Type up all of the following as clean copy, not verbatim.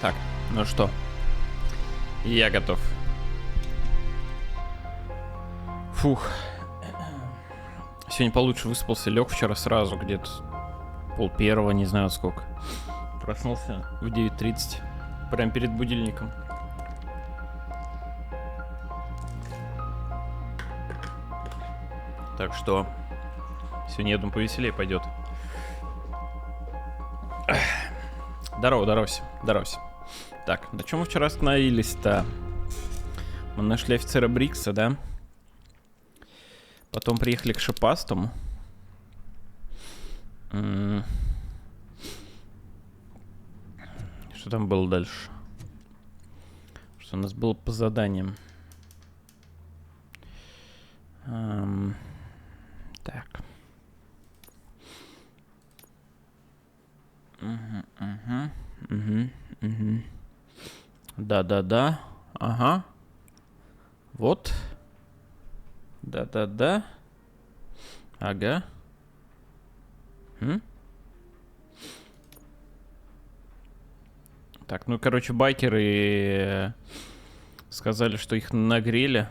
Так, ну что, я готов. Фух. Сегодня получше выспался, лег вчера сразу, где-то 12:30, не знаю сколько. Проснулся в 9:30, прям перед будильником. Так что сегодня, я думаю, повеселее пойдет. Здорово, здоровься. Так, на чем мы вчера остановились-то? Мы нашли офицера Брикса, да? Потом приехали к Шипастому. Что там было дальше? Что у нас было по заданиям? Так. Да. Ага. Вот. Да. Ага. Так, ну, короче, байкеры сказали, что их нагрели.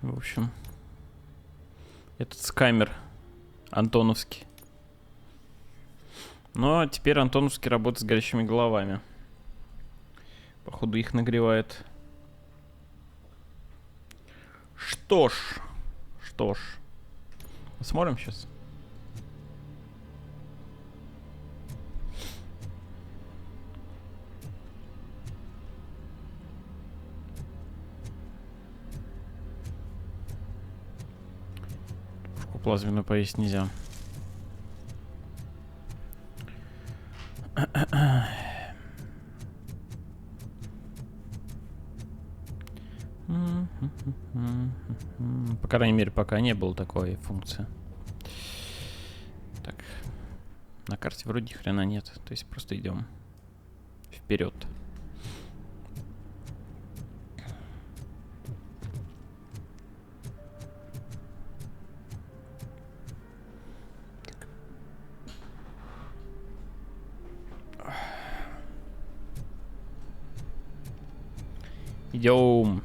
В общем, этот скамер антоновский. Но теперь антоновский работает с горящими головами. Походу, их нагревает. Что ж. Посмотрим сейчас. Пушку плазменную повесить нельзя. По крайней мере, пока не было такой функции. Так. На карте вроде ни хрена нет. То есть просто идем вперед. Идем.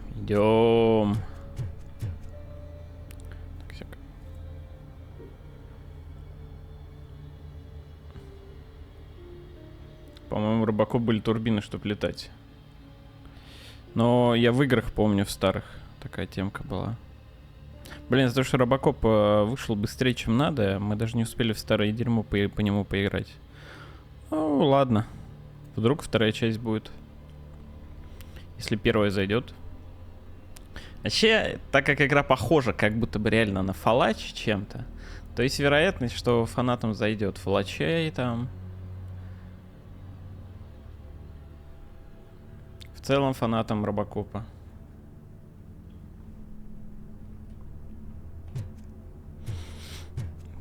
Так. По-моему, Robocop были турбины, чтобы летать. Но я в играх помню, в старых такая темка была. Блин, за то, что Robocop вышел быстрее, чем надо, мы даже не успели в старое дерьмо по нему поиграть. Ну, ладно. Вдруг вторая часть будет. Если первая зайдет. Вообще, так как игра похожа как будто бы реально на Фалач чем-то, то есть вероятность, что фанатам зайдет Фалачей там. В целом фанатам Робокопа.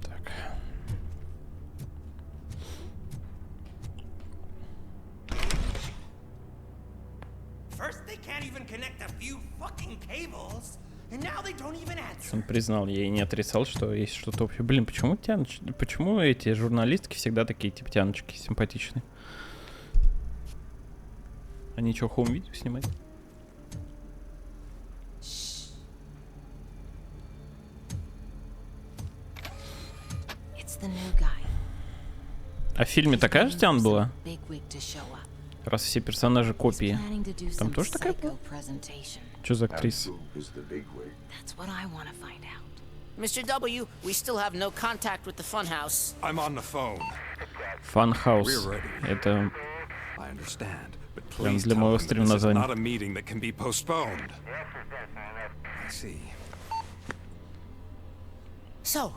Так. Он признал, я и не отрицал, что есть что-то общее. Блин, почему эти журналистки всегда такие типа тяночки симпатичные? Они что, хоум-видео снимать? А в фильме такая же тян была? Раз все персонажи копии. Там тоже такая была? Что за актриса? Mr. W, we still have no contact with the funhouse. I'm on the phone. Funhouse. Это прям для моего стрима название. Not a meeting that can be postponed. I see. So,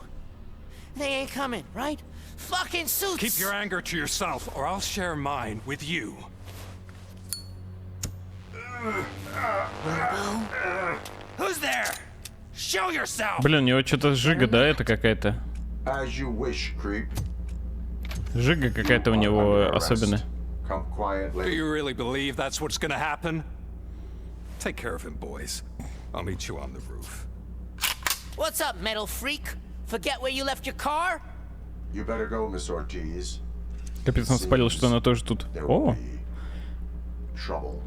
they ain't coming, right? Fucking suits! Keep your anger to yourself, or I'll share mine with you. Who's there? Show yourself! Блин, у него что-то жига, да, это какая-то? Жига какая-то у него особенная. Do you really believe that's what's gonna happen? Take care of him, boys. I'll meet you on the roof. What's up, metal freak? Forget where you left your car? You better go, Miss Ortiz. Капец, он спалил, что она тоже тут. There will О! be trouble.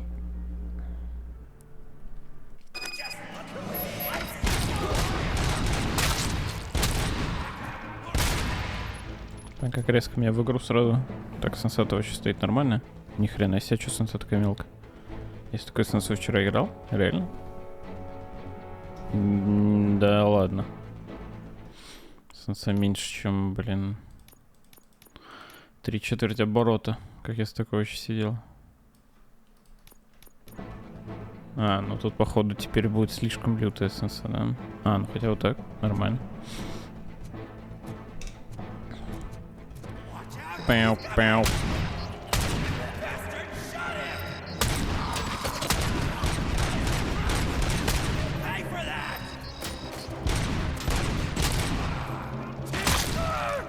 А как резко меня в игру сразу. Так, сенсата вообще стоит нормально. Ни хрена себе, что сенса такая мелкая. Если такой сенсу вчера играл? Реально? Да ладно. Сенса меньше, чем, блин, 3/4 оборота. Как я с такой вообще сидел. А, ну тут походу теперь будет слишком лютая сенса, да? А, ну хотя вот так, нормально. Пяу-пяу.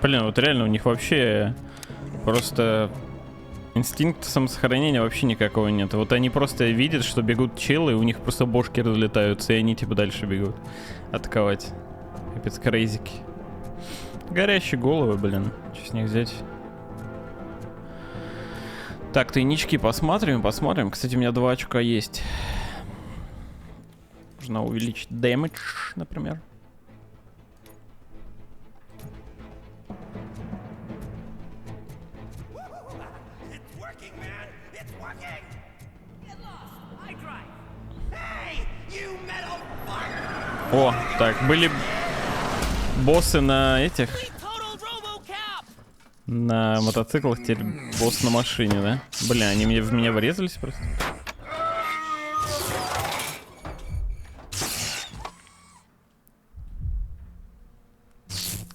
Блин, вот реально у них вообще просто инстинкт самосохранения вообще никакого нет. Вот они просто видят, что бегут челы, и у них просто бошки разлетаются, и они типа дальше бегут атаковать. Капец, крейзики. Горящие головы, блин. Что с них взять? Так, тайнички посмотрим. Кстати, у меня 2 очка есть. Нужно увеличить дэмэдж, например. О, так, были боссы на этих, Total Robocop! на мотоциклах, теперь босс на машине, да? Бля, они в меня врезались просто.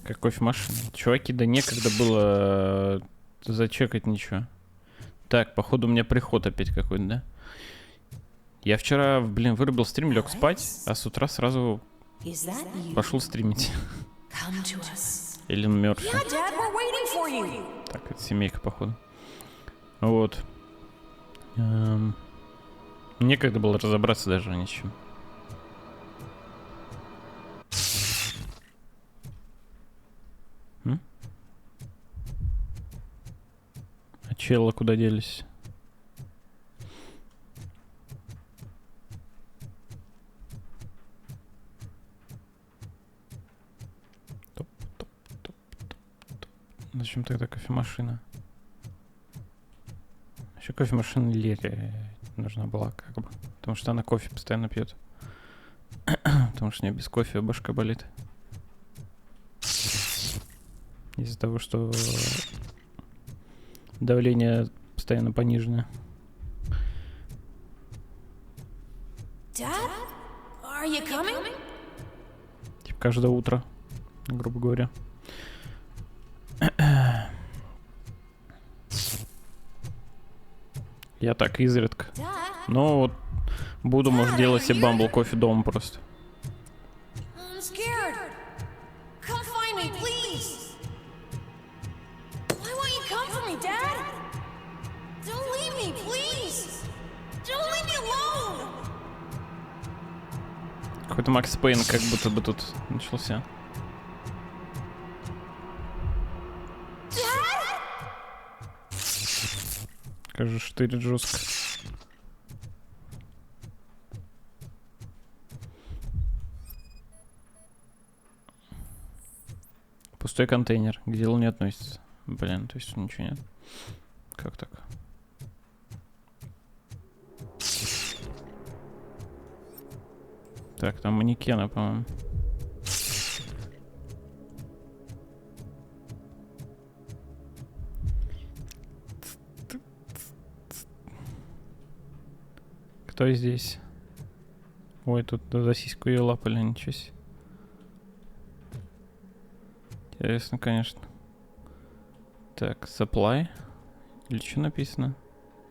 Как кофемашина. Чуваки, да некогда было зачекать ничего. Так, походу у меня приход опять какой-то, да? Я вчера, блин, вырубил стрим, лег спать, а с утра сразу пошел стримить. Эллен Мёрфи. Так, это семейка, походу. Вот. Некогда было разобраться даже ни с чем. А челы куда делись? Зачем тогда кофемашина? Еще кофемашина Лере нужна была, как бы. Потому что она кофе постоянно пьет. Потому что у нее без кофе башка болит. Из-за того, что давление постоянно пониженное. Dad? Are you coming? Типа каждое утро, грубо говоря. Я так изредка. Но вот буду, может, делать себе бамбл кофе дома просто. I'm scared. Come find me, please. Why won't you come for me, Dad? Don't leave me, please. Don't leave me alone. Какой-то Макс Пейн как будто бы тут начался. Как же штырит жестко. Пустой контейнер, к делу не относится. Блин, то есть ничего нет. Как так? Так, там манекены, по-моему. Кто здесь? Ой, тут за сиську ее лапали, ничего себе. Интересно, конечно. Так, supply. Или что написано?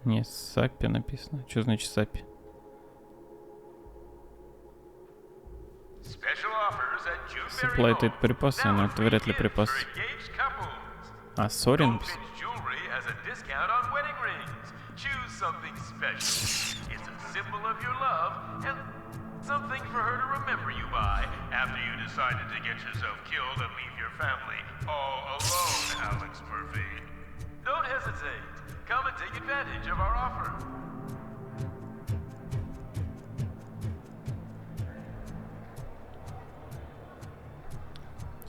Не, сапи написано. Что значит сапи? Supply это припасы, но это вряд ли припасы. А, сори написано. Something for her to remember you by after you decided to get yourself killed and leave your family all alone, Alex Murphy. Don't hesitate. Come and take advantage of our offer.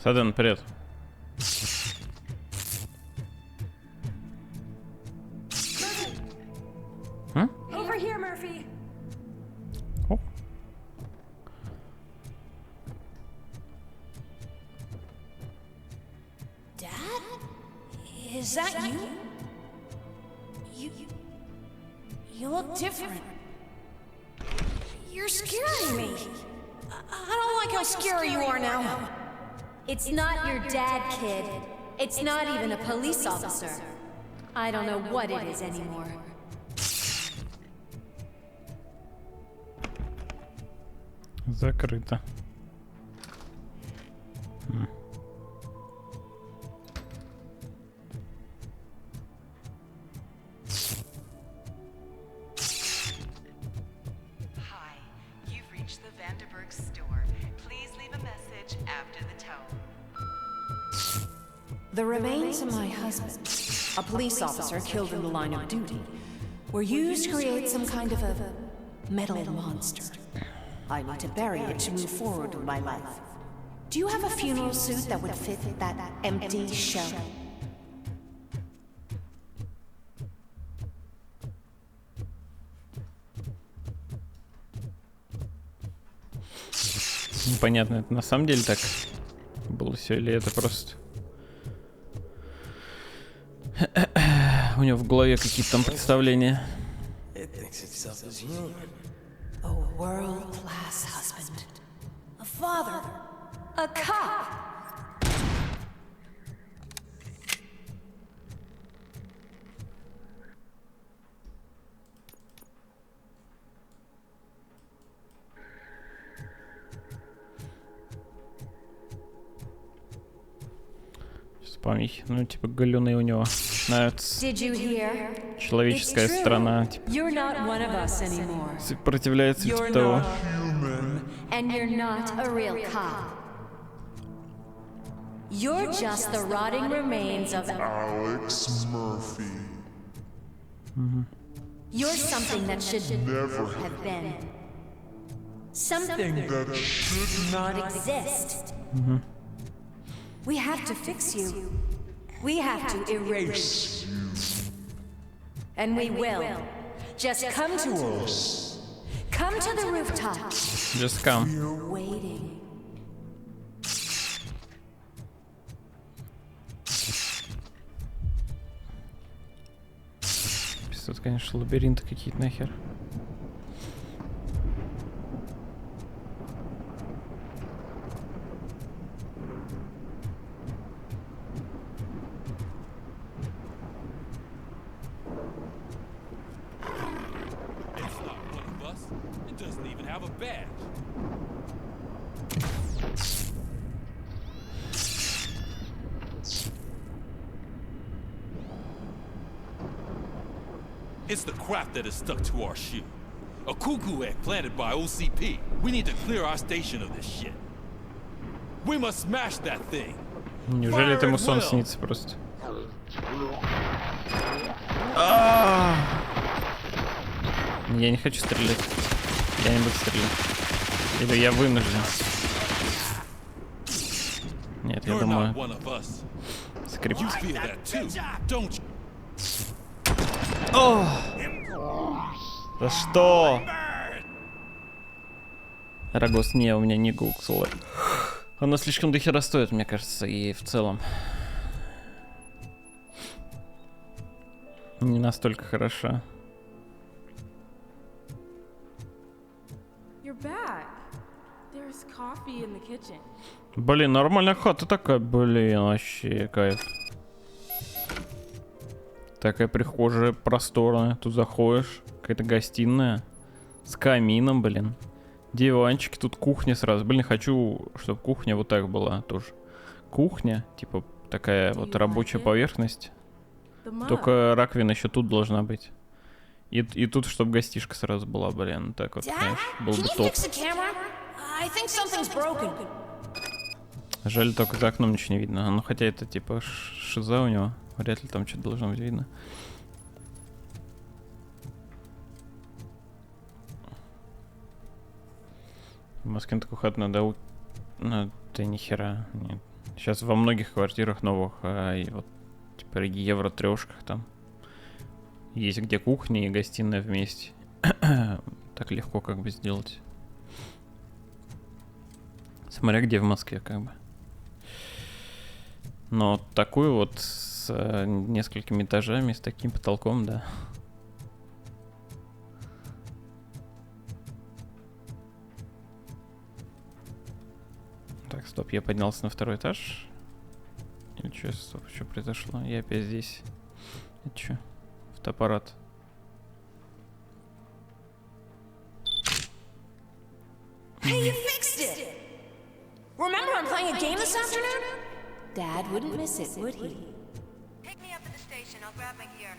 Садан, привет. Over here, Murphy. О. Dad? Is that you? You look different. You're scaring me. I don't like how scary you are now. It's not your dad, kid. It's not even a police officer. I don't know what it is anymore. Закрыто. Hi, you've reached the Vanderburg store. Please leave a message after the tone. The remains of my husband, a police officer killed in the line of duty, were used to create some kind of a metal monster. I need to bury it to move forward with my life. Do you have a funeral suit that would fit that empty shell? Непонятно, это на самом деле так было все, или это просто... У него в голове какие-то там представления. A world-class husband. A father. A cop. Сейчас помехи, ну типа галюны у него начинаются. Did you hear? Человеческая сторона типа You're not one of us anymore. сопротивляется типа того. And you're not a real cop. You're just the rotting remains of Alex Murphy. You're something that should never have been. Something That should not exist. We have to fix you. We have to erase you. And we will. Just come to us. Come to the rooftop. Just come. We're waiting. Тут, конечно, лабиринты какие-то нахер. It's the crap that is stuck to our shoe. A cuckoo egg planted by OCP. We need to clear our station of this shit. We must smash that thing. Неужели это ему сон снится просто? Я не хочу стрелять. Я не буду стрелять. Или я вынужден. Нет, я думаю... Скрипт. О! Да что? Рагос, не, у меня не гуксула. Она слишком дохера стоит, мне кажется, и в целом не настолько хороша. Блин, нормальная хата такая, блин, вообще кайф. Такая прихожая просторная, тут заходишь, какая-то гостиная с камином, блин. Диванчики, тут кухня сразу. Блин, хочу, чтобы кухня вот так была тоже. Кухня, типа такая вот рабочая поверхность. Только раковина еще тут должна быть. И тут, чтобы гостишка сразу была, блин. Так вот, конечно, был бы топ. Жаль, только за окном ничего не видно. Ну, хотя это типа шиза у него. Вряд ли там что-то должно быть видно. В Москве такую хату надо... Ну, ты нихера. Нет. Сейчас во многих квартирах новых, и вот типа евро-трешках там есть где кухня и гостиная вместе. Так легко как бы сделать. Смотря где в Москве как бы. Но такую вот с несколькими этажами, с таким потолком, да. Так, стоп, я поднялся на второй этаж. Или что, стоп, что произошло? Я опять здесь. Это что? Фотоаппарат. Hey, you fixed it! Remember I'm playing a game this afternoon? Dad wouldn't miss it, would he? Pick me up at the station. I'll grab my gear.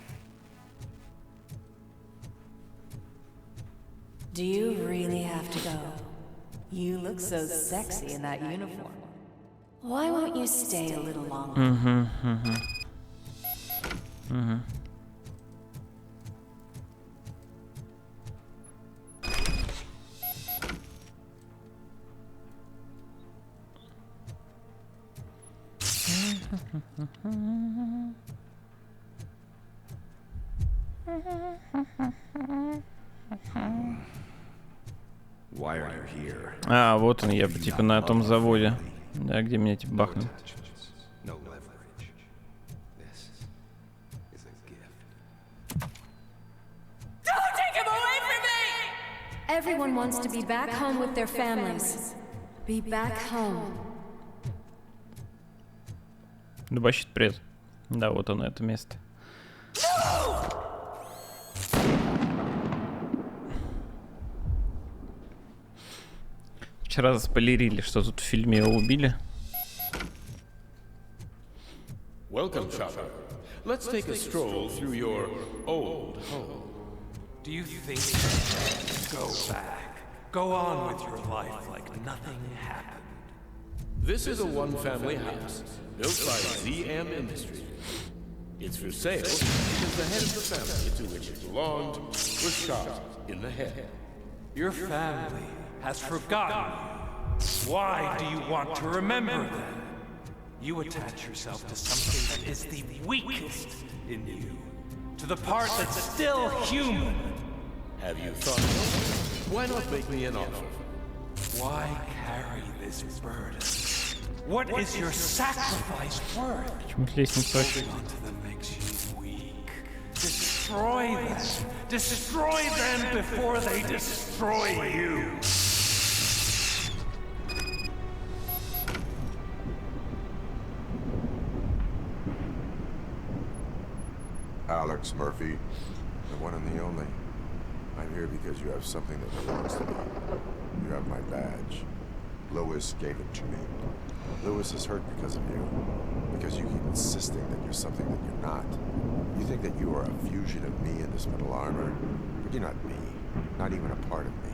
Do you really have to go? You look so sexy in that uniform. Why won't you stay a little longer? Why are you here? А, вот он, я типа на том заводе. Да, где меня типа бахнул. No leverage. This is a gift. Don't take him away from me! Everyone wants to be back home with their families. Be back home. Дубащит пред. Да, вот оно, это место. Вчера заспойлерили, что тут в фильме его убили. Welcome, Chopper. Let's take a stroll through your old home. Do you think... Go back. Go on with your life like nothing happened. This is a one-family house built by ZM Industries. It's for sale because the head of the family to which it belonged was shot in the head. Your family has forgotten you. Why do you want to remember them? You attach yourself to something that is the weakest in you. To the part that's still human. Have you thought of it? Why not make me an offer? Why carry this burden? What is your sacrifice worth? Holding on to them makes you weak. Destroy them. Destroy them before they destroy you. Alex Murphy, the one and the only. I'm here because you have something that belongs to me. You have my badge. Lewis gave it to me. Lewis is hurt because of you. Because you keep insisting that you're something that you're not. You think that you are a fusion of me in this metal armor, but you're not me. Not even a part of me.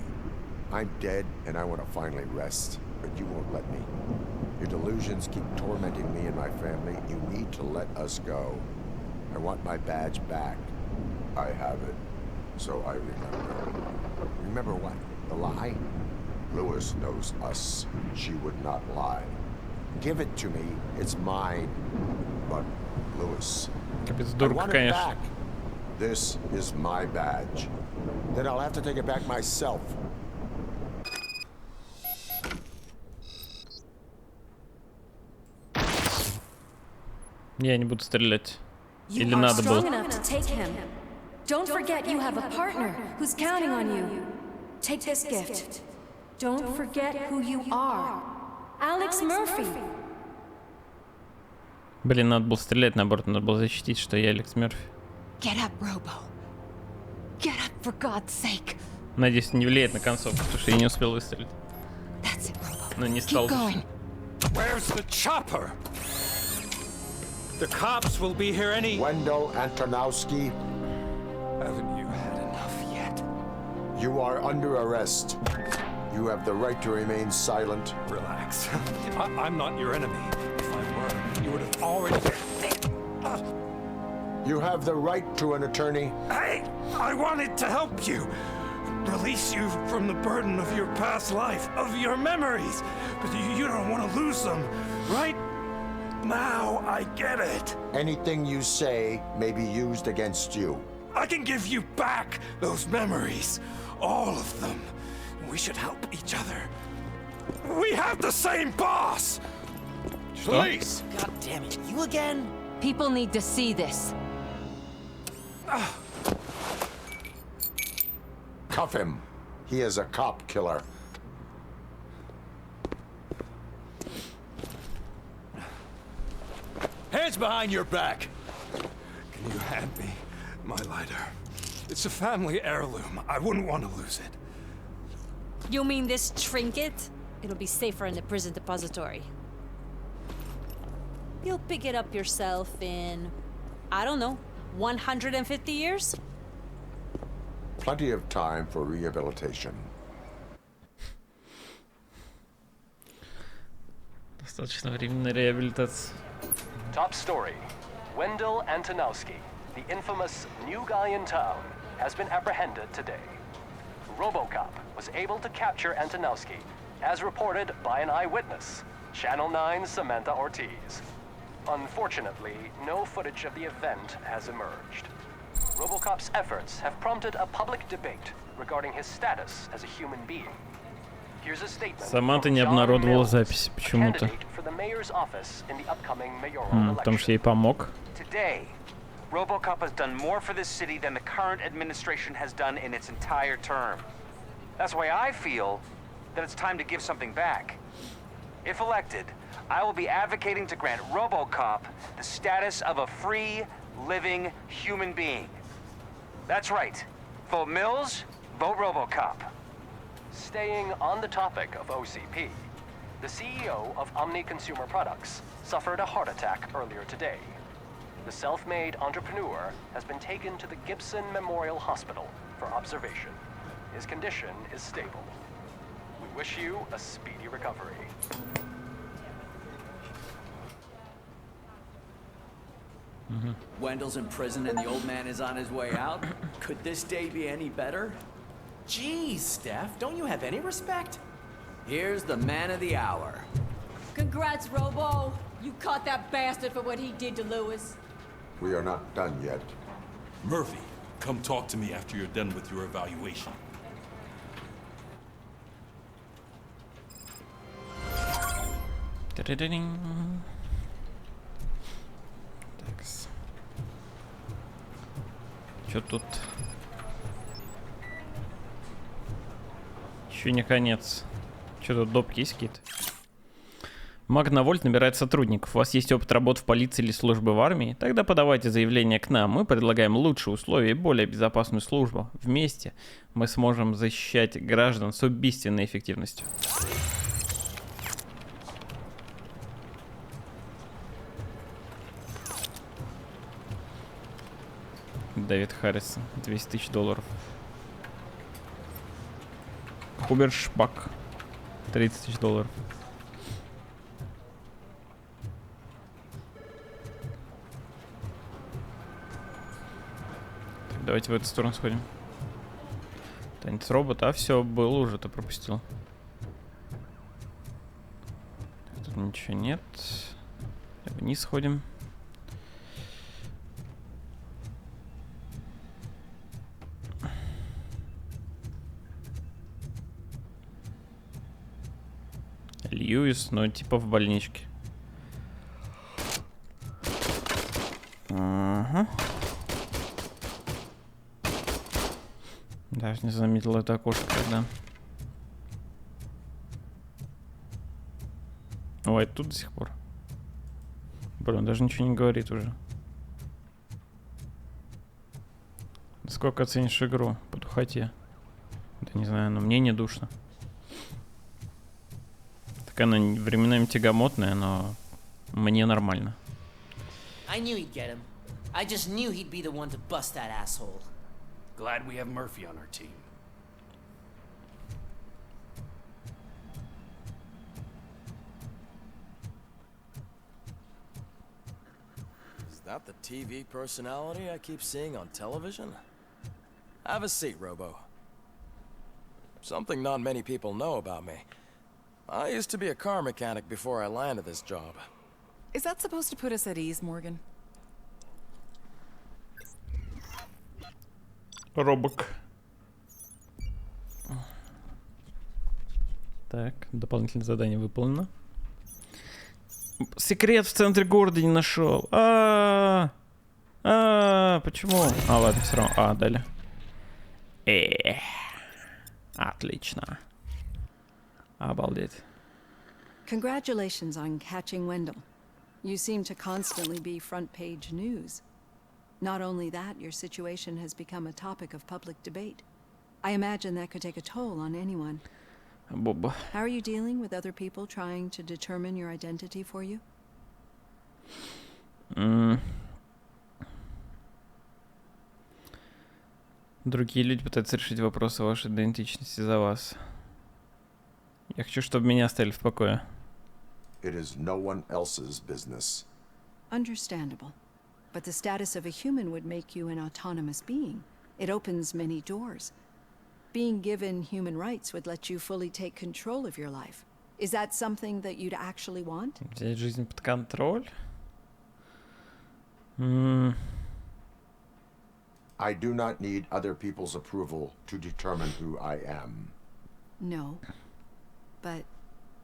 I'm dead and I want to finally rest, but you won't let me. Your delusions keep tormenting me and my family. You need to let us go. I want my badge back. I have it. So I remember. Remember what? The lie? Lewis knows us. She would not lie. Give it to me. It's mine. But Lewis, I want it back. This is my badge. Then I'll have to take it back myself. Я не буду стрелять. Или You are надо strong было? enough to take him. Don't forget you have a partner who's counting on you. Take this gift. Don't forget who you are. Alex Murphy. Блин, надо было стрелять, наоборот, надо было защитить, что я Алекс Мерфи. Get up, Robo. Get up, for God's sake. Надеюсь, не влияет на концовку, потому что я не успел выстрелить. That's it, Robo. Но не стал. Keep going. Where's the chopper? The cops will be here any... Wendell Antonowski, Haven't you had enough yet? you are under arrest. You have the right to remain silent. Relax. I'm not your enemy. If I were, you would have already... You have the right to an attorney. Hey, I wanted to help you. Release you from the burden of your past life, of your memories. But you don't want to lose them, right? Now I get it. Anything you say may be used against you. I can give you back those memories. All of them. We should help each other. We have the same boss! Police! God damn it, you again? People need to see this. Cuff him. He is a cop killer. Hands behind your back! Can you hand me my lighter? It's a family heirloom. I wouldn't want to lose it. You mean this trinket? It'll be safer in the prison depository. You'll pick it up yourself in, I don't know, 150 years? Plenty of time for rehabilitation. Достаточно времени на реабилитацию. Top story. Wendell Antonowski, the infamous new guy in town, has been apprehended today. Robocop was able to capture Antonowski, as reported by an eyewitness, Channel 9's Samantha Ortiz. Unfortunately, no footage of the event has emerged. Robocop's efforts have prompted a public debate regarding his status as a human being. Here's a statement Саманта from не John обнародовала Mills, записи почему-то. candidate for the mayor's office in the upcoming mayoral Потому что election. ей помог. Today, Robocop has done more for this city than the current administration has done in its entire term. That's why I feel that it's time to give something back. If elected, I will be advocating to grant Robocop the status of a free, living human being. That's right. Vote Mills, vote Robocop. Staying on the topic of OCP, the CEO of Omni Consumer Products suffered a heart attack earlier today. The self-made entrepreneur has been taken to the Gibson Memorial Hospital for observation. His condition is stable. We wish you a speedy recovery. Wendell's in prison and the old man is on his way out. Could this day be any better? Geez, Steph, don't you have any respect? Here's the man of the hour. Congrats, Robo. You caught that bastard for what he did to Lewis. We are not done yet. Murphy, come talk to me after you're done with your evaluation. Та-да-да-динь. Такс. Чё тут? Еще не конец. Чё тут допки есть какие-то? Магнавольт набирает сотрудников. У вас есть опыт работы в полиции или службы в армии? Тогда подавайте заявление к нам. Мы предлагаем лучшие условия и более безопасную службу. Вместе мы сможем защищать граждан с убийственной эффективностью. Дэвид Харрисон, 200 тысяч долларов. Хубер Шпак, 30 тысяч долларов. Так, давайте в эту сторону сходим. Танец робота, а все, был уже, ты пропустил. Так, тут ничего нет. Вниз сходим. Льюис, но типа в больничке. Ага. Даже не заметил это окошко тогда. Ой, тут до сих пор. Блин, даже ничего не говорит уже. Сколько оценишь игру по духоте? Да не знаю, но мне не душно. Так она временами тягомотная, но мне нормально. I knew he'd get him. I just knew he'd be the one to bust that asshole. Glad we have Murphy on our team. Not the TV personality I keep seeing on television? Have a seat, Robo. Something not many people know about me. I used to be a car mechanic before I landed this job. Is that supposed to put us at ease, Morgan? Робок. Так, дополнительное задание выполнено. Секрет в центре города не нашел. Почему? Ладно, все равно. Дали. Отлично. Обалдеть. Congratulations on catching Wendell. You seem to constantly be front-page news. Not only that, your situation has become a topic of public debate. I imagine that could take a toll on anyone. Боба. How are you dealing with other people trying to determine your identity for you? Другие люди пытаются решить вопросы вашей идентичности за вас. Я хочу, чтобы меня оставили в покое. It is no one else's business. Understandable. But the status of a human would make you an autonomous being. It opens many doors. Being given human rights would let you fully take control of your life. Is that something that you'd actually want? Взять жизнь под контроль? I do not need other people's approval to determine who I am. No. But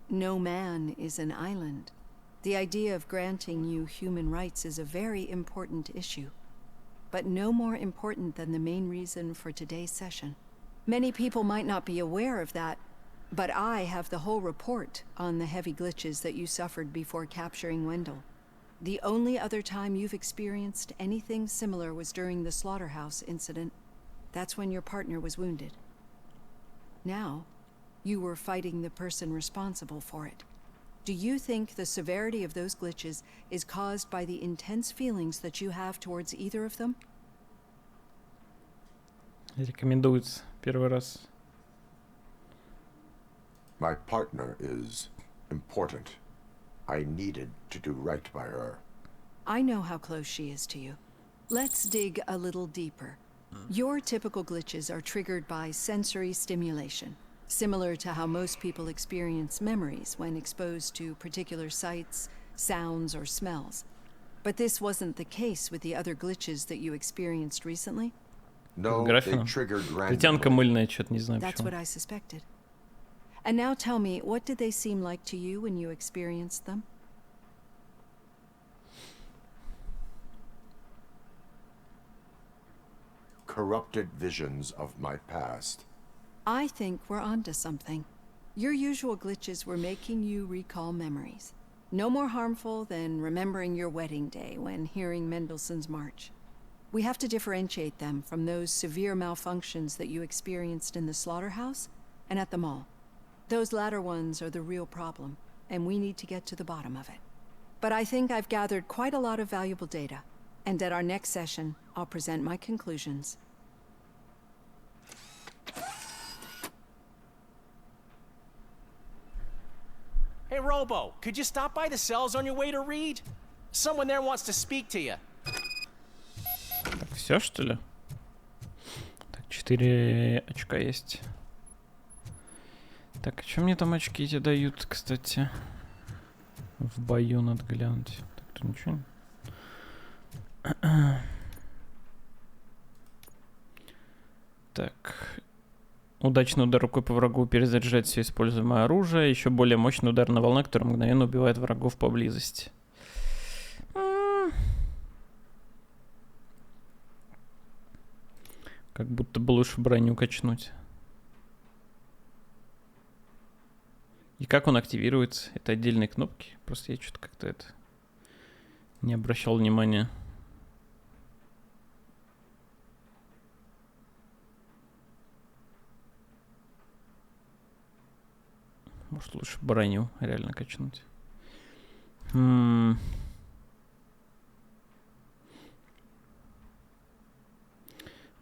no man is an island. The idea of granting you human rights is a very important issue. But no more important than the main reason for today's session. Many people might not be aware of that, but I have the whole report on the heavy glitches that you suffered before capturing Wendell. The only other time you've experienced anything similar was during the slaughterhouse incident. That's when your partner was wounded. Now, you were fighting the person responsible for it. Do you think the severity of those glitches is caused by the intense feelings that you have towards either of them? Рекомендуется первый раз. My partner is important. I needed to do right by her. I know how close she is to you. Let's dig a little deeper. Your typical glitches are triggered by sensory stimulation, similar to how most people experience memories when exposed to particular sights, sounds, or smells. But this wasn't the case with the other glitches that you experienced recently? No, they triggered randomly. Ледянка мыльная, что-то не знаю That's почему. what I suspected. And now tell me, what did they seem like to you when you experienced them? Corrupted visions of my past. I think we're onto something. Your usual glitches were making you recall memories. No more harmful than remembering your wedding day when hearing Mendelssohn's March. We have to differentiate them from those severe malfunctions that you experienced in the slaughterhouse and at the mall. Those latter ones are the real problem, and we need to get to the bottom of it. But I think I've gathered quite a lot of valuable data, and at our next session, I'll present my conclusions. Hey, Robo, could you stop by the cells on your way to Reed? Someone there wants to speak to you. Так, все, что ли? Так, 4 очка есть. Так, а что мне там очки эти дают, кстати? В бою надо глянуть. Так, тут ничего не... Так. Удачный удар рукой по врагу перезаряжает все используемое оружие. Еще более мощный ударная волна, которая мгновенно убивает врагов поблизости. Как будто бы лучше броню качнуть. И как он активируется? Это отдельные кнопки. Просто я что-то как-то это не обращал внимания. Может, лучше броню реально качнуть.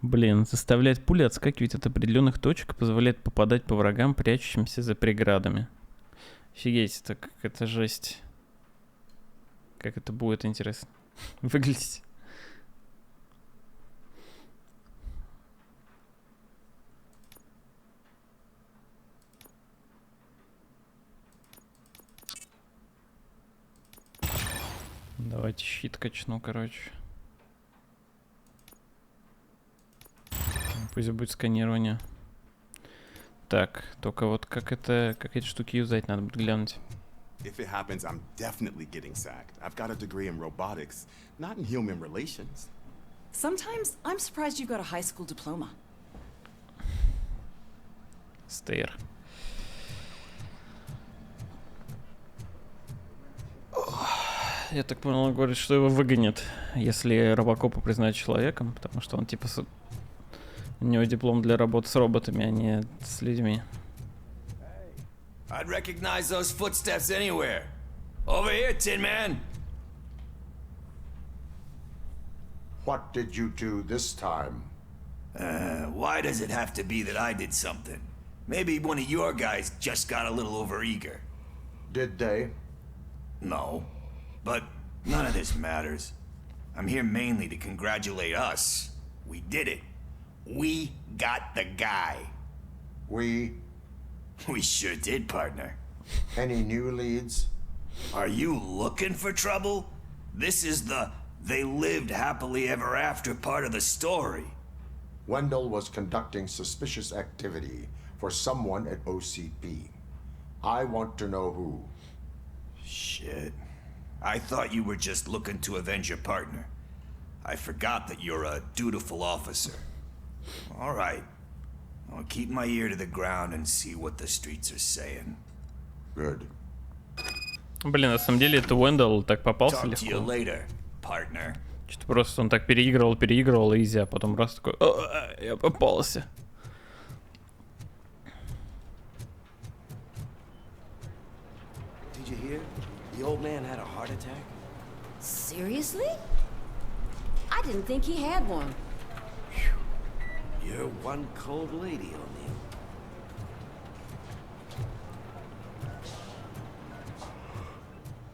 Блин, заставляет пули отскакивать от определенных точек и позволяет попадать по врагам, прячущимся за преградами. Офигеть, это какая-то жесть. Как это будет, интересно. выглядеть. Давайте щит качну, короче. Пусть будет сканирование. Так, только вот как эти штуки юзать, надо будет глянуть. If it happens, I'm definitely getting sacked. I've got a degree in robotics, not in human relations. Sometimes I'm surprised you've got a high school diploma. Стейр. Я так понял, он говорит, что его выгонят, если Робокопа признают человеком, потому что он типа... У него диплом для работы с роботами, а не с людьми. I'd recognize those footsteps anywhere. Over here, Tin Man. What did you do this time? Why does it have to be that I did something? Maybe one of your guys just got a little overeager. Did they? No. But none of this matters. I'm here mainly to congratulate us. We did it. We got the guy. We sure did, partner. Any new leads? Are you looking for trouble? This is the they lived happily ever after part of the story. Wendell was conducting suspicious activity for someone at OCP. I want to know who. Shit. I thought you were just looking to avenge your partner. I forgot that you're a dutiful officer. All right. I'll keep my ear to the ground and see what the streets are saying. Good. Блин, на самом деле это Уэндалл так попался Talk to you легко. later, partner. Что-то просто он так переигрывал изи, а потом раз такой, я попался. Did you hear? The old man had a heart attack. Seriously? I didn't think he had one. You're one cold lady, O'Neill.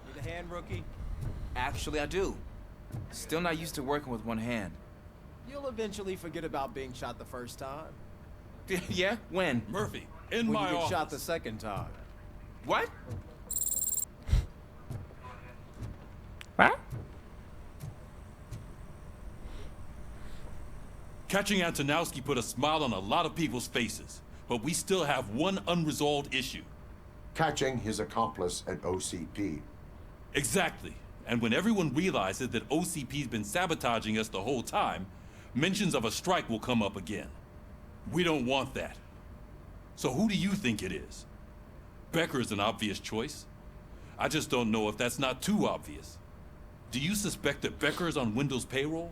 Need a hand, rookie? Actually, I do. Still not used to working with one hand. You'll eventually forget about being shot the first time. Yeah? When? Murphy, in when my you get office. shot the second time. What? What? Catching Antonowski put a smile on a lot of people's faces, but we still have one unresolved issue. Catching his accomplice at OCP. Exactly. And when everyone realizes that OCP's been sabotaging us the whole time, mentions of a strike will come up again. We don't want that. So who do you think it is? Becker is an obvious choice. I just don't know if that's not too obvious. Do you suspect that Becker is on Wendell's payroll?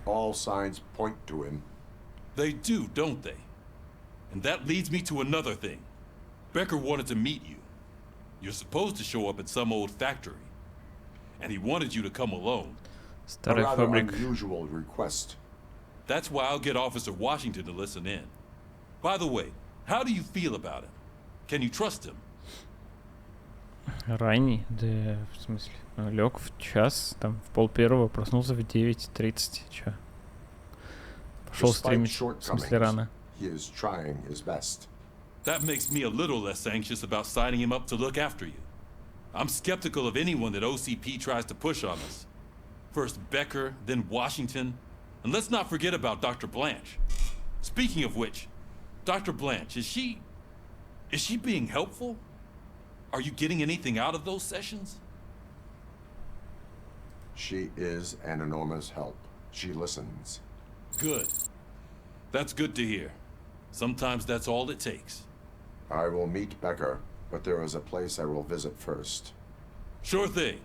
All signs point to him. They do, don't they? And that leads me to another thing. Becker wanted to meet you. You're supposed to show up at some old factory. And he wanted you to come alone. A rather unusual request. That's why I'll get Officer Washington to listen in. By the way, how do you feel about him? Can you trust him? Ранний, да, в смысле, лег в час, там, в 11:30, проснулся в 9:30, чё? Пошел стримить, в смысле, рано. He is trying his best. That makes me a little less anxious about signing him up to look after you. I'm skeptical of anyone that OCP tries to push on us. First Becker, then Washington, and let's not forget about Dr. Blanche. Speaking of which, Dr. Blanche, is she being helpful? Are you getting anything out of those sessions? She is an enormous help. She listens. Good. That's good to hear. Sometimes that's all it takes. I will meet Becker, but there is a place I will visit first. Sure thing.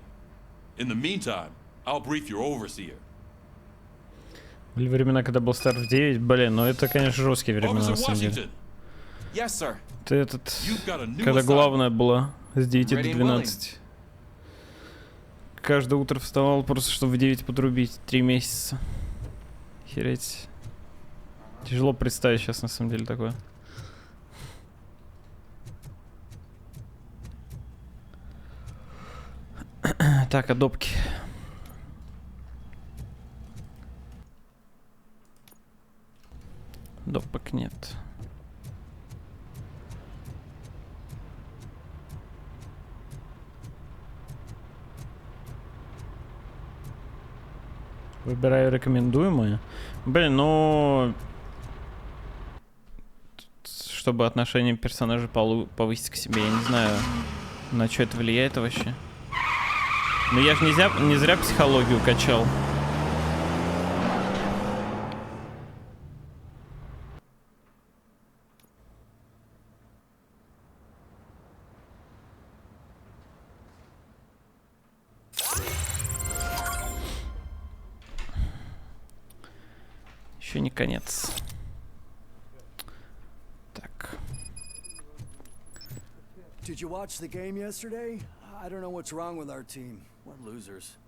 In the meantime, I'll brief your overseer. Были времена, когда был старт в 9, блин, ну это, конечно, жесткие времена, на самом деле. Yes, sir. Ты этот, когда главное было с 9 до 12. Каждое утро вставал просто, чтобы в 9 подрубить. 3 месяца. Хереть. Тяжело представить сейчас, на самом деле, такое. Так, адопки. Допок нет. Выбираю рекомендуемое. Блин, ну... Чтобы отношение персонажа повысить к себе, я не знаю, на что это влияет вообще. Но я же не зря психологию качал. Еще не конец. Так. Did you watch the game yesterday? I don't know what's wrong with our team. We're losers.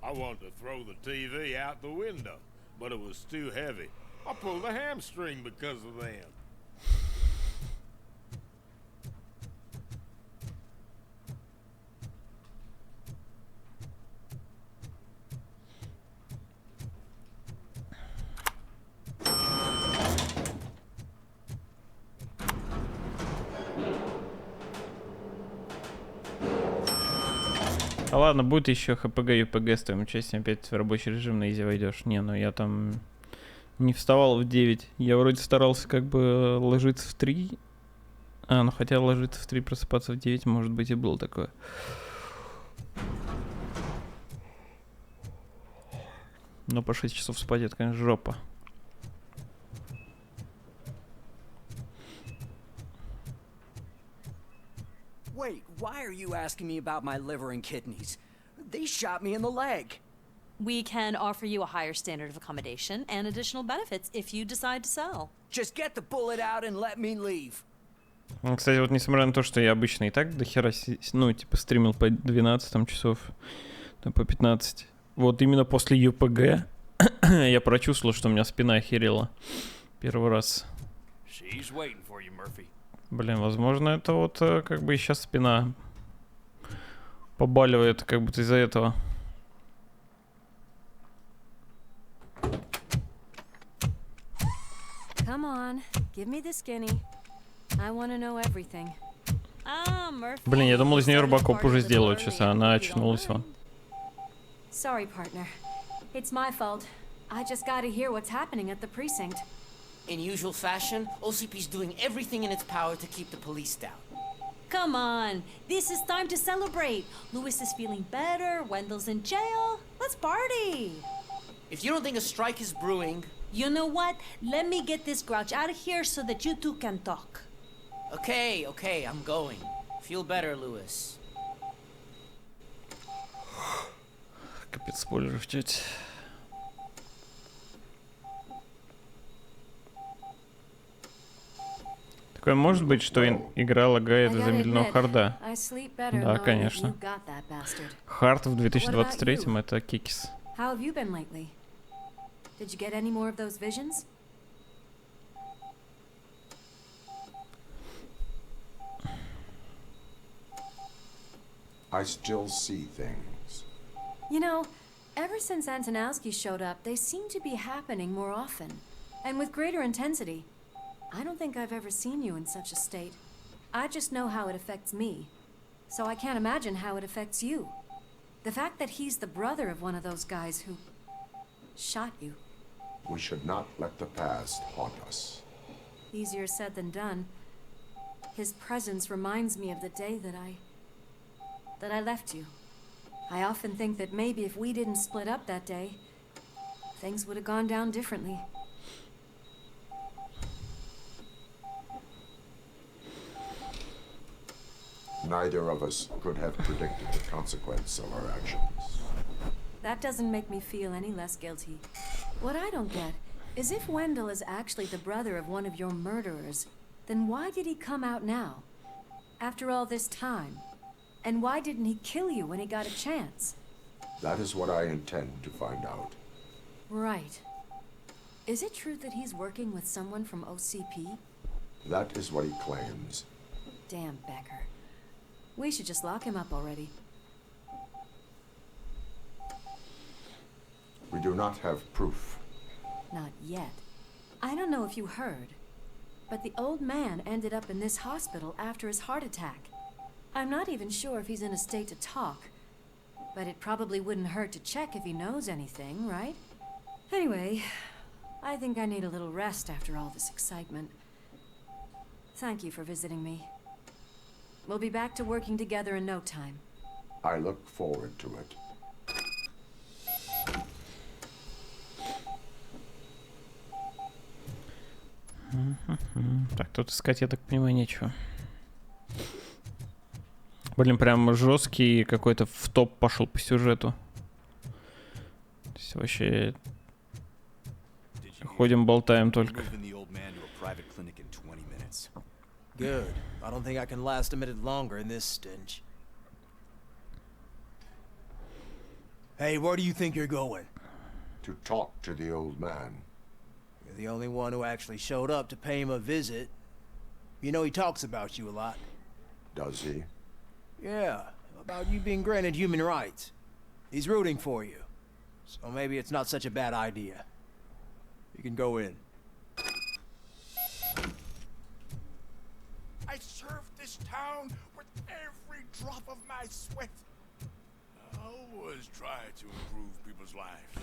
I wanted to throw the TV out the window, but it was too heavy. I pulled a hamstring because of them. А ладно, будет еще ХПГ и ЮПГ с твоим участием, опять в рабочий режим на изи войдешь. Не, ну я там не вставал в 9. Я вроде старался как бы ложиться в 3. Ну хотя ложиться в 3, просыпаться в 9, может быть, и было такое. Но по 6 часов спать, это, конечно, жопа. Wait, why are you asking me about my liver and kidneys? They shot me in the leg. We can offer you a higher standard of accommodation and additional benefits if you decide to sell. Just get the bullet out and let me leave. Кстати, вот несмотря на то, что я обычно и так до хера, ну, типа, стримил по 12 там, часов, там, по 15. Вот именно после ЮПГ я прочувствовал, что у меня спина охерела. Первый раз. Блин, возможно, это вот как бы сейчас спина побаливает, как будто из-за этого. Come on, give me the skinny. I want to know everything. Блин, я думал, из нее Robocop уже сделают сейчас, а она очнулась вон. Sorry, partner. It's my fault. I just gotta hear what's happening at the precinct. In usual fashion, OCP's doing everything in its power to keep the police down. Come on, this is time to celebrate. Louis is feeling better, Wendell's in jail. Let's party. If you don't think a strike is brewing... You know what? Let me get this grouch out of here so that you two can talk. Okay, I'm going. Feel better, Louis. Капец, спойлеры в чате. Такое может быть, что игра лагает из-за медленного харда? Да, конечно. Хард в 2023-м это кикис. How have you been lately? Did you get any more of those visions? I still see things. You know, ever since Antonowski showed up, they seem to be happening more often, and with greater intensity. I don't think I've ever seen you in such a state. I just know how it affects me, so I can't imagine how it affects you. The fact that he's the brother of one of those guys who shot you. We should not let the past haunt us. Easier said than done. His presence reminds me of the day that I left you. I often think that maybe if we didn't split up that day, things would have gone down differently. Neither of us could have predicted the consequence of our actions. That doesn't make me feel any less guilty. What I don't get is if Wendell is actually the brother of one of your murderers, then why did he come out now? After all this time? And why didn't he kill you when he got a chance? That is what I intend to find out. Right. Is it true that he's working with someone from OCP? That is what he claims. Damn Becker. We should just lock him up already. We do not have proof. Not yet. I don't know if you heard, but the old man ended up in this hospital after his heart attack. I'm not even sure if he's in a state to talk, but it probably wouldn't hurt to check if he knows anything, right? Anyway, I think I need a little rest after all this excitement. Thank you for visiting me. We'll be back to working together in no time. I look forward to it. Так, тут искать, я так понимаю, нечего. Блин, прям жесткий какой-то в топ пошел по сюжету. То есть вообще ходим, болтаем только. Good. I don't think I can last a minute longer in this stench. Hey, where do you think you're going? To talk to the old man. You're the only one who actually showed up to pay him a visit. You know he talks about you a lot. Does he? Yeah, about you being granted human rights. He's rooting for you. So maybe it's not such a bad idea. You can go in. I served this town with every drop of my sweat. I always try to improve people's lives.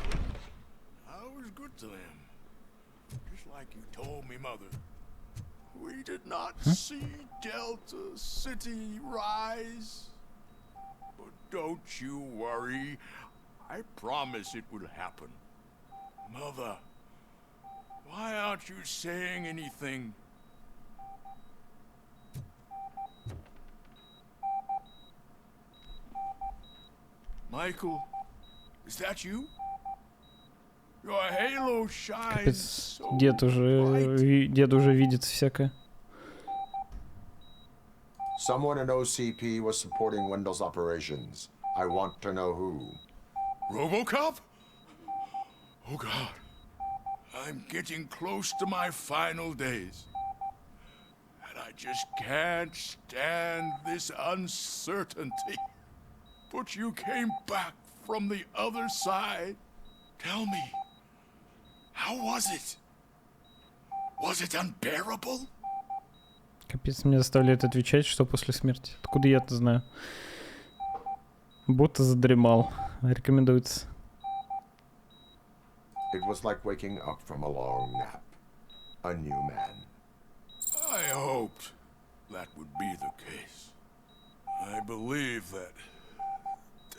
I was good to them. Just like you told me, Mother. We did not see Delta City rise. But don't you worry. I promise it will happen. Mother, why aren't you saying anything? Michael, is that you? Your halo shines Капец, so дед уже видит всякое. Someone in OCP was supporting Wendell's operations. I want to know who. Robocop? Oh God. I'm getting close to my final days. And I just can't stand this uncertainty. But you came back from the other side. Tell me, how was it? Was it unbearable? Капец, меня заставляют отвечать, что после смерти. Откуда я это знаю? Будто задремал. Рекомендуется. It was like waking up from a long nap. A new man. I hoped that would be the case. I believe that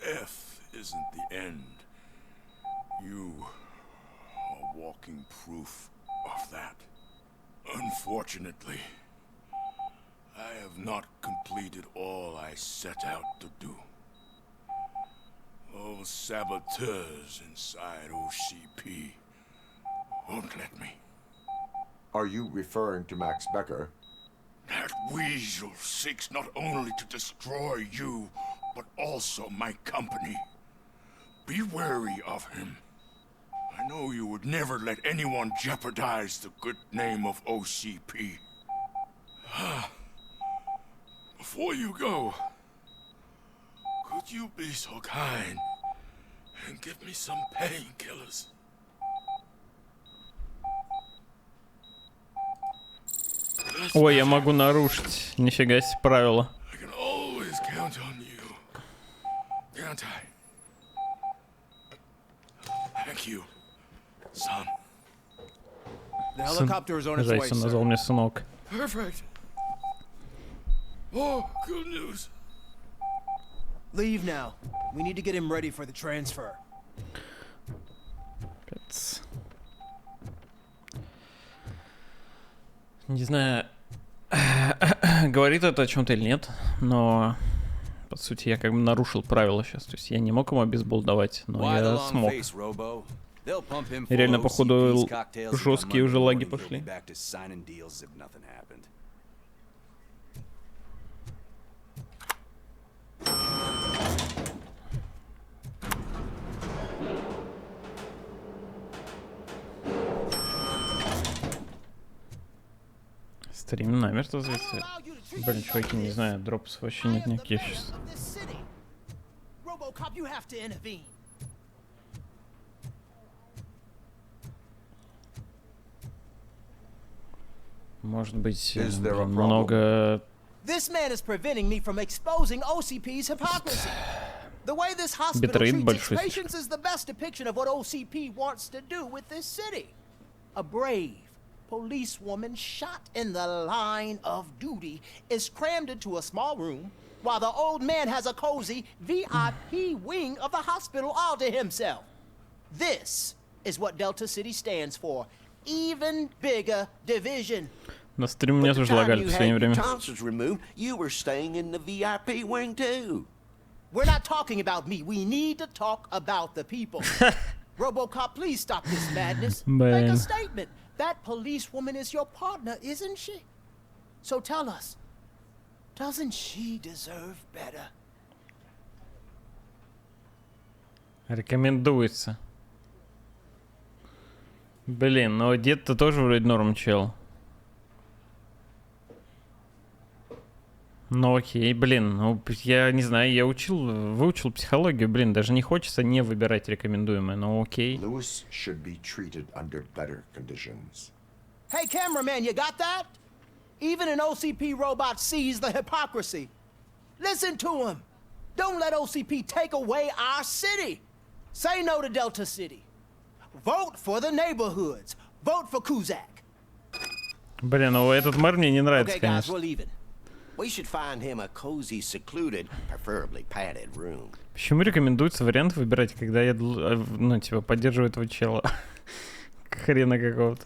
death isn't the end. You are walking proof of that. Unfortunately, I have not completed all I set out to do. Those saboteurs inside OCP won't let me. Are you referring to Max Becker? That weasel seeks not only to destroy you, but also my company. Be wary of him. I know you would never let anyone jeopardize the good name of OCP. Before you go, could you be so kind and give me some painkillers? Ой, я могу нарушить. Нифига себе правила. I can always count on you. Can't I? Thank you, son. The helicopter is on its way, Зайцем sir. назвал меня сынок. Perfect. Oh, good news. Leave now. We need to get him ready for the transfer. Капец. Не знаю, говорит это о чем-то или нет, но по сути я как бы нарушил правила сейчас. То есть я не мог ему обезбол давать, но я смог. И реально, походу, жесткие уже лаги пошли. Стрим намертво зависает. Блин, чуваки, не знаю, дропсов вообще нет никаких сейчас. Robocop, you have to intervene. Может быть, много... This man is preventing me from exposing OCP's hypocrisy. The way this hospital treats its patients is the best depiction of what OCP wants to do with this city. A brave policewoman shot in the line of duty is crammed into a small room, while the old man has a cozy VIP wing of the hospital all to himself. This is what Delta City stands for. Even bigger division. На стриме меня тоже лагали в последнее время. Tonsils removed, you were staying in the VIP wing too. We're not talking about me. We need to talk about the people. Robocop, please stop this madness. Make a statement. That policewoman is your partner, isn't she? So tell us, doesn't she deserve better? Рекомендуется. Блин, но дед-то тоже вроде норм чел. Ну окей, блин, ну я не знаю, я выучил психологию, блин, даже не хочется не выбирать рекомендуемое, но окей. Lewis should be treated under better conditions. Hey cameraman, you got that? Even an OCP robot sees the hypocrisy. Listen to him. Don't let OCP take away our city. Say no to Delta City. Vote for the neighborhoods. Vote for Kuzak. Блин, ну этот мэр мне не нравится, конечно. We should find him a cozy, secluded, preferably padded room. Почему рекомендуется вариант выбирать, когда я, ну, типа, поддерживаю этого чела? Хрена какого-то.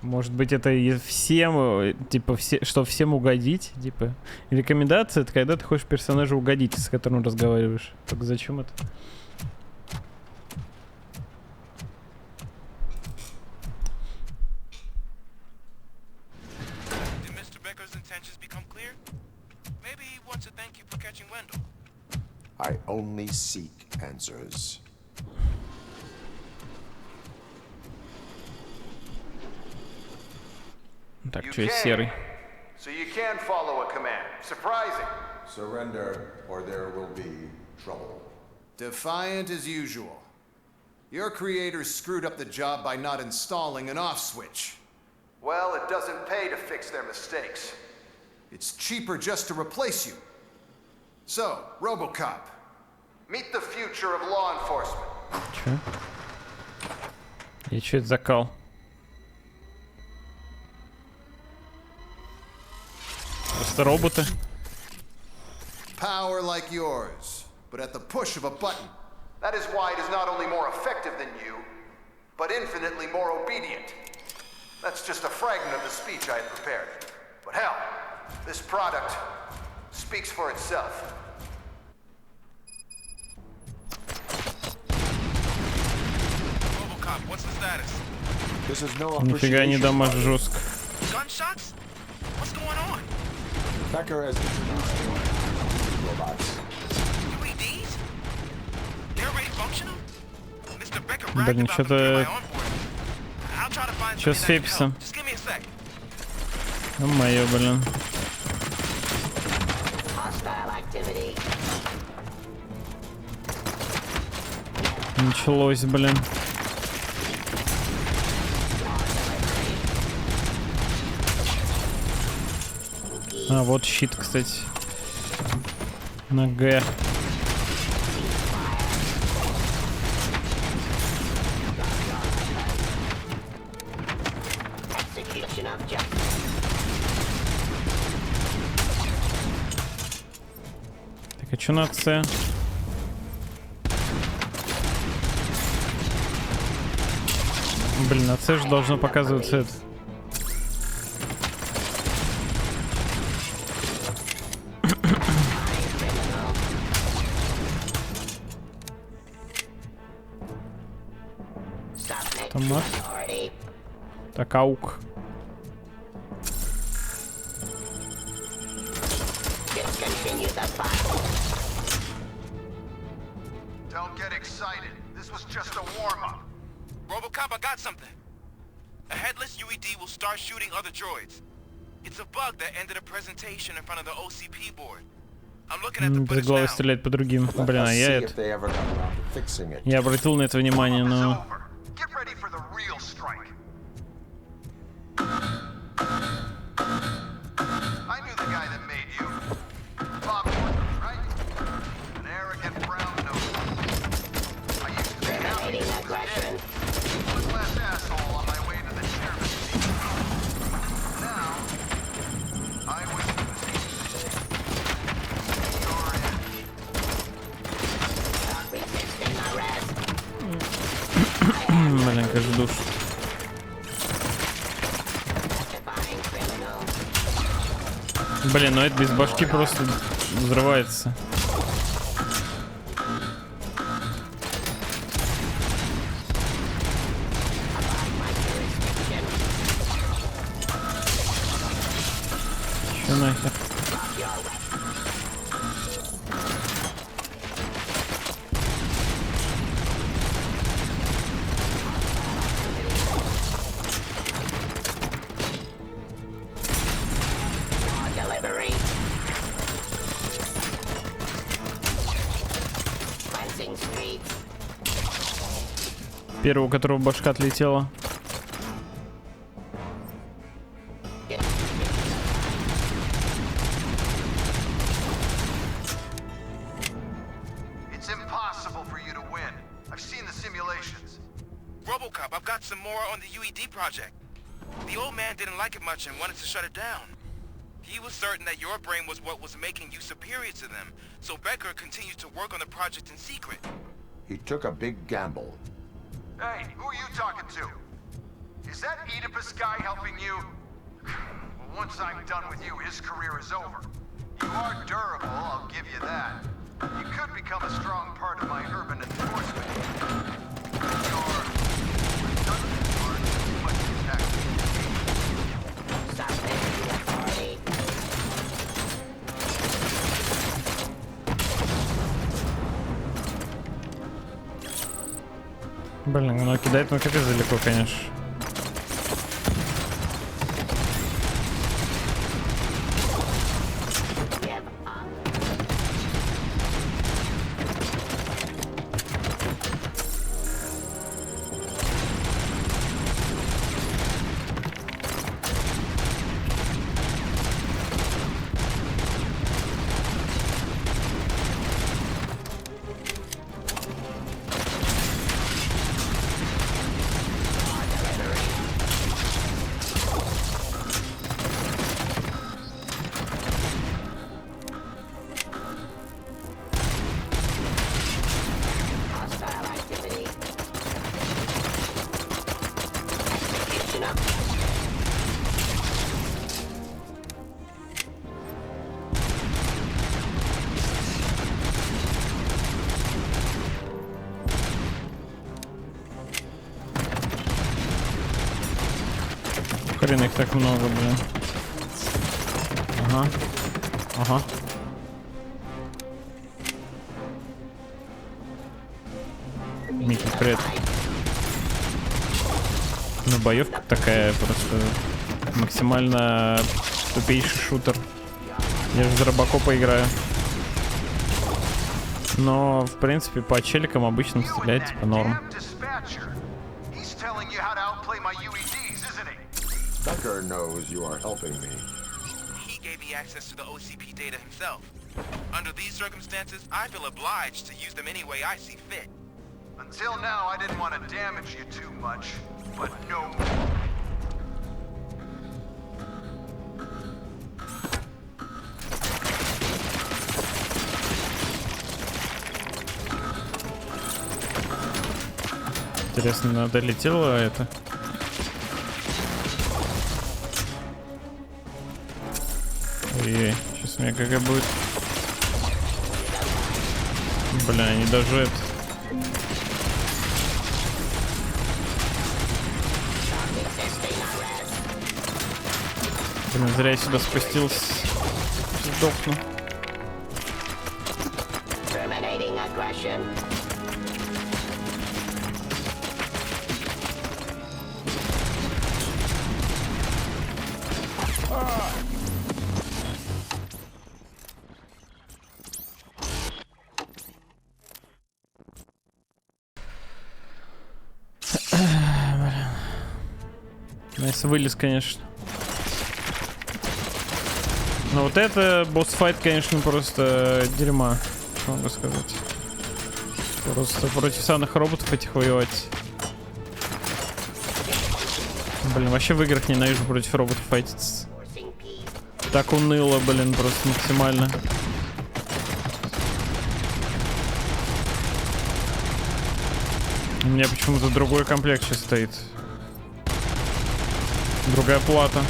Может быть, это и всем, типа, что всем угодить, типа. Рекомендация — это когда ты хочешь персонажу угодить, с которым разговариваешь. Так зачем это? I only seek answers. Так, что есть серый? So you can follow a command. Surprising. Surrender, or there will be trouble. Defiant as usual. Your creators screwed up the job by not installing an off switch. Well, it doesn't pay to fix their mistakes. It's cheaper just to replace you. So, Robocop, meet the future of law enforcement. Чё? И чё это закал? Просто роботы. Power like yours, but at the push of a button. That is why it is not only more effective than you, but infinitely more obedient. That's just a fragment of the speech I had prepared. But hell, this product speaks for itself. Robocop, what's the status? This is no Нифига не дамаж жестко. Gunshots? What's going on? Becker has robots. UEDs? They're already functional? Mr. Becker bragged Блин, about them during my что-то... onboarding. I'll try to find Чё с something that can Феписом? help. Just give me a sec. Ну, моё, блин. Началось, блин. А, вот щит, кстати. На Г. Так, а чё на С? Блин, на С же должно показываться это. Томат. Так, аук. Don't get excited. This was just a warm-up. Robocop, I got something. A headless UED will start shooting other droids. It's a bug that ended a presentation in front of the OCP board. Глава стреляет по другим. Блин, а я это... Я обратил на это внимание, но... Блин, как же душ. Блин, ну это без башки просто взрывается. Чё нахер? Первого, у которого башка отлетела. It's impossible for you to win. I've seen the simulations. Robocop, I've got some more on the UED project. The old man didn't like it much and wanted to shut it down. He was certain that your brain was what was making you superior to them, so Becker continued to work on the project in secret. He took a big gamble. Hey, who are you talking to? Is that Oedipus guy helping you? Well, once I'm done with you, his career is over. You are durable, I'll give you that. You could become a strong part of my urban enforcement. Your redundant part is too much impact. Stop making the party. Блин, ну кидает он капец далеко, конечно. Хрен их так много, блин. Ага. Ага. Микки, привет. Ну, боевка такая просто максимально тупейший шутер. Я же за Робокопа играю. Но, в принципе, по челикам обычно стрелять типа норм. Becker knows you are helping me. He gave me access to the OCP data himself. Under these circumstances, I feel obliged to use them any way I see fit. Until now, I didn't want to damage you too much, but no more. Интересно, долетело это? Ой, сейчас у меня какая будет. Бля, не даже это. Блин, зря я сюда спустился. Сдохну. Если вылез, конечно. Но вот это босс-файт, конечно, просто дерьма, что могу сказать. Просто против самых роботов этих воевать. Блин, вообще в играх ненавижу против роботов файтиться. Так уныло, блин, просто максимально. У меня почему-то другой комплект сейчас стоит. Другая плата.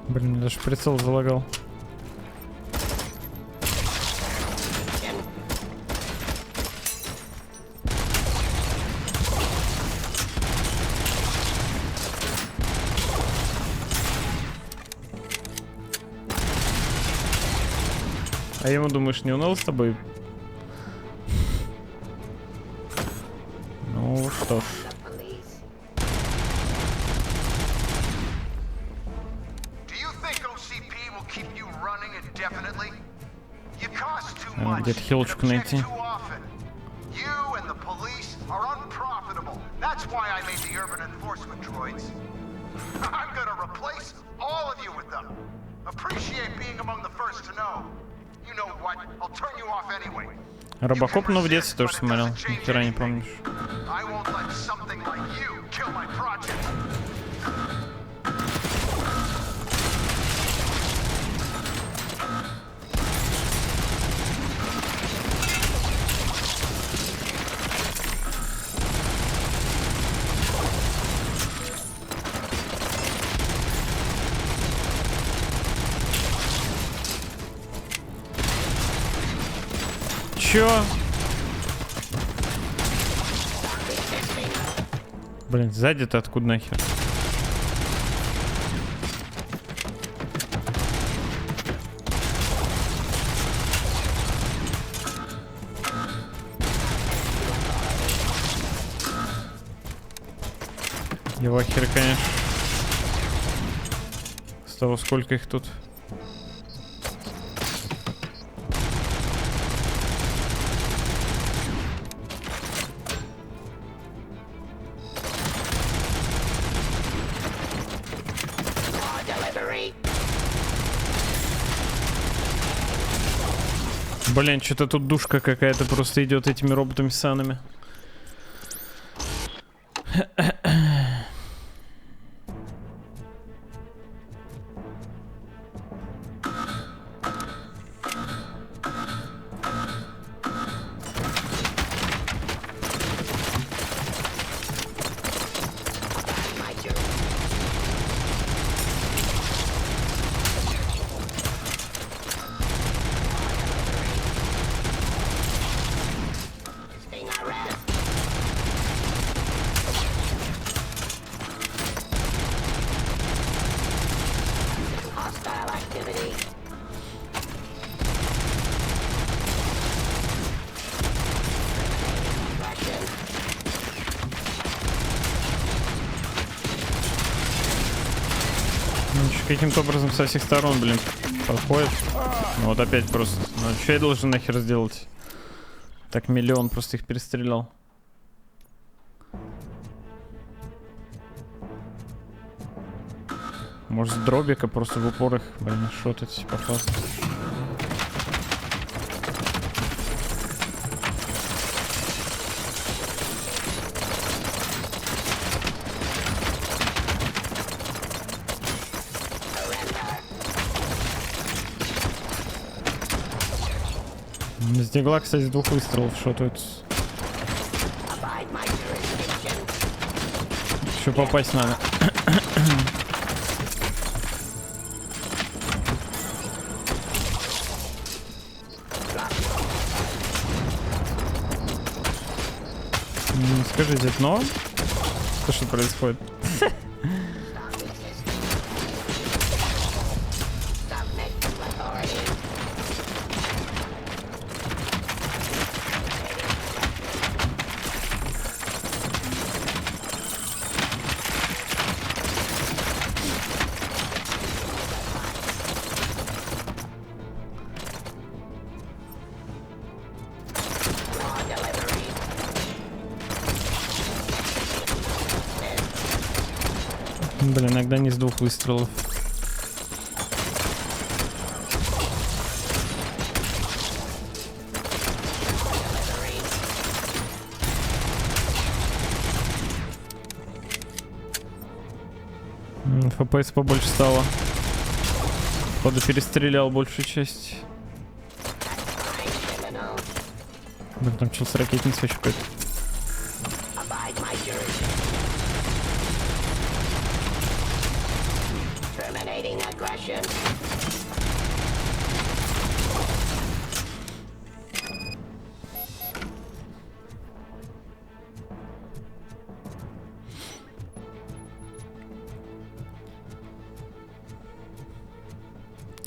Блин, мне даже прицел залагал. А ему, думаешь, не уныло с тобой? Ну что ж. Где-то хилочку найти. Робокоп, ну, в детстве тоже смотрел. Ни хера не помнишь. Чё? Блин, сзади-то откуда нахер? Его хер, конечно. С того, сколько их тут. Блин, что-то тут душка какая-то просто идет этими роботами санами. Каким-то образом со всех сторон, блин, подходит. Ну вот опять просто. Ну что я должен нахер сделать? Так миллион просто их перестрелял. Может, с дробика просто в упор их, блин, шотать, попасть. С дигла, кстати, с 2 выстрелов шотают. Еще попасть надо. Скажите, это норм? Что происходит? Блин, иногда не с 2 выстрелов. ФПС побольше стало. Походу перестрелял большую часть. Блин, там что с ракетницей еще какой-то.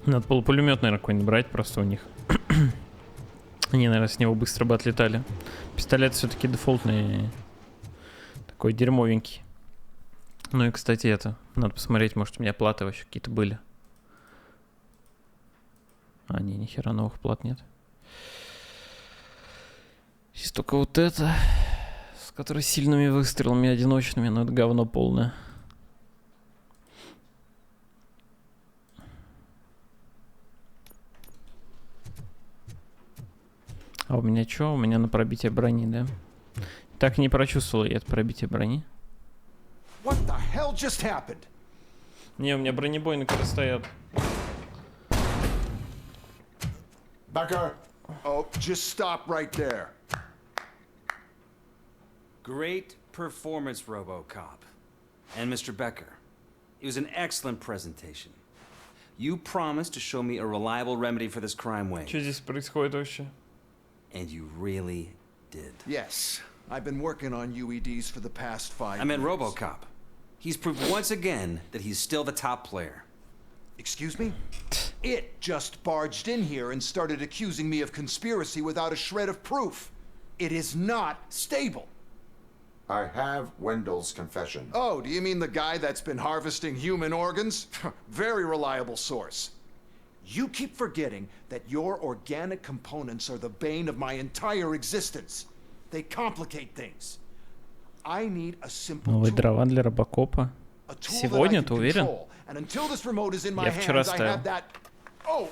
Надо было пулемет, наверное, какой-нибудь брать просто у них. Они, наверное, с него быстро бы отлетали. Пистолет все-таки дефолтный. Такой дерьмовенький. Ну и, кстати, это. Надо посмотреть, может, у меня платы вообще какие-то были. А, не, ни хера новых плат нет. Есть только вот это, с которой сильными выстрелами одиночными, но это говно полное. А у меня что? У меня на пробитие брони, да? Так не прочувствовал я это пробитие брони. What the hell just happened? Не, у меня бронебойны как-то стоят. Becker. Oh, just stop right there. Great performance, Robocop. And Mr. Becker. It was an excellent presentation. You promised to show me a reliable remedy for this crime wave. Что здесь происходит вообще? And you really did. Yes, I've been working on UEDs for the past 5 years. I meant Robocop. He's proved once again that he's still the top player. Excuse me? It just barged in here and started accusing me of conspiracy without a shred of proof. It is not stable. I have Wendell's confession. Oh, do you mean the guy that's been harvesting human organs? Very reliable source. You keep forgetting that your organic components are the bane of my entire existence. They complicate things. I need a simple Новые tool. дрова для Робокопа. Сегодня, ты уверен? And until this remote is in my Я вчера hands, I ставил. have that. Oh.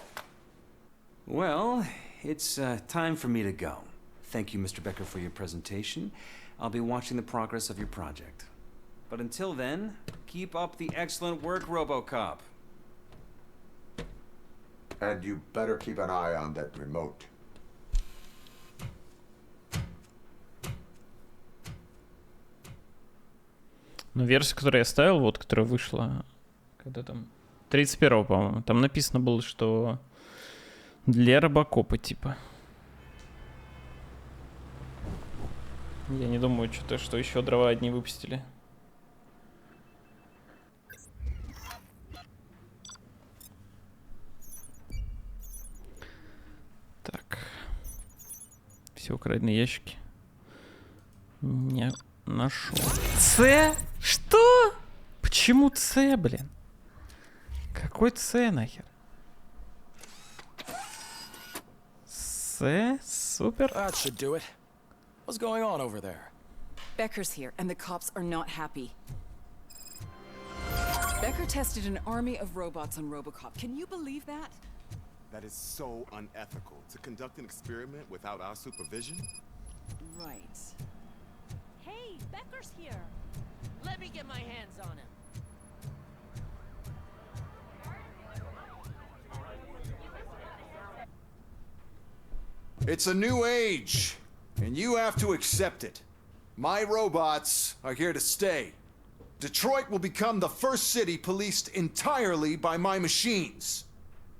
Well, it's time for me to go. Thank you, Mr. Becker, for your presentation. I'll be watching the progress of your project. But until then, keep up the excellent work, Robocop. And you better keep an eye on that remote. Ну, версия, которую я ставил, вот, которая вышла, когда там, 31-го, по-моему, там написано было, что для Робокопа, типа. Я не думаю, что еще дрова одни выпустили. Так. Все украденные ящики. Не нашел. С? Что? Почему С, блин? Какой С нахер? С? Супер. That should do it. What's going on over there? Becker's here, and the cops are not happy. Becker tested an army of robots on Robocop. Can you believe that? That is so unethical. To conduct an experiment without our supervision? Right. Hey, Becker's here. Let me get my hands on him. It's a new age, and you have to accept it. My robots are here to stay. Detroit will become the first city policed entirely by my machines.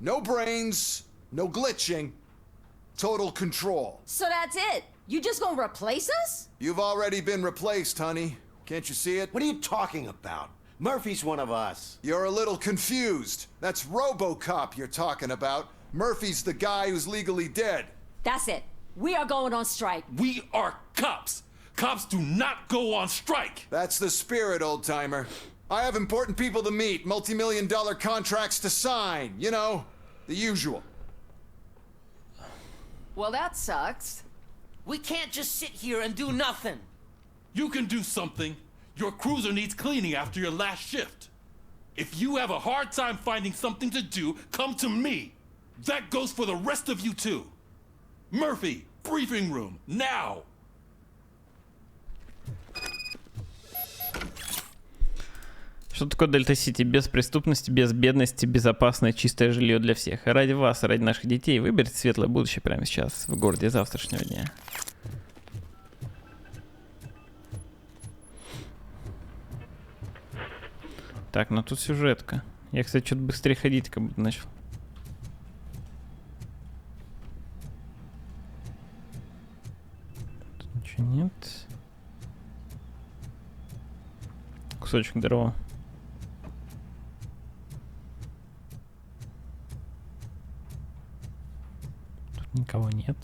No brains, no glitching. Total control. So that's it? You just gonna replace us? You've already been replaced, honey. Can't you see it? What are you talking about? Murphy's one of us. You're a little confused. That's Robocop you're talking about. Murphy's the guy who's legally dead. That's it. We are going on strike. We are cops. Cops do not go on strike. That's the spirit, old-timer. I have important people to meet, multi-million-dollar contracts to sign. You know, the usual. Well, that sucks. We can't just sit here and do nothing. You can do something. Your cruiser needs cleaning after your last shift. If you have a hard time finding something to do, come to me. That goes for the rest of you too. Murphy, briefing room, now! Что такое Дельта Сити? Без преступности, без бедности, безопасное, чистое жилье для всех. Ради вас, ради наших детей, выберите светлое будущее прямо сейчас, в городе завтрашнего дня. Так, ну тут сюжетка. Я, кстати, что-то быстрее ходить как будто начал. Тут ничего нет. Кусочек дрова. Тут никого нет.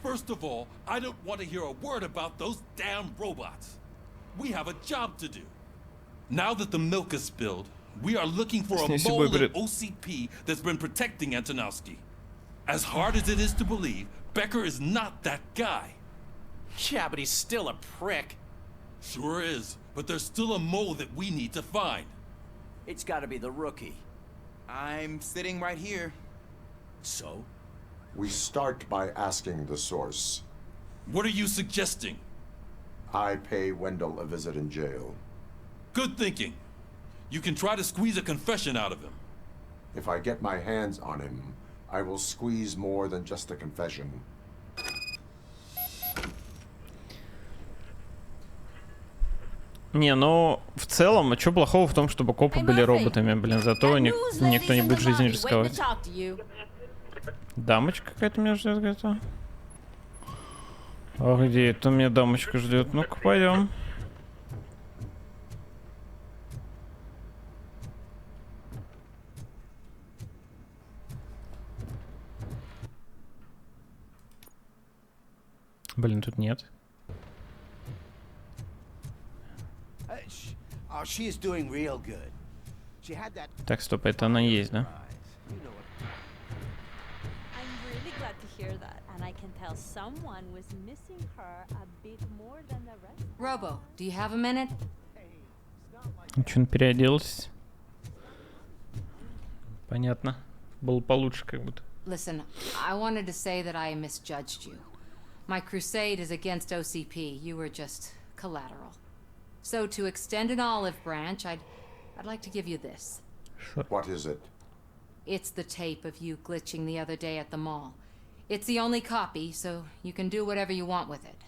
First of all, I don't want to hear a word about those damn robots. We have a job to do. Now that the milk is spilled, we are looking for a mole in OCP that's been protecting Antonowski. As hard as it is to believe, Becker is not that guy. Yeah, but he's still a prick. Sure is, but there's still a mole that we need to find. It's gotta be the rookie. I'm sitting right here. So? We start by asking the source. What are you suggesting? I pay Wendell a visit in jail. Good thinking. You can try to squeeze a confession out of him. If I get my hands on him, I will squeeze more than just a confession. Не, ну, в целом, а что плохого в том, чтобы копы были роботами, блин, зато никто не будет жизнью рисковать. Дамочка какая-то меня ждет где-то. А где это меня дамочка ждет? Ну-ка, пойдем. Блин, тут нет. Oh, she is doing real good. She had that. Так, стоп, это она есть, да? I'm really glad to hear that, and I can tell someone was missing her a bit more than the rest. Robo, do you have a minute? Ничего, переоделась. Понятно. Было получше, как будто. Listen, I wanted to say that I misjudged you. My crusade is against OCP. You were just collateral. So to extend an olive branch, I'd like to give you this. Sure. What is it? It's the tape of you glitching the other day at the mall. It's the only copy, so you can do whatever you want with it.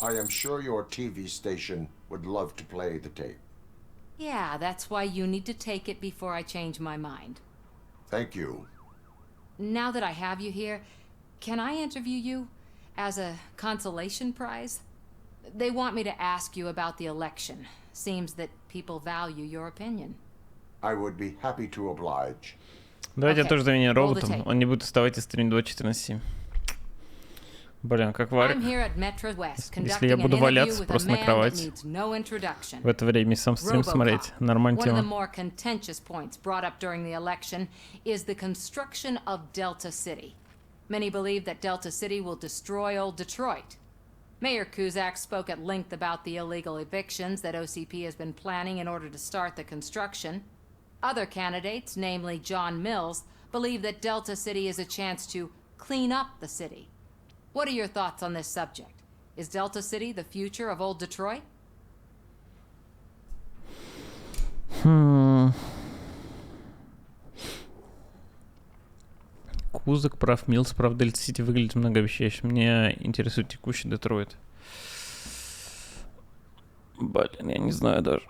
I am sure your TV station would love to play the tape. Yeah, that's why you need to take it before I change my mind. Thank you. Now that I have you here, can I interview you as a consolation prize? They want me to ask you about the election. Seems that people value your opinion. I would be happy to oblige. Давайте я тоже заменю роботом. Он не будет вставать и стримить 24/7. Блин, как варик. Если я буду валяться просто на кровати в это время и сам стрим смотреть, нормально тема. One of the more contentious points brought up during the election is the construction of Delta City. Many believe that Delta City will destroy old Detroit. Mayor Cusack spoke at length about the illegal evictions that OCP has been planning in order to start the construction. Other candidates, namely John Mills, believe that Delta City is a chance to clean up the city. What are your thoughts on this subject? Is Delta City the future of old Detroit? Кузак, прав, Милс, прав, Дельта Сити выглядит многообещающе. Меня интересует текущий Детройт. Блин, я не знаю даже.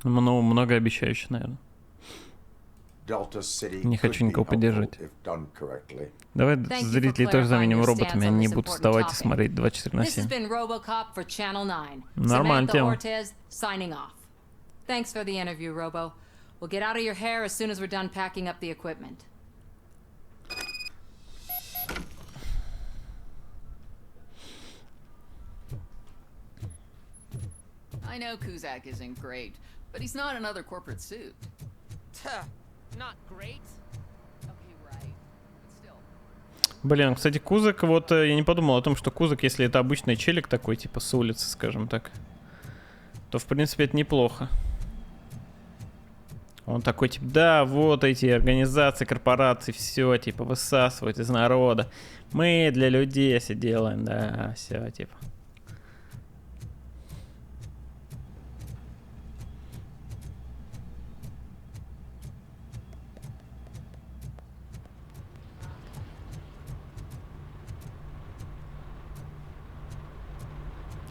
Многообещающе, наверное. Не хочу никого поддержать. Давай зрители тоже заменим роботами, они не будут вставать и смотреть 24/7. Нормально тема. Thanks for the interview, Robo. We'll get out of your hair as soon as we're done packing up the equipment. I know Kuzak isn't great, but he's not another corporate suit. Not great. Okay, right. But still. Блин, кстати, Кузак, вот я не подумал о том, что Кузак, если это обычный челик такой, типа с улицы, скажем так, то в принципе это неплохо. Он такой, типа, да, вот эти организации, корпорации, все, типа, высасывают из народа. Мы для людей все делаем, да, все, типа.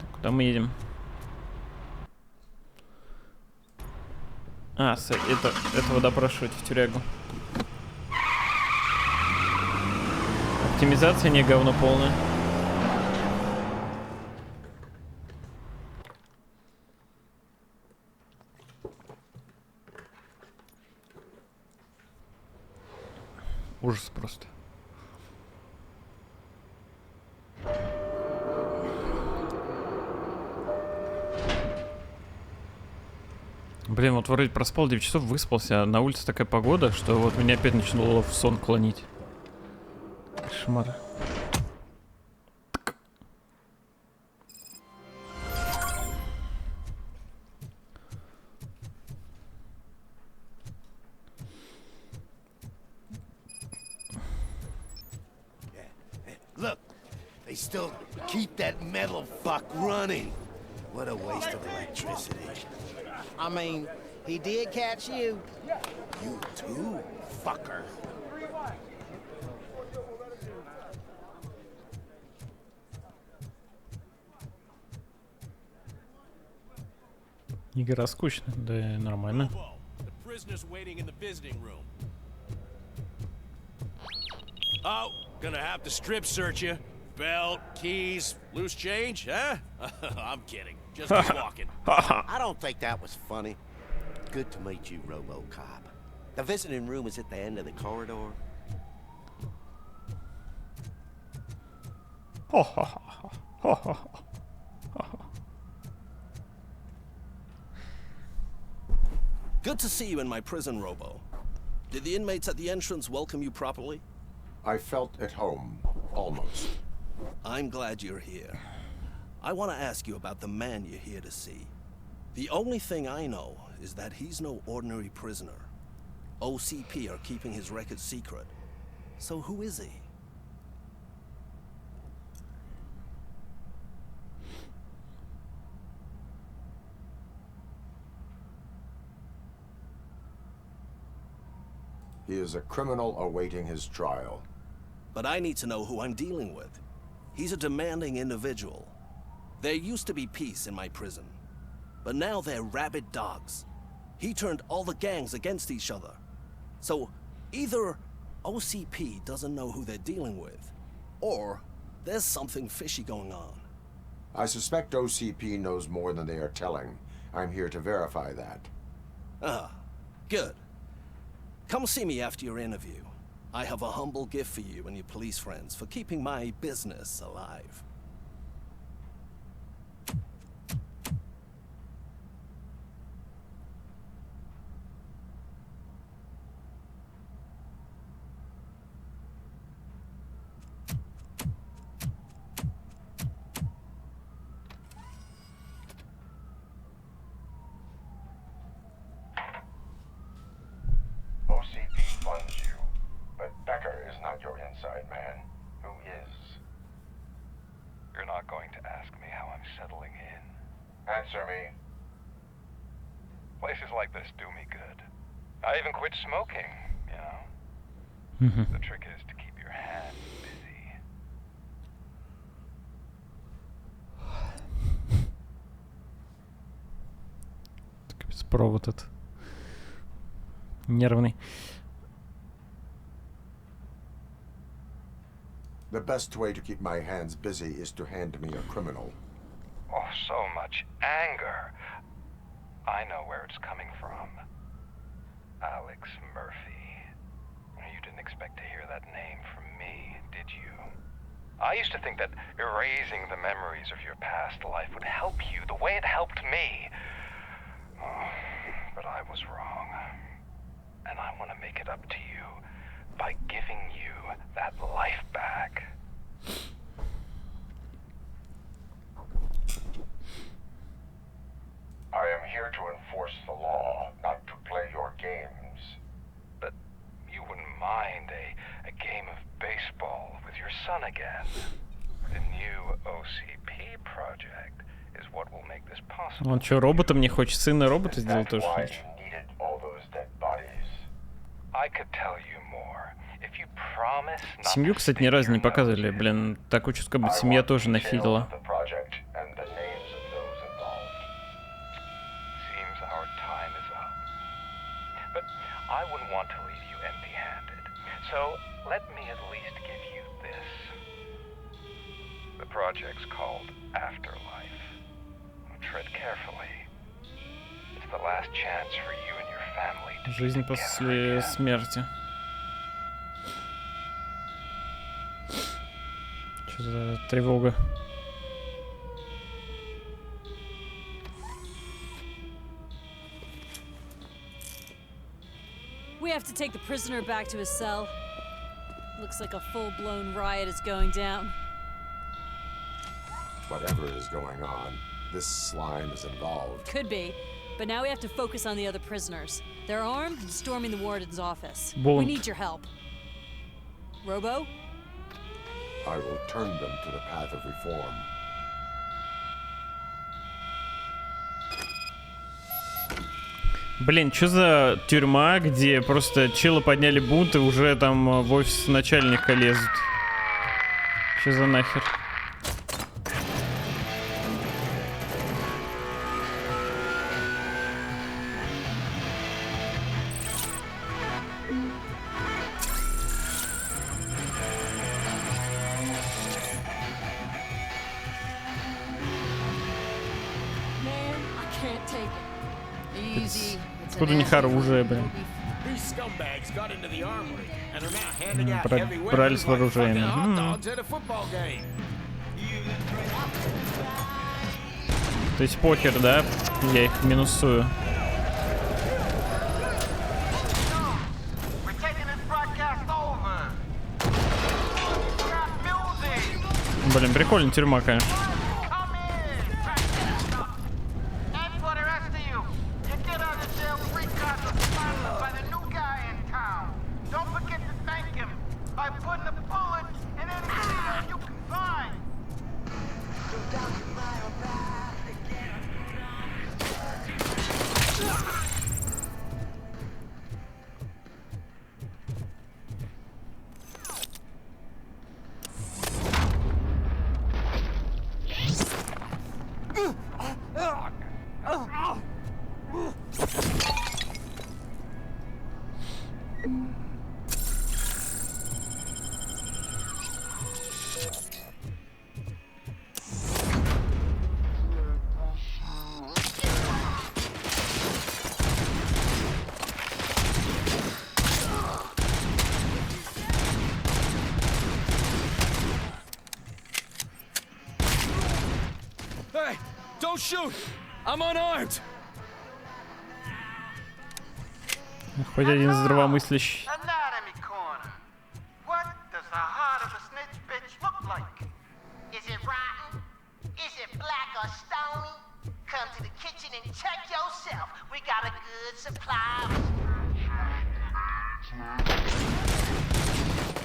Так, куда мы едем? А, этого допрашивать в тюрягу. Оптимизация не говно полное. Ужас просто. Блин, вот вроде проспал 9 часов, выспался, а на улице такая погода, что вот меня опять начало в сон клонить. Кошмар. Look, they still keep that metal fuck running. What a waste of electricity. I mean, he did catch you. You too, fucker. Игра скучная, да нормально. Oh, gonna have to strip search you. Belt, keys, loose change, huh? I'm kidding. Just keep walking. I don't think that was funny. Good to meet you, Robocop. The visiting room is at the end of the corridor. Good to see you in my prison, Robo. Did the inmates at the entrance welcome you properly? I felt at home, almost. I'm glad you're here. I want to ask you about the man you're here to see. The only thing I know is that he's no ordinary prisoner. OCP are keeping his record secret. So who is he? He is a criminal awaiting his trial. But I need to know who I'm dealing with. He's a demanding individual. There used to be peace in my prison, but now they're rabid dogs. He turned all the gangs against each other. So either OCP doesn't know who they're dealing with, or there's something fishy going on. I suspect OCP knows more than they are telling. I'm here to verify that. Ah, good. Come see me after your interview. I have a humble gift for you and your police friends for keeping my business alive. OCP funds you, but Becker is not your inside man. Who is? Answer me. Places like this do me good. I even quit smoking, you know. The trick is to keep your hands busy. Провод этот нервный. The best way to keep my hands busy is to hand me a criminal. Oh, so much anger. I know where it's coming from. Alex Murphy. You didn't expect to hear that name from me, did you? I used to think that erasing the memories of your past life would help you the way it helped me. Oh, but I was wrong. And I want to make it up to you by giving you that life back. I am here to enforce the law, not to play your games. But you wouldn't mind a game of baseball with your son again. The new OCP project is what will make this possible. Он что, роботом не хочет? Сына робота сделать тоже хочет? I could tell you more. If you promise not Семью, кстати, ни разу не показывали. Блин, такое чувство, как будто семья тоже нафидела. I wouldn't want to leave you empty-handed. So, let me at least give you this. The project's called Afterlife. Tread carefully. It's the last chance for you and your family to Жизнь после смерти. Что за тревога? We have to take the prisoner back to his cell. Looks like a full-blown riot is going down. Whatever is going on, this slime is involved. Could be, but now we have to focus on the other prisoners. They're armed and storming the warden's office. Boom. We need your help. Robo? I will turn them to the path of reform. Блин, что за тюрьма, где просто челы подняли бунт и уже там в офис начальника лезут? Что за нахер? Откуда у них оружие, блин? Брали с вооружением. То есть покер, да? Я их минусую. Блин, прикольная тюрьма, конечно. Hey, don't shoot! I'm unarmed! Хоть один здравомыслящий. Anatomy corner. What does the heart of a snitch bitch look like? Is it rotten? Is it black or stony? Come to the kitchen and check yourself. We got a good supply.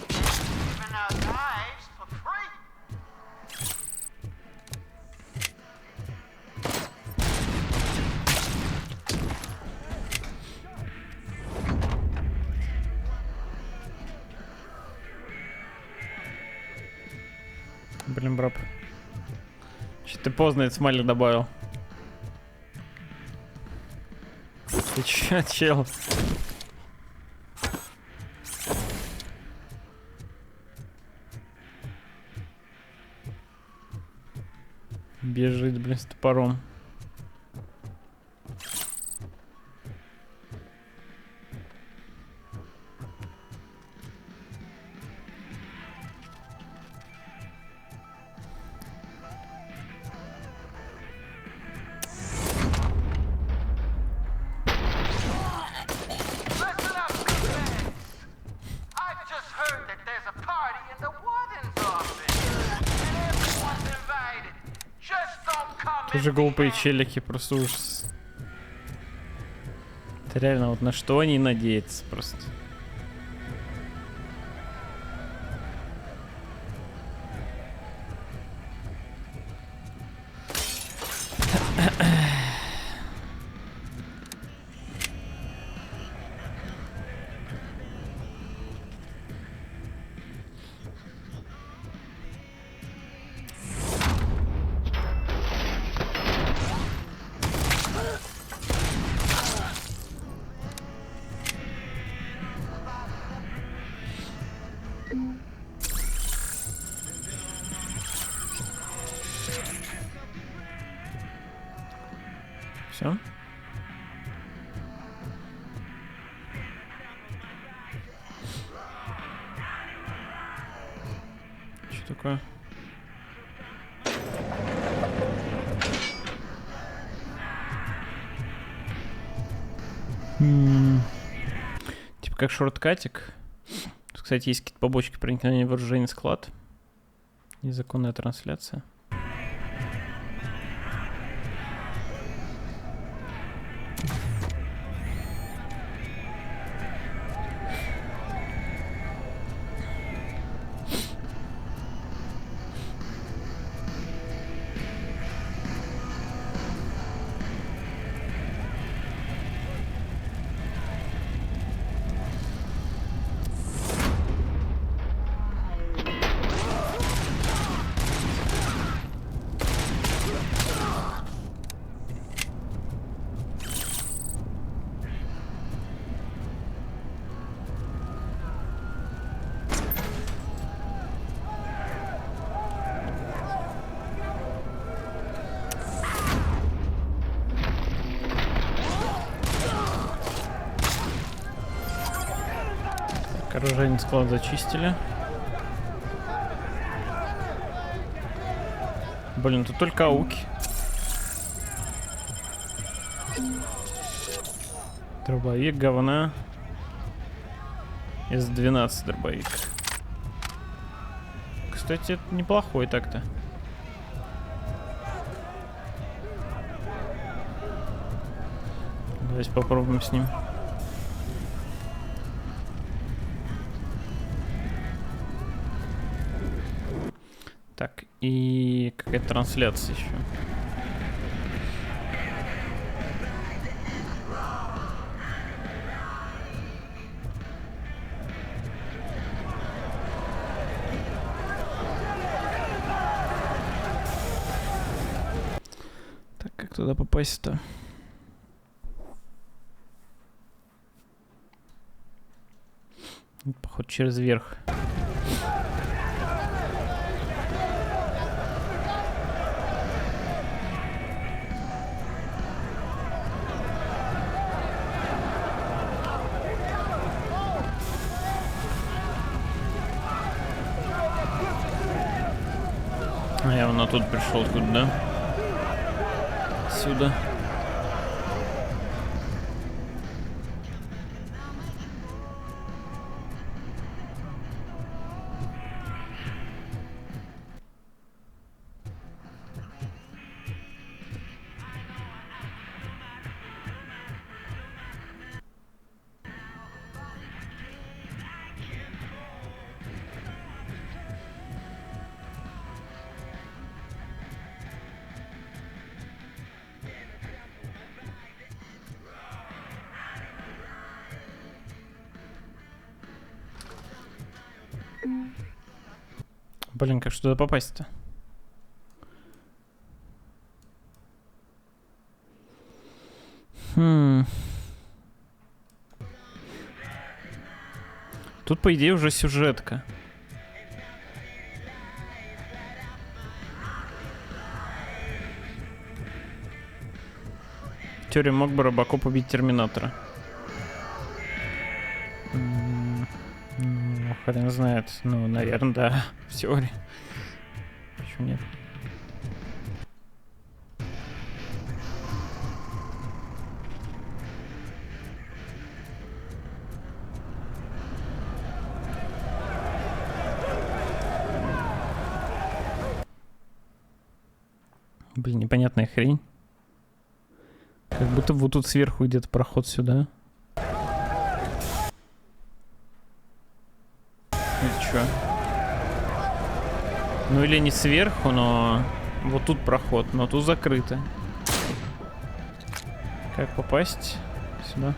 Giving out knives for free. Блин, брат. Че ты поздно этот смайлик добавил? Ты че, чел? Бежит, блин, с топором. Тоже глупые челики, просто ужас. Это реально, вот на что они надеются просто. Все. Что такое? Типа как шорткатик. Тут, кстати, есть какие-то побочки проникновения в вооруженный склад. Незаконная трансляция. Оружейный склад зачистили. Блин, тут только ауки. Дробовик, говна. С-12 дробовик. Кстати, это неплохой так-то. Давайте попробуем с ним. Так, и какая-то трансляция еще. Так, как туда попасть-то? Походу через верх. А я вон оттуда пришел, откуда, да? Сюда. Блин, как же туда попасть-то? Тут, по идее, уже сюжетка. В теории мог бы Робокоп убить Терминатора. Ну, хрен знает. Ну, наверное, да. В теории. Почему нет? Блин, непонятная хрень. Как будто вот тут сверху где-то проход сюда. Или чё? Ну или не сверху, но вот тут проход, но тут закрыто. Как попасть сюда?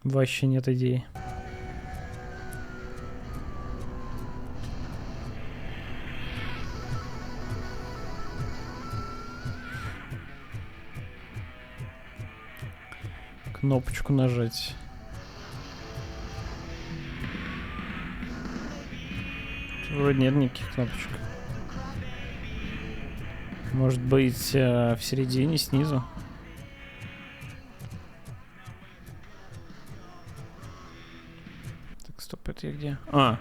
Вообще нет идеи. Кнопочку нажать. Тут вроде нет никаких кнопочек. Может быть, в середине, снизу? Так, стоп, это я где? А!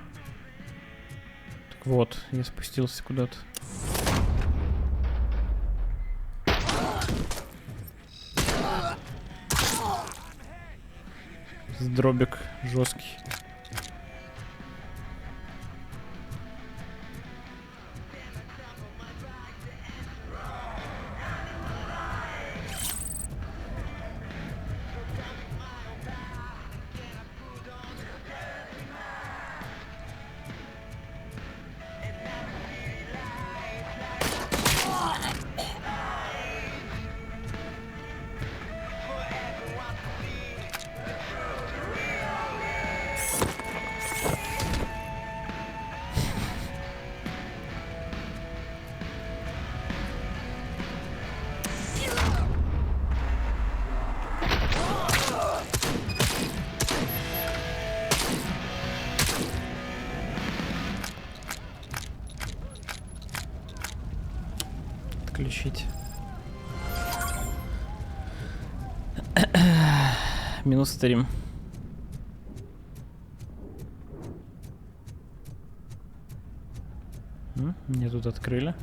Так вот, я спустился куда-то. Дробик жесткий. Отключить. Минус стрим. Мне тут открыли.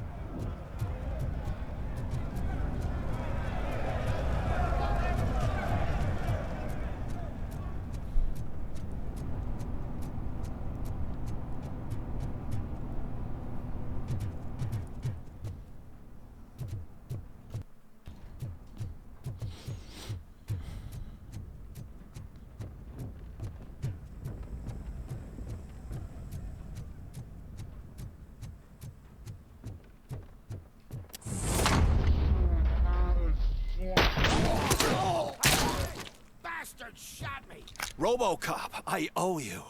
Robocop, I owe you.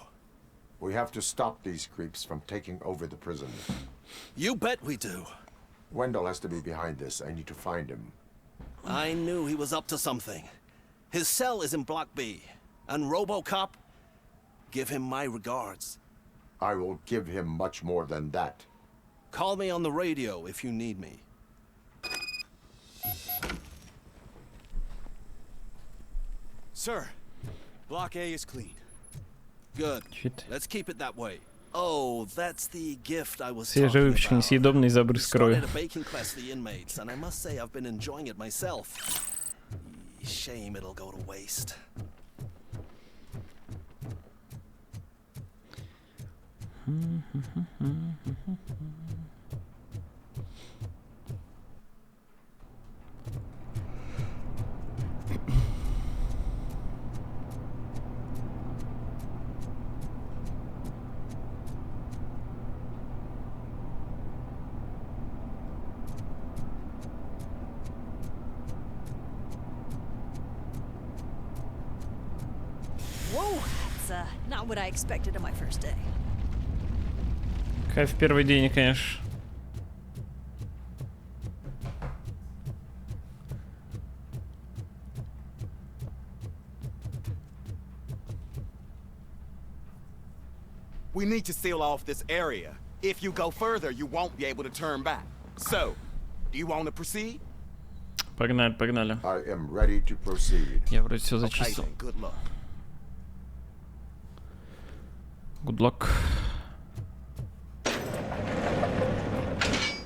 We have to stop these creeps from taking over the prison. You bet we do. Wendell has to be behind this. I need to find him. I knew he was up to something. His cell is in Block B. And Robocop, give him my regards. I will give him much more than that. Call me on the radio if you need me. Sir, Block A is clean. Good. Shit. Let's keep it that way. Oh, that's the gift I was Свежий выпечка, несъедобный забрыз крови. Started a baking class for the inmates, and I must say I've been enjoying it myself. Shame it'll go to waste. Whoa, that's not what I expected on my first day. Кайф первый день, конечно. We need to seal off this area. If you go further, you won't be able to turn back. So, do you want to proceed? Погнали, погнали. I am ready to proceed. Я вроде все зачистил. Okay, good luck. Good luck.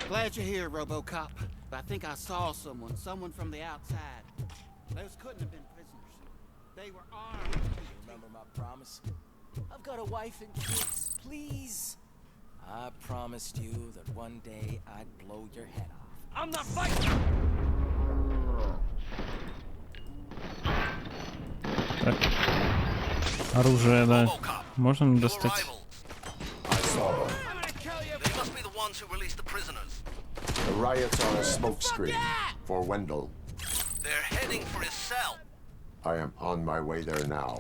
Glad you're here, Robocop. But I think I saw someone from the outside. Those couldn't have been prisoners. They were armed. Remember my promise? I've got a wife and kids. Please. I promised you that one day I'd blow your head off. I'm not fighting. Так. Оружие, да. Можно мне достать? They must be the ones who released the prisoners. The riots are a smokescreen for Wendell. They're heading for his cell. I am on my way there now.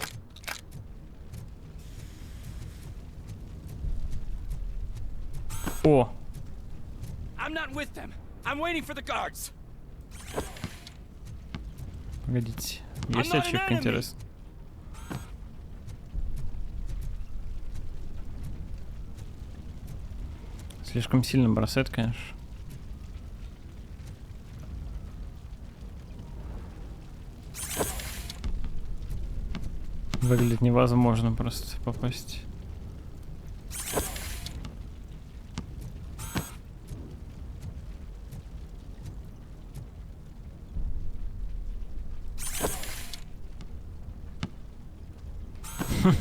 О! I'm not with them. I'm waiting for the guards. Погодите. Есть ачивка, интересно? Слишком сильно бросает, конечно. Выглядит невозможно просто попасть.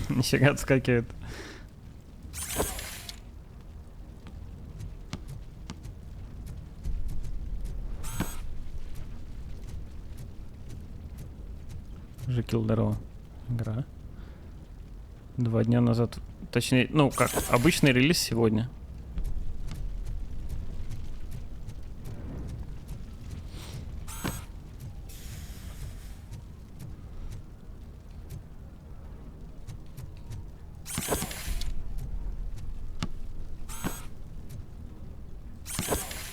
Нифига отскакивает. Уже килл-здорово. Игра. 2 дня назад. Точнее, ну как, обычный релиз сегодня.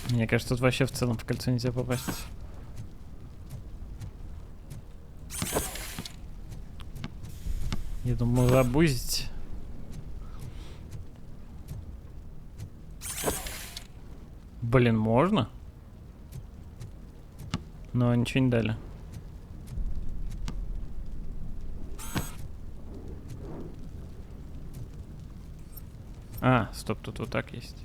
Мне кажется, тут вообще в целом в кольцо нельзя попасть. Я думал забузить. Блин, можно? Но ничего не дали. А, стоп, тут вот так есть.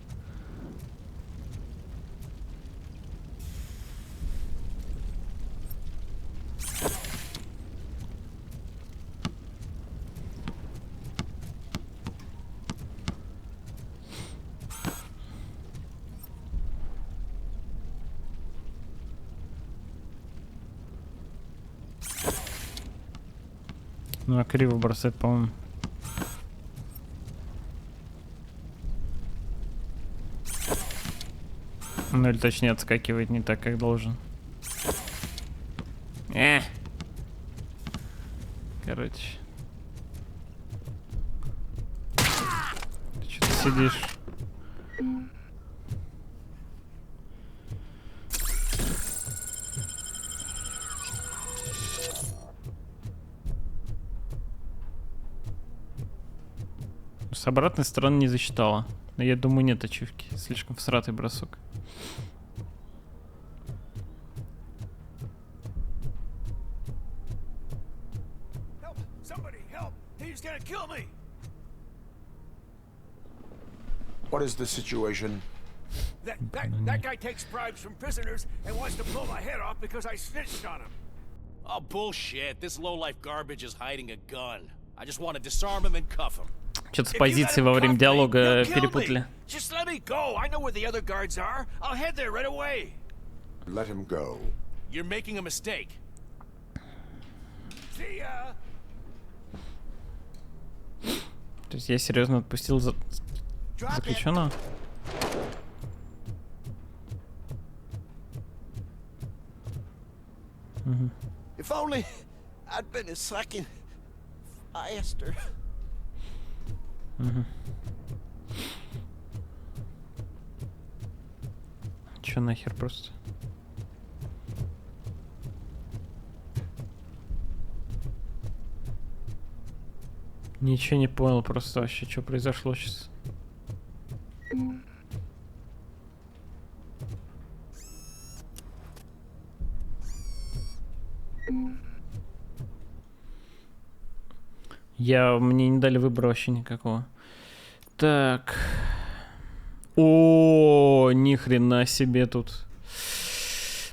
Ну, а криво бросает, по-моему. Ну, или точнее, отскакивает не так, как должен. Короче. Ты что-то сидишь. С обратной стороны не засчитала. Но я думаю, нет ачивки. Слишком всратый бросок. What is the situation? That guy takes bribes from prisoners and wants to blow my head off because I snitched on him. Oh, bullshit. This low-life garbage is hiding a gun. I just want to disarm him and cuff him. Что-то с позиции во время диалога перепутали. Just let me go. I know where the other guards are. I'll head there right away. Let him go. You're making a mistake. See ya. То есть я серьезно отпустил заключенного? If only I'd been a second I asked her. Угу. Чё нахер просто? Ничего не понял просто вообще, что произошло сейчас. Мне не дали выбора вообще никакого. Так. О, ни хрена себе тут.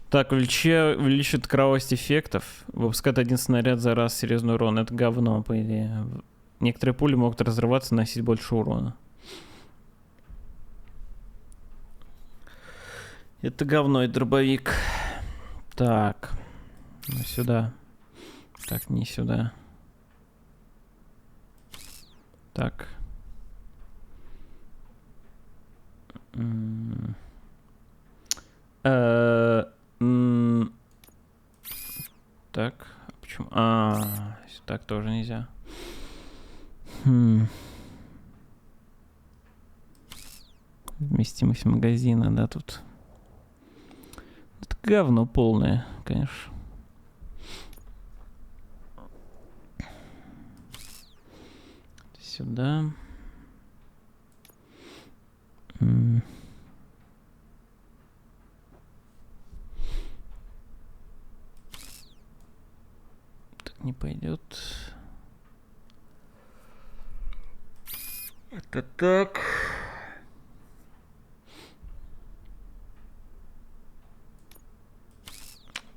Так, увеличит кровость эффектов. Выпускает один снаряд за раз, серьезный урон. Это говно, по идее. Некоторые пули могут разрываться и носить больше урона. Это говно, это дробовик. Так. Ну, сюда. Так, не сюда. Так. Так. Почему? Так тоже нельзя. Вместимость магазина, да, тут. Это говно полное, конечно. Сюда. Так не пойдет. Это так.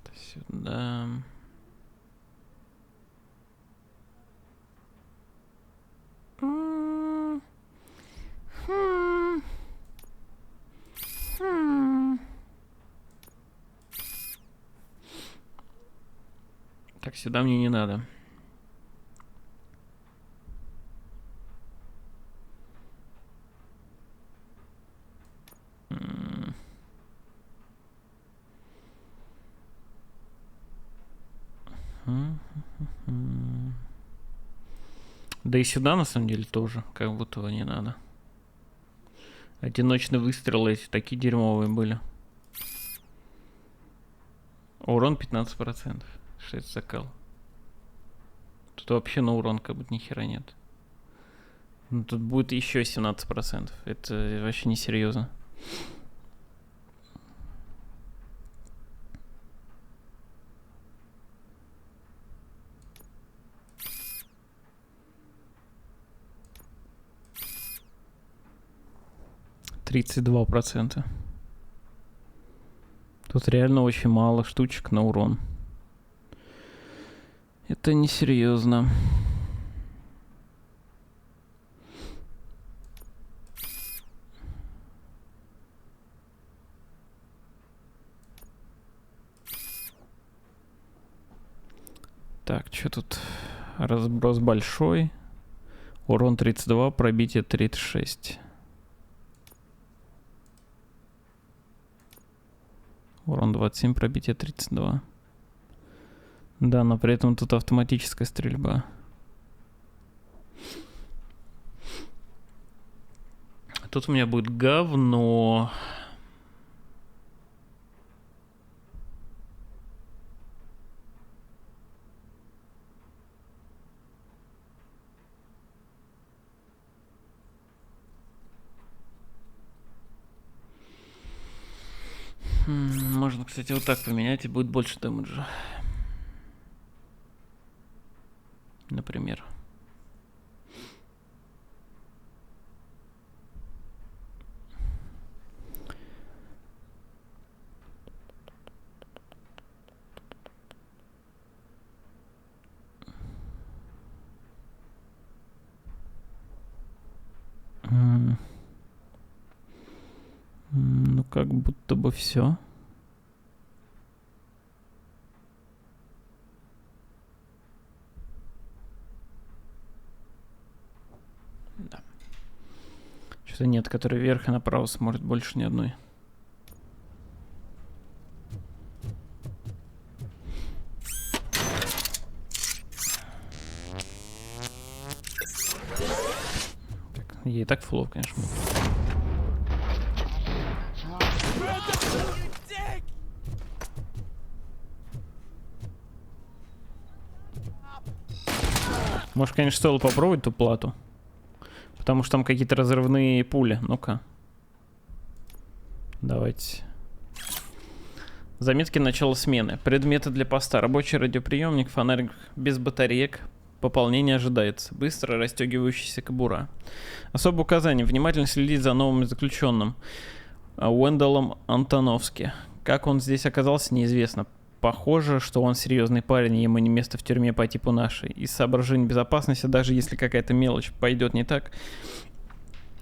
Это сюда. Так, сюда мне не надо. Да и сюда на самом деле тоже, как будто бы не надо. Одиночные выстрелы эти такие дерьмовые были. Урон 15%. Что это за кал? Тут вообще на урон как будто ни хера нет. Ну, тут будет еще 17%. Это вообще не серьезно. %. Тут реально очень мало штучек на урон. Это несерьезно. Так, что тут? Разброс большой. Урон 32, пробитие 36. Урон 27, пробитие 32. Да, но при этом тут автоматическая стрельба. Тут у меня будет говно. Можно, кстати, вот так поменять, и будет больше дэмэджа. Например. Ну, как будто бы все. Да. Что-то нет, который вверх и направо сможет больше ни одной. Я и так фулов, конечно. Может, конечно, стоило попробовать ту плату. Потому что там какие-то разрывные пули. Ну-ка. Давайте. Заметки начала смены. Предметы для поста. Рабочий радиоприемник, фонарик без батареек. Пополнение ожидается. Быстро расстегивающаяся кобура. Особое указание. Внимательно следить за новым заключенным. Уэндаллом Антоновски. Как он здесь оказался, неизвестно. Похоже, что он серьезный парень, и ему не место в тюрьме по типу нашей. Из соображений безопасности, даже если какая-то мелочь пойдет не так,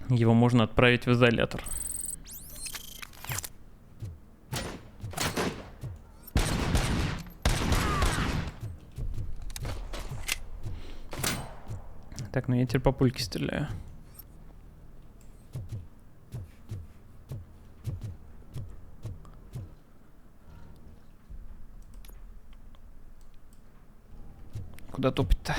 его можно отправить в изолятор. Так, ну я теперь по пульке стреляю. Куда топить-то?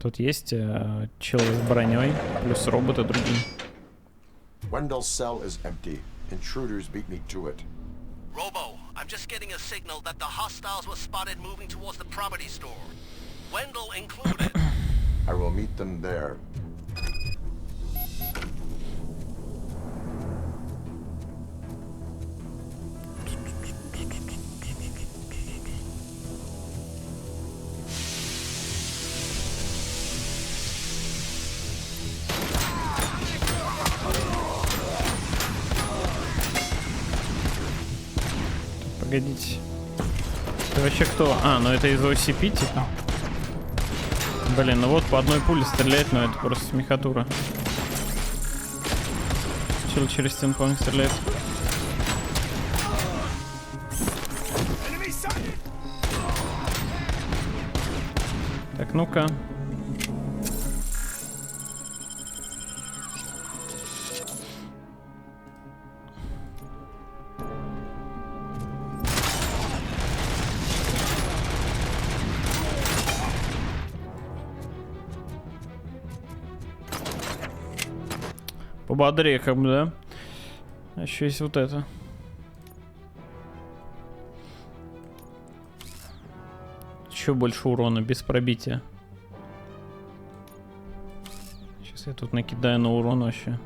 Тут есть чел с броней, плюс роботы другие. Wendell's cell is empty. Intruders beat me to it. Robo, I'm just getting a signal that the hostiles were spotted moving towards the property store. Wendell included. I will meet them there. Погодите. Это вообще кто? А, ну это из OCP типа. Блин, ну вот по одной пуле стрелять, но это просто смехатура. Чел через стену, по-моему, стреляет. Так, ну-ка. Пободрее, как бы, да? А еще есть вот это. Еще больше урона, без пробития. Сейчас я тут накидаю на урон вообще.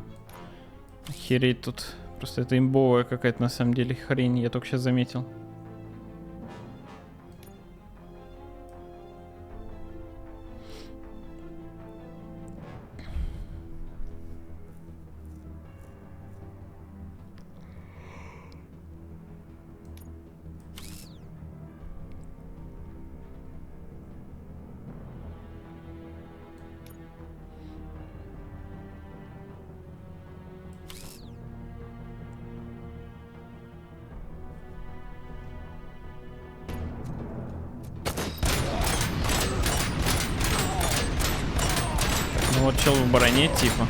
Охереть тут. Просто это имбовая какая-то на самом деле хрень, я только сейчас заметил. Ну вот чел в броне типа.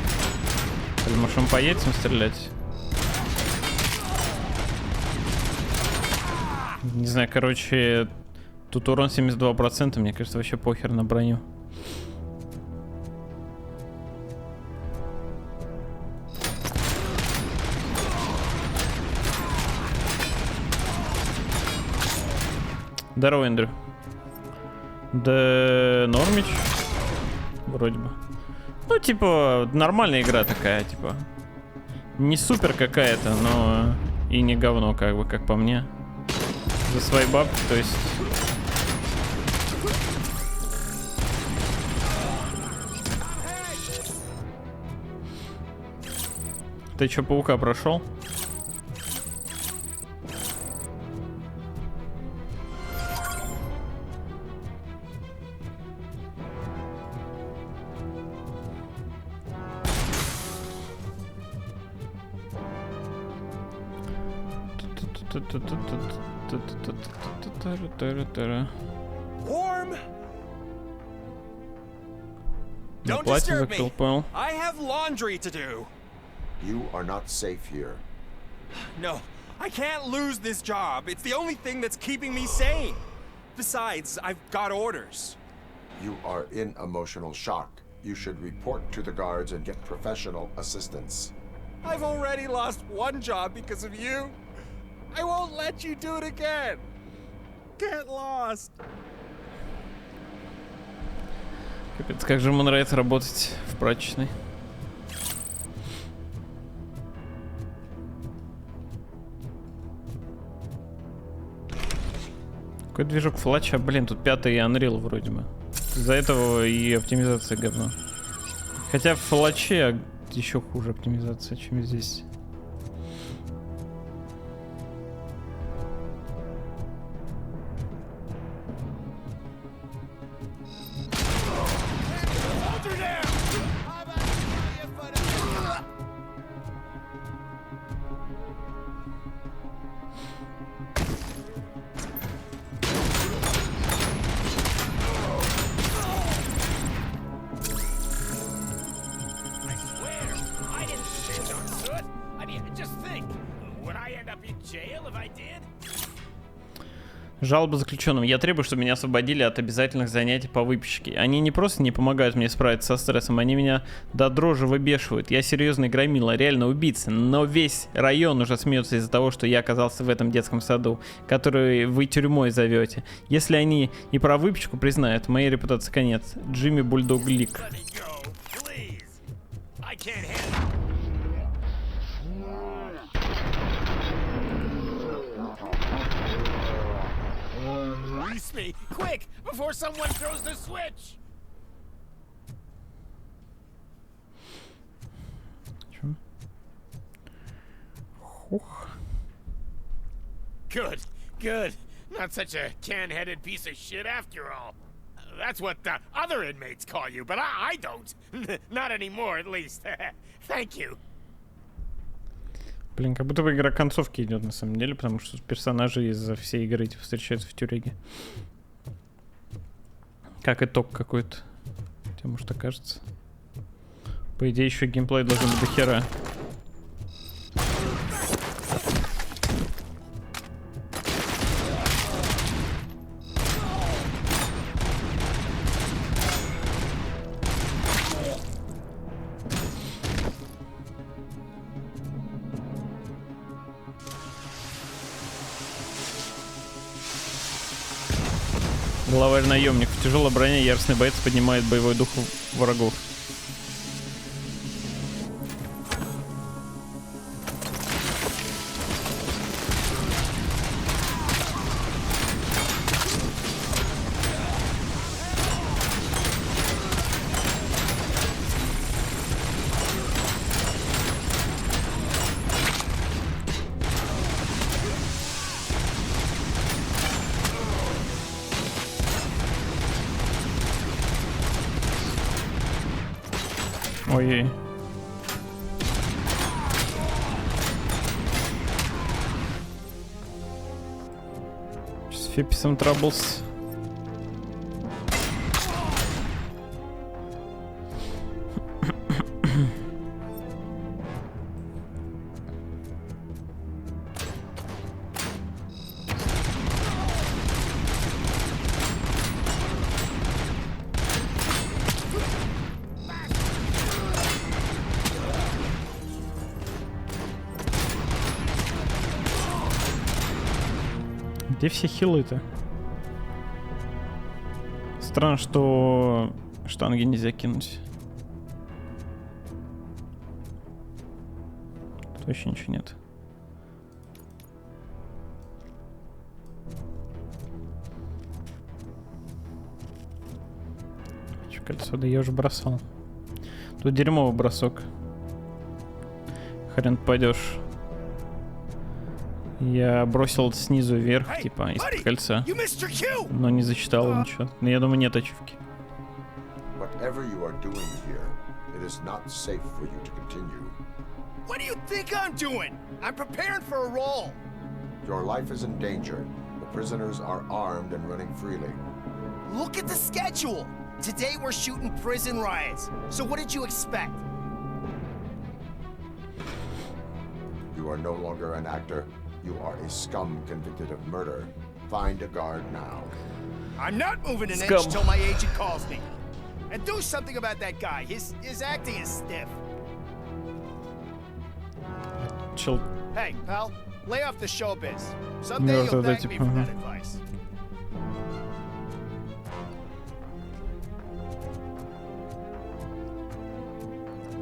Или может он по яйцам стрелять? Не знаю, короче, тут урон 72%, мне кажется, вообще похер на броню. Здорово, Эндрю. Да, нормич. Вроде бы. Ну, типа, нормальная игра такая, типа. Не супер какая-то, но и не говно, как бы, как по мне. За свои бабки, то есть... Ты чё, паука прошел? Warm. На Don't платье disturb закрыл, me. понял. I have laundry to do. You are not safe here. No, I can't lose this job. It's the only thing that's keeping me sane. Besides, I've got orders. You are in emotional shock. You should report to the guards and get professional assistance. I've already lost one job because of you. I won't let you do it again. Get lost. Капец, как же ему нравится работать в прачечной. Какой движок флача? Блин, тут 5-й Unreal вроде бы. Из-за этого и оптимизация говно. Хотя в флаче еще хуже оптимизация, чем здесь. Жалоба заключенным. Я требую, чтобы меня освободили от обязательных занятий по выпечке. Они не просто не помогают мне справиться со стрессом, они меня до дрожи выбешивают. Я серьезный громила, реально убийца. Но весь район уже смеется из-за того, что я оказался в этом детском саду, который вы тюрьмой зовете. Если они и про выпечку признают, моей репутации конец. Джимми Бульдог Лик. Release me, quick, before someone throws the switch. Good, good. Not such a can-headed piece of shit after all. That's what the other inmates call you, but I don't. Not anymore, at least. Thank you. Блин, как будто бы игра концовки идет на самом деле, потому что персонажи из всей игры эти встречаются в тюряге. Как итог какой-то. Тебе может так кажется. По идее еще геймплей должен быть до хера. Главарь наемник. В тяжелой броне яростный боец поднимает боевой дух врагов. Ой-ой. С Фиписом траблс. Где все хилы-то? Странно, что штанги нельзя кинуть. Тут вообще ничего нет. Че, кольцо? Да я уже бросал. Тут дерьмовый бросок. Хрен пойдешь. Я бросил снизу вверх, типа, из-под кольца. Но не зачитал ничего. Но я думаю, нет ачивки. Whatever you are doing here, it is not safe for you to continue. What do you think I'm doing? I'm preparing for a role. Your life is in danger. The prisoners are armed and running freely. Look at the schedule! Today we're shooting prison riots. So what did you expect? You are no longer an actor. You are a scum convicted of murder. Find a guard now. I'm not moving an Scum. inch till my agent calls me. And do something about that guy. His acting is stiff. Chill. Hey, pal, lay off the showbiz. Someday you'll thank me for that advice.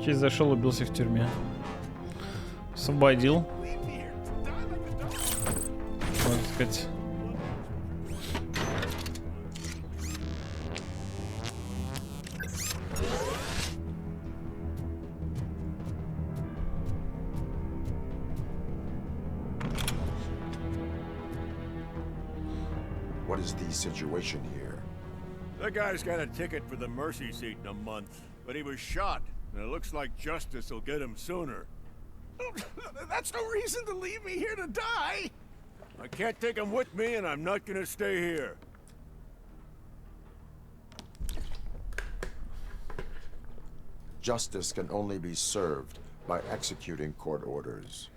Чей зашел, убился в тюрьме. Освободил. Можно сказать. What is the situation here? That guy's got a ticket for the mercy seat in a month, but he was shot, and it looks like justice will get him sooner. That's no reason to leave me here to die! I can't take him with me, and I'm not gonna stay here. Justice can only be served by executing court orders.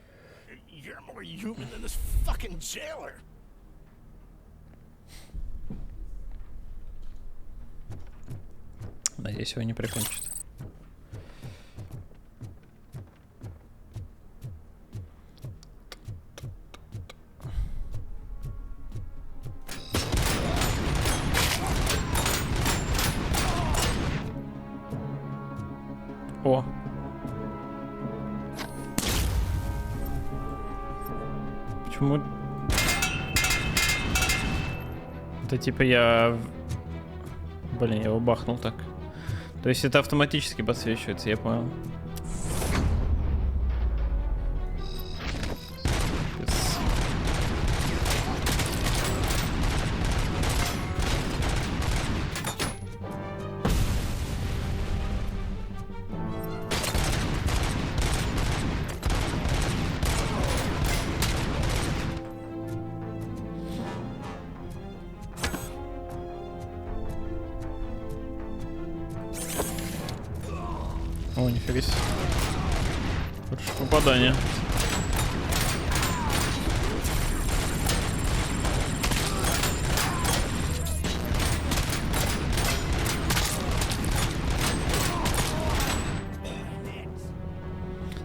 You're more human than this fucking jailer. Надеюсь, его не прикончат. О! Почему? Это типа я... Блин, я его бахнул так. То есть это автоматически подсвечивается, я понял. О, нифига себе. Хорошо, попадание.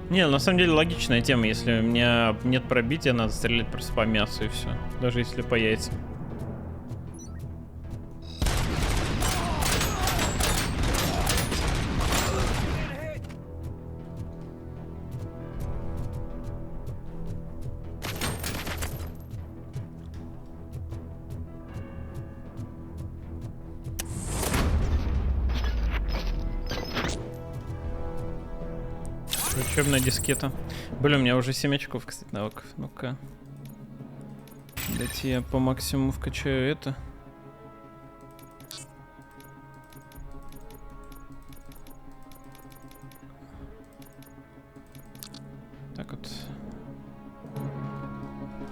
Не, на самом деле логичная тема. Если у меня нет пробития, надо стрелять просто по мясу и все. Даже если по яйцам. Учебная дискета. Блин, у меня уже 7 очков, кстати, навыков. Ну-ка. Дайте я по максимуму вкачаю это. Так вот.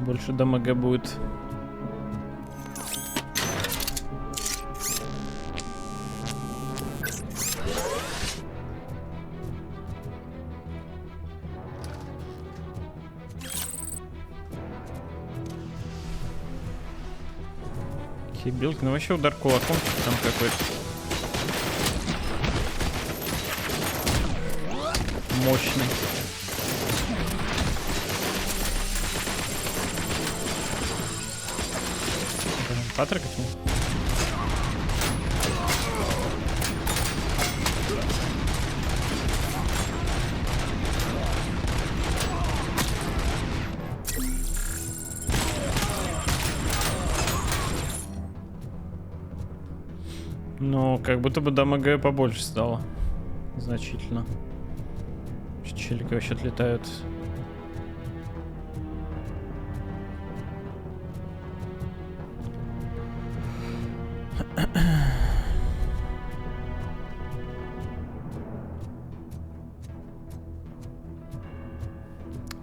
Больше дамага будет. Билд, ну вообще удар кулаком там какой-то мощный. Потрогать мне. Ну, как будто бы дамага побольше стало. Значительно. Челики вообще отлетают.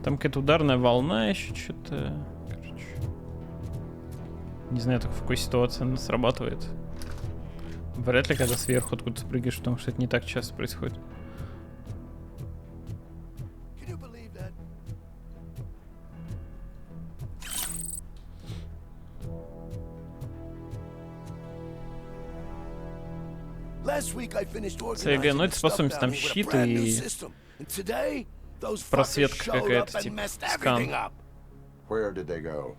Там какая-то ударная волна еще что-то. Короче. Не знаю, только в какой ситуации она срабатывает. Вряд ли, когда сверху откуда-то прыгаешь, потому что это не так часто происходит. Сега, ну это способность там щит и просветка какая-то, типа скан. Where did they go?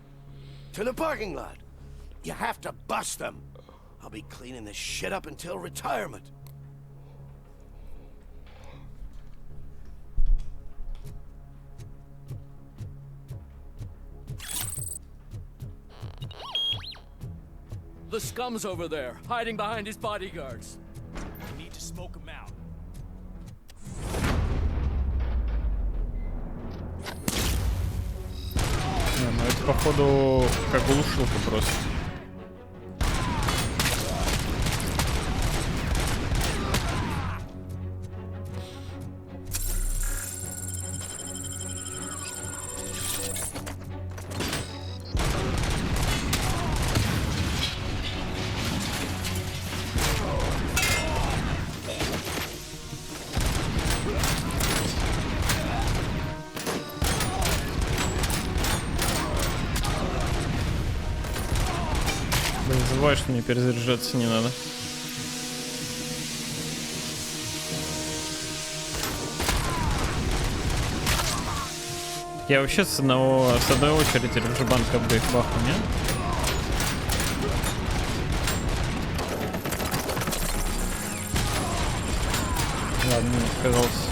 To the parking lot. You have to bust them. I'll be cleaning this shit up until retirement. The scum's over there, hiding behind his bodyguards. We need to smoke him out. Не, ну это походу как глушилка просто. Блин, забывай, что мне перезаряжаться не надо. Я вообще с одной очереди режибан как бы их баху, нет? Ладно, мне показалось.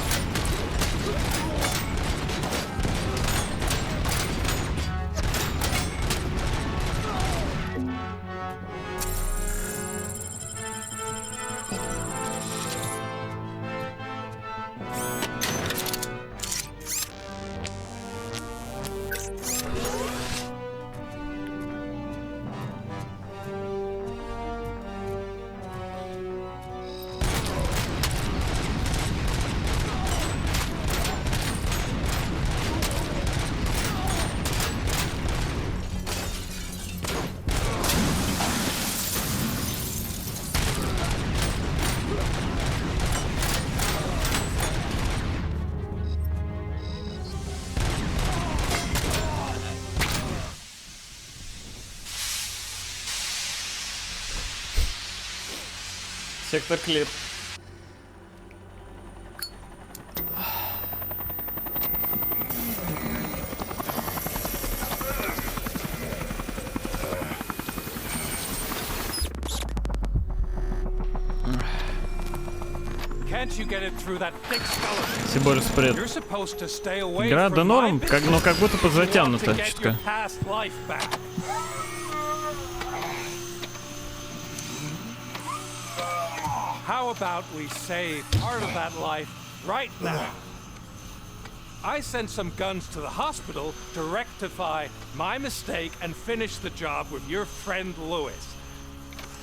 Сектор клип. Сиборь спред. Игра да норм, но как будто подзатянута чутка. How about we save part of that life right now? I sent some guns to the hospital to rectify my mistake and finish the job with your friend Lewis.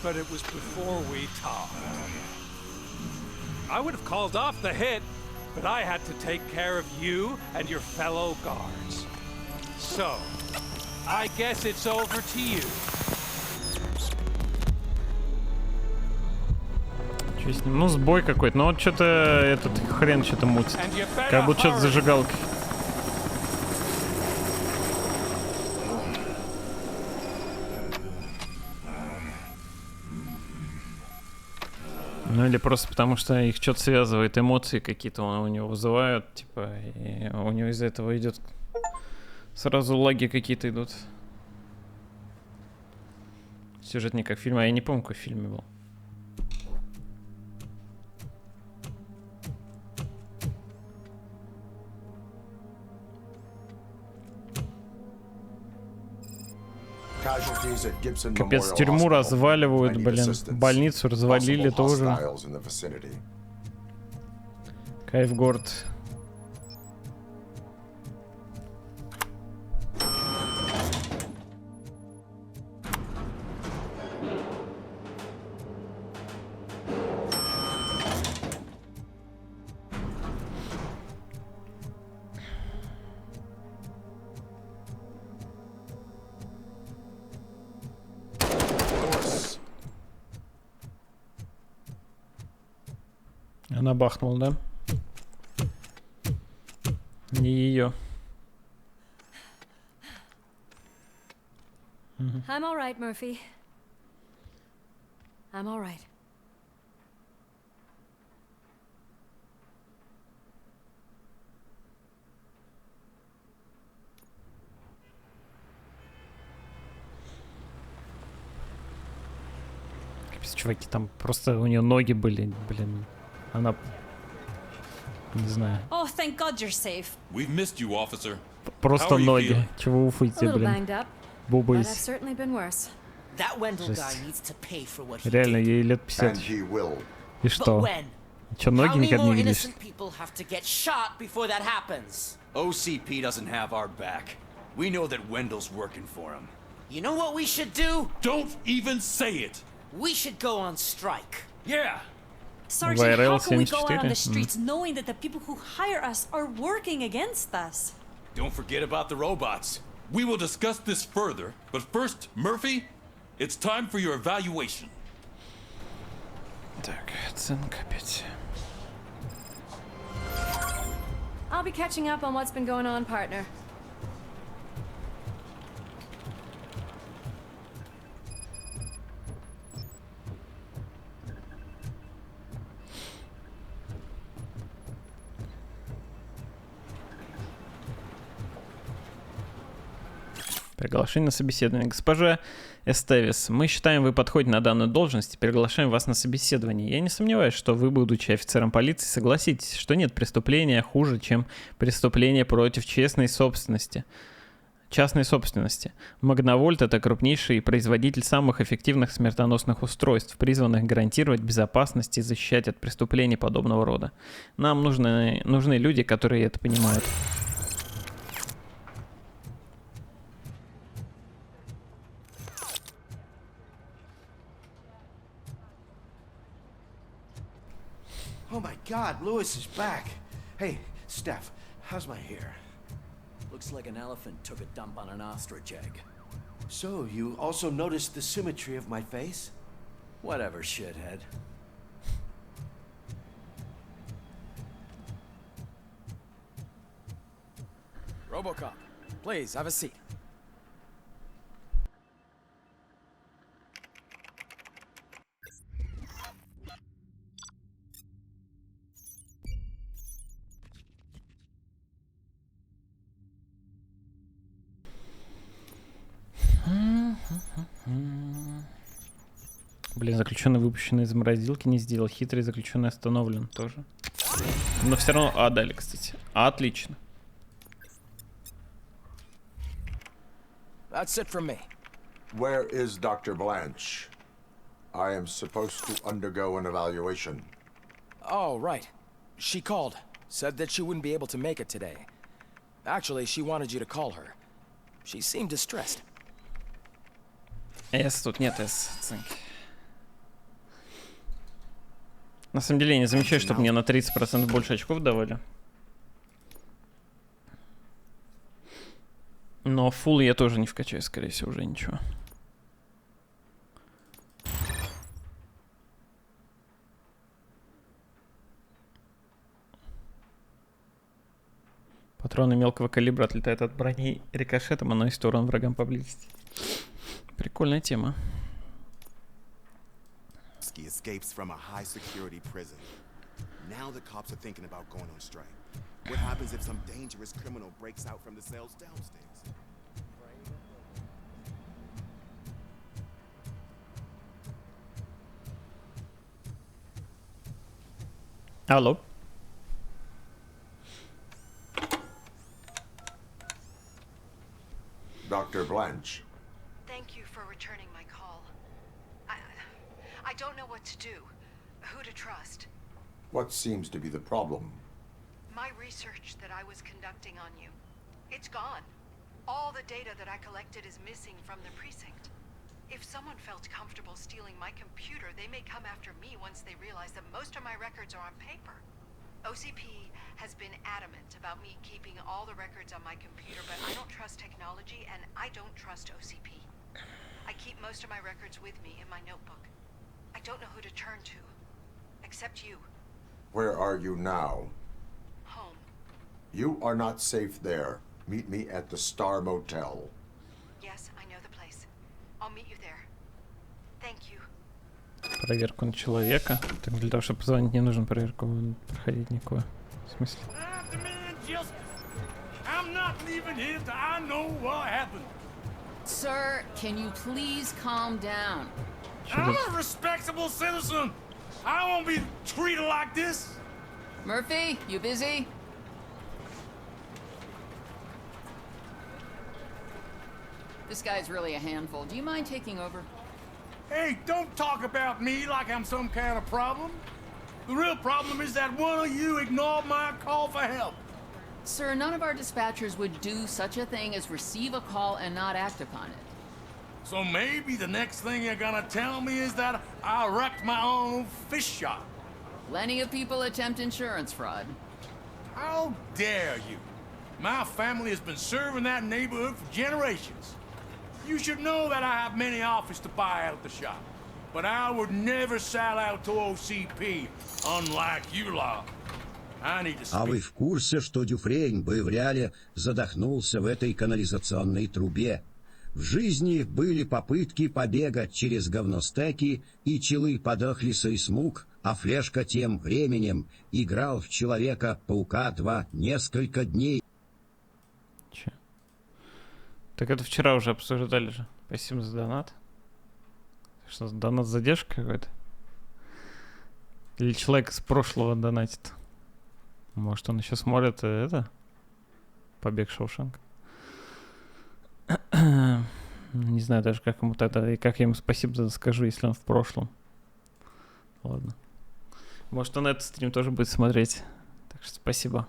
But it was before we talked. I would have called off the hit, but I had to take care of you and your fellow guards. So, I guess it's over to you. Что с ним? Ну, сбой какой-то. Ну, вот что-то этот хрен что-то мутит. Как будто что-то зажигалки. Ну, или просто потому, что их что-то связывает, эмоции какие-то у него вызывают, типа, и у него из-за этого идет сразу лаги какие-то идут. Сюжет не как фильм, а я не помню, какой в фильме был. Капец, тюрьму разваливают, блин. Больницу развалили тоже. Кайфгорд. Она бахнула, да? Не ее. I'm all right, Murphy. I'm all right. Чуваки, там просто у нее ноги были, блин. Она... Не знаю. Oh, thank God you're safe. We've missed you, officer. Просто ноги. Чего уфуете, A little блин? banged up, Буба but I've из... certainly been worse. That Wendell guy Жесть. needs to pay for what he Реально, did. ей лет 50. And he will. И что? when? Че, ноги How many никогда не more видишь? innocent people have to get shot before that happens? OCP doesn't have our back. We know that Wendell's working for him. You know what we should do? Don't even say it. We should go on strike. Yeah. Sergeant, how can we go out on the 74? streets knowing that the people who hire us are working against us? Don't forget about the robots. We will discuss this further, but first, Murphy, it's time for your evaluation. Так, оценка опять. I'll be catching up on what's been going on, partner. Приглашение на собеседование. Госпожа Эстевис, мы считаем, вы подходите на данную должность и приглашаем вас на собеседование. Я не сомневаюсь, что вы, будучи офицером полиции, согласитесь, что нет преступления хуже, чем преступление против частной собственности. Магнавольт — это крупнейший производитель самых эффективных смертоносных устройств, призванных гарантировать безопасность и защищать от преступлений подобного рода. Нам нужны люди, которые это понимают. Oh my God, Lewis is back. Hey, Steph, how's my hair? Looks like an elephant took a dump on an ostrich egg. So, you also noticed the symmetry of my face? Whatever, shithead. Robocop, please, have a seat. Блин, заключенный, выпущенный из морозилки, не сделал. Хитрый заключенный остановлен тоже. Но все равно отдали, кстати. Отлично. That's it from me. Where is Dr. Blanche? I am supposed to undergo an evaluation. Oh, right. She called. Said that she wouldn't be able to make it today. Actually, she wanted you to call her. She seemed distressed. Тут нет оценки. На самом деле я не замечаю, чтобы мне на 30% больше очков давали. Но фулл я тоже не вкачаю, скорее всего, уже ничего. Патроны мелкого калибра отлетают от брони рикошетом и наносят урон врагам поблизости. Прикольная тема. He escapes from a high-security prison. Now the cops are thinking about going on strike. What happens if some dangerous criminal breaks out from the cells downstairs? Алло. Dr. Blanche. Thank you for returning my call. I don't know what to do. Who to trust. What seems to be the problem? My research that I was conducting on you. It's gone. All the data that I collected is missing from the precinct. If someone felt comfortable stealing my computer, they may come after me once they realize that most of my records are on paper. OCP has been adamant about me keeping all the records on my computer, but I don't trust technology and I don't trust OCP. I keep most of my records with me in my notebook. I don't know who to turn to, except you. Where are you now? Home. You are not safe there. Meet me at the Star Motel. Yes, I know the place. I'll meet you there. Thank you. Проверку на человека. Так для того, чтобы позвонить, не нужно проверку проходить никакую. В смысле? I'm not leaving here till I know what happened. Sir, can you please calm down? I'm a respectable citizen. I won't be treated like this. Murphy, you busy? This guy's really a handful. Do you mind taking over? Hey, don't talk about me like I'm some kind of problem. The real problem is that one of you ignored my call for help. Sir, none of our dispatchers would do such a thing as receive a call and not act upon it. So maybe the next thing you're gonna tell me is that I wrecked my own fish shop. Plenty of people attempt insurance fraud. How dare you? My family has been serving that neighborhood for generations. You should know that I have many offers to buy out the shop. But I would never sell out to OCP, unlike you lot. I need to speak. А вы в курсе, что Дюфрейн бы в реале задохнулся в этой канализационной трубе? В жизни были попытки побега через говностеки, и челы подохли со смуг, а Флешка тем временем играл в Человека-паука 2 несколько дней. Че? Так это вчера уже обсуждали же. Спасибо за донат. Что, донат с задержкой какой-то? Или человек из прошлого донатит? Может, он еще смотрит это? Побег Шоушенка. Не знаю даже, как ему тогда, и как я ему спасибо скажу, если он в прошлом. Ладно. Может, он этот стрим тоже будет смотреть. Так что спасибо.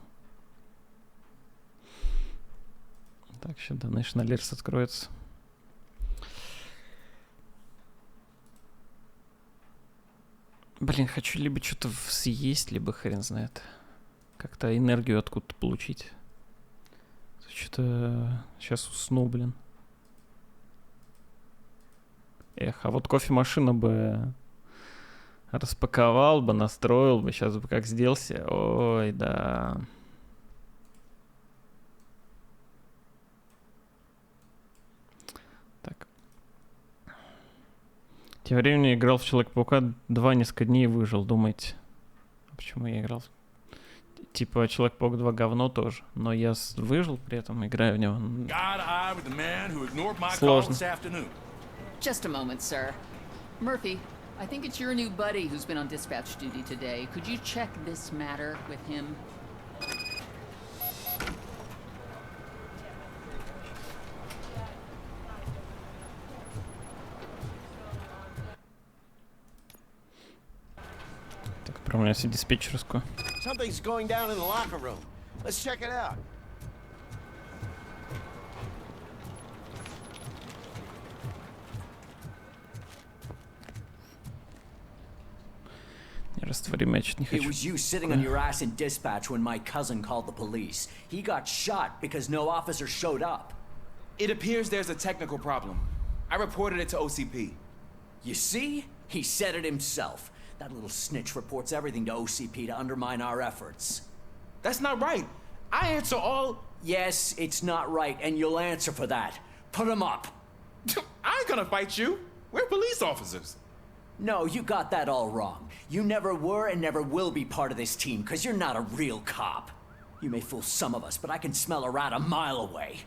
Так, еще Donation Alerts откроется. Блин, хочу либо что-то съесть, либо хрен знает. Как-то энергию откуда-то получить. Что-то сейчас усну, блин. Эх, а вот кофемашину бы распаковал бы, настроил бы, сейчас бы как сделался. Ой, да. Так. Тем временем я играл в Человека-паука 2 несколько дней и выжил, думаете? А почему я играл? Типа Человек-паук 2 говно тоже, но я выжил при этом, играю в него. Сложно. Just a moment, sir. Murphy, I think it's your new buddy who's been on dispatch duty today. Could you check this matter with him? Так, отправляюсь в диспетчерскую. Something's going down in the locker room. Let's check it out. It was you sitting on your ass in dispatch when my cousin called the police. He got shot because no officer showed up. It appears there's a technical problem. I reported it to OCP. You see? He said it himself. That little snitch reports everything to OCP to undermine our efforts. That's not right. I answer all... Yes, it's not right, and you'll answer for that. Put him up. I ain't gonna fight you. We're police officers. No, you got that all wrong. You never were and never will be part of this team, because you're not a real cop. You may fool some of us, but I can smell a rat a mile away.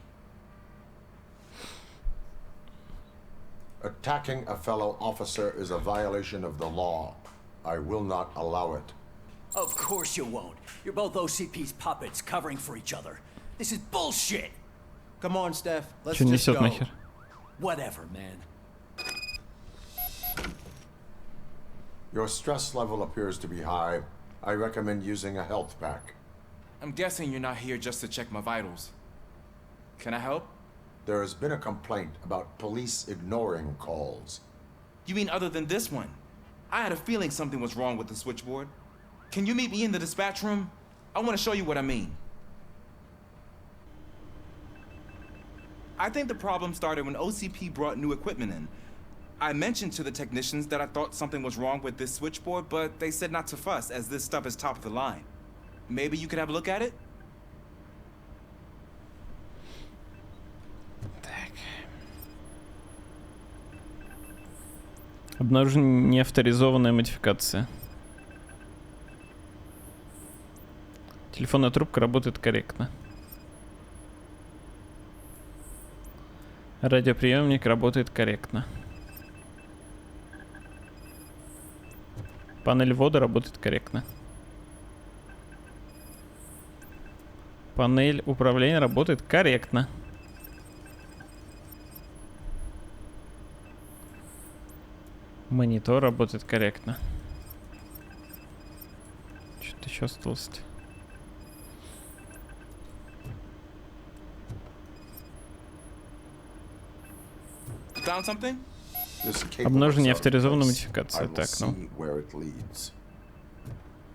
Attacking a fellow officer is a violation of the law. I will not allow it. Of course you won't. You're both OCP's puppets covering for each other. This is bullshit! Come on, Steph. Let's just go. Whatever, man. Your stress level appears to be high. I recommend using a health pack. I'm guessing you're not here just to check my vitals. Can I help? There has been a complaint about police ignoring calls. You mean other than this one? I had a feeling something was wrong with the switchboard. Can you meet me in the dispatch room? I want to show you what I mean. I think the problem started when OCP brought new equipment in. I mentioned to the technicians that I thought something was wrong with this switchboard, but they said not to fuss, as this stuff is top of the line. Maybe you could have a look at it? Обнаружена неавторизованная модификация. Телефонная трубка работает корректно. Радиоприемник работает корректно. Панель ввода работает корректно. Панель управления работает корректно. Монитор работает корректно. Что-то еще осталось. Found something? Обнаружена неавторизованная модификация. Так, ну.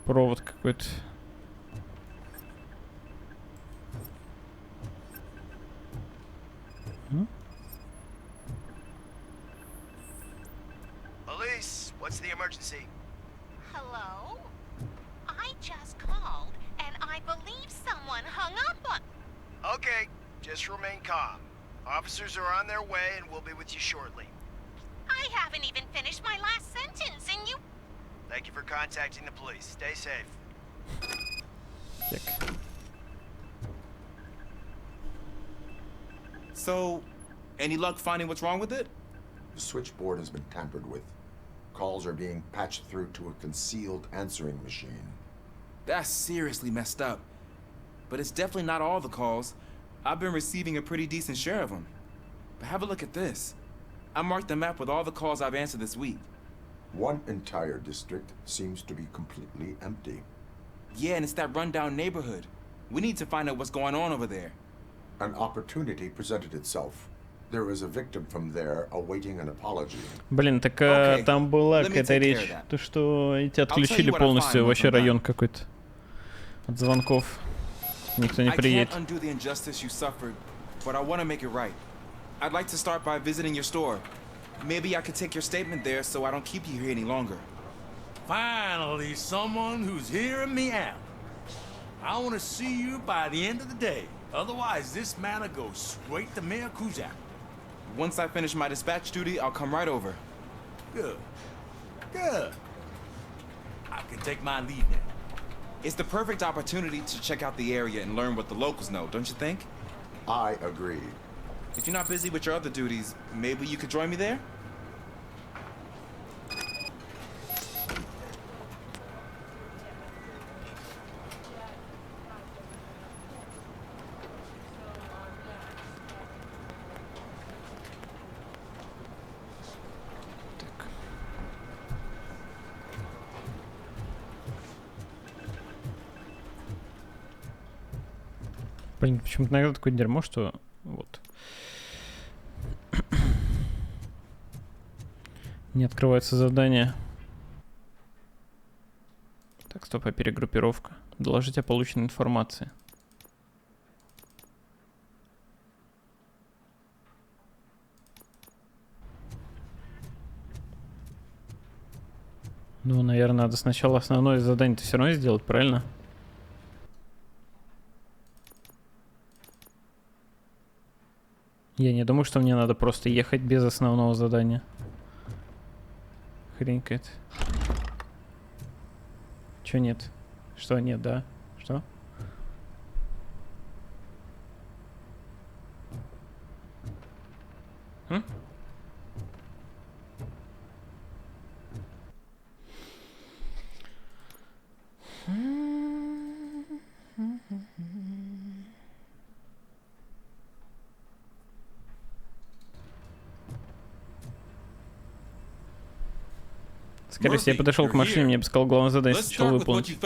Провод какой-то. Police, what's the emergency? Hello? I just called, and I believe someone hung up on... Okay, just remain calm. Officers are on their way and we'll be with you shortly. I haven't even finished my last sentence, and you... Thank you for contacting the police. Stay safe. So, any luck finding what's wrong with it? The switchboard has been tampered with. Calls are being patched through to a concealed answering machine. That's seriously messed up. But it's definitely not all the calls. I've been receiving a pretty decent share of them. But have a look at this. I marked the map with all the calls I've answered this week. One entire district seems to be completely empty. Yeah, and it's that rundown neighborhood. We need to find out what's going on over there. An opportunity presented itself. There is a victim from there awaiting an apology. Блин, так там была какая-то речь, то что эти отключили полностью вообще район какой-то от звонков. Никто не приедет. I can't undo the injustice you suffered, but I want to make it right. I'd like to start by visiting your store. Maybe I could take your statement there so I don't keep you here any longer. Finally, someone who's hearing me out. I want to see you by the end of the day. Otherwise, this matter goes straight to Mayor Kuzak. Once I finish my dispatch duty, I'll come right over. Good. Good. I can take my leave now. It's the perfect opportunity to check out the area and learn what the locals know, don't you think? I agree. If you're not busy with your other duties, maybe you could join me there? Блин, почему-то иногда такое дерьмо, что вот не открывается задание. Так, стоп, а перегруппировка. Доложить о полученной информации. Ну, наверное, надо сначала основное задание-то все равно сделать, правильно? Я не думаю, что мне надо просто ехать без основного задания. Хрень какая-то. Чё нет? Что нет, да? Что? Скорее всего, я подошел к машине, мне бы сказал главное задание сначала выполнить.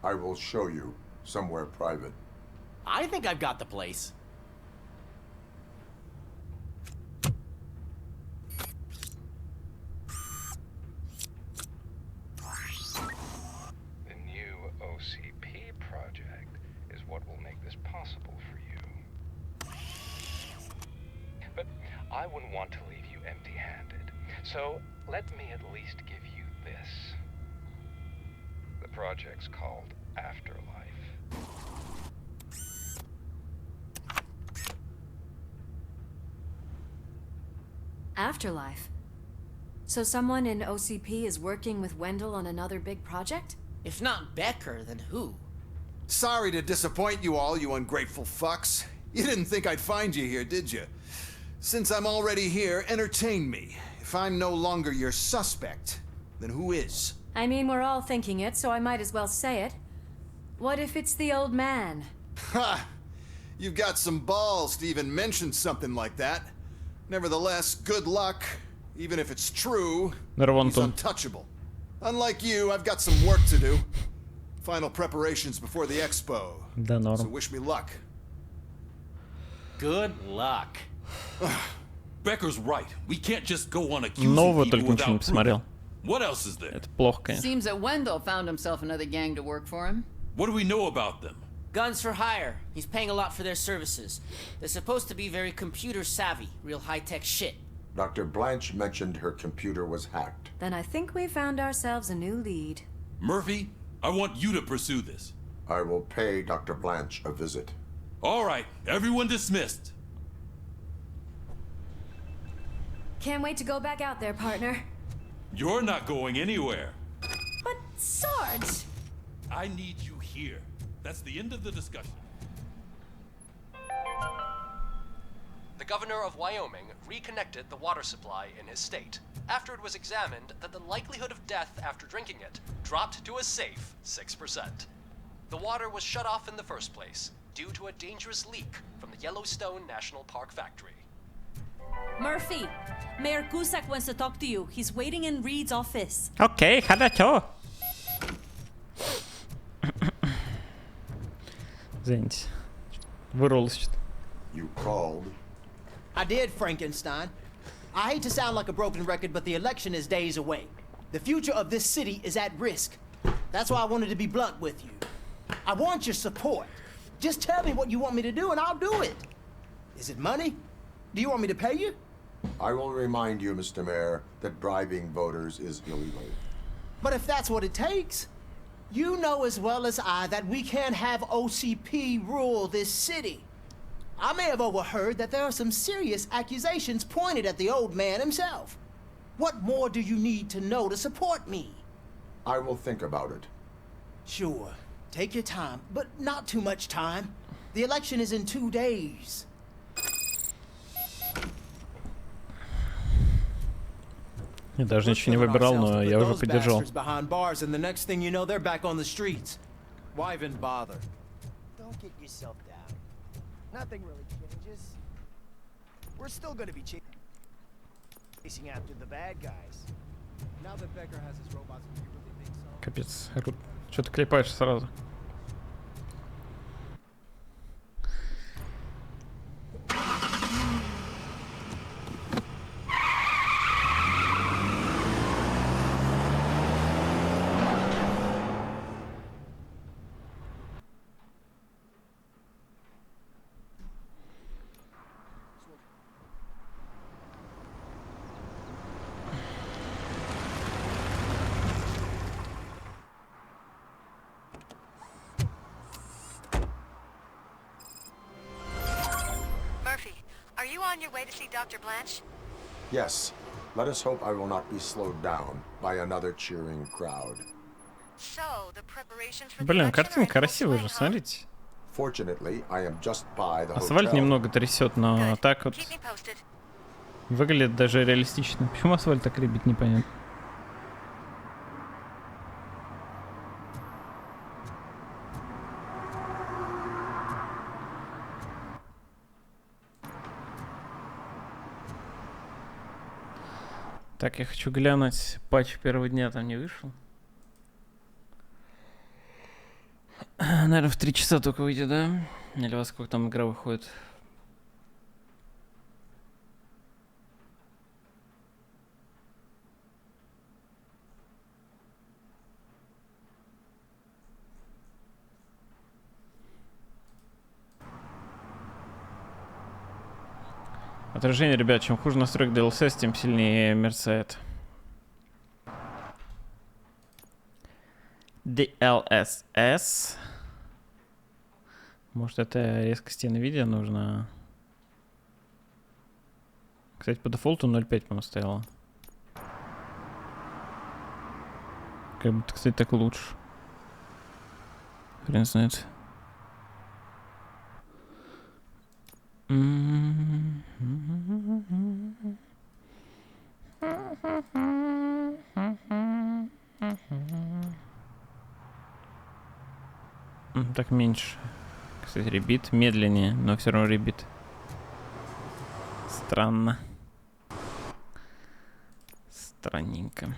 I will show you somewhere private. I think I've got the place. The new OCP project is what will make this possible for you. But I wouldn't want to leave you empty-handed. So let me at least give you this. The project's called Afterlife. Afterlife? So someone in OCP is working with Wendell on another big project? If not Becker, then who? Sorry to disappoint you all, you ungrateful fucks. You didn't think I'd find you here, did you? Since I'm already here, entertain me. If I'm no longer your suspect, then who is? I mean, we're all thinking it, so I might as well say it. What if it's the old man? Ha! You've got some balls to even mention something like that. Nevertheless, good luck. Even if it's true, he's untouchable. Unlike you, I've got some work to do. Final preparations before the expo. So wish me luck. Good luck. Becker's right. We can't just go on accusing people without proof. What else is there? Это плохо, конечно. Seems that Wendell found himself another gang to work for him. What do we know about them? Guns for hire. He's paying a lot for their services. They're supposed to be very computer savvy, real high-tech shit. Dr. Blanche mentioned her computer was hacked. Then I think we found ourselves a new lead. Murphy, I want you to pursue this. I will pay Dr. Blanche a visit. All right, everyone dismissed. Can't wait to go back out there, partner. You're not going anywhere. But Sarge! I need you here. That's the end of the discussion. The governor of Wyoming reconnected the water supply in his state after it was examined that the likelihood of death after drinking it dropped to a safe 6%. The water was shut off in the first place due to a dangerous leak from the Yellowstone National Park factory. Murphy, Mayor Cusack wants to talk to you. He's waiting in Reed's office. Окей, хорошо. Извините. Вырвалось что-то. You called? I did, Frankenstein. I hate to sound like a broken record, but the election is days away. The future of this city is at risk. That's why I wanted to be blunt with you. I want your support. Just tell me what you want me to do and I'll do it. Is it money? Do you want me to pay you? I will remind you, Mr. Mayor, that bribing voters is illegal. But if that's what it takes, you know as well as I that we can't have OCP rule this city. I may have overheard that there are some serious accusations pointed at the old man himself. What more do you need to know to support me? I will think about it. Sure. Take your time, but not too much time. The election is in 2 days. Я даже ничего не выбирал, но я уже поддержал. Behind bars, and the next thing you know, they're back on the streets. Why even bother? Don't get yourself down. Nothing really changes. We're still going to be chasing after the bad guys. Now that Becker has his robots, do you really think so? Капец, Рут, что ты клепаешь сразу? Are you on your way to see Dr. Blanche? Yes. Let us hope I will not be slowed down by another cheering crowd. So, the preparations for Блин, картинка красивая же, смотрите. Fortunately, I am just by the Асфальт hotel. немного трясет, но так вот выглядит даже реалистично. Почему асфальт так ребит, непонятно. Так, я хочу глянуть, патч первого дня там не вышел. Наверное, в 3 часа только выйдет, да? Или во сколько там игра выходит? Отражение, ребят, чем хуже настройка DLSS, тем сильнее мерцает. DLSS. Может, это резкости NVIDIA нужно? Кстати, по дефолту 0.5, по-моему, стояло. Как будто, кстати, так лучше. Хрен знает. Так меньше. Кстати, ребит медленнее, но все равно ребит. Странно. Странненько.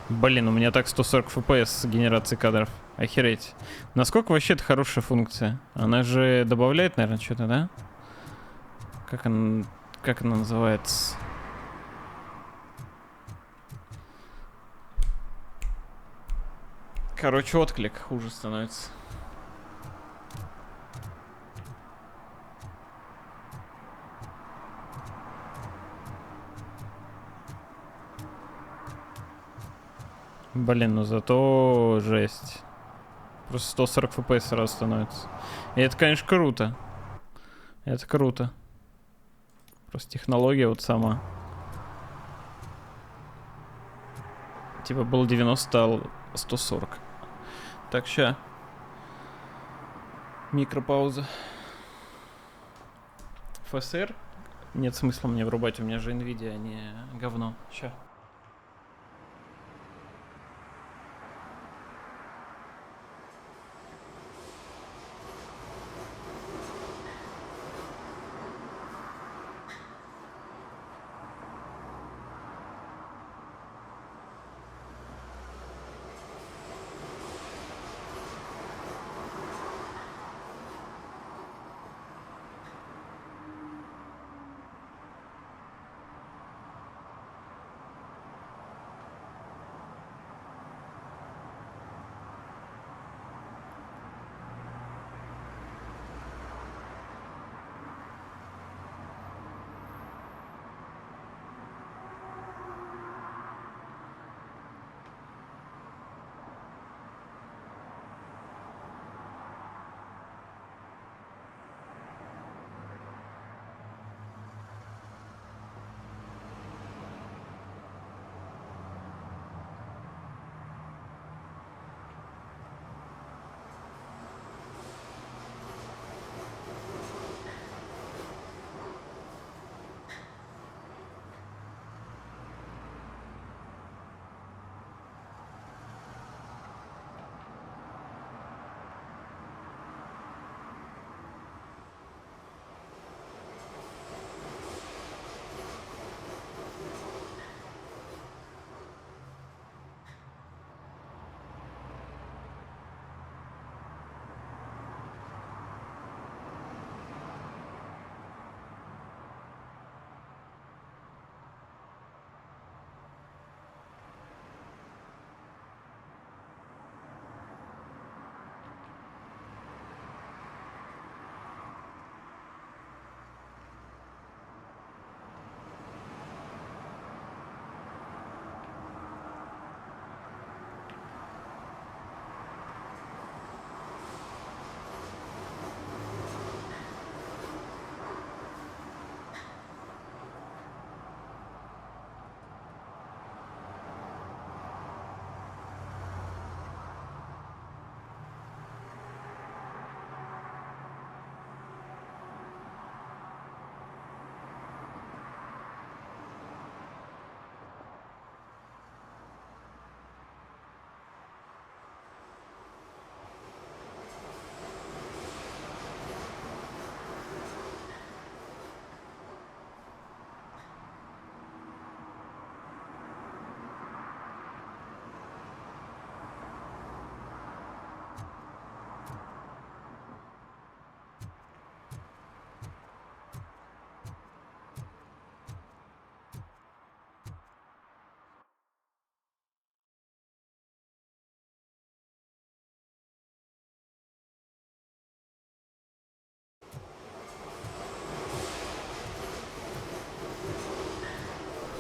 Блин, у меня так 140 FPS с генерацией кадров. Охереть. Насколько вообще это хорошая функция? Она же добавляет, наверное, что-то, да? Как она называется? Короче, отклик хуже становится. Блин, ну зато жесть. Просто 140 FPS сразу становится. И это, конечно, круто. Это круто. Просто технология вот сама. Типа был 90, стал 140. Так, ща. Микропауза. ФСР? Нет смысла мне врубать, у меня же NVIDIA, а не говно. Ща.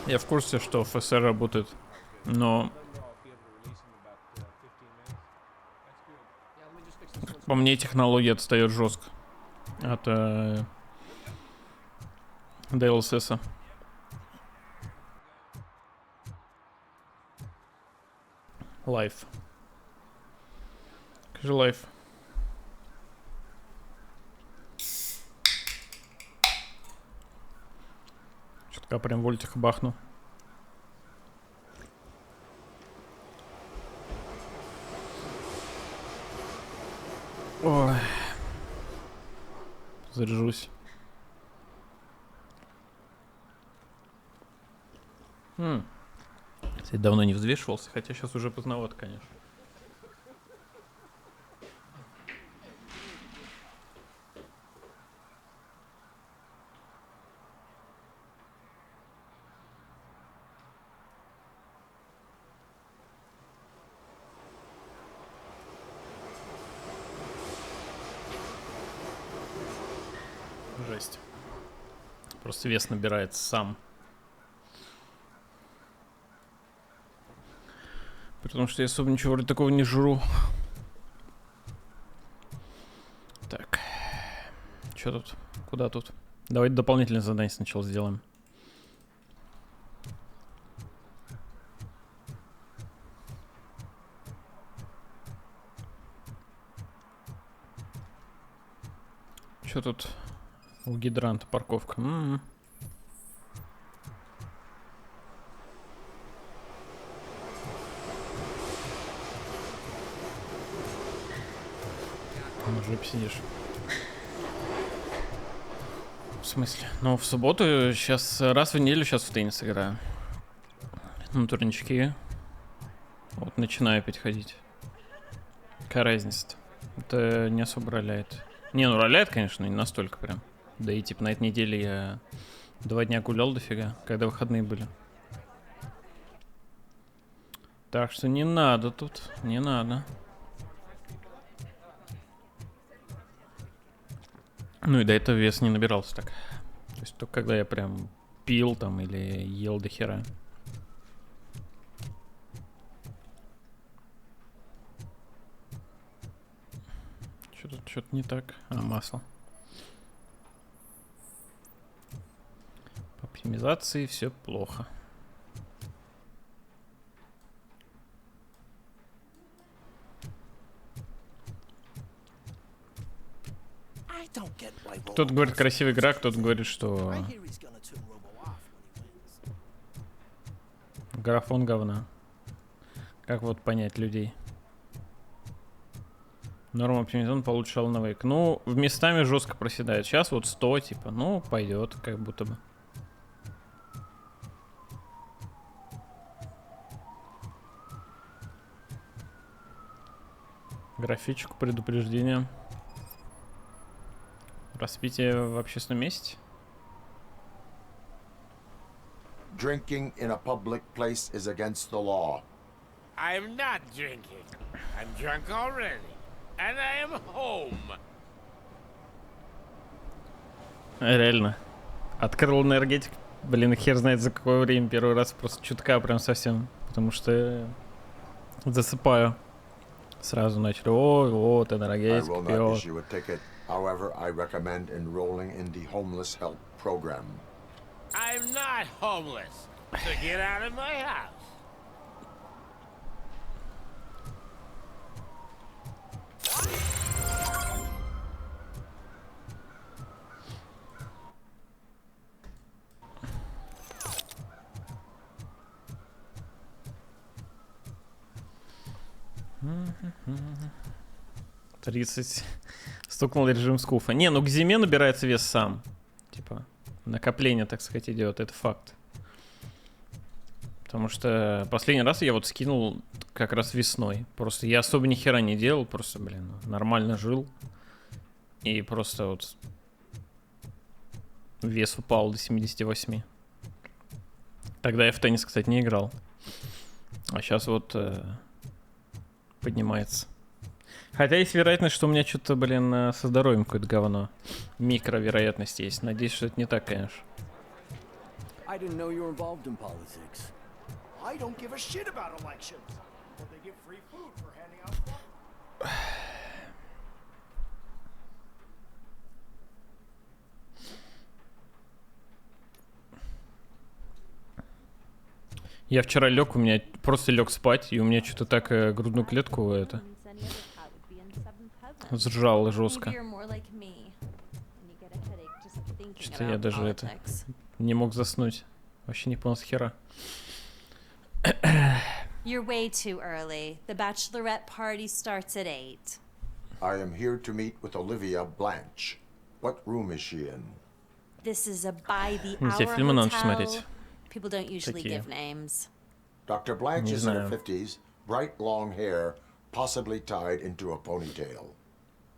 Я в курсе, что ФСР работает, но по мне технология отстает жестко от DLSS. Лайф. Скажи лайф. Что-то прям вольтиха бахну. Ой. Заряжусь. Кстати, давно не взвешивался, хотя сейчас уже поздновато, конечно. Жесть. Просто вес набирается сам. Потому что я особо ничего вроде такого не жру. Так. Что тут? Куда тут? Давайте дополнительное задание сначала сделаем. Что тут? У гидранта парковка. На жопе сидишь. В смысле? Ну, в субботу сейчас раз в неделю сейчас в теннис играю. На турнички. Вот начинаю опять ходить. Какая разница-то? Это не особо роляет. Не, ну роляет, конечно, не настолько прям. Да и типа на этой неделе я 2 дня гулял дофига, когда выходные были. Так что не надо тут, не надо. Ну и до этого вес не набирался так. То есть только когда я прям пил там или ел до хера. Что-то не так. Масло. По оптимизации все плохо. Кто-то говорит, красивая игра, кто-то говорит, что графон говна. Как вот понять людей? Норма оптимизация получше Alan Wake. Ну, местами жестко проседает. Сейчас вот 100, типа, ну, пойдет, как будто бы. Графичку предупреждения. Распитие в общественном месте. Drinking in a public place is against the law. I'm not drinking. I'm drunk already. And I am home. Реально. Открыл энергетик. Блин, хер знает за какое время. Первый раз просто чутка прям совсем. Потому что засыпаю. Сразу начали. О, вот энергетик пьет. However, I recommend enrolling in the homeless help program. I'm not homeless, so get out of my house. Стукнул режим скуфа. Не, ну к зиме набирается вес сам. Типа, накопление, так сказать, идет. Это факт. Потому что последний раз я вот скинул как раз весной. Просто я особо ни хера не делал. Просто, блин, нормально жил. И просто вот вес упал до 78. Тогда я в теннис, кстати, не играл. А сейчас вот поднимается. Хотя есть вероятность, что у меня что-то, блин, со здоровьем какое-то говно. Микровероятность есть. Надеюсь, что это не так, конечно. I didn't know you were involved in politics. I don't give a shit about elections. But they give free food for handing out food. Я вчера лег, у меня просто лег спать, и у меня что-то так грудную клетку это сжало жестко. Что-то я даже это не мог заснуть. Вообще не понял с хера. You're way too early. The bachelorette party starts at 8. I am here to meet with Olivia Blanche. What room is she in? This is a by-the-hour hotel. People don't usually give names. Dr. Blanche is in her 50s, bright long hair, possibly tied into a ponytail.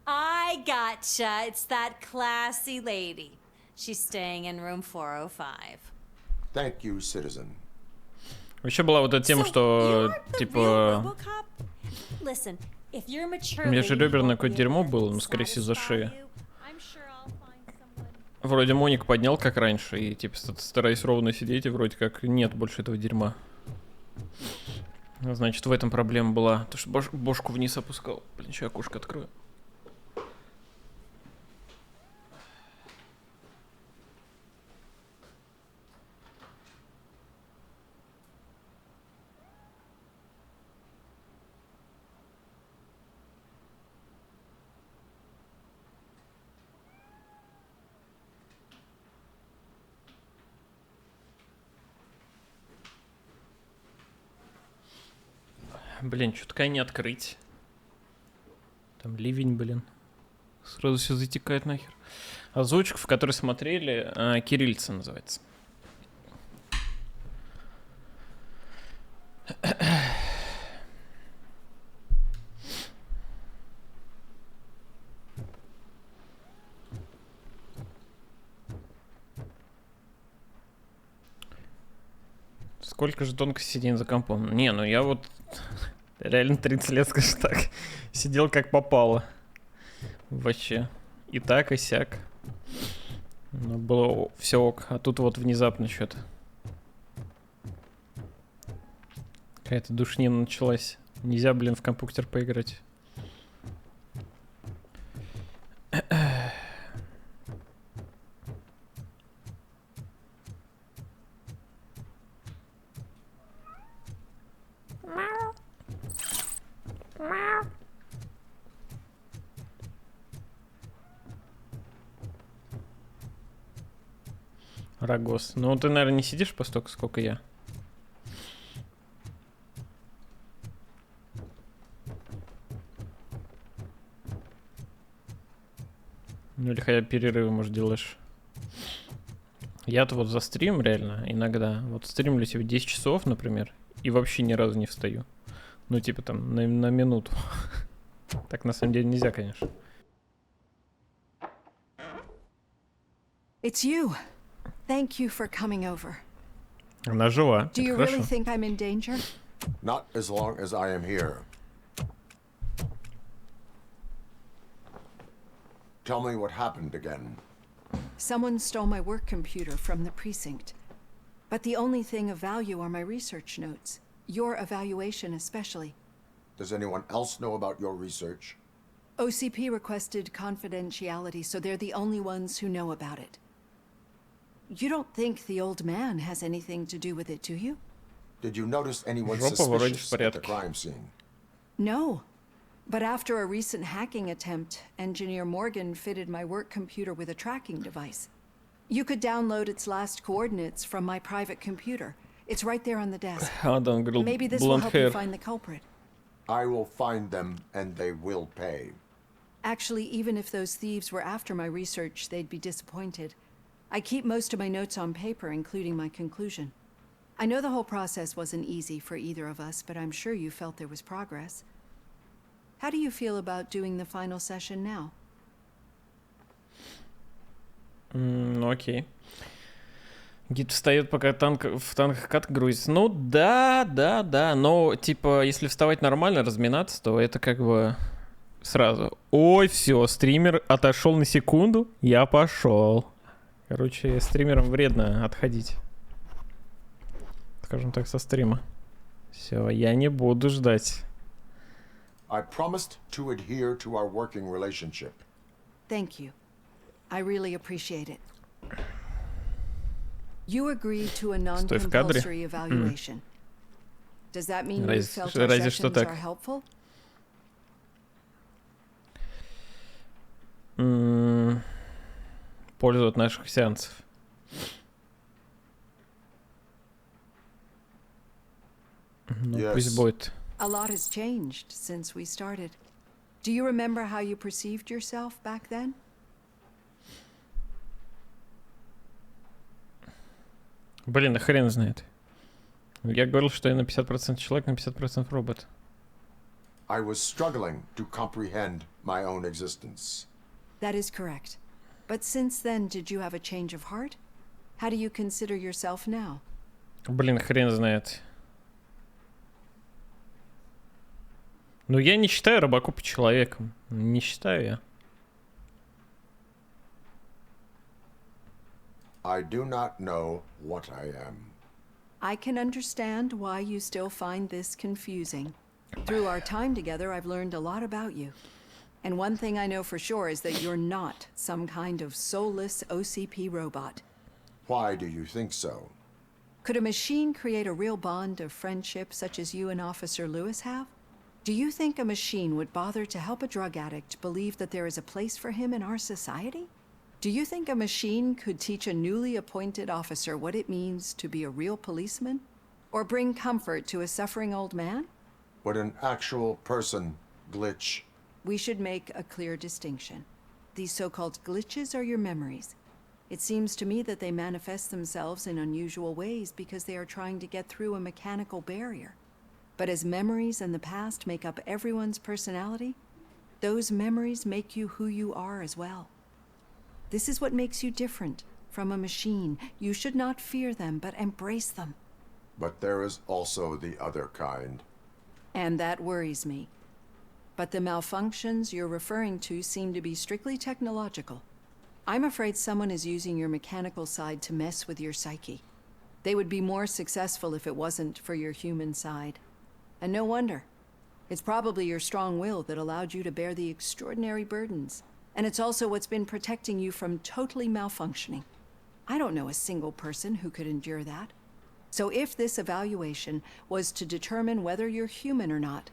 I gotcha. It's that classy lady. She's staying in room 405. Thank you, citizen. Вообще была вот эта тема, что типа... У меня же реберное какое-то дерьмо было, но скорее всего за шею. Вроде моник поднял как раньше, и типа стараюсь ровно сидеть, и вроде как нет больше этого дерьма. Значит, в этом проблема была. То, что бошку вниз опускал. Блин, сейчас окошко открою. Блин, что-то не открыть. Там ливень, блин. Сразу все затекает нахер. Озвучка, в которой смотрели, кириллица называется. Сколько же тонко сидим за компом? Не, ну я вот реально 30 лет, скажем так, сидел как попало. Вообще. И так, и сяк. Но было все ок. А тут вот внезапно что-то. Какая-то душнина началась. Нельзя, блин, в компьютер поиграть. Рагос. Ну, ты, наверное, не сидишь по столько, сколько я. Ну, или хотя бы перерывы, может, делаешь. Я-то вот за стрим реально иногда. Вот стримлю себе 10 часов, например, и вообще ни разу не встаю. Ну, типа там на минуту. Так на самом деле нельзя, конечно. It's you. Thank you for coming over. Она жива. Do you really think I'm in danger? Not as long as I am here. Tell me what happened again. Someone stole my work computer from the precinct. But the only thing of value are my research notes. Your evaluation especially. Does anyone else know about your research? OCP requested confidentiality, so they're the only ones who know about it. You don't think the old man has anything to do with it, do you? Did you notice anyone suspicious at the crime scene? No. But after a recent hacking attempt, Engineer Morgan fitted my work computer with a tracking device. You could download its last coordinates from my private computer. It's right there on the desk. Maybe this will help you find the culprit. I will find them, and they will pay. Actually, even if those thieves were after my research, they'd be disappointed. I keep most of my notes on paper, including my conclusion. I know the whole process wasn't easy for either of us, but I'm sure you felt there was progress. How do you feel about doing the final session now? Ну окей. Гид встает, пока в танках катка грузится. Ну да. Но типа, если вставать нормально, разминаться, то это как бы сразу. Ой, все, стример отошел на секунду, я пошел. Короче, стримерам вредно отходить. скажем так, со стрима. Все, я не буду ждать. I promised to adhere to our working relationship. Thank you. I really appreciate it. You agreed to a non-compulsory evaluation. Does that mean you felt our sessions are helpful? Пользу от наших сеансов. Ну, пусть будет. A lot has changed since we started. Do you remember how you perceived yourself back then? Блин, да хрен знает. Я говорил, что я на 50% человек, на 50% робот. I was struggling to comprehend my own existence. That is correct. But since then, did you have a change of heart? How do you consider yourself now? Блин, хрен знает. Ну, я не считаю Робокопа человеком. Не считаю я. I do not know what I am. I can understand why you still find this confusing. Through our time together, I've learned a lot about you. And one thing I know for sure is that you're not some kind of soulless OCP robot. Why do you think so? Could a machine create a real bond of friendship such as you and Officer Lewis have? Do you think a machine would bother to help a drug addict believe that there is a place for him in our society? Do you think a machine could teach a newly appointed officer what it means to be a real policeman? Or bring comfort to a suffering old man? Would an actual person glitch? We should make a clear distinction. These so-called glitches are your memories. It seems to me that they manifest themselves in unusual ways because they are trying to get through a mechanical barrier. But as memories and the past make up everyone's personality, those memories make you who you are as well. This is what makes you different from a machine. You should not fear them, but embrace them. But there is also the other kind. And that worries me. But the malfunctions you're referring to seem to be strictly technological. I'm afraid someone is using your mechanical side to mess with your psyche. They would be more successful if it wasn't for your human side. And no wonder. It's probably your strong will that allowed you to bear the extraordinary burdens. And it's also what's been protecting you from totally malfunctioning. I don't know a single person who could endure that. So if this evaluation was to determine whether you're human or not,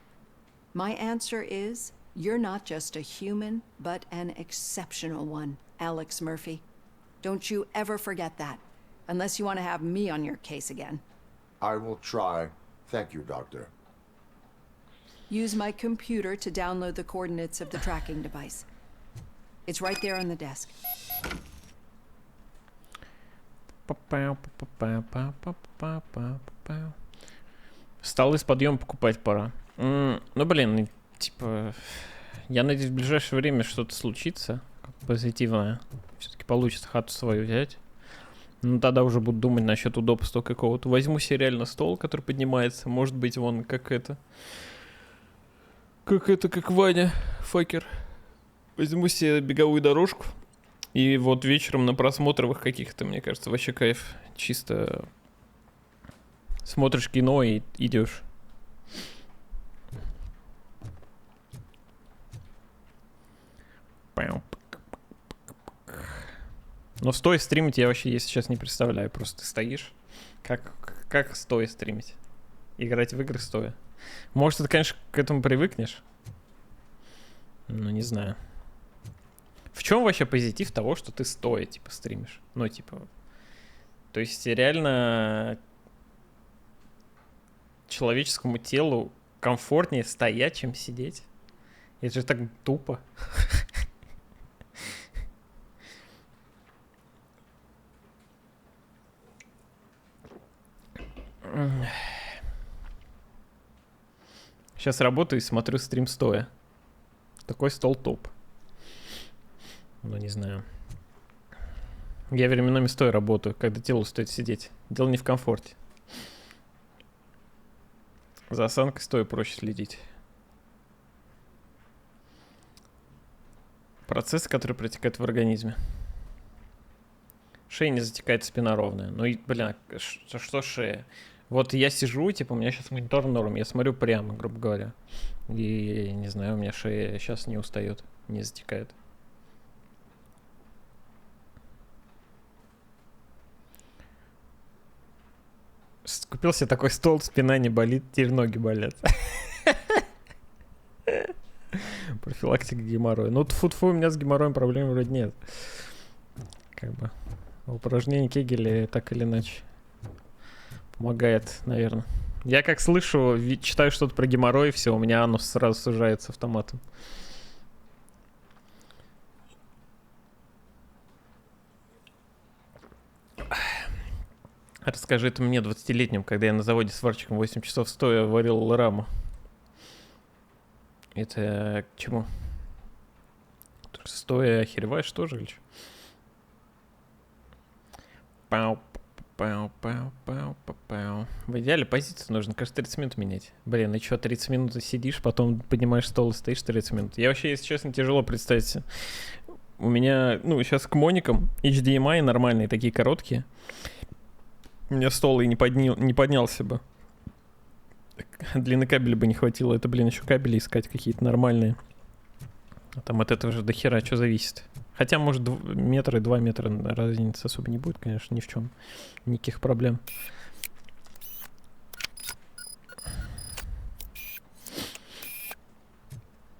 my answer is you're not just a human, but an exceptional one, Alex Murphy. Don't you ever forget that, unless you want to have me on your case again. I will try. Thank you, Doctor. Use my computer to download the coordinates of the tracking device. It's right there on the desk. Столы с подъемом покупать пора. Ну, блин, типа... Я надеюсь, в ближайшее время что-то случится позитивное. Все-таки получится хату свою взять. Ну, тогда уже буду думать насчет удобства какого-то. Возьму себе реально стол, который поднимается. Может быть, вон, как Ваня Факер. Возьму себе беговую дорожку. И вот вечером на просмотровых каких-то, мне кажется, вообще кайф. Чисто смотришь кино и идешь. Но стоя стримить я вообще, если сейчас не представляю. Просто ты стоишь. Как стоя стримить? Играть в игры стоя. Может, ты, конечно, к этому привыкнешь. Ну, не знаю. В чем вообще позитив того, что ты стоя, типа, стримишь? Ну, типа... То есть, реально... Человеческому телу комфортнее стоять, чем сидеть? Это же так тупо. Сейчас работаю и смотрю стрим стоя. Такой стол топ. Ну, не знаю. Я временами стоя работаю, когда телу стоит сидеть. Дело не в комфорте. За осанкой стоя проще следить. Процессы, которые протекают в организме. Шея не затекает, спина ровная. Ну и, блин, что шея? Вот я сижу, типа, у меня сейчас монитор норм, я смотрю прямо, грубо говоря. И, не знаю, у меня шея сейчас не устает, не затекает. Купил себе такой стол, спина не болит, теперь ноги болят. Профилактика геморроя. Ну, тьфу-тьфу, у меня с геморроем проблем вроде нет. Как бы упражнение Кегеля так или иначе помогает, наверное. Я как слышу, читаю что-то про геморрой, все, у меня анус сразу сужается автоматом. Расскажи это мне, 20-летним, когда я на заводе сварщиком 8 часов стоя варил раму. Это к чему? Стоя охереваешь тоже или что? Пау-пау-пау-пау-пау. В идеале позицию нужно, кажется, 30 минут менять. Блин, и что, 30 минут сидишь, потом поднимаешь стол и стоишь 30 минут. Я вообще, если честно, тяжело представить себе. У меня, ну, сейчас к моникам HDMI нормальные, такие короткие. У меня стол и не поднялся бы. Длины кабеля бы не хватило. Это, блин, еще кабели искать какие-то нормальные. А там от этого же до хера что зависит. Хотя, может, 2 метра разницы особо не будет, конечно, ни в чем. Никаких проблем.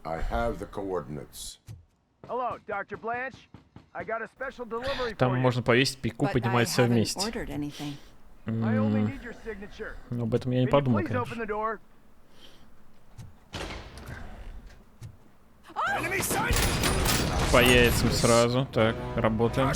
I have the coordinates. Hello, Dr. Blanche. I got a special delivery for you. Там можно повесить пику, поднимать все вместе. Но об этом я не подумал, конечно. По яйцам сразу. Так, работаем.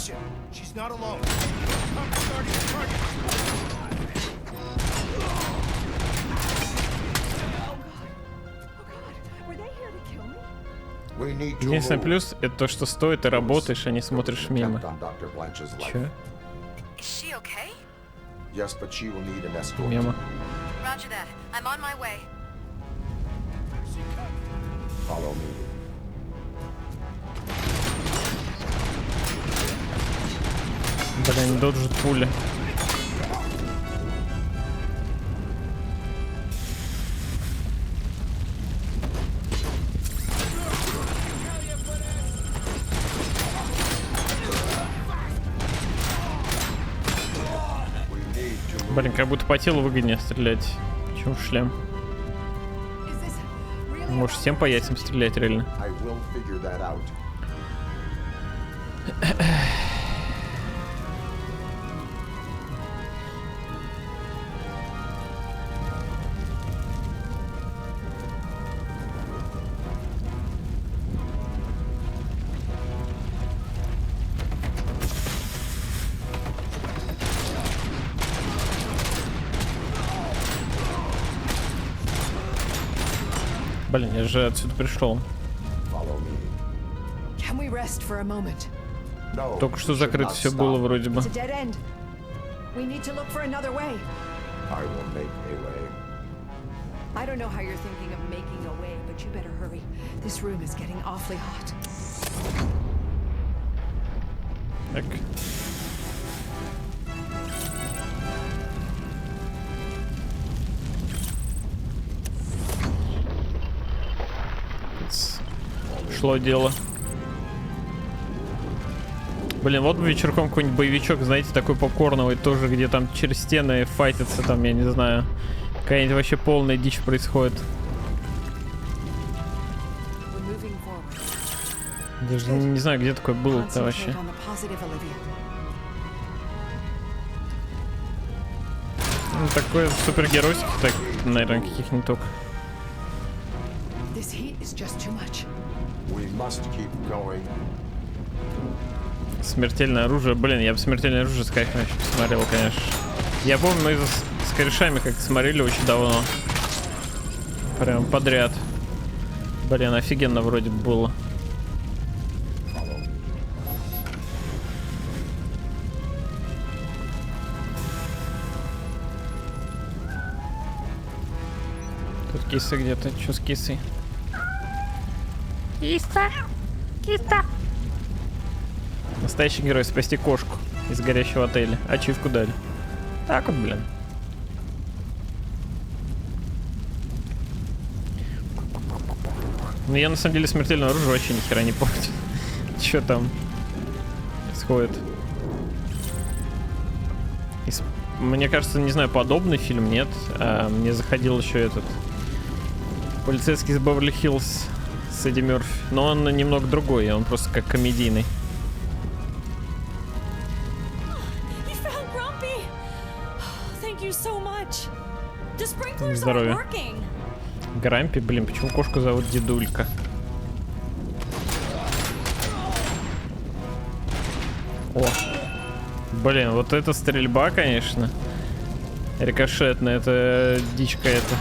Единственный плюс — это то, что стоит, ты работаешь, а не смотришь мимо. Чё? Мимо. Блин, тут же пуля. Блин, как будто по телу выгоднее стрелять, чем в шлем. Может, всем по яйцам стрелять реально. Блин, я же отсюда пришел. Только что закрыто все было вроде бы. Так. Шло дело. Блин, вот бы вечерком какой-нибудь боевичок, знаете, такой попкорновый тоже, где там через стены файтятся, там, я не знаю, какая-нибудь вообще полная дичь происходит. Даже не знаю, где такое было-то вообще. Ну, такое супергеройских, так, наверное, каких-нибудь только. Смертельное оружие. Блин, я бы смертельное оружие с кайфом еще посмотрел, конечно. Я помню, мы с корешами как-то смотрели очень давно. Прям подряд. Блин, офигенно вроде бы было. Тут киса где-то. Что с кисой? Киса! Киса! Настоящий герой, спасти кошку из горящего отеля. Ачивку дали. Так вот, блин. Ну я на самом деле смертельное оружие вообще ни хера не помню. Что там происходит? Мне кажется, не знаю, подобный фильм, нет. Мне заходил еще этот полицейский из Беверли-Хиллз с Эдди Мерфи. Но он немного другой, он просто как комедийный. Здоровье. Грампи, блин, почему кошку зовут Дедулька? О, блин, вот эта стрельба, конечно, рикошетная, это дичь какая-то.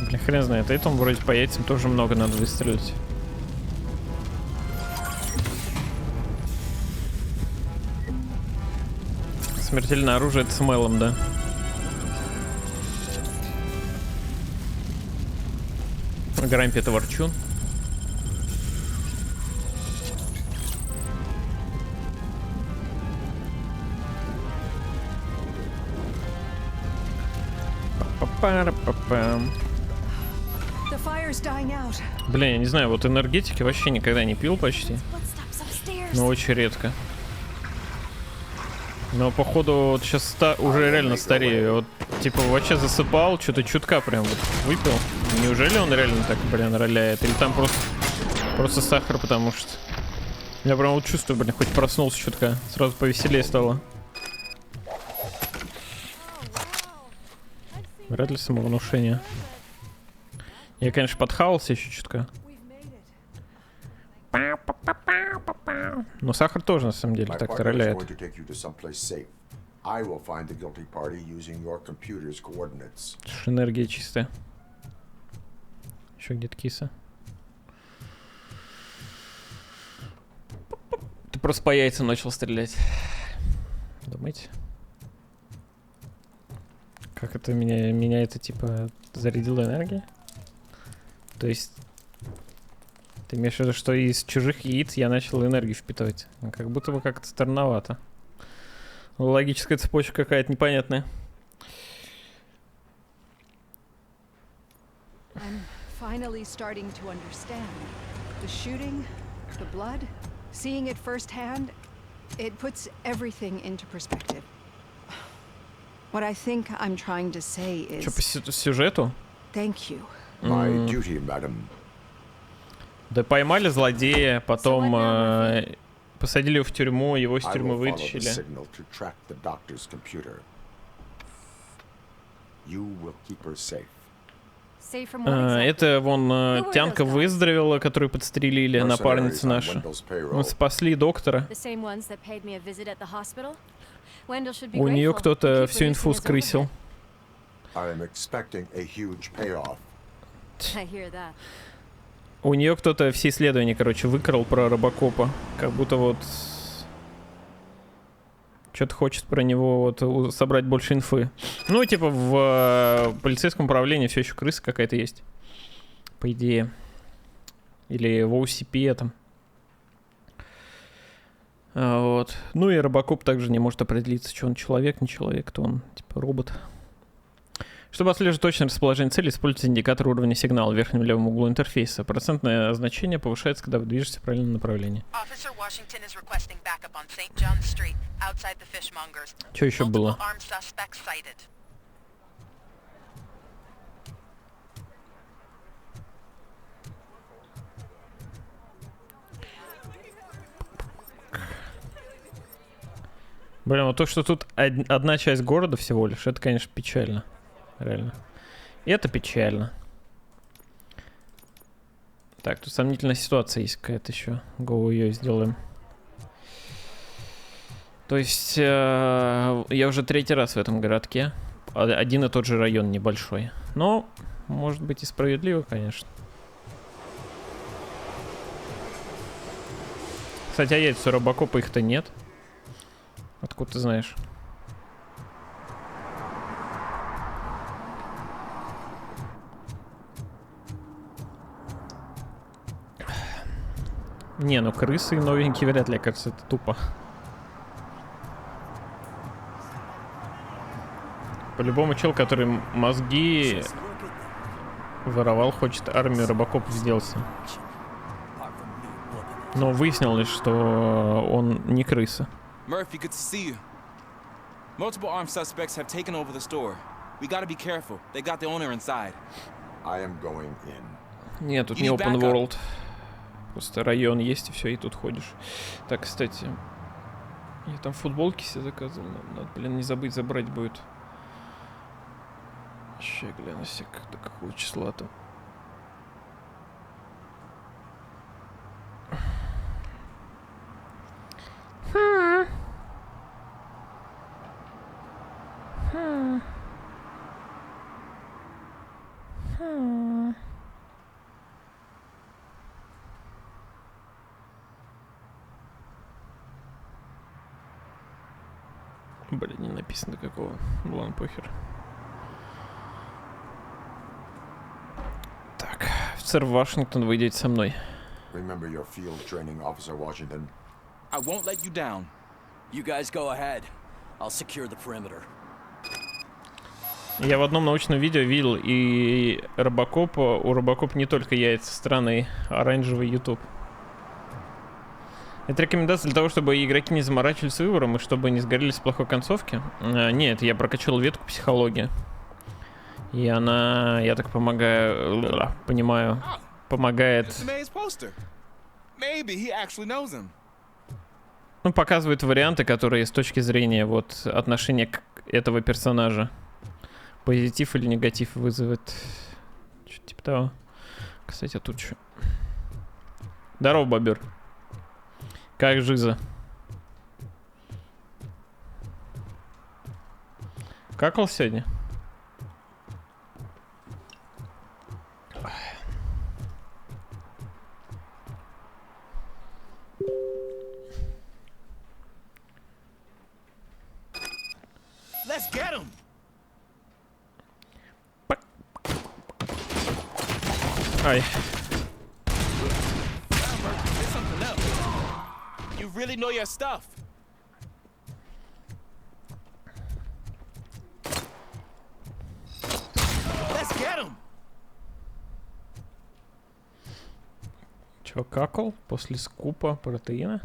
Блин, хрен знает, этому вроде по яйцам тоже много надо выстрелить. Смертельное оружие это с Мэлом, да? Грампи это ворчун. Блин, я не знаю, вот энергетики вообще никогда не пил почти. Но очень редко. Но походу вот сейчас уже реально старею. Вот типа вообще засыпал, что-то чутка прям вот выпил. Неужели он реально так, блин, роляет? Или там просто сахар, потому что... Я прям вот чувствую, блин, хоть проснулся чутка. Сразу повеселее стало. Вряд ли самовнушение. Я, конечно, подхавался еще чутка. Но сахар тоже, на самом деле, так-то роляет. Энергия чистая. Еще где-то киса. Ты просто по яйцам начал стрелять. Думаете? Как это меня это типа зарядило энергией? То есть ты имеешь в виду, что из чужих яиц я начал энергию впитывать? Как будто бы как-то странновато. Логическая цепочка какая-то непонятная. I'm finally starting to understand. The shooting, the blood, seeing it firsthand, it puts everything into perspective. What I think I'm trying to say is... Что по сюжету? Thank you. My duty, madam. Да поймали злодея, потом посадили его в тюрьму, его из тюрьмы вытащили. Это вон Тянка выздоровела, которую подстрелили, напарница наша. Мы спасли доктора. У нее кто-то всю инфу скрысил. У нее кто-то все исследования, короче, выкрал про Робокопа. Как будто вот что-то хочет про него вот собрать больше инфы. Ну, типа в полицейском управлении все еще крыса какая-то есть. По идее. Или в OCP там. Вот. Ну и Робокоп также не может определиться, что он человек, не человек, то он типа робот. Чтобы отслеживать точное расположение цели, используйте индикатор уровня сигнала в верхнем левом углу интерфейса. Процентное значение повышается, когда вы движетесь в правильном направлении. Что еще было? Блин, вот то, что тут одна часть города всего лишь, это, конечно, печально. Реально. И это печально. Так, тут сомнительная ситуация есть какая-то еще. Go ее сделаем. То есть я уже третий раз в этом городке. Один и тот же район небольшой. Но, может быть, и справедливо, конечно. Кстати, а яйца у Робокопа их-то нет. Откуда ты знаешь? Не, ну крысы и новенькие вряд ли, кажется, это тупо. По-любому чел, который мозги воровал, хочет армию робокопов сделать. Но выяснилось, что он не крыса. Murphy, good to see you. Multiple armed suspects have taken over the store. We gotta be careful. They got the owner inside. I am going in. Нет, тут не open world. Просто район есть и все, и тут ходишь. Так, кстати, я там футболки себе заказывал. Надо, блин, не забыть забрать будет. Сейчас гляну себе, до какого числа-то. Блин, не написано какого. Ладно, похер. Так, офицер Вашингтон, вы идете со мной. Remember your field training, Officer Washington. I won't let you down. You guys go ahead. I'll secure the perimeter. Я в одном научном видео видел и Робокопа. У Робокопа не только яйца, странный оранжевый YouTube. Это рекомендация для того, чтобы игроки не заморачивались с выбором и чтобы не сгорели с плохой концовки. Нет, я прокачал ветку психологии. И она, я так понимаю, помогает. Ну, показывает варианты, которые с точки зрения вот отношения к этого персонажа позитив или негатив вызовет. Что-то типа того. Кстати, а тут что? Здорово, бобер. Как жиза? Какал сегодня? Let's get him. Ай. You really know your stuff. Let's get him. Чё, какал после скупа протеина?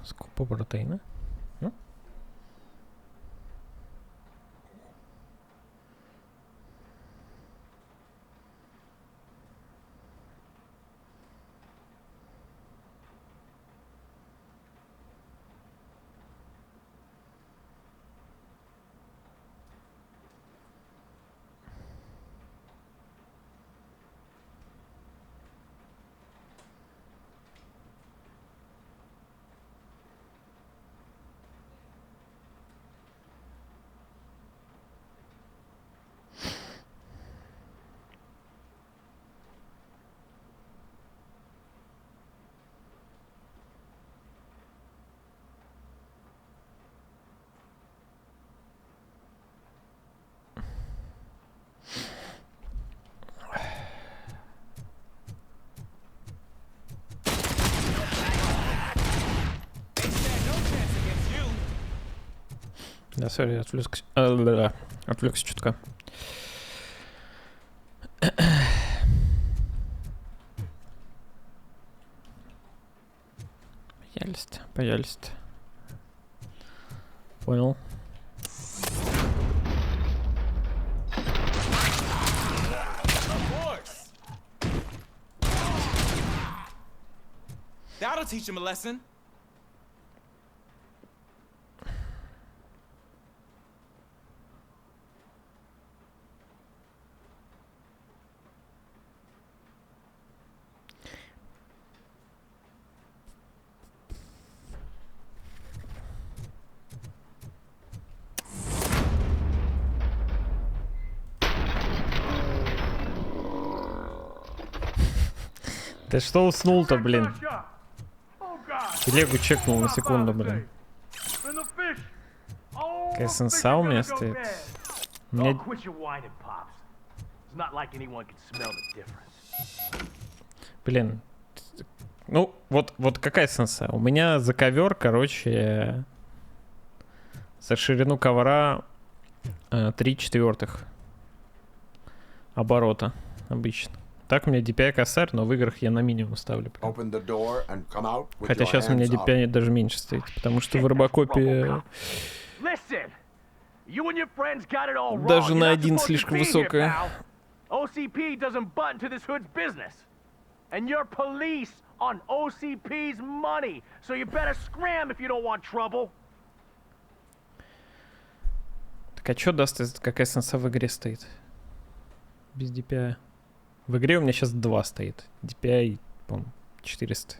Скупа протеина? Ну? Да, сори, отвлекся чутка. Пожалуйста. Понял. That'll teach him a lesson. Ты что уснул-то, блин? Телегу чекнул на секунду, блин. Какая сенса у меня стоит. Мне... Блин, Ну, вот какая сенса? У меня за ковер, короче, за ширину ковра 3/4 оборота обычно. Так у меня DPI косарь, но в играх я на минимум ставлю. Хотя сейчас у меня DPI даже меньше стоит, потому что в Робокопе даже на 1 слишком высокая. OCP doesn't butt into this hood's business. And you're police on OCP's money, so you better scram if you don't want trouble. Так а чё даст, какая сенса в игре стоит? Без DPI. В игре у меня сейчас 2 стоит. DPI, по-моему, 400.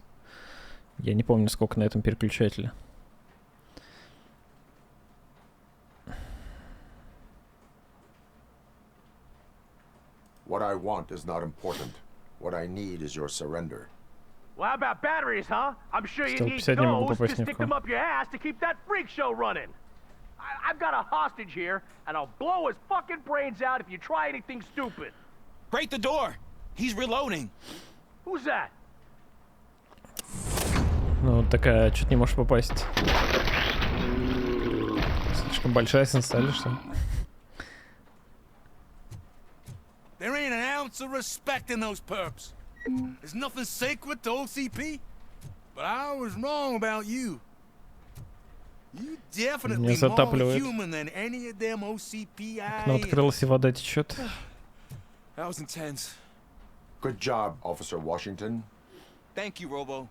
Я не помню, сколько на этом переключателе. What I want is not important. What I need is your surrender. Well, how about batteries, huh? I'm sure you need those to stick them up your ass to keep that freak show running. I've got a hostage here, and I'll blow his fucking brains out if you try anything stupid. Break the door! He's reloading. Who's that? Ну, вот такая, чуть не можешь попасть. Слишком большая сенса или что? There ain't an ounce of respect in those perps. There's nothing sacred to OCP. But I was wrong about you. You definitely more human than any of them OCP. Окно открылось, и вода течет. That was intense. Good job, Officer Washington. Thank you, Robo.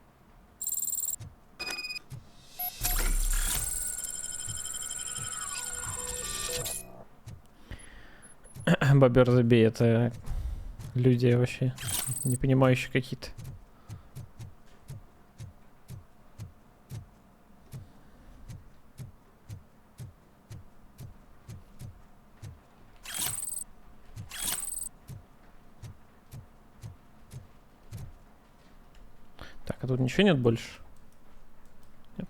Бобер забей, это люди вообще не понимающие какие-то. Так, а тут ничего нет больше? Нет.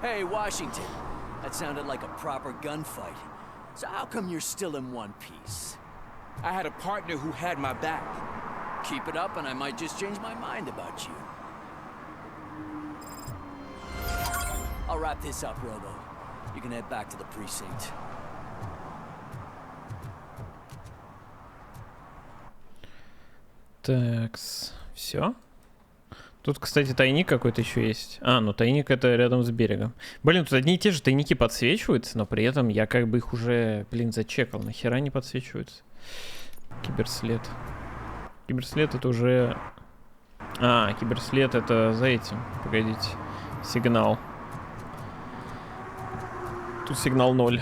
Hey, Washington. That sounded like a proper gunfight. So how come you're still in one piece? I had a partner who had my back. Keep it up and I might just change my mind about you. I'll wrap this up, Robo. You can head back to the precinct. Такс, все. Тут, кстати, тайник какой-то еще есть. А, ну тайник это рядом с берегом. Блин, тут одни и те же тайники подсвечиваются, но при этом я как бы их уже, блин, зачекал. Нахера не подсвечиваются? Киберслед. Киберслед это уже... А, киберслед это за этим. Погодите. Сигнал. Тут сигнал 0.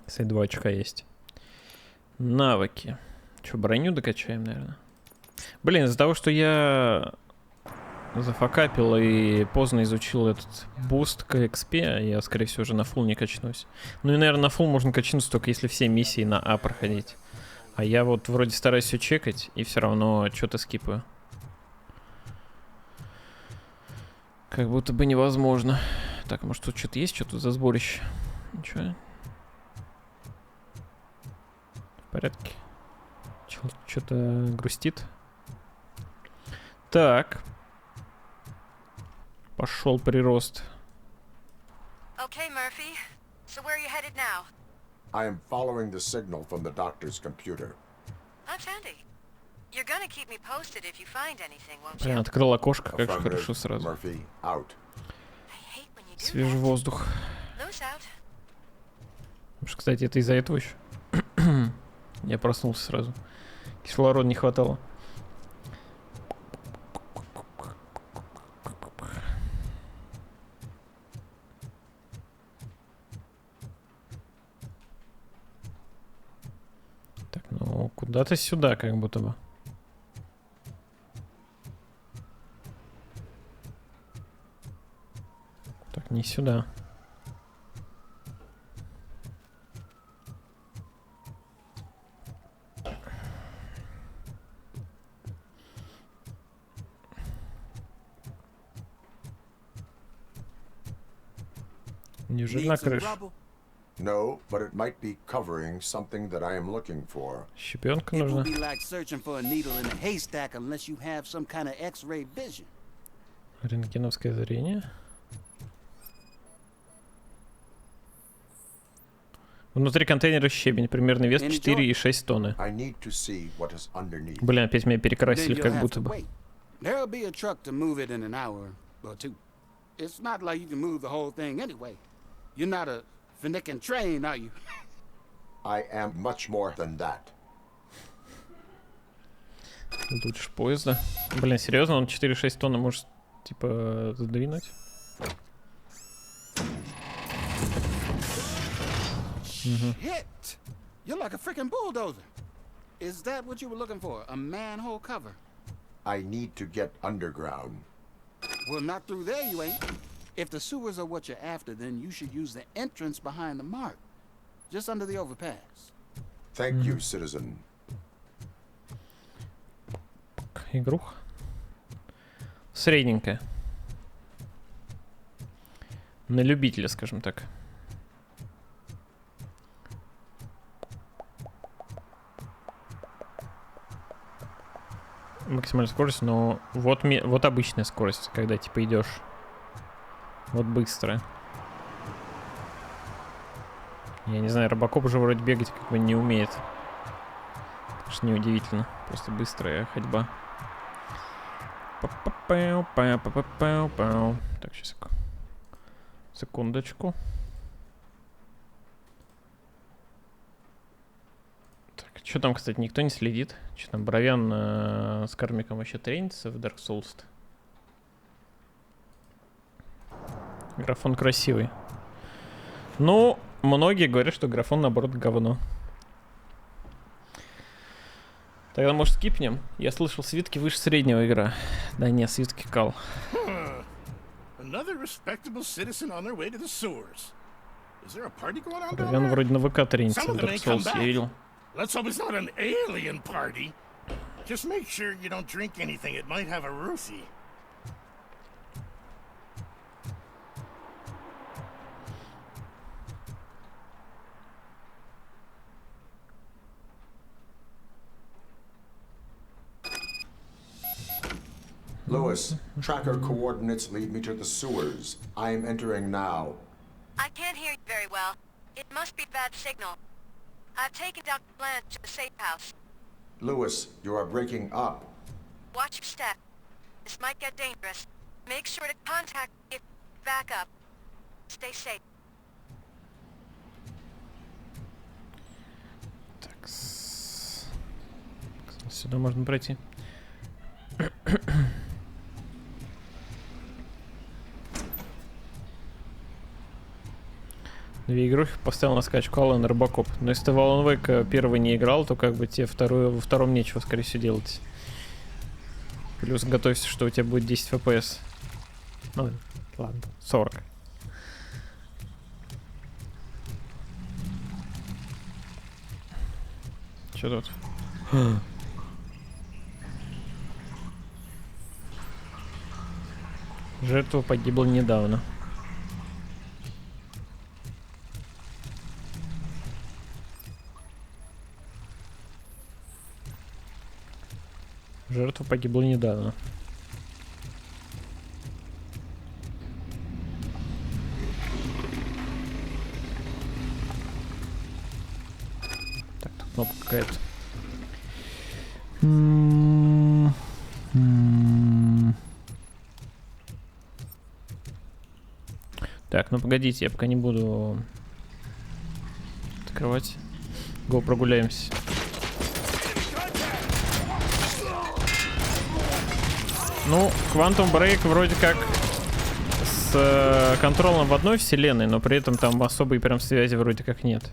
Кстати, 2 очка есть. Навыки. Че, броню докачаем, наверное? Блин, из-за того, что я зафакапил и поздно изучил этот буст к XP, я, скорее всего, уже на фулл не качнусь. Ну и, наверное, на фулл можно качнуться только если все миссии на А проходить. А я вот вроде стараюсь все чекать и все равно что-то скипаю. Как будто бы невозможно. Так, может тут что-то есть? Что тут за сборище? Ничего. В порядке. Что-то грустит. Так. Пошел прирост. Okay, Murphy. So where are you headed now? I am following the signal from the doctor's computer. That's handy. You're gonna keep me posted if you find anything, won't you? Блин, открыл окошко, как же хорошо сразу. Murphy, out. Свежий воздух. Loose out. Может, кстати, это из-за этого еще? Я проснулся сразу. Кислорода не хватало. Так, ну куда-то сюда, как будто бы. Не сюда. Неужели на крыше? No, but it might be covering something that I am looking for. Щепенка It will нужна. be like searching for a needle in a haystack unless you have some kind of X-ray vision. Рентгеновское зрение. Внутри контейнера щебень, примерный вес 4,6 тонны. Блин, опять меня перекрасили как будто бы. There'll be a truck to move it in an hour or two. It's not like you can move the whole thing anyway. You're not a Finnican train, are you? I am much more than that. Лучше поезда. Блин, серьезно, он 4,6 тонны может, типа, задвинуть? Shit! You're like a freaking bulldozer. Is that what you were looking for? A manhole cover? I need to get underground. Well, not through there, you ain't. If the sewers are what you're after, then you should use the entrance behind the mark, just under the overpass. Thank you, citizen. Игруха. Средненькая. На любителя, скажем так. Максимальная скорость, но вот обычная скорость, когда типа идешь. Вот быстро. Я не знаю, Робокоп уже вроде бегать как бы не умеет. Так что неудивительно. Просто быстрая ходьба. Так, сейчас. Секундочку. Так, что там, кстати, никто не следит. Что там, Бровян с Кармиком вообще тренится в Dark Souls-то? Графон красивый. Ну, многие говорят, что графон, наоборот, говно. Тогда, может, скипнем? Я слышал, свитки выше среднего игра. Да не, свитки кал. Бровян вроде на ВК тренится в Dark Souls, я видел. Let's hope it's not an alien party. Just make sure you don't drink anything. It might have a roofie. Lewis, tracker coordinates lead me to the sewers. I am entering now. I can't hear you very well. It must be bad signal. I've taken Dr. Blanche to the safe house. Lewis, you are breaking up. Watch your step. This might get dangerous. Make sure to contact me if back up. Stay safe. Так, сюда можно пройти. Две игры поставил на скачку Алан Робокоп. Но если ты в Alan Wake первый не играл, то как бы тебе во втором нечего, скорее всего, делать. Плюс готовься, что у тебя будет 10 FPS. Ну, ладно, 40. Что тут? Жертва погибла недавно. Жертва погибла недавно. Так, тут кнопка какая-то. Так, ну погодите, я пока не буду открывать. Го, прогуляемся. Ну, Quantum Break вроде как с контролем в одной вселенной, но при этом там особой прям связи вроде как нет.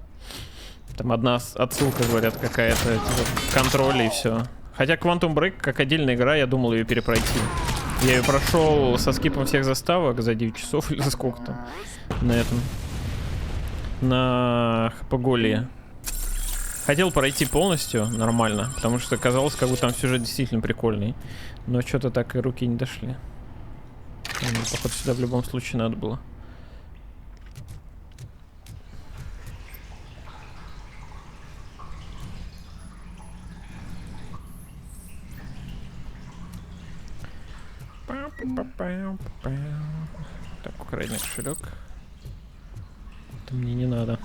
Там одна отсылка, говорят, какая-то, типа, контроля и все. Хотя Quantum Break, как отдельная игра, я думал ее перепройти. Я ее прошел со скипом всех заставок за 9 часов или за сколько там. На этом. На Хапоголии. Хотел пройти полностью нормально, потому что казалось, как будто там сюжет действительно прикольный. Но что-то так и руки не дошли. Походу сюда в любом случае надо было. Так, украденный кошелек. Это мне не надо.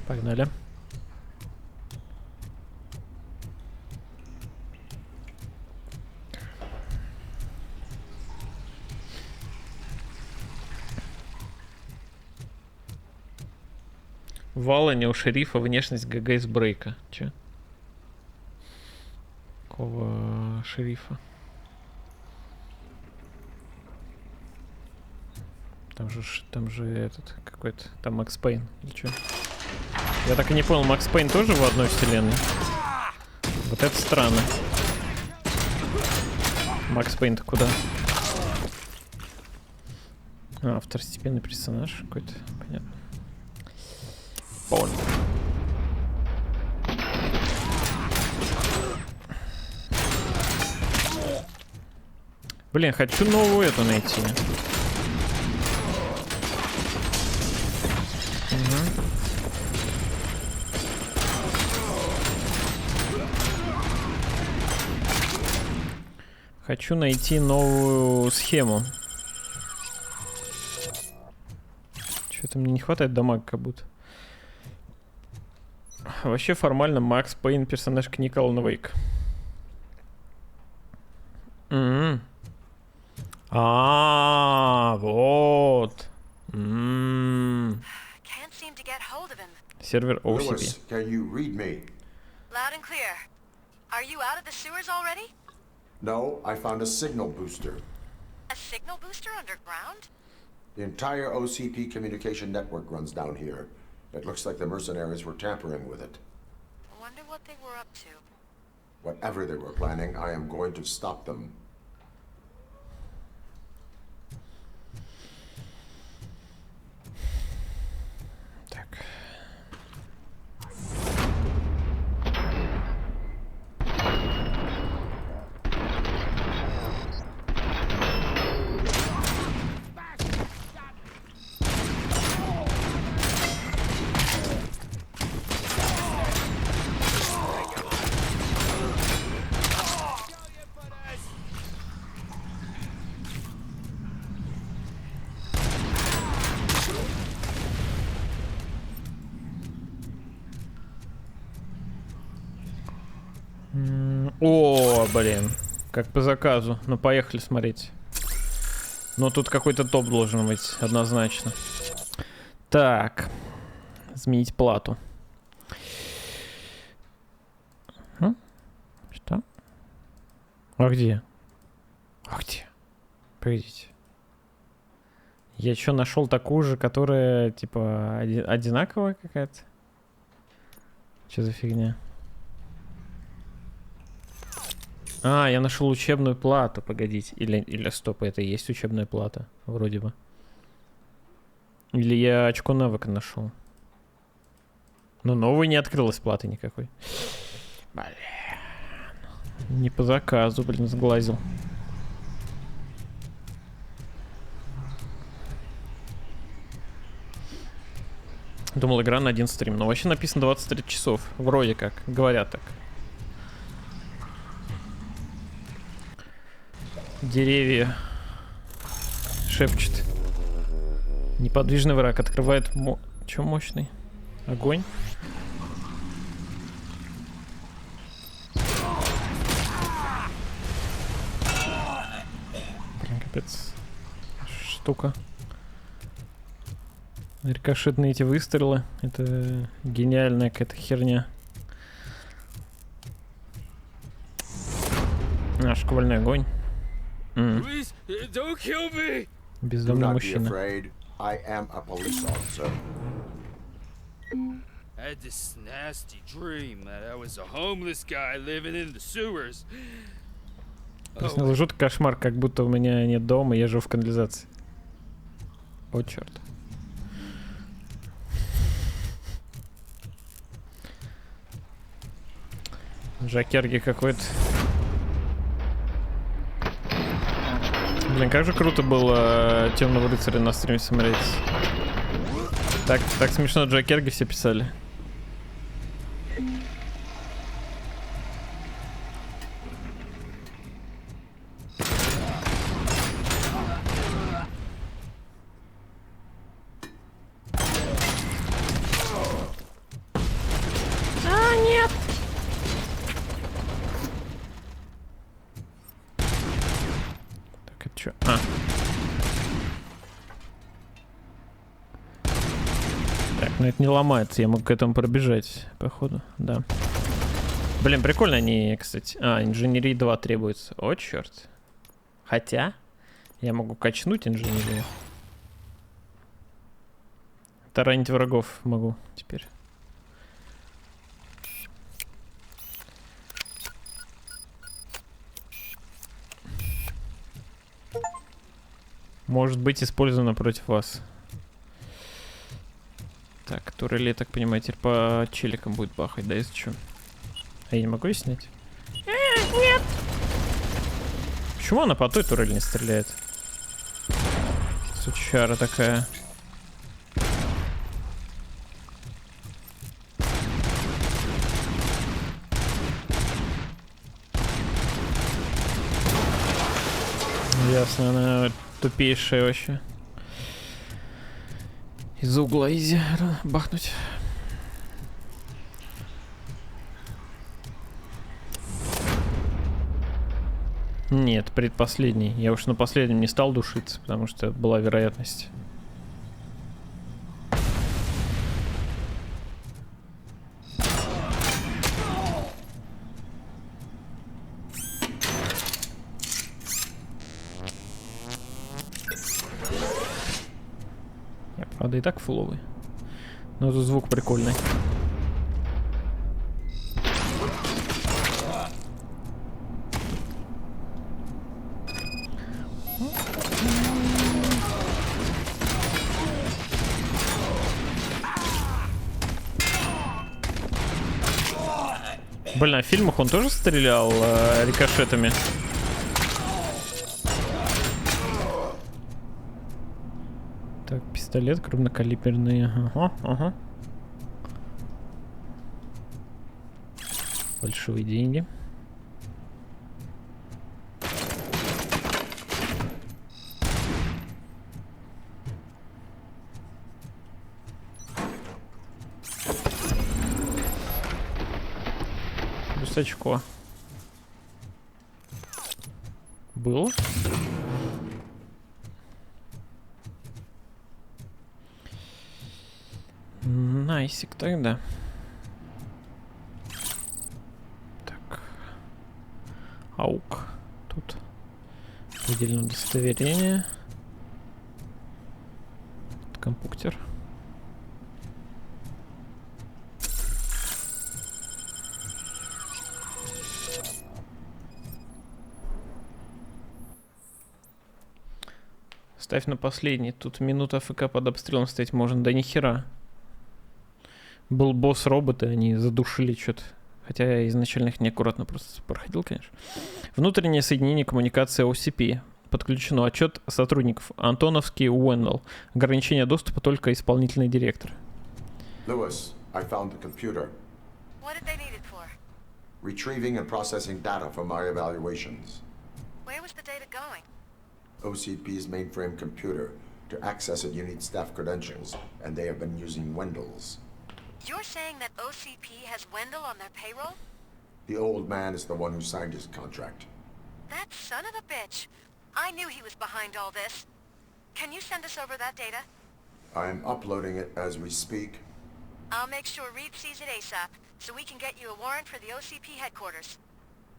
Погнали. В Алане у шерифа внешность ГГ из брейка. Че? Какого шерифа? Там же этот какой-то, там Макс Пейн или что? Я так и не понял, Макс Пейн тоже в одной вселенной? Вот это странно. Макс Пейн-то куда? А, второстепенный персонаж какой-то, понятно. Понял. Блин, хочу новую эту найти. Хочу найти новую схему. Что-то мне не хватает дамага как будто. Вообще формально Макс Пейн персонаж книги Алана Вейка. Вот. Сервер OCP. Can you read me? Loud and clear. Are you out of the sewers already? No, I found a signal booster. A signal booster underground? The entire OCP communication network runs down here. It looks like the mercenaries were tampering with it. I wonder what they were up to. Whatever they were planning, I am going to stop them. Так. О, блин. Как по заказу. Ну, поехали смотреть. Но тут какой-то топ должен быть, однозначно. Так. Изменить плату. Что? А где? А где? Погодите. Я что, нашел такую же, которая, типа, одинаковая какая-то? Что за фигня? А, я нашел учебную плату, погодите. Или стоп, это и есть учебная плата, вроде бы. Или я очко навыка нашел. Но новой не открылась платы никакой. Блин. Не по заказу, блин, сглазил. Думал, игра на один стрим. Но вообще написано 23 часов. Вроде как. Говорят так. Деревья шепчет. Неподвижный враг открывает Чё мощный? Огонь? Блин, капец. Штука. Рикошетные эти выстрелы. Это гениальная какая-то херня. Шквальный огонь. Бездомный мужчина. I had this nasty dream that I was a homeless guy living in the sewers. Приснился жуткий кошмар, как будто у меня нет дома, я живу в канализации. О, черт. Джакерги какой-то. Блин, как же круто было Темного рыцаря на стриме смотреть. Так смешно Джакерги все писали. Нет! Так, это что? А. Так, ну это не ломается, я могу к этому пробежать, походу, да. Блин, прикольно они, кстати. А, инженерии 2 требуется. О, черт. Хотя, я могу качнуть инженерию. Таранить врагов могу теперь. Может быть использовано против вас. Так, турели, я так понимаю, теперь по челикам будет бахать, да, если что? А я не могу ее снять? Нет! Почему она по той турели не стреляет? Сучара такая. Ясно, она тупейшая вообще. Из угла изи бахнуть. Нет, предпоследний. Я уж на последнем не стал душиться, потому что была вероятность. Я, правда, и так фуловый. Но тут звук прикольный. Блин, а в фильмах он тоже стрелял рикошетами? Так, пистолет крупнокалиберный. Ага, ага. Большие деньги. Очко. Было? Найсик тогда. Так. Аук. Тут отдельное удостоверение. Компьютер. Ставь на последний. Тут минута АФК под обстрелом стоять можно. Да нихера. Был босс робота, они задушили что-то. Хотя я изначально их неаккуратно просто проходил, конечно. Внутреннее соединение коммуникации OCP. Подключено. Отчет сотрудников. Антоновский, Уэндл. Ограничение доступа только исполнительный директор. Lewis, I found the computer. What did they need it for? Retrieving and processing data from our evaluations. Where was the data going? OCP's mainframe computer. To access it, you need staff credentials, and they have been using Wendell's. You're saying that OCP has Wendell on their payroll? The old man is the one who signed his contract. That son of a bitch. I knew he was behind all this. Can you send us over that data? I'm uploading it as we speak. I'll make sure Reed sees it ASAP, so we can get you a warrant for the OCP headquarters.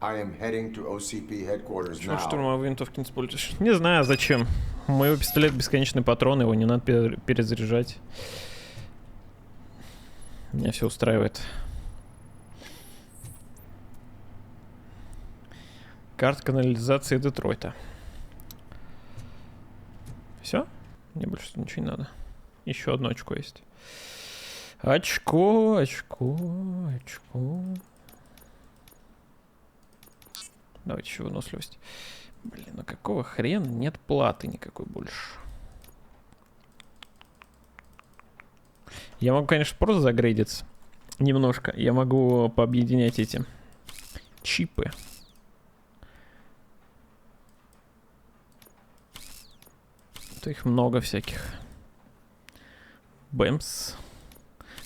I am heading to OCP headquarters Почему now. штурмовые винтовки не используешь? Не знаю, зачем. У моего пистолета бесконечный патрон, его не надо перезаряжать. Меня все устраивает. Карта канализации Детройта. Все? Мне больше ничего не надо. Еще одно очко есть. Очко. Давайте еще выносливость. Блин, ну какого хрена нет платы никакой больше? Я могу, конечно, просто загрейдиться. Немножко. Я могу пообъединять эти чипы. То их много всяких. Бэмс.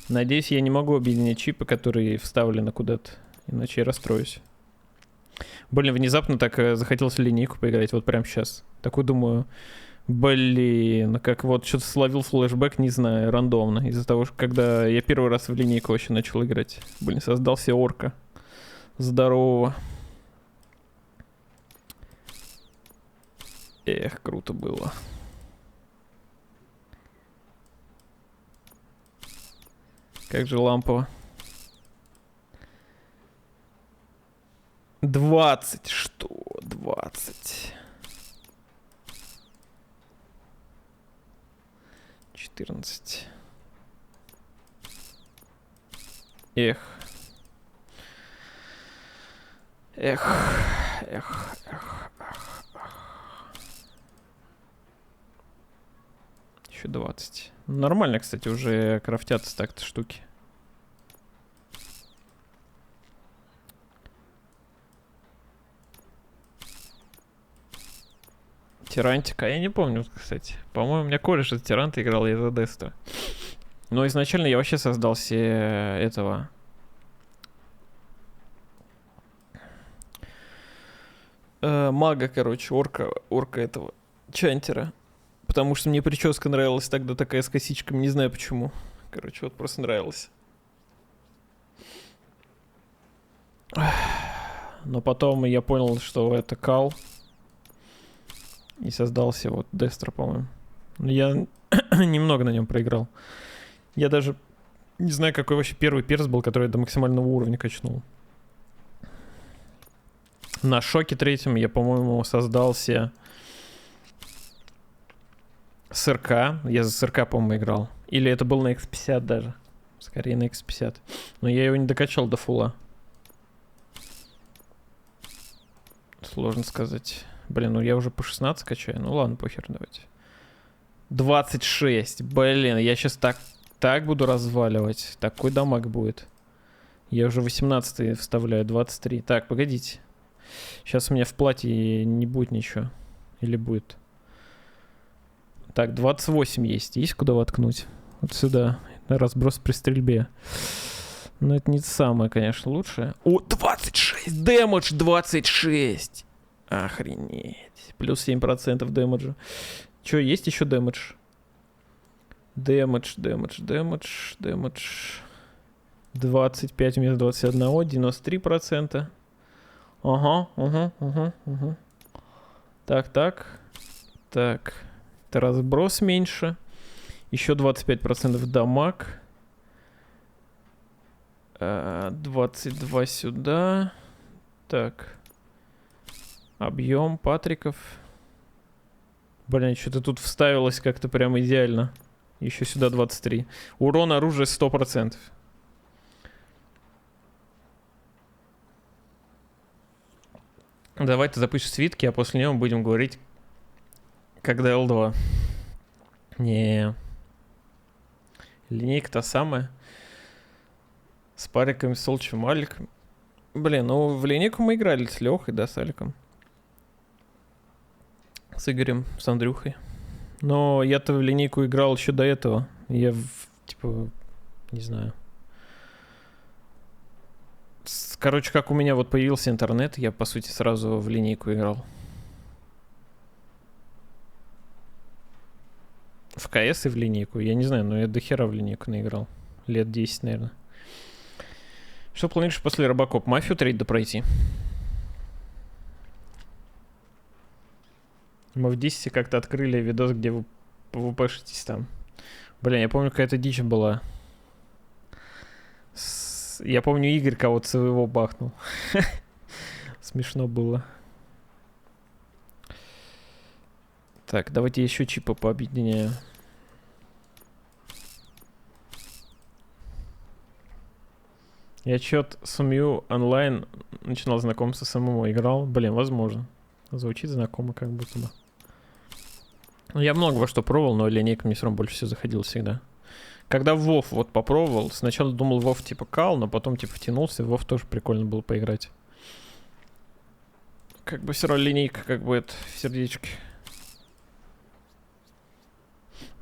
Надеюсь, я не могу объединять чипы, которые вставлены куда-то. Иначе я расстроюсь. Блин, внезапно так захотелось в линейку поиграть. Вот прямо сейчас. Такой думаю... Блин, как вот что-то словил флешбэк, не знаю, рандомно. Из-за того, что когда я первый раз в линейку вообще начал играть. Блин, создал себе орка. Здорово. Эх, круто было. Как же лампово. 20. Что? 20. 14. Эх. Еще 20. Нормально, кстати, уже крафтятся так-то штуки. Тирантика, я не помню, кстати. По-моему, у меня кореш из Тиранта играл, я за Дестра. Но изначально я вообще создал себе этого... мага, короче, орка этого Чантера. Потому что мне прическа нравилась тогда, такая с косичками, не знаю почему. Короче, вот просто нравилось. Но потом я понял, что это кал. И создался вот Дестра, по-моему. Я немного на нем проиграл. Я даже не знаю, какой вообще первый перс был, который я до максимального уровня качнул. На шоке третьем я, по-моему, создался СРК. Я за СРК, по-моему, играл. Или это был на X50 даже. Скорее на X50. Но я его не докачал до фула. Сложно сказать. Блин, ну я уже по 16 качаю. Ну ладно, похер, давайте. 26. Блин, я сейчас так буду разваливать. Такой дамаг будет. Я уже 18 вставляю, 23. Так, погодите. Сейчас у меня в платье не будет ничего. Или будет? Так, 28 есть. Есть куда воткнуть? Вот сюда. Разброс при стрельбе. Но это не самое, конечно, лучшее. О, 26! Дэмэдж 26! Охренеть. Плюс 7% дэмэджа. Че, есть еще дэмэдж? Дэмэдж. 25 вместо 21, 93%. Ага. Так. Это разброс меньше. Еще 25% дамаг. 22 сюда. Так. Объем патриков. Блин, что-то тут вставилось как-то прям идеально. Еще сюда 23. Урон оружия 100%. Давай ты запишешь свитки, а после него будем говорить, когда L2. Не. Линейка та самая. С париками, с Олчем, Аликом. Блин, ну в линейку мы играли с Лехой, да, с Аликом. С Игорем, с Андрюхой. Но я-то в линейку играл еще до этого. Я, типа, не знаю. Короче, как у меня вот появился интернет, я, по сути, сразу в линейку играл. В КС и в линейку. Я не знаю, но я до хера в линейку наиграл. Лет 10, наверное. Что планируешь после Robocop? Мафию 3 допройти. Мы в 10 как-то открыли видос, где вы ВПшитесь там. Блин, я помню, какая-то дичь была. Я помню, Игорь кого-то своего бахнул. Смешно было. Так, давайте еще чипы пообъединяю. Я чё-то сумью онлайн начинал знакомиться с ММО, играл. Блин, возможно. Звучит знакомо как будто бы. Я много во что пробовал, но линейка мне все равно больше всего заходила всегда. Когда в WoW вот попробовал, сначала думал WoW типа кал, но потом типа втянулся, в WoW тоже прикольно было поиграть. Как бы все равно линейка, как бы это, в сердечке.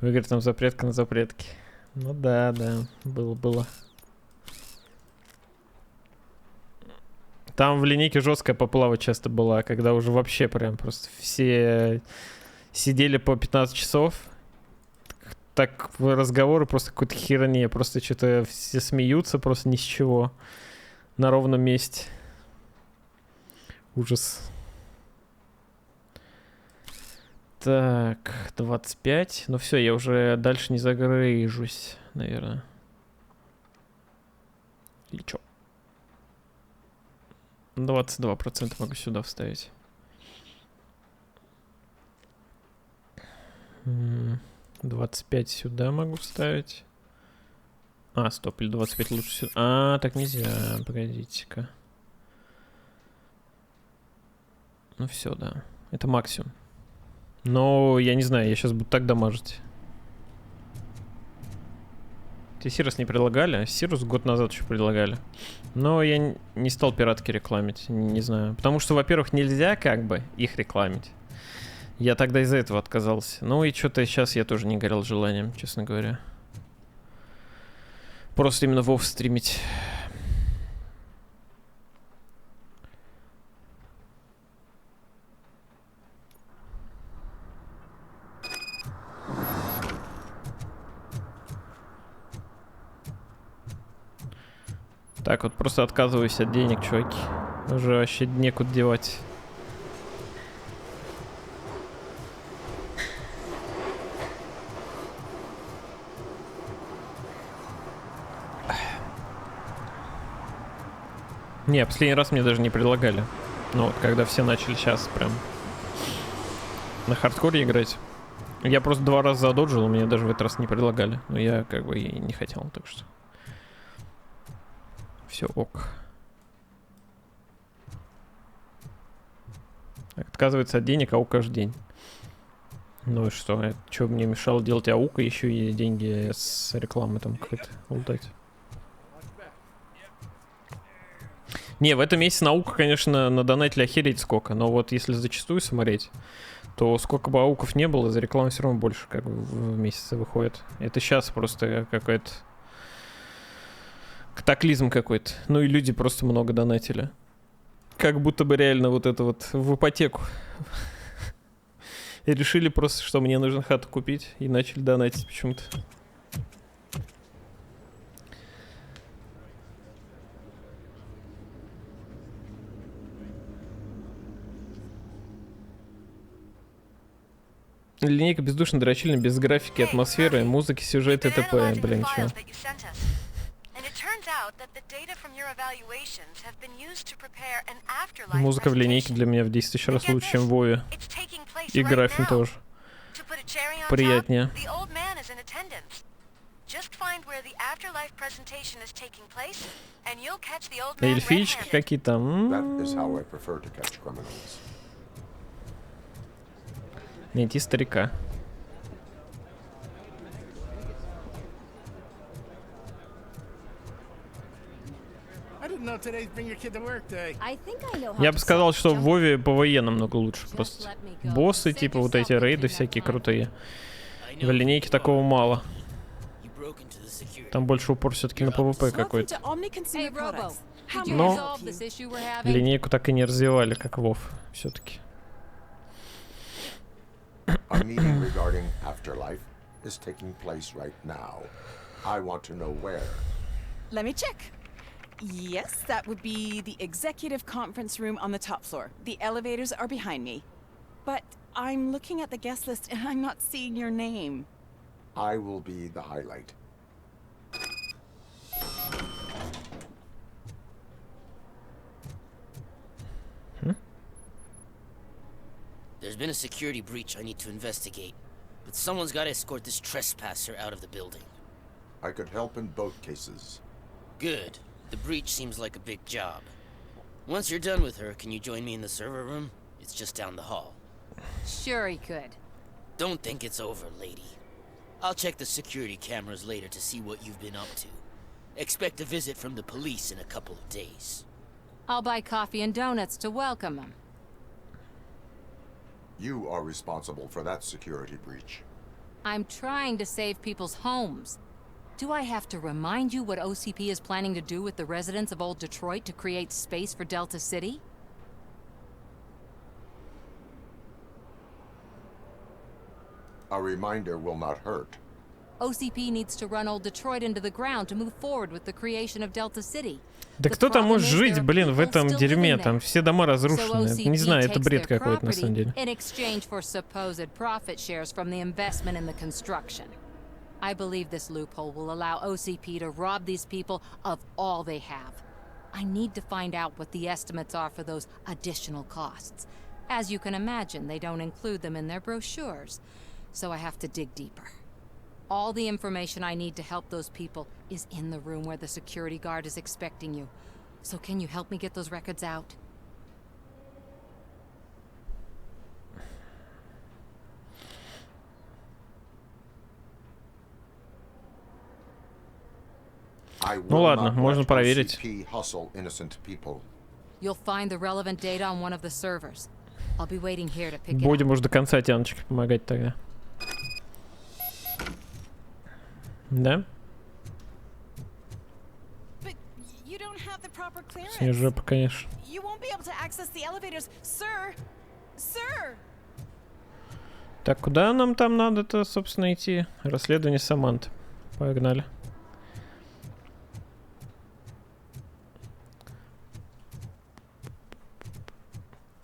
Вы говорите, там запретка на запретке. Ну да, было. Там в линейке жесткая поплава часто была, когда уже вообще прям просто все сидели по 15 часов. Так разговоры просто какой-то херня, просто что-то все смеются просто ни с чего. На ровном месте. Ужас. Так, 25. Ну все, я уже дальше не загрыжусь, наверное. Или чё? 22% могу сюда вставить. 25 сюда могу вставить. А, стоп, или 25 лучше сюда. А, так нельзя, погодите-ка. Ну все, да. Это максимум. Но я не знаю, я сейчас буду так дамажить. Тебе Сирус не предлагали? Сирус год назад еще предлагали. Но я не стал пиратки рекламить, не знаю. Потому что, во-первых, нельзя как бы их рекламить. Я тогда из-за этого отказался. Ну и что-то сейчас я тоже не горел желанием, честно говоря. Просто именно WoW стримить. Так вот, просто отказываюсь от денег, чуваки. Уже вообще некуда девать. Не, последний раз мне даже не предлагали. Ну вот, когда все начали сейчас прям на хардкоре играть. Я просто 2 раза задоджил, мне даже в этот раз не предлагали. Но я как бы и не хотел, так что... Все ок. Отказывается от денег АУ каждый день. Ну и что? Что мне мешало делать АУКа, еще и деньги с рекламы там какой-то лутать? Не, в этом месяце наука, конечно, на донатили охереть сколько. Но вот если зачастую смотреть, то сколько бы ауков не было, за рекламу все равно больше как бы в месяце выходит. Это сейчас просто какой-то катаклизм какой-то. Ну и люди просто много донатили. Как будто бы реально вот это вот в ипотеку. И решили просто, что мне нужно хату купить. И начали донатить почему-то. Линейка бездушно дрочильная, без графики, атмосферы, музыки, сюжета, т.п. Блин, чё? Музыка в линейке для меня в 10 тысяч раз лучше, чем в Вове. И графин тоже. Приятнее. Эльфички какие там. Найти старика. Я бы сказал, что в Вове ПВЕ намного лучше просто. Боссы, типа вот эти рейды всякие крутые. В линейке такого мало. Там больше упор все-таки на ПВП какой-то. Но линейку так и не развивали, как Вов, все-таки. A meeting regarding afterlife is taking place right now. I want to know where. Let me check. Yes, that would be the executive conference room on the top floor. The elevators are behind me. But I'm looking at the guest list and I'm not seeing your name. I will be the highlight. There's been a security breach I need to investigate, but someone's got to escort this trespasser out of the building. I could help in both cases. Good. The breach seems like a big job. Once you're done with her, can you join me in the server room? It's just down the hall. Sure he could. Don't think it's over, lady. I'll check the security cameras later to see what you've been up to. Expect a visit from the police in a couple of days. I'll buy coffee and donuts to welcome him. You are responsible for that security breach. I'm trying to save people's homes. Do I have to remind you what OCP is planning to do with the residents of Old Detroit to create space for Delta City? A reminder will not hurt. OCP needs to run Old Detroit into the ground to move forward with the creation of Delta City. Да кто там может жить, блин, в этом дерьме? Там все дома разрушены. Не знаю, это бред какой-то на самом деле. In exchange for supposed profit shares from the investment in the construction. I believe this loophole will allow OCP to rob these people of all they have. I need to find out what the estimates are for those additional costs. As you can imagine, they don't include them in their brochures, so I have to dig deeper. All the information I need to help those people is in the room where the security guard is expecting you. So can you help me get those records out? Ну ладно, можно проверить. You'll find the relevant data on one of the servers. I'll be waiting here to pick it up. Будем уж до конца тяночки помогать тогда. Да? Снежопа, конечно. Так, куда нам там надо-то, собственно, идти? Расследование Саманты. Погнали.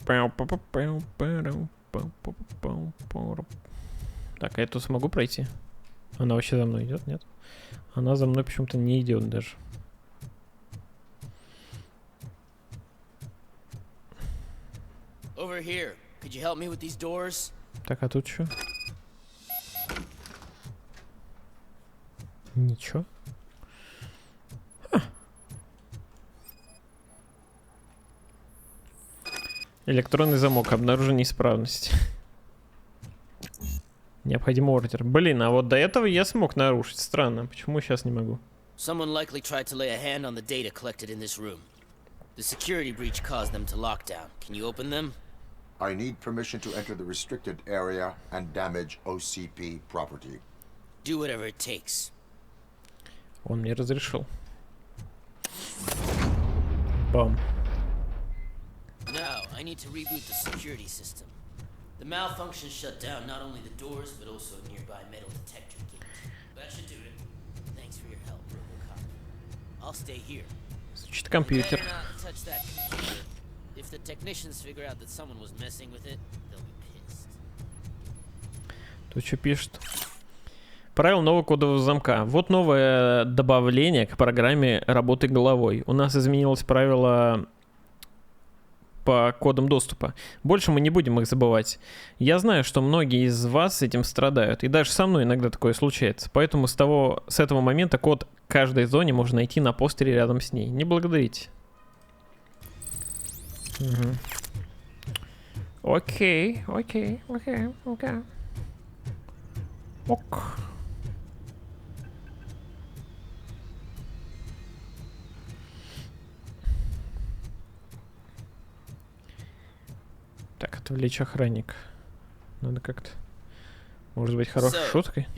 Так, а я тут смогу пройти? Она вообще за мной идет, нет? Она за мной почему-то не идет даже. Over here. Could you help me with these doors? Так, а тут что? Ничего. Электронный замок. Обнаружен неисправность. Необходим ордер. Блин, а вот до этого я смог нарушить. Странно. Почему сейчас не могу? Someone likely tried to lay a hand on the data collected in this room. The security breach caused them to lock down. Can you open them? I need permission to enter the restricted area and damage OCP property. Do whatever it takes. Он мне разрешил. Бам. Now, I need to reboot the security system. The malfunction shut down not only the doors, but also a nearby metal detector gate. That should do it. Thanks for your help, Robocop. I'll stay here. Звучит компьютер. Touch that computer. If the technicians figure out that someone was messing with it, they'll be pissed. Тут что пишет? Правило нового кодового замка. Вот новое добавление к программе работы головой. У нас изменилось правило по кодам доступа. Больше мы не будем их забывать. Я знаю, что многие из вас этим страдают, и даже со мной иногда такое случается. Поэтому с этого момента код каждой зоне можно найти на постере рядом с ней. Не благодарите. Угу. Окей. Ок. Так, отвлечь охранник. Надо как-то... Может быть, хорошей шуткой?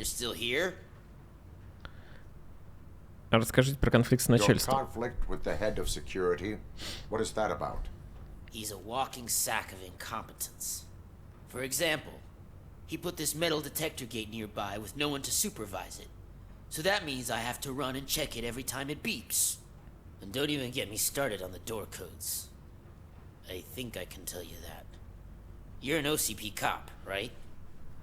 Расскажите про конфликт с начальством. He's a walking sack of incompetence. For example, he put this metal detector gate nearby with no one to supervise it. So that means I have to run and check it every time it beeps. And don't even get me started on the door codes. I think I can tell you that. You're an OCP cop, right?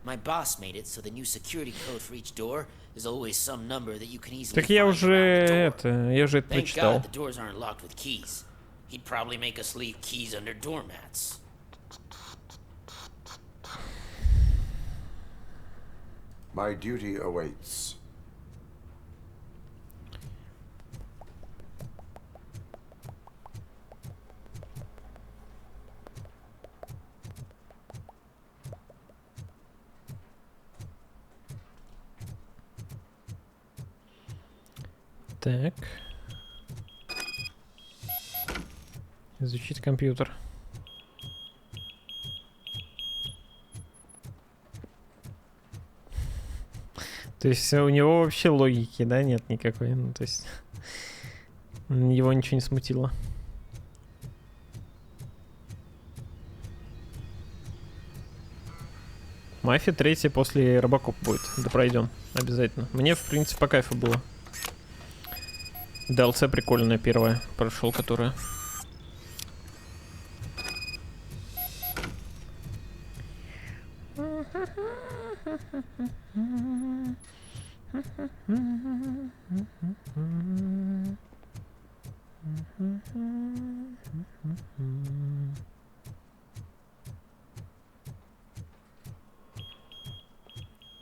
My boss made it so the new security code for each door is always some number that you can easily Так я уже это Thank прочитал. God the doors aren't locked with keys. He'd probably make us leave keys under doormats. My duty awaits. Так. Изучить компьютер. То есть у него вообще логики, да, нет никакой. Ну, то есть его ничего не смутило. Мафия 3 после Робокоп будет. Да пройдем. Обязательно. Мне, в принципе, по кайфу было. DLC прикольная первая. Прошел, которая.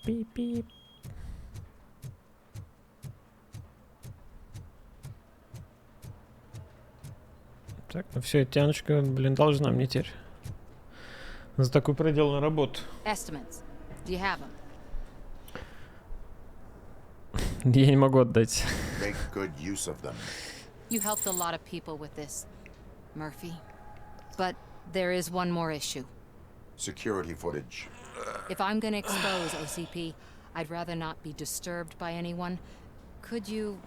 Пип-пип. Так, ну все, тяночка, блин, должна мне теперь за такую проделанную работу. Estimates. Do you have them? Я не могу отдать. Make good use of them. You helped a lot of people with this, Murphy. But there is one more issue. Security footage. If I'm gonna expose OCP, I'd rather not be disturbed by anyone. Could you...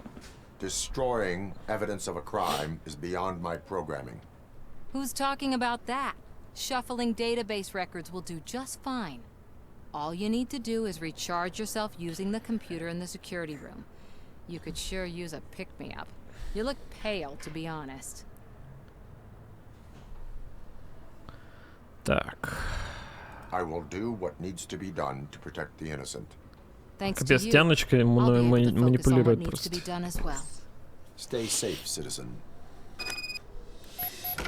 Destroying evidence of a crime is beyond my programming. Who's talking about that? Shuffling database records will do just fine. All you need to do is recharge yourself using the computer in the security room. You could sure use a pick-me-up. You look pale, to be honest. Так. I will do what needs to be done to protect the innocent. Капец, тяночка манипулирует просто. Stay safe, citizen.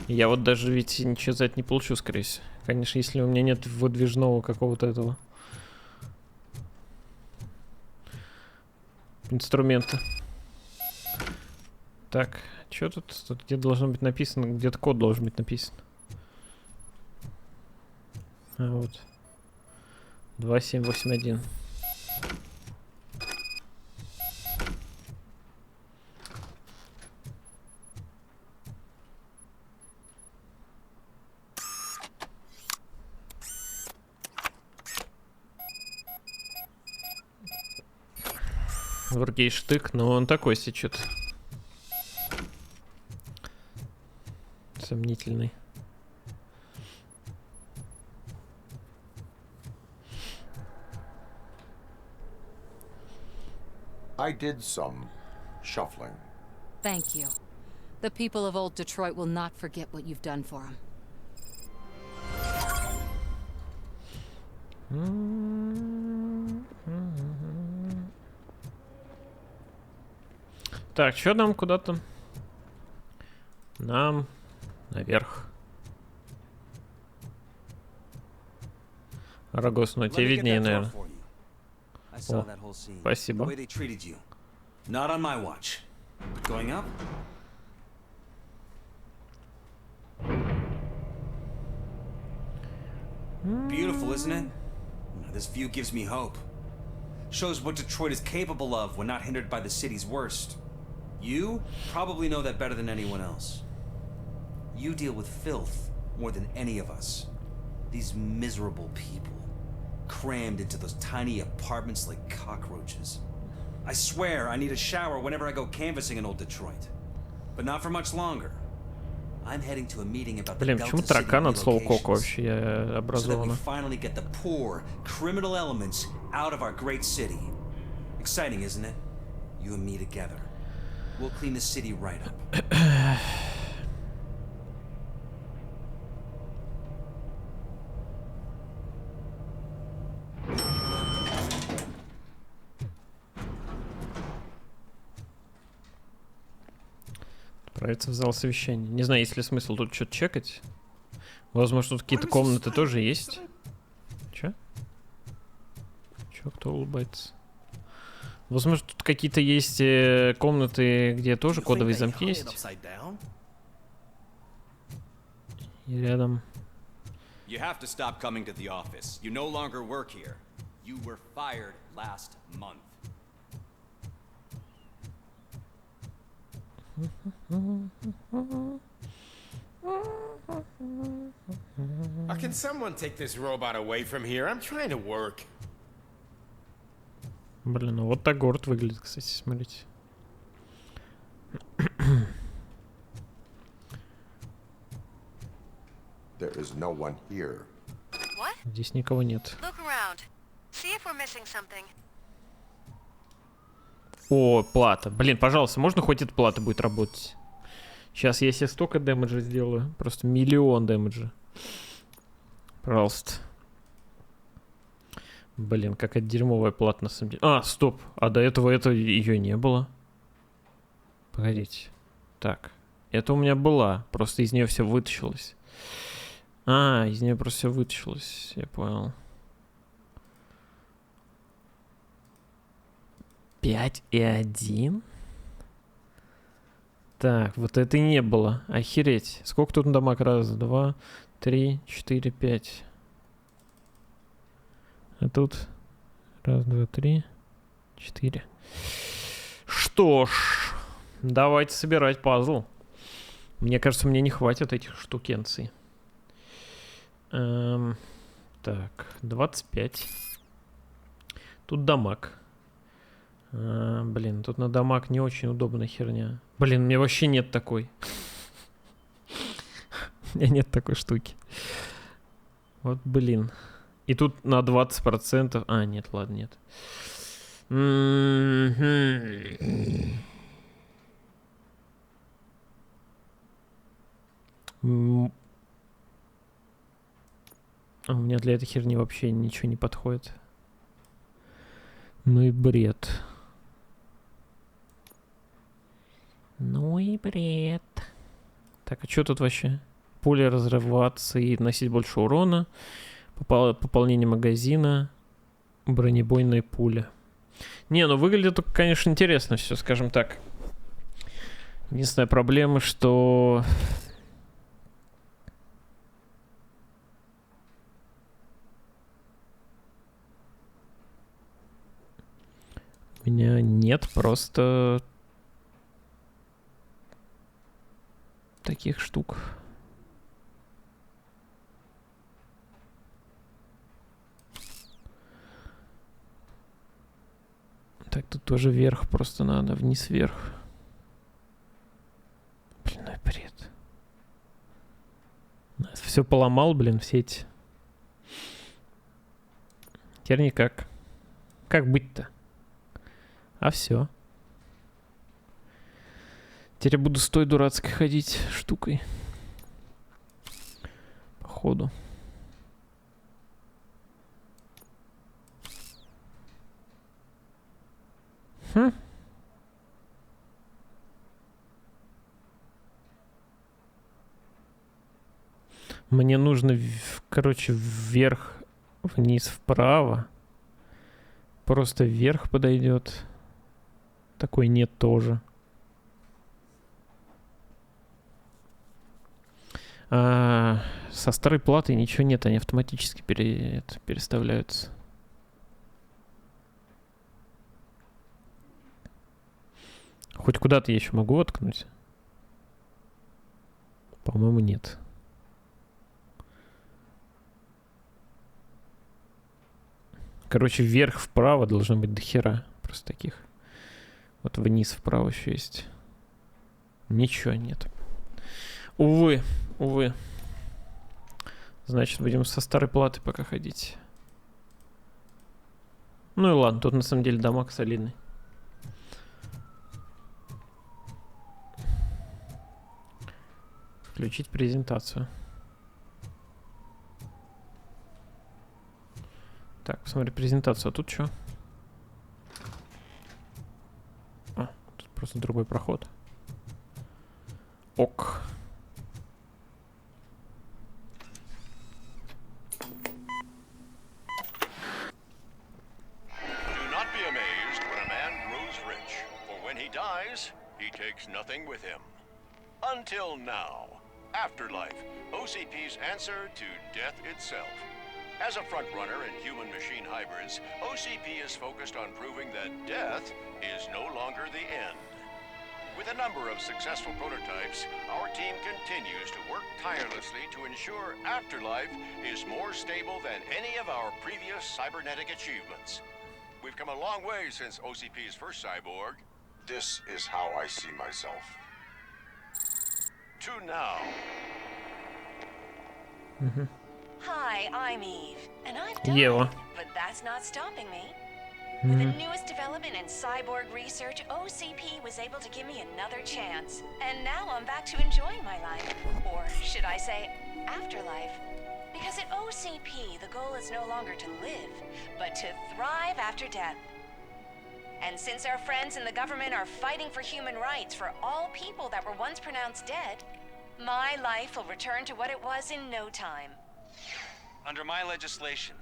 Я вот даже ведь ничего за это не получу, скорее всего. Конечно, если у меня нет выдвижного какого-то этого инструмента. Так, что тут? Тут где должно быть написано? Где-то код должен быть написан. А вот. 2781. В руке есть штык, но он такой сечет. Сомнительный. I did some shuffling. Thank you. The people of old Detroit will not forget what you've done for them. Так, что нам куда-то? Нам наверх. Арагос, ну тебе виднее, наверное. О, спасибо. Not on my watch. Going up? Beautiful, isn't it? This view gives me hope. Shows what Detroit is capable of when not hindered by the city's worst. You probably know that better than anyone else. You deal with filth more than any of us. These miserable people, crammed into those tiny apartments like cockroaches. I swear I need a shower whenever I go canvassing in old Detroit. But not for much longer. I'm heading to a meeting about the Delta City relocations, so that we finally get the poor, criminal elements out of our great city. Exciting, isn't it? You and me together. We'll clean the city right up. Отправиться в зал совещания. Не знаю, есть ли смысл тут что-то чекать. Возможно, тут какие-то комнаты тоже есть. Чё? Чё, кто улыбается? Возможно, тут какие-то есть комнаты, где тоже кодовые замки есть. И рядом. You have to stop coming to the office. You no longer work here. You were fired last month. Can someone take this robot away from here? I'm trying to work. Блин, ну вот так город выглядит, кстати, смотрите. There is no one here. What? Здесь никого нет. Look around. See if we're missing something. О, плата. Блин, пожалуйста, можно хоть эта плата будет работать? Сейчас я себе столько дэмэджа сделаю. Просто миллион дэмэджа. Пожалуйста. Блин, какая дерьмовая плата на самом деле. А, стоп. А до этого ее не было. Погодите. Так. Это у меня была. Просто из нее все вытащилось. А, из нее просто все вытащилось. Я понял. 5,1. Так, вот это и не было. Охереть. Сколько тут дамаг? Раз, два, 3, 4, 5. А тут раз, два, 3, 4. Что ж, давайте собирать пазл. Мне кажется, мне не хватит этих штукенций. Так, 25. Тут дамаг. Блин, тут на дамаг не очень удобная херня. Блин, у меня вообще нет такой. У меня нет такой штуки. Вот, блин. И тут на 20%... А, нет, ладно, нет. А у меня для этой херни вообще ничего не подходит. Ну и бред. Ну и бред. Так, а что тут вообще? Пуля разрываться и наносить больше урона. Пополнение магазина. Бронебойная пуля. Не, ну выглядит, конечно, интересно все, скажем так. Единственная проблема, что... У меня нет просто таких штук. Так, тут тоже вверх просто надо, вниз-вверх. Блин, ну и бред. Все поломал, блин, все эти. Теперь никак. Как быть-то? А все. Теперь я буду с той дурацкой ходить штукой. Походу. Хм. Мне нужно, короче, вверх, вниз, вправо. Просто вверх подойдет. Такой нет тоже. Со старой платой ничего нет, они автоматически переставляются. Хоть куда-то я еще могу воткнуть? По-моему, нет. Короче, вверх-вправо должно быть дохера. Просто таких. Вот вниз вправо еще есть. Ничего нет. Увы, увы. Значит, будем со старой платы пока ходить. Ну и ладно, тут на самом деле дамаг солидный. Включить презентацию. Так, посмотри презентацию. А тут что? А, тут просто другой проход. Ок. takes nothing with him. Until now. Afterlife, OCP's answer to death itself. As a frontrunner in human-machine hybrids, OCP is focused on proving that death is no longer the end. With a number of successful prototypes, our team continues to work tirelessly to ensure Afterlife is more stable than any of our previous cybernetic achievements. We've come a long way since OCP's first cyborg. This is how I see myself. To now. Hi, I'm Eve, and I've Ева. died, but that's not stopping me. With the newest development in cyborg research, OCP was able to give me another chance. And now I'm back to enjoying my life. Or should I say, afterlife. Because at OCP, the goal is no longer to live, but to thrive after death. And since our friends in the government are fighting for human rights for all people that were once pronounced dead, my life will return to what it was in no time. Under my legislation,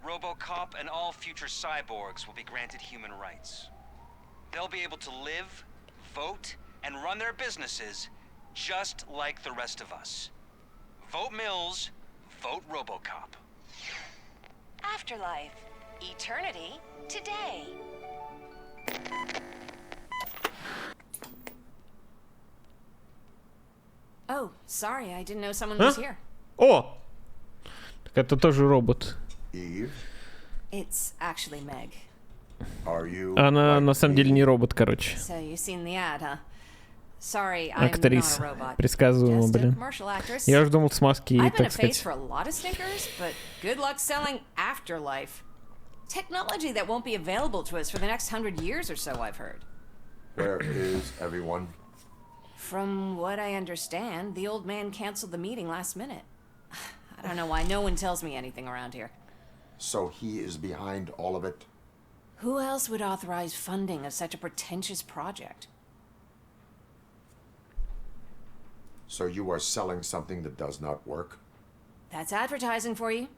Robocop and all future cyborgs will be granted human rights. They'll be able to live, vote, and run their businesses just like the rest of us. Vote Mills, vote Robocop. Afterlife. Eternity. Today. Oh, sorry, I didn't know someone was here. О! Так это тоже робот. Eve? It's actually Meg. Are you Она на самом деле не робот, короче. So you've seen the ad, huh? Sorry, I'm not a Актриса. robot. Предсказуемо, Just a блин. commercial actress. Я уже думал с маски, I've been так a face сказать. for a lot of stinkers, but good luck selling Afterlife. Technology that won't be available to us for the next 100 years or so, I've heard. Where is everyone? From what I understand, the old man canceled the meeting last minute. I don't know why no one tells me anything around here. So he is behind all of it? Who else would authorize funding of such a pretentious project? So you are selling something that does not work? That's advertising for you.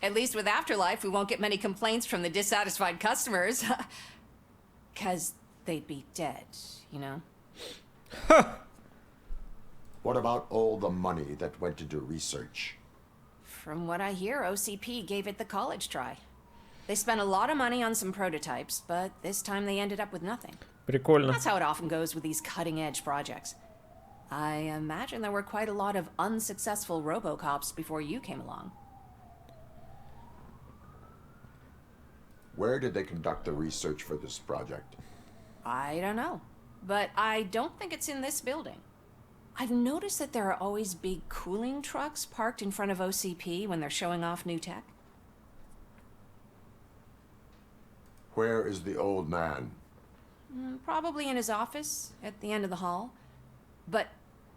At least with Afterlife, we won't get many complaints from the dissatisfied customers. 'Cause they'd be dead, you know? What about all the money that went into research? From what I hear, OCP gave it the college try. They spent a lot of money on some prototypes, but this time they ended up with nothing. Прикольно. That's how it often goes with these cutting-edge projects. I imagine there were quite a lot of unsuccessful Robocops before you came along. Where did they conduct the research for this project? I don't know, but I don't think it's in this building. I've noticed that there are always big cooling trucks parked in front of OCP when they're showing off new tech. Where is the old man? Probably in his office, at the end of the hall. But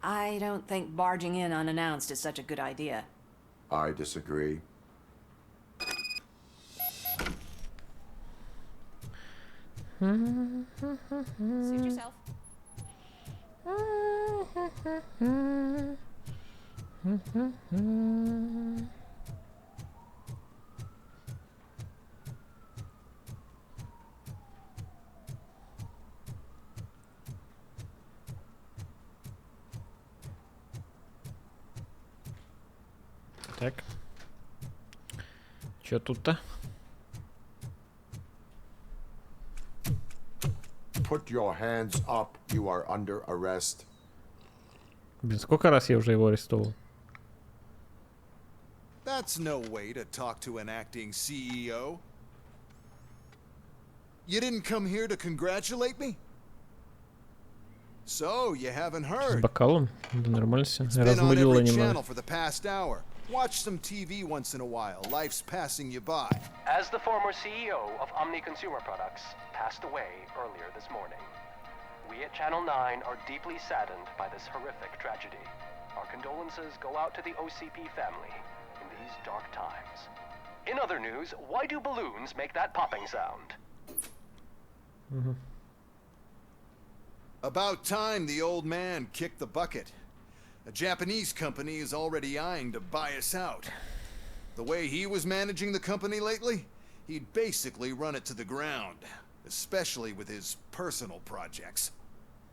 I don't think barging in unannounced is such a good idea. I disagree. Suit yourself. Так. Чё тут-то? Put your hands up. You are under arrest. Блин, сколько раз я уже его арестовал? That's no way to talk to an acting CEO. You didn't come here to congratulate me? So, you haven't С heard. бокалом? Да нормально все. It's been on Размылило every немного. channel for the past hour. Watch some TV once in a while. Life's passing you by. As the former CEO of Omni Consumer Products passed away earlier this morning, we at Channel 9 are deeply saddened by this horrific tragedy. Our condolences go out to the OCP family in these dark times. In other news, why do balloons make that popping sound? About time the old man kicked the bucket. A Japanese company is already eyeing to buy us out. The way he was managing the company lately, he'd basically run it to the ground, especially with his personal projects.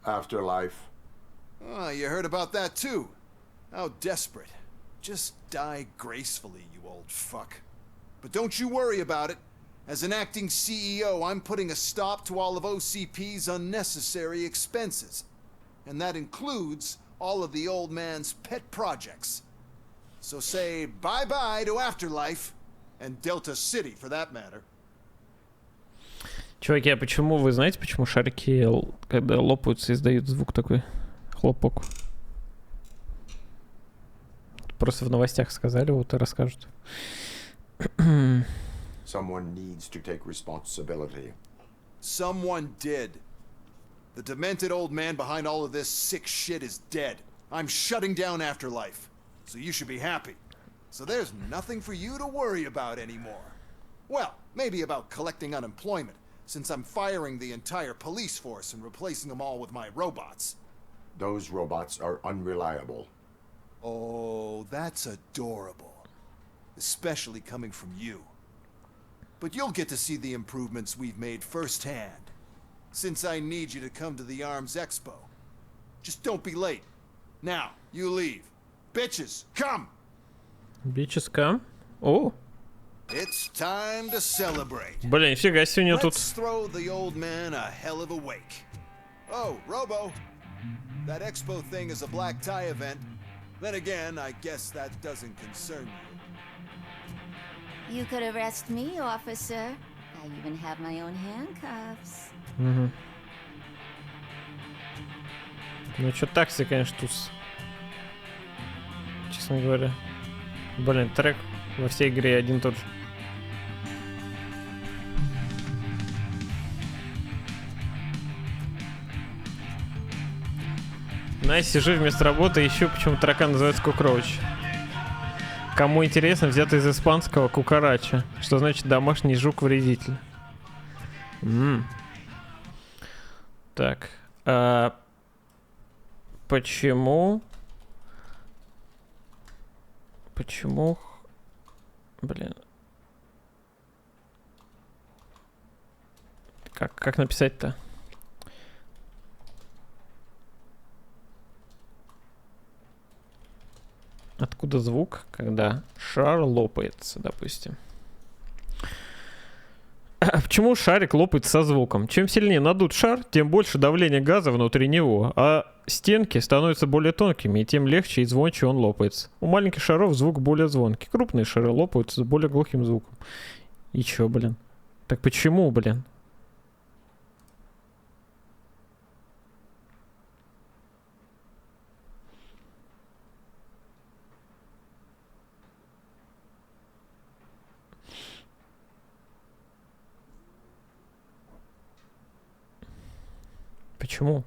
Afterlife. Oh, you heard about that too. How desperate. Just die gracefully, you old fuck. But don't you worry about it. As an acting CEO, I'm putting a stop to all of OCP's unnecessary expenses. And that includes all of the old man's pet projects. So say bye-bye to Afterlife, and Delta City, for that matter. Чуваки, а почему, вы знаете, почему шарики, когда лопаются, издают звук такой, хлопок? Просто в новостях сказали, вот и расскажут. Someone needs to take responsibility. Someone did. The demented old man behind all of this sick shit is dead. I'm shutting down Afterlife. So you should be happy. So there's nothing for you to worry about anymore. Well, maybe about collecting unemployment, since I'm firing the entire police force and replacing them all with my robots. Those robots are unreliable. Oh, that's adorable. Especially coming from you. But you'll get to see the improvements we've made firsthand. Since I need you to come to the Arms Expo. Just don't be late. Now, you leave. Bitches, come! Bitches, come? О! It's time to celebrate. Блин, фига себе у него тут. Let's throw the old man a hell of a wake. Oh, Robo. That Expo thing is a black tie event. Then again, I guess that doesn't concern you. You could arrest me, officer. I even have my own handcuffs. Угу. Ну чё, такси, конечно, туз. Честно говоря. Блин, трек во всей игре один тот же. Найс, сижу вместо работы, ищу, почему таракан называется кукроуч. Кому интересно, взято из испанского кукарача, что значит домашний жук-вредитель. Так. Почему? Блин. Как написать-то? Откуда звук, когда шар лопается, допустим? Почему шарик лопается со звуком? Чем сильнее надут шар, тем больше давление газа внутри него, а стенки становятся более тонкими, и тем легче и звонче он лопается. У маленьких шаров звук более звонкий, крупные шары лопаются с более глухим звуком. И чё, блин? Так почему, блин? Почему?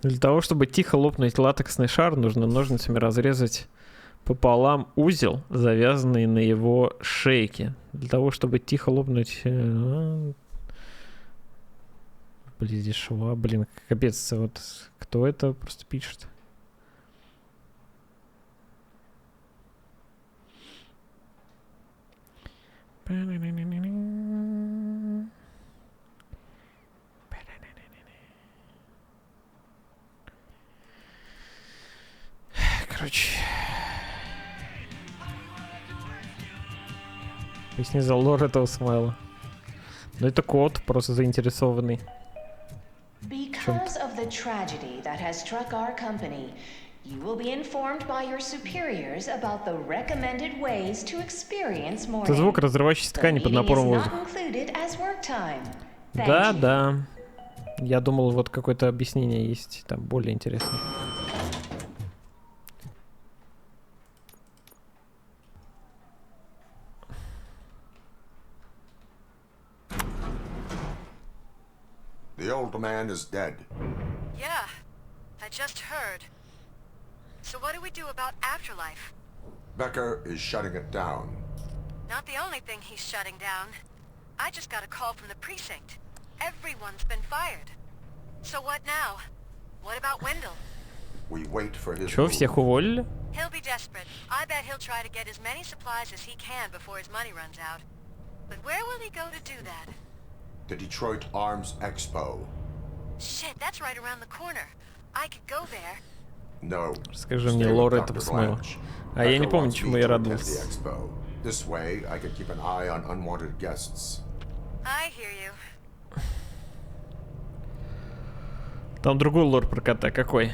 Для того, чтобы тихо лопнуть латексный шар, нужно ножницами разрезать пополам узел, завязанный на его шейке. Для того, чтобы тихо лопнуть... Вблизи шва, блин, капец, вот кто это просто пишет? Короче. Поясни за лор этого смайла. Ну это кот, просто заинтересованный. Because of the tragedy that has struck our company, you will be informed by your superiors about the recommended ways to experience morning. Это звук разрывающейся ткани под напором воздуха. Да, да. Я думал, вот какое-то объяснение есть, там более интересное. The old man is dead. Yeah, I just heard. So what do we do about Afterlife? Becker is shutting it down. Not the only thing he's shutting down. I just got a call from the precinct. Everyone's been fired. So what now? What about Wendell? We wait for his Чё, всех уволили? He'll be desperate. I bet he'll try to get as many supplies as he can before his money runs out. But where will he go to do that? The Detroit Arms Expo. Shit, that's right around the corner. I could go there. No. Скажи мне лор этого смысла. А я не помню, чему я радовался. This way, I could keep an eye on unwanted guests. I hear you. Там другой лор про кота. Какой?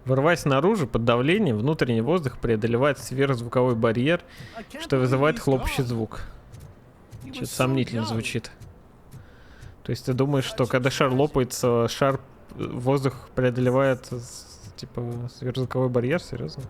Вырываясь наружу, под давлением, внутренний воздух преодолевает сверхзвуковой барьер, что вызывает хлопающий звук. Что-то сомнительно звучит. То есть ты думаешь, что когда шар лопается, воздух преодолевает, типа, сверхзвуковой барьер? Серьезно?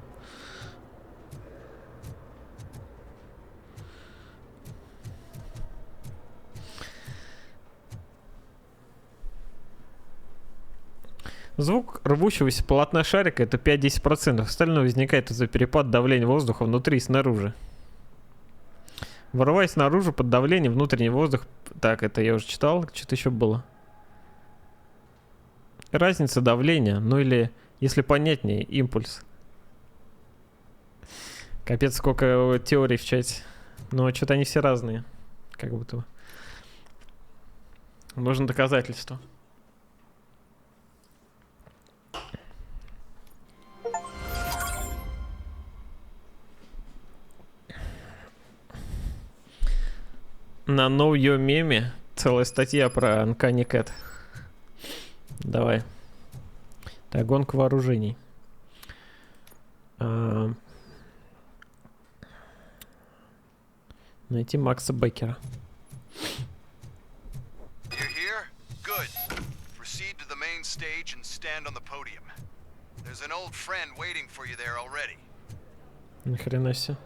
Звук рвущегося полотна шарика — это 5-10%. Остальное возникает из-за перепада давления воздуха внутри и снаружи. Вырываясь наружу под давлением, внутренний воздух... Так, это я уже читал. Что-то еще было. Разница давления. Ну или, если понятнее, импульс. Капец, сколько теорий в чате. Но что-то они все разные. Как будто бы. Нужно доказательство. На Know Your меме целая статья про Uncanny Cat. Давай. Так, гонка вооружений. Найти Макса Беккера. You're here? Good. Proceed to the main stage and stand on the podium. There's an old friend waiting for you there already. Ни хрена себе.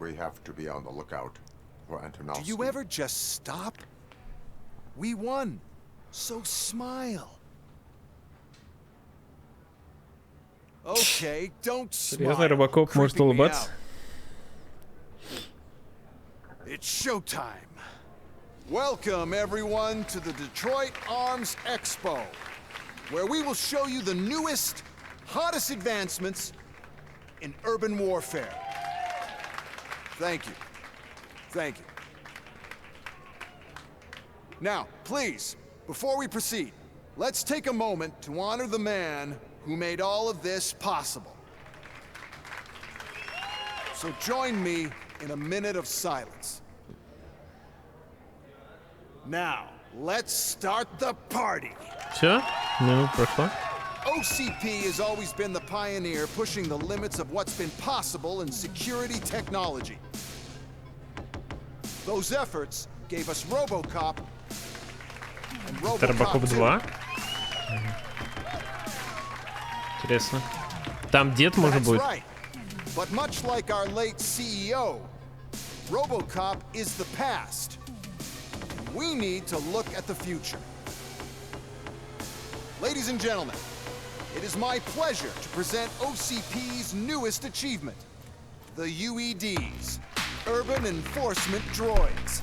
We have to be on the lookout for Antonovsky. Do you ever just stop? We won. So smile. Okay, don't smile. Серьезно, Robocop может улыбаться? It's showtime. Welcome everyone to the Detroit Arms Expo, where we will show you the newest, hottest advancements in urban warfare. Thank you. Thank you. Now, please, before we proceed, let's take a moment to honor the man who made all of this possible. So join me in a minute of silence. Now, let's start the party. Все? Минут прошло. OCP has always been the pioneer pushing the limits of what's been possible in security technology. Those efforts gave us Robocop and Robocop 2. Интересно. Там дед может быть. Right. But much like our late CEO, Robocop is the past. We need to look at the future. Ladies and gentlemen, it is my pleasure to present OCP's newest achievement, the UEDs, Urban Enforcement Droids.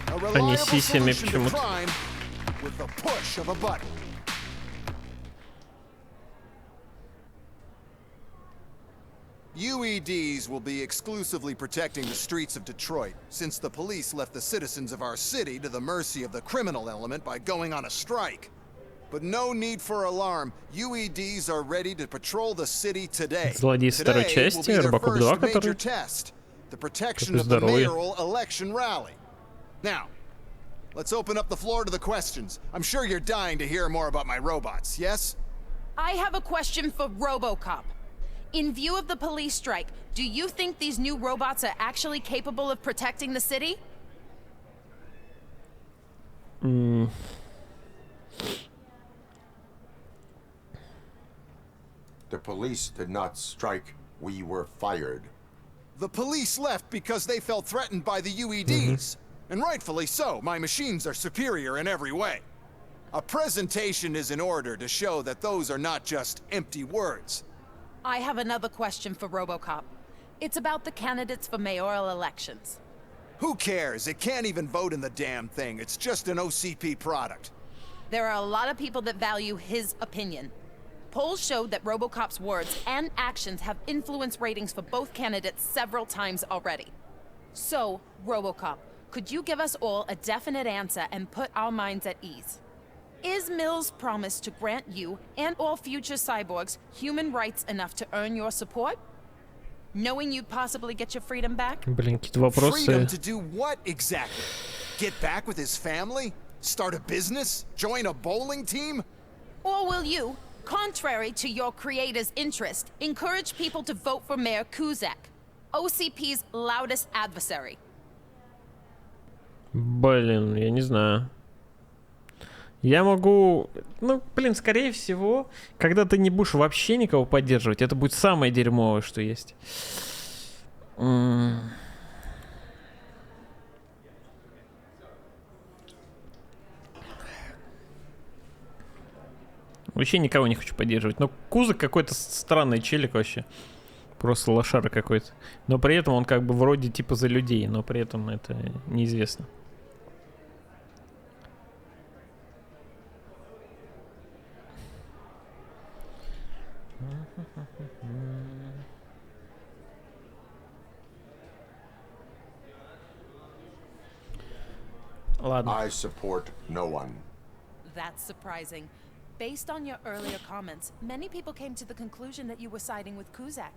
A reliable solution to crime with the push of a button. UEDs will be exclusively protecting the streets of Detroit, since the police left the citizens of our city to the mercy of the criminal element by going on a strike. But no need for alarm. UEDs are ready to patrol the city today. Злодей второй части, Robocop 2, который... The protection of the mayoral election rally. Now, let's open up the floor to the questions. I'm sure you're dying to hear more about my robots, yes? I have a question for Robocop. In view of the police strike, do you think these new robots are actually capable of protecting the city? The police did not strike. We were fired. The police left because they felt threatened by the UEDs. And rightfully so. My machines are superior in every way. A presentation is in order to show that those are not just empty words. I have another question for Robocop. It's about the candidates for mayoral elections. Who cares? It can't even vote in the damn thing. It's just an OCP product. There are a lot of people that value his opinion. Polls showed that Robocop's words and actions have influenced ratings for both candidates several times already. So, Robocop, could you give us all a definite answer and put our minds at ease? Is Mills' promise to grant you and all future cyborgs human rights enough to earn your support? Knowing you'd possibly get your freedom back? Блин, какие-то вопросы. Freedom to do what exactly? Get back with his family? Start a business? Join a bowling team? Or will you, contrary to your creator's interest, encourage people to vote for Mayor Kuzak, OCP's loudest adversary? Блин, я не знаю. Я могу... Ну, блин, скорее всего, когда ты не будешь вообще никого поддерживать, это будет самое дерьмовое, что есть. Вообще никого не хочу поддерживать. Но Кузак какой-то странный челик вообще. Просто лошара какой-то. Но при этом он как бы вроде типа за людей, но при этом это неизвестно. Ладно. I support no one. That's surprising. Based on your earlier comments, many people came to the conclusion that you were siding with Kuzak.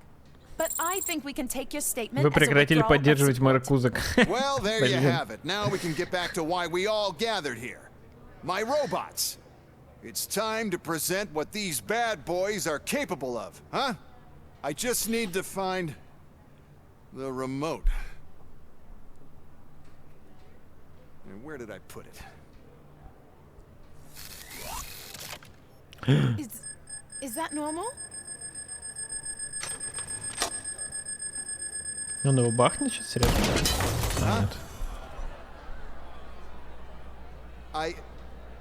But I think we can take your statement. Вы прекратили поддерживать мэра Кузак. Well, there you have it. Now we can get back to why we all gathered here. My robots. It's time to present what these bad boys are capable of, huh? I just need to find the remote. And where did I put it? Is that normal? Он его бахнет сейчас, серьезно? Нет.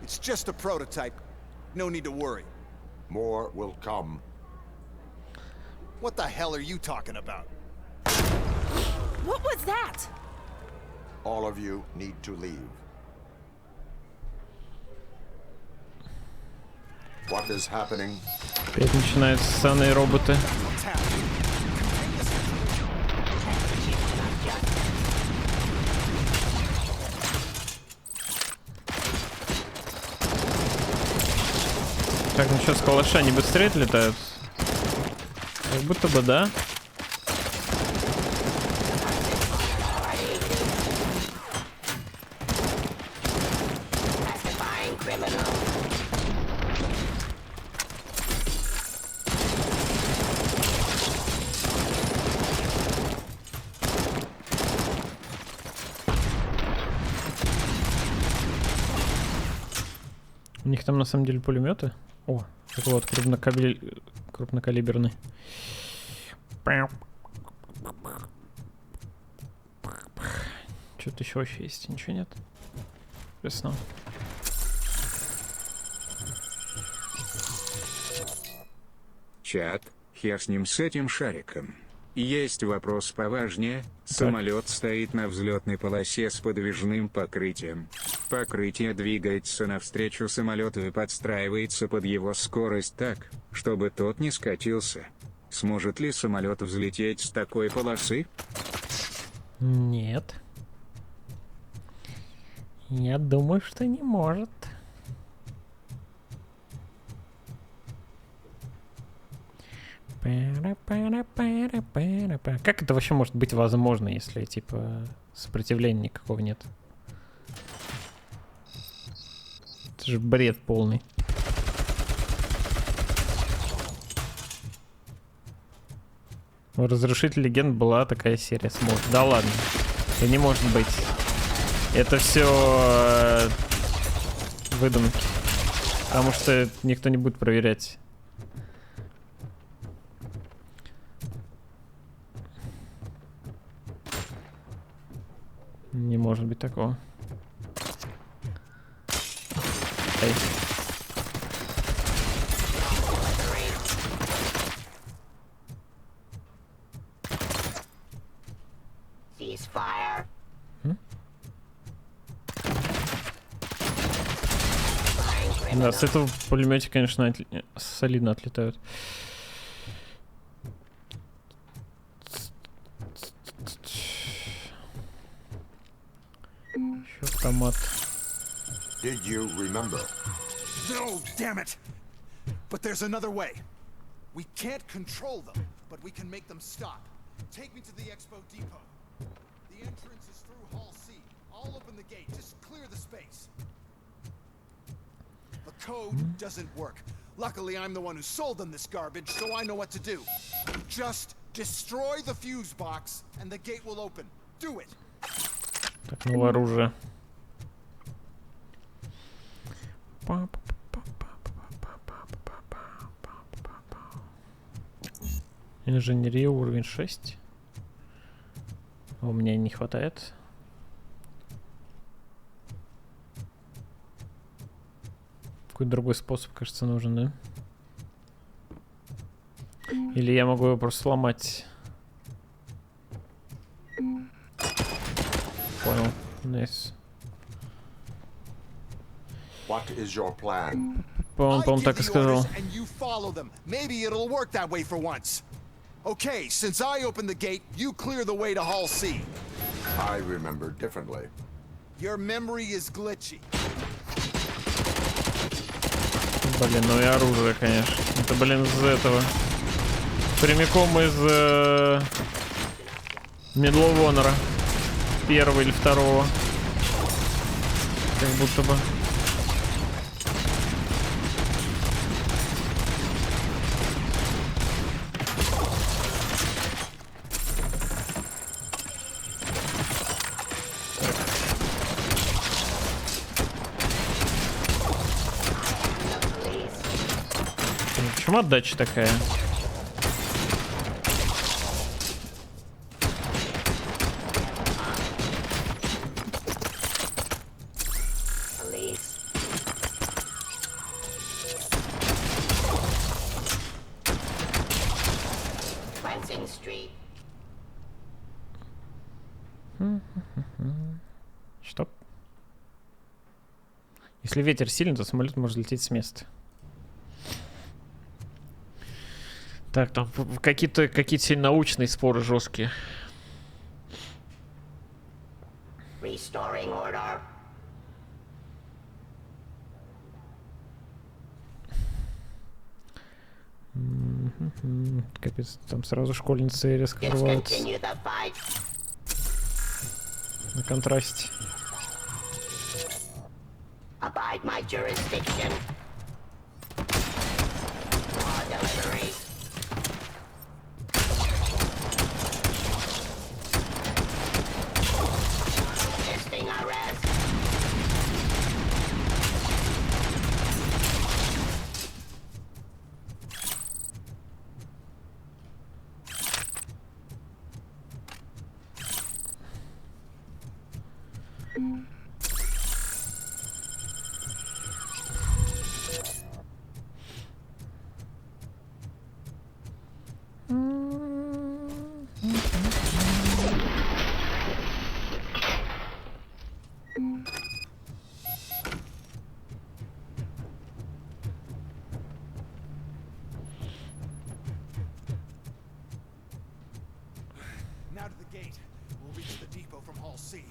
It's just a prototype. No need to worry. More will come. What the hell are you talking about? What was that? All of you need to leave. What is happening? Опять начинаются ссаные роботы. Так, ну что, с калаша они быстрее отлетают? Как будто бы да. У них там на самом деле пулеметы. О, это вот крупнокалиберный. Что-то еще вообще есть? Ничего нет? Интересно. Чат, хер с ним, с этим шариком. Есть вопрос поважнее. Самолет стоит на взлетной полосе с подвижным покрытием. Покрытие двигается навстречу самолету и подстраивается под его скорость так, чтобы тот не скатился. Сможет ли самолет взлететь с такой полосы? Нет. Я думаю, что не может. Как это вообще может быть возможно, если, типа, сопротивления никакого нет? Это же бред полный. У Разрушителя Легенд была такая серия сможет. Да ладно. Это не может быть. Это все выдумки. Потому что никто не будет проверять. Не может быть такого. Эй. Да, с этого пулемете, конечно, солидно отлетают. Еще автомат. Did you remember? No, damn it! But there's another way. We can't control them, but we can make them stop. Take me to the Expo Depot. The entrance is through Hall C. I'll open the gate. Just clear the space. The code doesn't work. Luckily, I'm the one who sold them this garbage, so I know what to do. Just destroy the fuse box, and the gate will open. Do it. Так, новое оружие. Инженерия уровень 6. А у меня не хватает. Какой-то другой способ, кажется, нужен, да? Или я могу его просто сломать? Понял. Nice. What is your plan? По-моему, так и сказал. Maybe it'll work that way for once. Okay, since I opened the gate, you clear the way to Hall C. I remember differently. Your memory is glitchy. Блин, ну и оружие, конечно. Это, блин, из этого. Прямиком из Medal of Honor. Первого или второго. Как будто бы. Почему отдача такая? Что? Если ветер сильный, то самолет может лететь с места. Так, там какие-то научные споры жесткие. Капец, там сразу школьницы резко врываются. На контрасте. Abide my jurisdiction. Delivery. Resisting arrest. Now to the gate. We'll reach the depot from Hall C.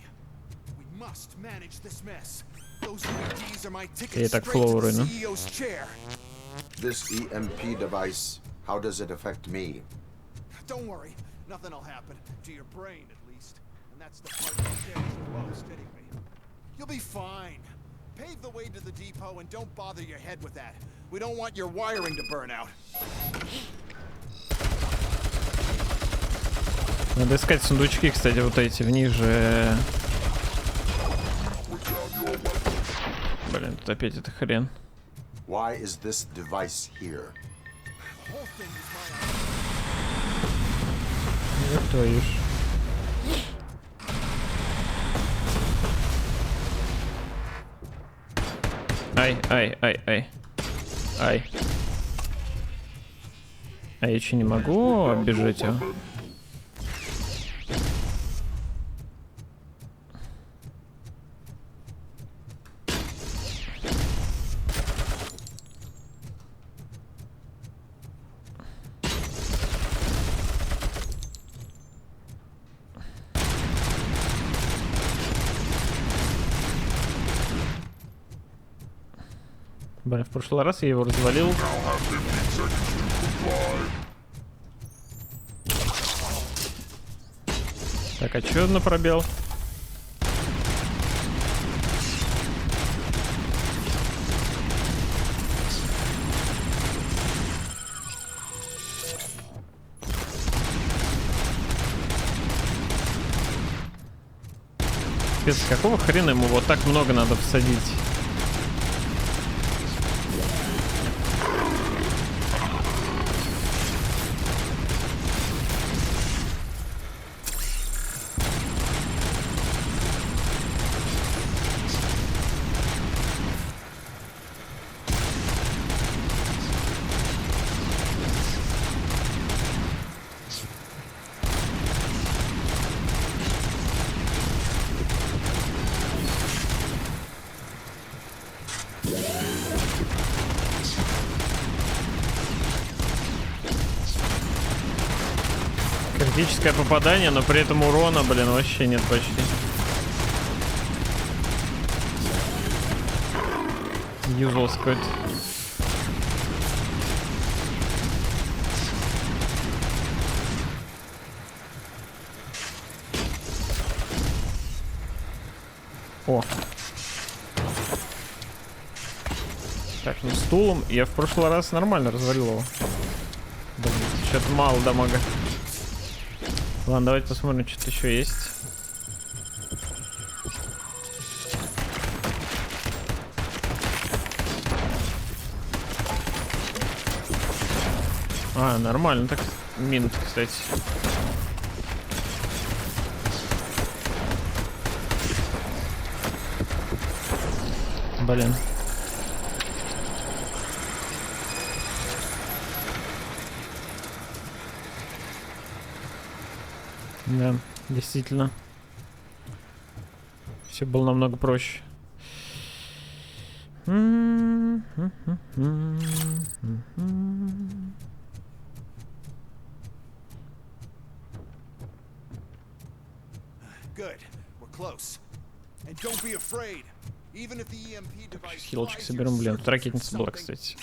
We must manage this mess. Those EMPs are my ticket straight to the CEO's chair. This EMP device, how does it affect me? Don't worry, nothing will happen. To your brain, at least. And that's the part that scares you most, anyway. You'll be fine. Pave the way to the depot and don't bother your head with that. We don't want your wiring to burn out. Надо искать сундучки, кстати, вот эти ниже. Блин, тут опять это хрен. Why is this device here? Твою ж. Ай. Ай. А я че не могу оббежать его? Блин, в прошлый раз я его развалил. Так, а чё на пробел? Пец, какого хрена ему вот так много надо всадить? Критическое попадание, но при этом урона, блин, вообще нет почти. Юзал какой-то. О. Так, ну стулом. Я в прошлый раз нормально развалил его. Блин, что-то мало дамага. Ладно, давайте посмотрим, что-то еще есть. А, нормально так. Минут, кстати. Блин. Да, действительно. Все было намного проще. Хилочек соберем, блин. Тут ракетница была, кстати.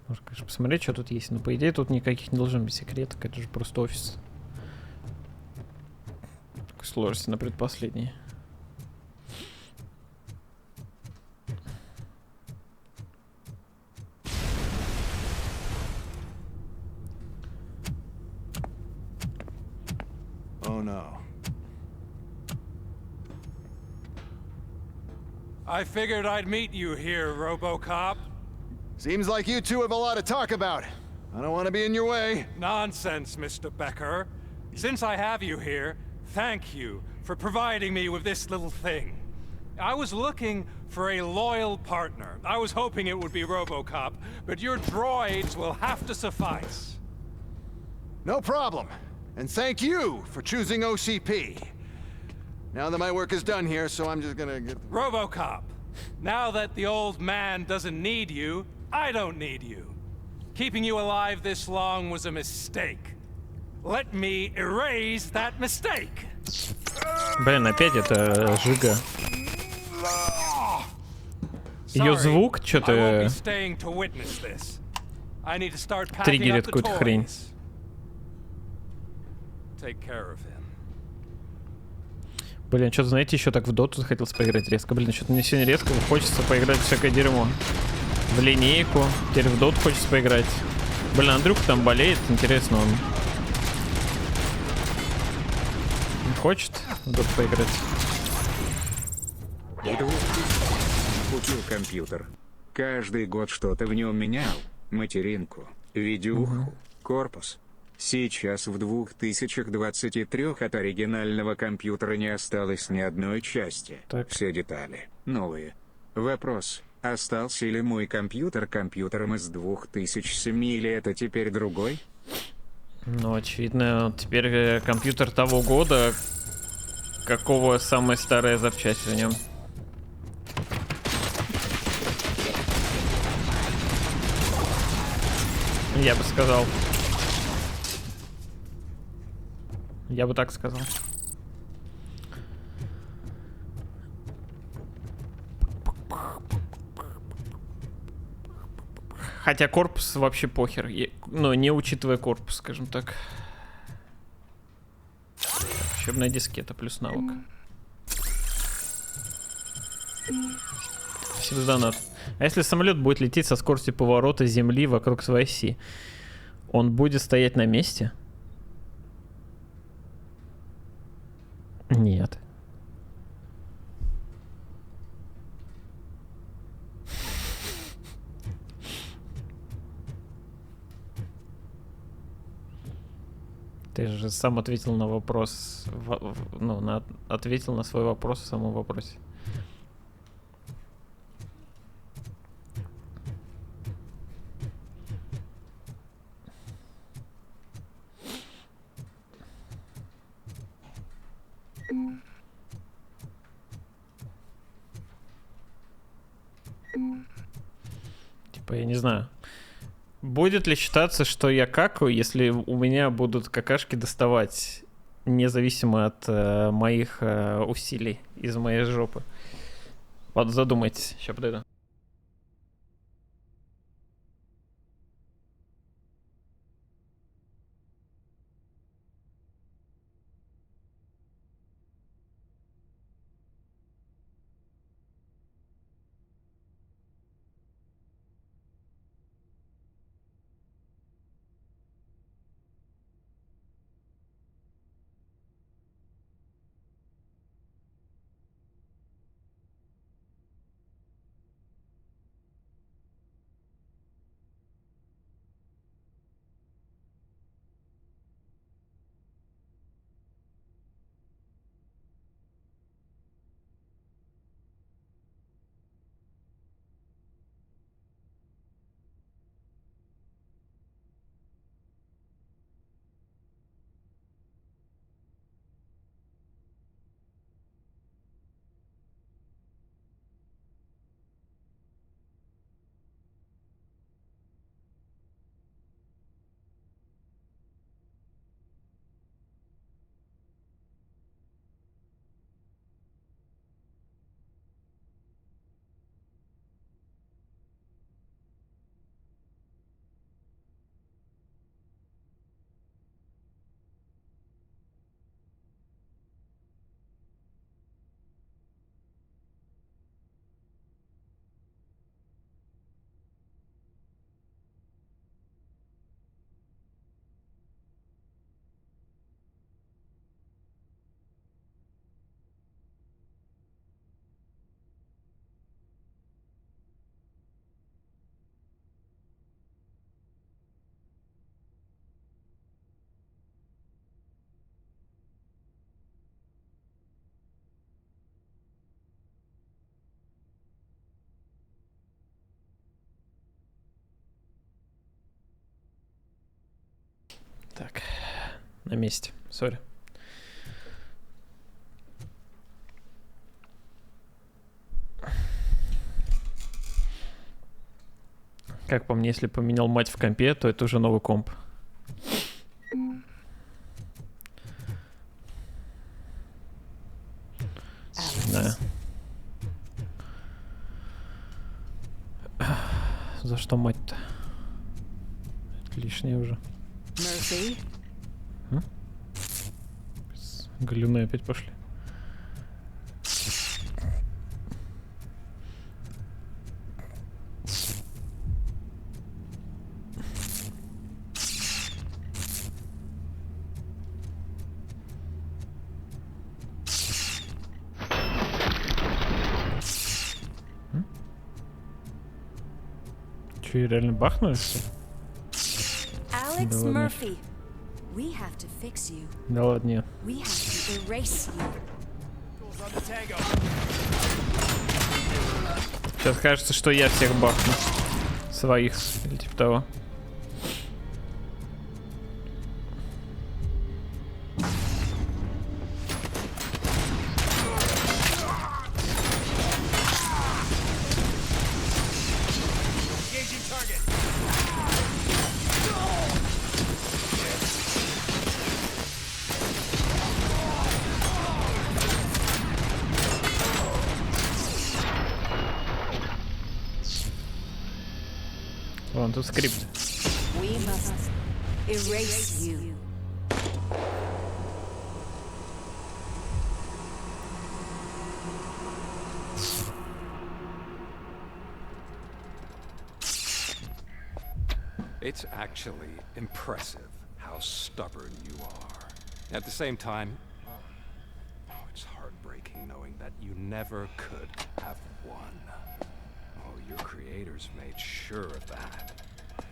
Можно, конечно, посмотреть, что тут есть. Но по идее тут никаких не должно быть секреток. Это же просто офис. Такой сложности на предпоследней. Oh no. I figured I'd meet you here, Robocop. Seems like you two have a lot to talk about. I don't want to be in your way. Nonsense, Mr. Becker. Since I have you here, thank you for providing me with this little thing. I was looking for a loyal partner. I was hoping it would be Robocop, but your droids will have to suffice. No problem. And thank you for choosing OCP. Now that my work is done here, so I'm just gonna get... Robocop, now that the old man doesn't need you, I don't need you. Keeping you alive this long was a mistake. Let me erase that mistake. Блин, опять это Жига. Ее звук что-то триггерит какую-то хрень. Блин, что-то, знаете, еще так в доту захотелось поиграть резко. Блин, что-то мне сегодня резко хочется поиграть в всякое дерьмо. В линейку. Теперь в доту хочется поиграть. Блин, Андрюха там болеет, интересно, он не хочет вдруг поиграть? Купил компьютер. Каждый год что-то в нем менял. Материнку, видюху, корпус. Сейчас в 2023 от оригинального компьютера не осталось ни одной части. Так. Все детали новые. Вопрос: остался ли мой компьютер компьютером из 2007 или это теперь другой? Ну, очевидно, теперь компьютер того года, какого самая старая запчасть в нем. Я бы сказал. Я бы так сказал. Хотя корпус вообще похер. Ну, не учитывая корпус, скажем так. Учебная дискета плюс навык. Спасибо за донат. А если самолет будет лететь со скоростью поворота Земли вокруг своей оси, он будет стоять на месте? Нет. Ты же сам ответил на вопрос, ответил на свой вопрос в самом вопросе. Типа, я не знаю. Будет ли считаться, что я какаю, если у меня будут какашки доставать, независимо от моих усилий из моей жопы? Вот задумайтесь. Сейчас подойду. Так, на месте. Сори. Как по мне, если поменял мать в компе, то это уже новый комп. Да. За что мать-то? Это лишнее уже. Галюны опять пошли. Че, реально бахнулись? Alex Да ладно. Murphy, we have to fix you. Да ладно, нет. We have to erase you. Сейчас кажется, что я всех бахну. Своих, или типа того. Вон тут скрипт. We must erase you. It's actually impressive how stubborn you are. At the same time, oh, it's heartbreaking knowing that you never could have won. Oh, your creators made sure of that.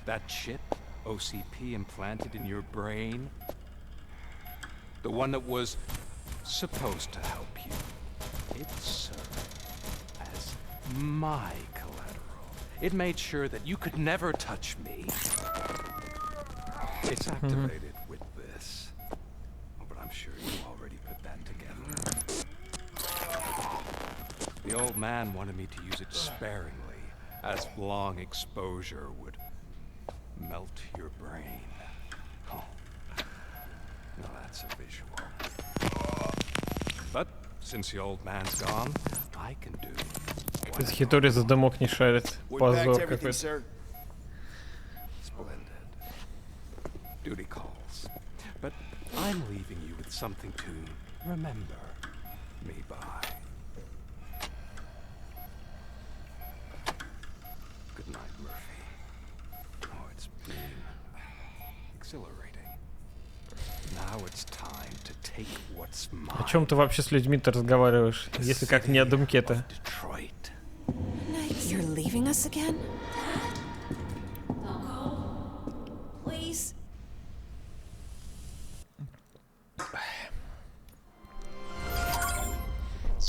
That chip OCP implanted in your brain, the one that was supposed to help you, it served as my collateral. It made sure that you could never touch me. It's activated with this. Oh, but I'm sure you already put that together. The old man wanted me to use it sparingly, as long exposure would melt your brain. Oh, now that's a visual. But since the old man's gone, I can do Из хитори за домок не шарит. Позор какой-то. Splendid. Duty calls. But I'm leaving you with something to remember me by. Good night, Murphy. Oh, it's been exhilarating. Now it's time to take what's mine. О чем ты вообще с людьми-то разговариваешь, если как не о думке-то? You're leaving us again? Please.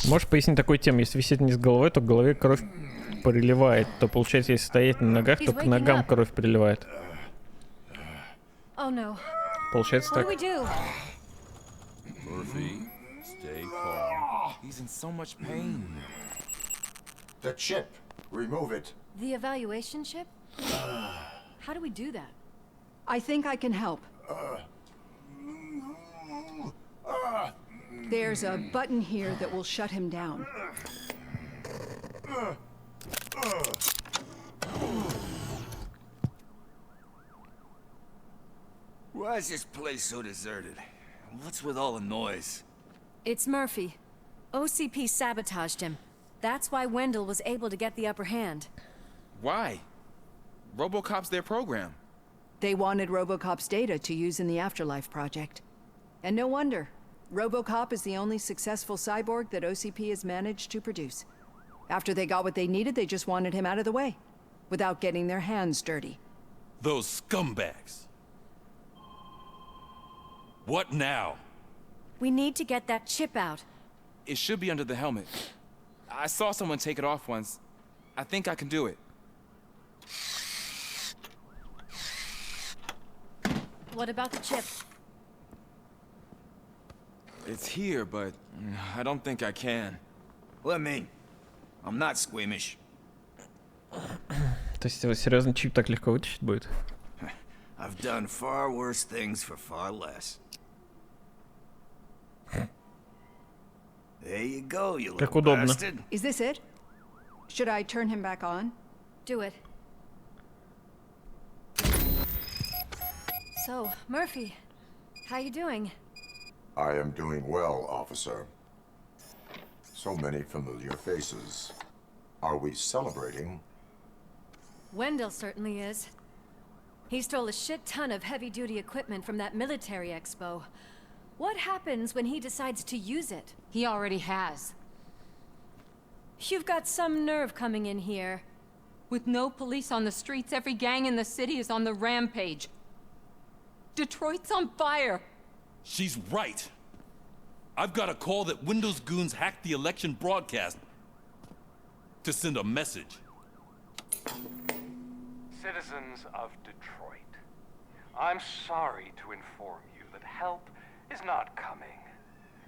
Можешь пояснить такую тему? Если висеть вниз головой, то к голове кровь приливает. То получается, если стоять на ногах, то к ногам кровь приливает. Oh no. Получается What так. do we do? Murphy, stay calm. He's in so much pain. The chip. Remove it. The evaluation chip? How do we do that? I think I can help. There's a button here that will shut him down. Why is this place so deserted? What's with all the noise? It's Murphy. OCP sabotaged him. That's why Wendell was able to get the upper hand. Why? Robocop's their program. They wanted Robocop's data to use in the Afterlife project. And no wonder. Robocop is the only successful cyborg that OCP has managed to produce. After they got what they needed, they just wanted him out of the way, without getting their hands dirty. Those scumbags. What now? We need to get that chip out. It should be under the helmet. I saw someone take it off once. I think I can do it. What about the chip? It's here, but I don't think I can. Let me. I'm not squeamish. То есть его серьезно чип так легко вытащить будет? I've done far worse things for far less. There you go, you Как little удобно. bastard. Is this it? Should I turn him back on? Do it. So, Murphy, how you doing? I am doing well, officer. So many familiar faces. Are we celebrating? Wendell certainly is. He stole a shit ton of heavy-duty equipment from that military expo. What happens when he decides to use it? He already has. You've got some nerve coming in here. With no police on the streets, every gang in the city is on the rampage. Detroit's on fire. She's right. I've got a call that Windows goons hacked the election broadcast to send a message. Citizens of Detroit, I'm sorry to inform you that help is not coming.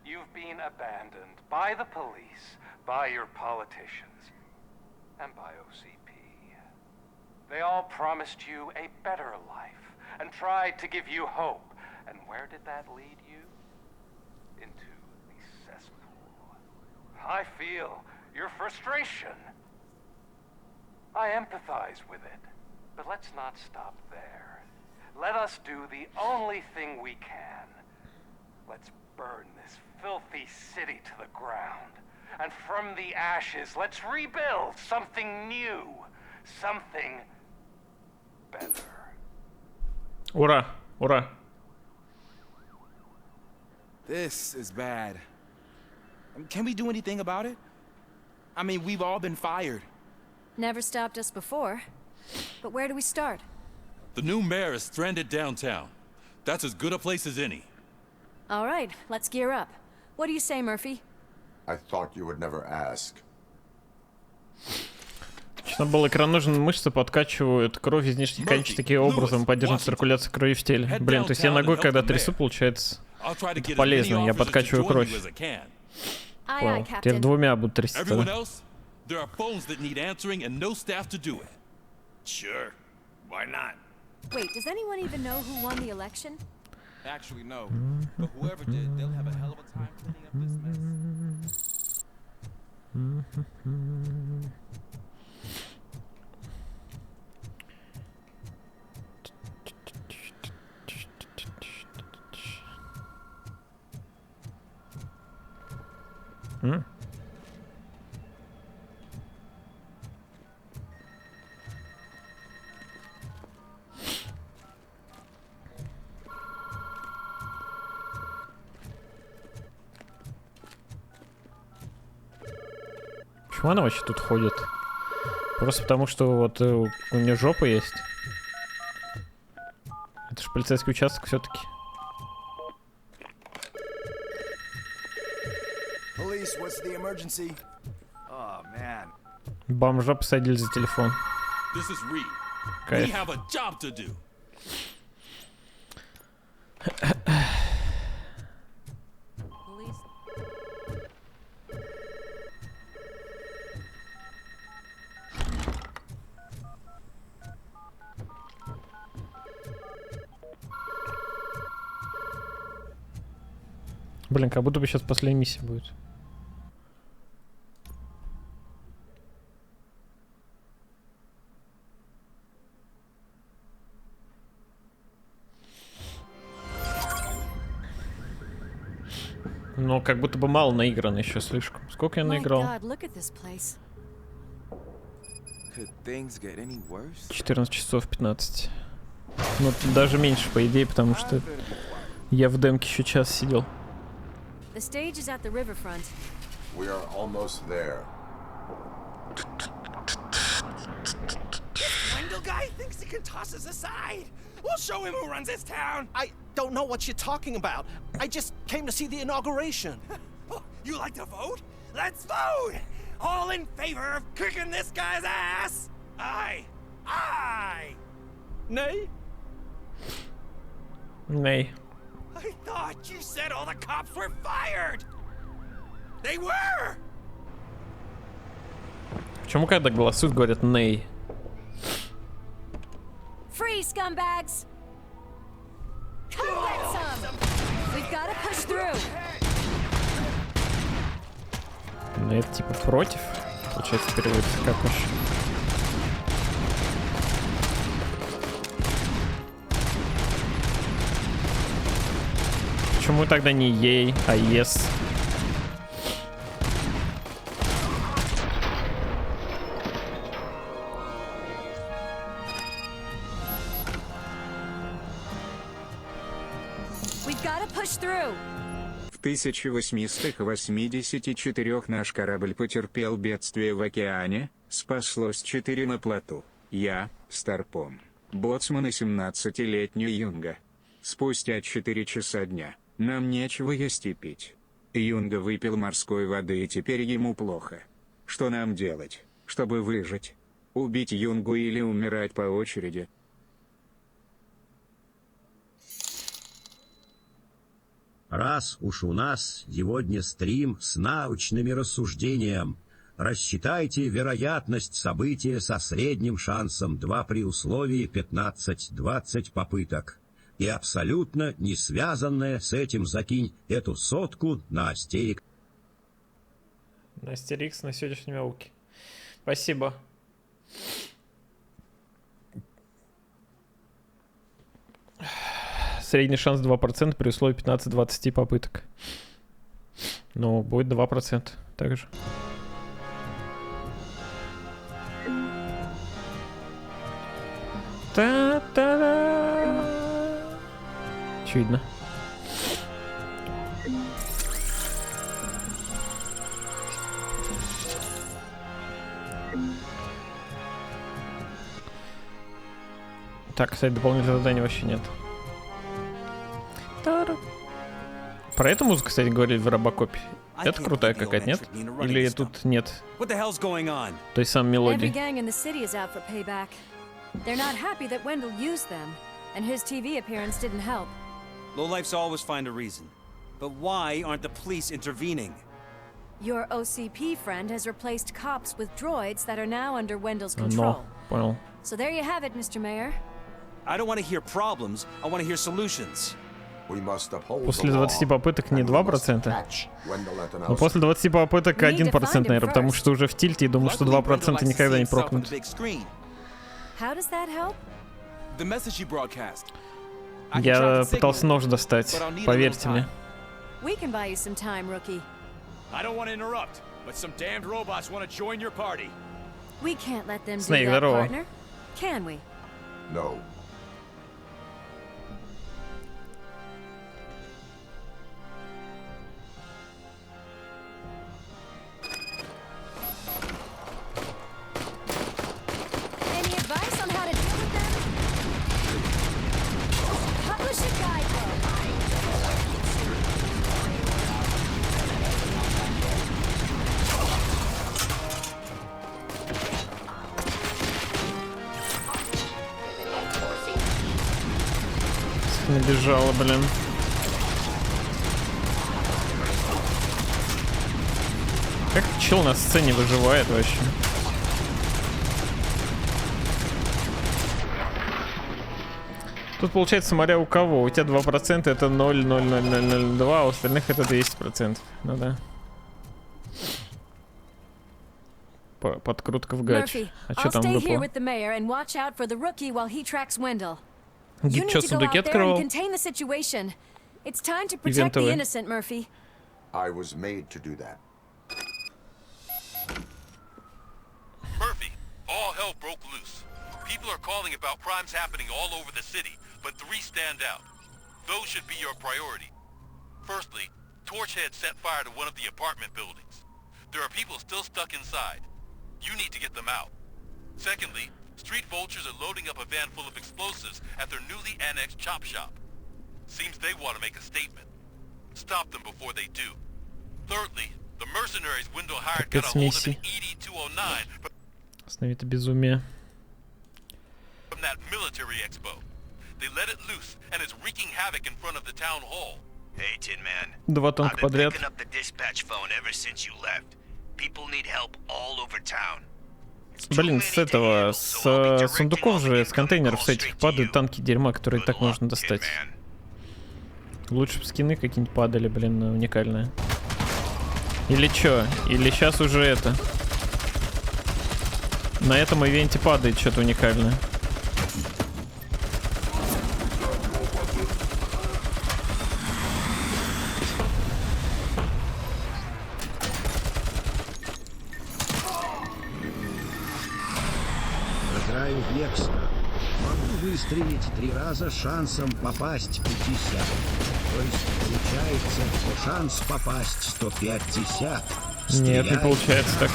You've been abandoned by the police, by your politicians, and by OCP. They all promised you a better life and tried to give you hope. And where did that lead you? Into the cesspool. I feel your frustration. I empathize with it. But let's not stop there. Let us do the only thing we can. Let's burn this filthy city to the ground. And from the ashes, let's rebuild something new. Something better. Ура! Ура! This is bad. Can we do anything about it? I mean, we've all been fired. Never stopped us before. But where do we start? The new mayor is stranded downtown. That's as good a place as any. All right, let's gear up. What do you say, Murphy? I thought you would never ask. Что был экран нужен, мышцы подкачивают кровь из нижних конечностей таким образом, поддерживают циркуляцию крови в теле. Блин, то есть я ногой, когда трясу, получается, это полезно, я подкачиваю кровь. Понял. Теперь двумя буду трясти. There are phones that need answering and no staff to do it. Sure. Why not? Wait, does anyone even know who won the election? Actually, no. But whoever did, they'll have a hell of a time cleaning up this mess. Почему она вообще тут ходит? Просто потому, что вот у нее жопа есть. Это же полицейский участок все-таки. Police, what's the emergency? Oh, man. Бомжа посадили за телефон. This is Reed. Кайф. We have a job to do. Блин, как будто бы сейчас последняя миссия будет. Но как будто бы мало наиграно еще слишком. Сколько я наиграл? 14 часов 15. Ну, даже меньше, по идее, потому что я в демке еще час сидел. The stage is at the riverfront. We are almost there. This Wendell guy thinks he can toss us aside. We'll show him who runs this town. I don't know what you're talking about. I just came to see the inauguration. You like to vote? Let's vote! All in favor of kicking this guy's ass? Aye. Aye. Nay? Nay. I thought you said all the cops were fired! They were! Почему когда голосуют, говорят «ней»? Free, scumbags! Come get some! We've got to push through! Ну, это типа против. Получается, переводится как уж. Почему тогда не ей, а yes? В 1884 наш корабль потерпел бедствие в океане, Спаслось 4 на плоту. Я, Старпом, боцман и 17-летний Юнга. Спустя 4 часа дня, нам нечего есть и пить. Юнга выпил морской воды и теперь ему плохо. Что нам делать, чтобы выжить? Убить Юнгу или умирать по очереди? Раз уж у нас сегодня стрим с научными рассуждением, рассчитайте вероятность события со средним шансом 2 при условии 15-20 попыток. И абсолютно не связанное с этим закинь эту сотку на Астерикс. На Астерикс на сегодняшней науке. Спасибо. Средний шанс 2% при условии 15-20 попыток. Ну, будет 2% также. Та-та-да! Очевидно. Так, кстати, дополнительного задания вообще нет. Про эту музыку, кстати, говорили в Робокопе. Это крутая какая-то, нет? Или тут нет той самой мелодии? They're not happy that Wendell used them, and his TV appearance didn't help. Lowlifes always find a reason. But why aren't the police intervening? Your OCP friend has replaced cops with droids that are now under Wendell's control. Понял. So there you have it, Mr. Mayor. I don't want to hear problems, I want to hear solutions. После 20 попыток не 2%. Но после 20 попыток 1%, наверное, потому что уже в тильте и думал, что 2% никогда не прокнут. Я пытался нож достать, поверьте мне. Снейк, здорово. Набежала, блин. Как чел на сцене выживает вообще? Тут получается, смотря у кого. У тебя 2% это 0,00002, а у остальных это 200%. Ну да. Подкрутка в гач. А что там выпало? Гид что, сундуки открывал? Ивентовый. Murphy, all hell broke loose. People are calling about crimes happening all over the city, but 3 stand out. Those should be your priority. Firstly, Torchhead set fire to one of the apartment buildings. There are people still stuck inside. You need to get them out. Secondly, street vultures are loading up a van full of explosives at their newly annexed chop shop. Seems they want to make a statement. Stop them before they do. Thirdly, the mercenaries Wendell hired got a hold of an ED-209 Останови это безумие. from that military expo. They let it loose and it's wreaking havoc in front of the town hall. Hey, Tin Man. 2 танка подряд. Picking up the dispatch phone ever since you left. People need help all over town. Блин, с этого, с сундуков же, с контейнеров с этих падают танки дерьма, которые так можно достать. Лучше бы скины какие-нибудь падали, блин, уникальные. Или чё? Или сейчас уже это? На этом ивенте падает что-то уникальное. Играю в бегство. Могу выстрелить 3 раза с шансом попасть 50. То есть получается шанс попасть 150. Нет, не получается так.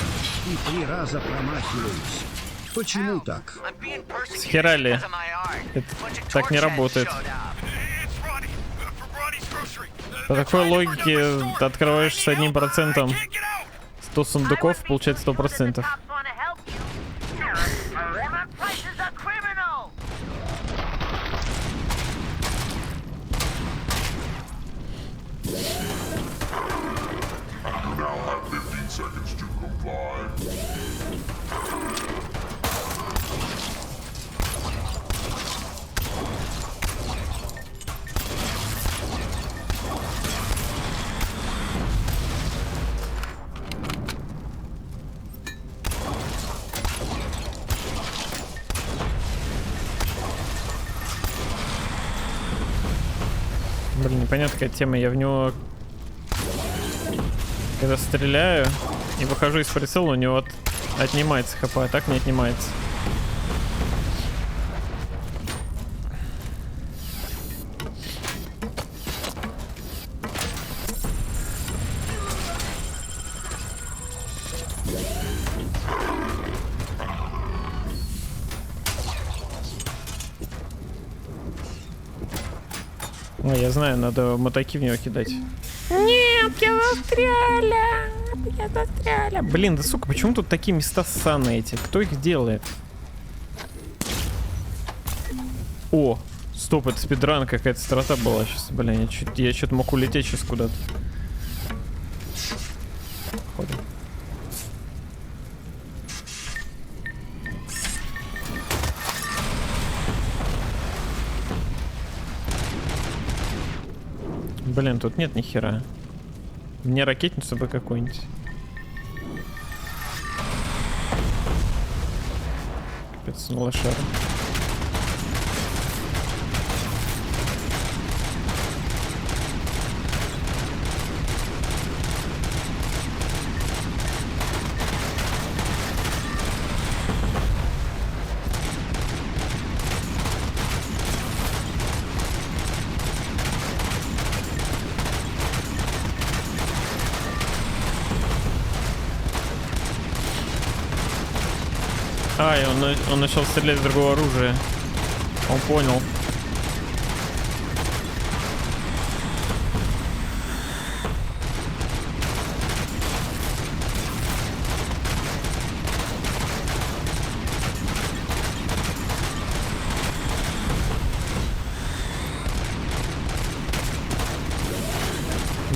И 3 раза промахиваюсь. Почему так? Схерали. Это так не работает. По такой логике ты открываешь с 1%. 100 сундуков, получается 100%. Блин, непонятная какая тема. Я в него, когда стреляю и выхожу из прицела, у него отнимается хп, а так не отнимается. Ну, я знаю, надо мотоки в него кидать. Нет, я застряла! Я застряла! Блин, да сука, почему тут такие места ссаные эти? Кто их делает? О, стоп, это спидран, какая-то страта была сейчас. Блин, я что-то мог улететь сейчас куда-то. Ходим. Блин, тут нет ни хера. Мне ракетницу бы какую-нибудь. Капец, ну лошара. Ай, он начал стрелять с другого оружия. Он понял.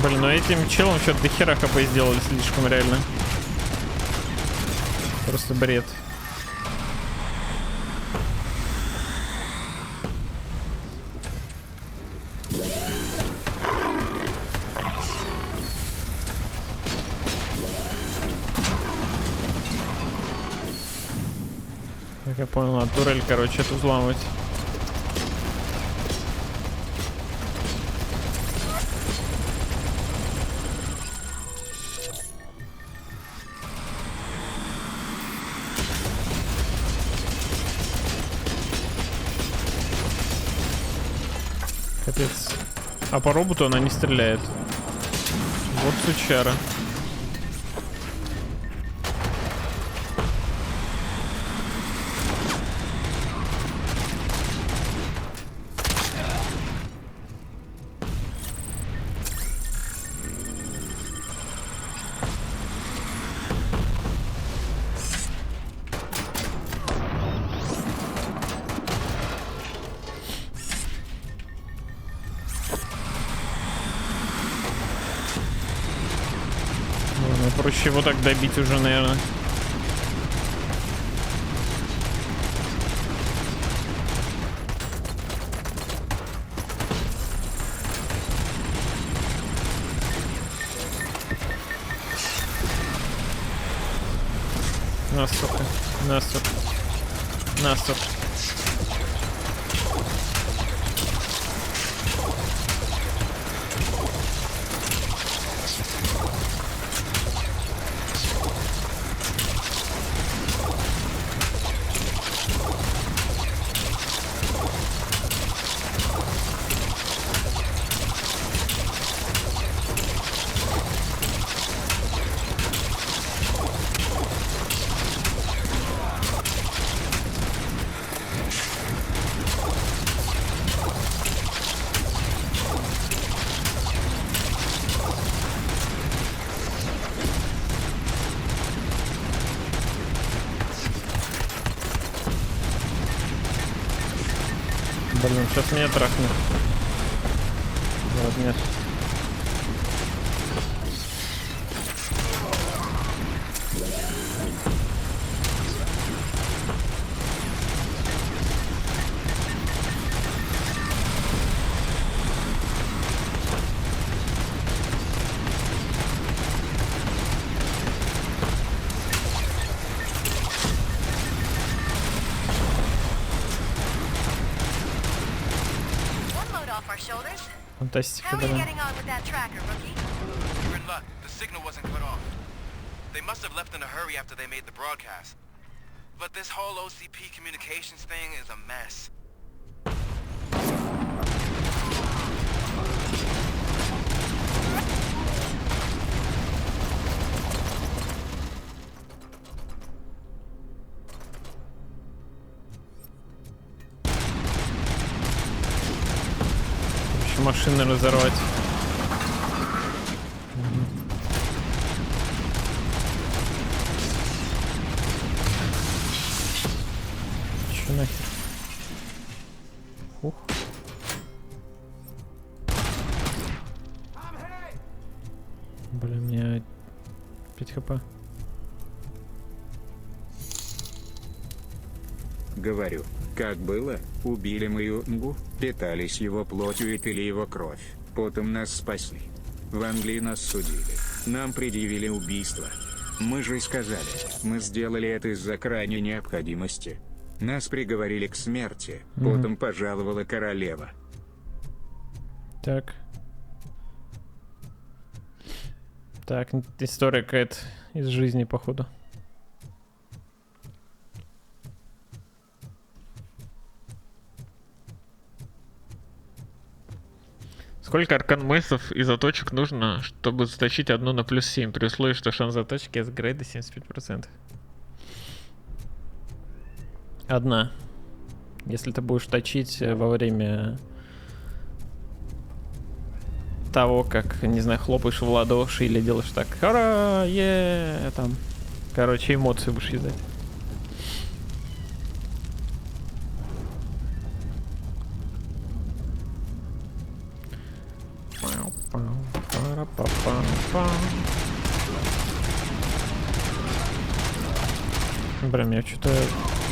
Блин, ну этим челом что-то до хера хп сделали слишком реально. Просто бред. Как я понял, надо турель, короче, это взламывать. Капец. А по роботу она не стреляет. Вот сучара. Проще его так добить уже, наверное. На, сука. На, сука. На, сука. Блин, сейчас меня трахнет. Вот, нет. Фантастика, How are you да. getting on with that tracker, rookie? You're in luck. The signal wasn't cut off. They must have left in a hurry after they made the broadcast. But this whole OCP communications thing is a mess. Еще машины разорвать. Че нахер? Ух. Блин, у меня 5 хп. Говорю, как было, убили мы Юнгу, питались его плотью и пили его кровь. Потом нас спасли. В Англии нас судили. Нам предъявили убийство. Мы же и сказали, мы сделали это из-за крайней необходимости. Нас приговорили к смерти, потом пожаловала королева. Так. Так, история какая-то из жизни, походу. Сколько аркан-мессов и заточек нужно, чтобы заточить одну на +7, при условии, что шанс заточки от грейда 75%? Одна. Если ты будешь точить во время того, как, не знаю, хлопаешь в ладоши или делаешь так, ура, там. Короче, эмоции будешь издать. Блин, у меня что-то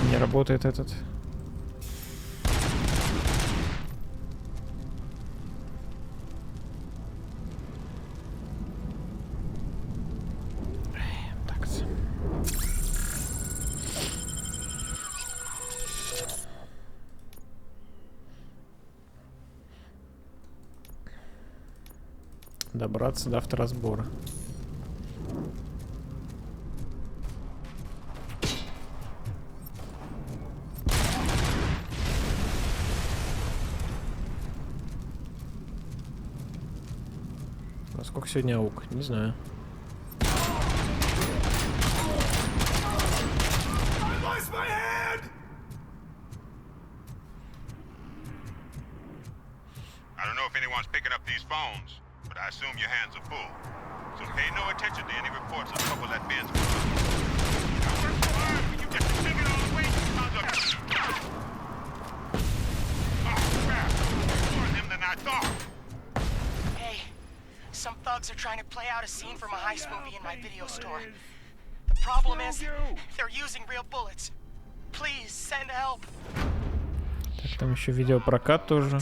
не работает этот. Так. Добраться до авторазбора. А сколько сегодня аук? Не знаю. I don't know if anyone's picking up these phones, but I assume your hands are full. So pay no attention to any reports of trouble at Ben's. I worked so hard for you just to take it all away, you sons of... Oh, crap. More of them than I thought. Hey, some thugs are trying to play out a scene from a heist movie in my video store. The problem is, they're using real bullets. Please, send help. Так, там еще видеопрокат тоже.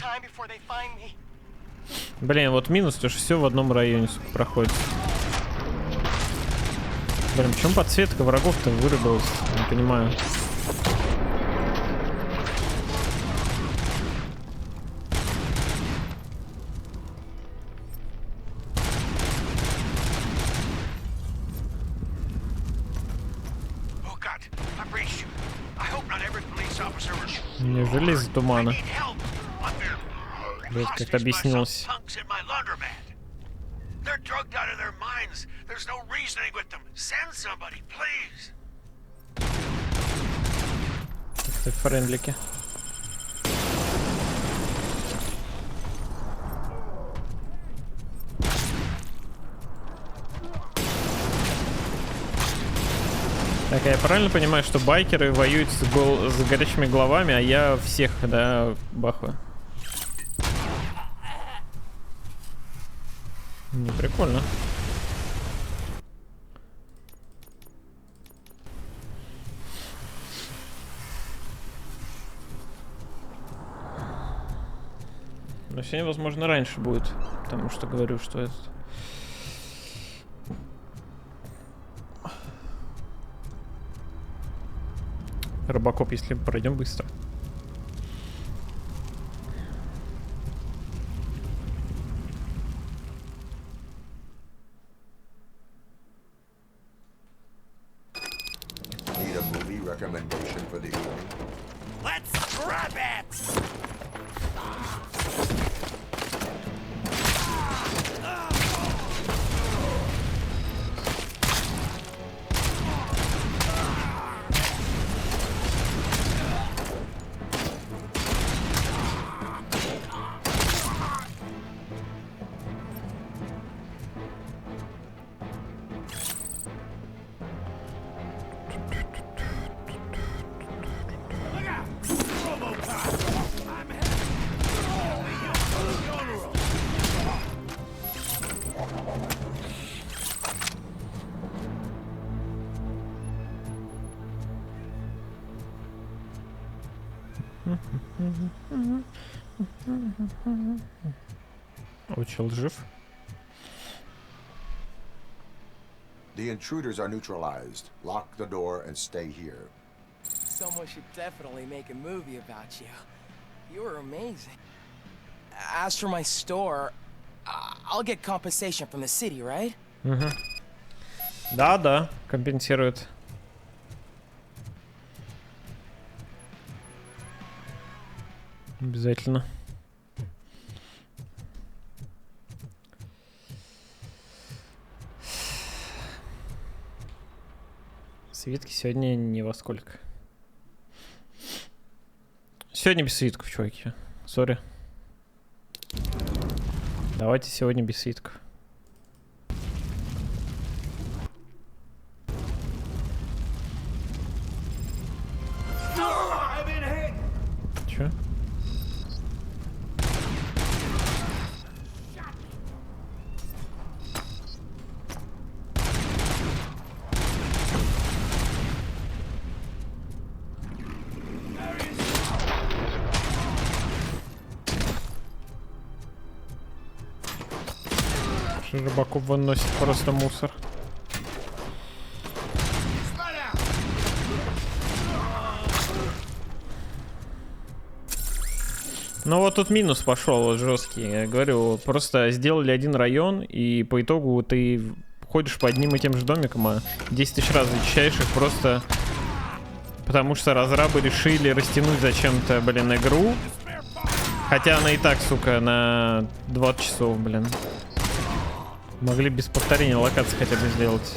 Блин, вот минус, то что все в одном районе, сука, проходит. Блин, почему подсветка врагов-то вырубилась? Не понимаю. Неужели из-за тумана? Блять, как-то объяснилось. Как-то френдлики. Так, Я правильно понимаю, что байкеры воюют с горячими головами, а я всех, да, бахаю? Не прикольно. Но сегодня, возможно, раньше будет, потому что говорю, что это... Робокоп, если пройдем быстро. Need a movie recommendation for the evening? Let's grab it! Учил жив. The intruders are neutralized. Lock the door and stay here. Someone should definitely make a movie about you. You were amazing. As for my store, I'll get compensation from the city, right? Угу. Да, компенсирует. Обязательно. Свитки сегодня не во сколько. Сегодня без свитков, чуваки. Сори. Давайте сегодня без свитков. Чё? Рыбаков выносит просто мусор. Ну вот тут минус пошел вот жесткий. Я говорю, просто сделали один район, и по итогу ты ходишь по одним и тем же домикам, а 10 тысяч раз зачищаешь их просто потому что разрабы решили растянуть зачем-то, блин, игру. Хотя она и так, сука, на 20 часов, блин. Могли без повторения локации хотя бы сделать.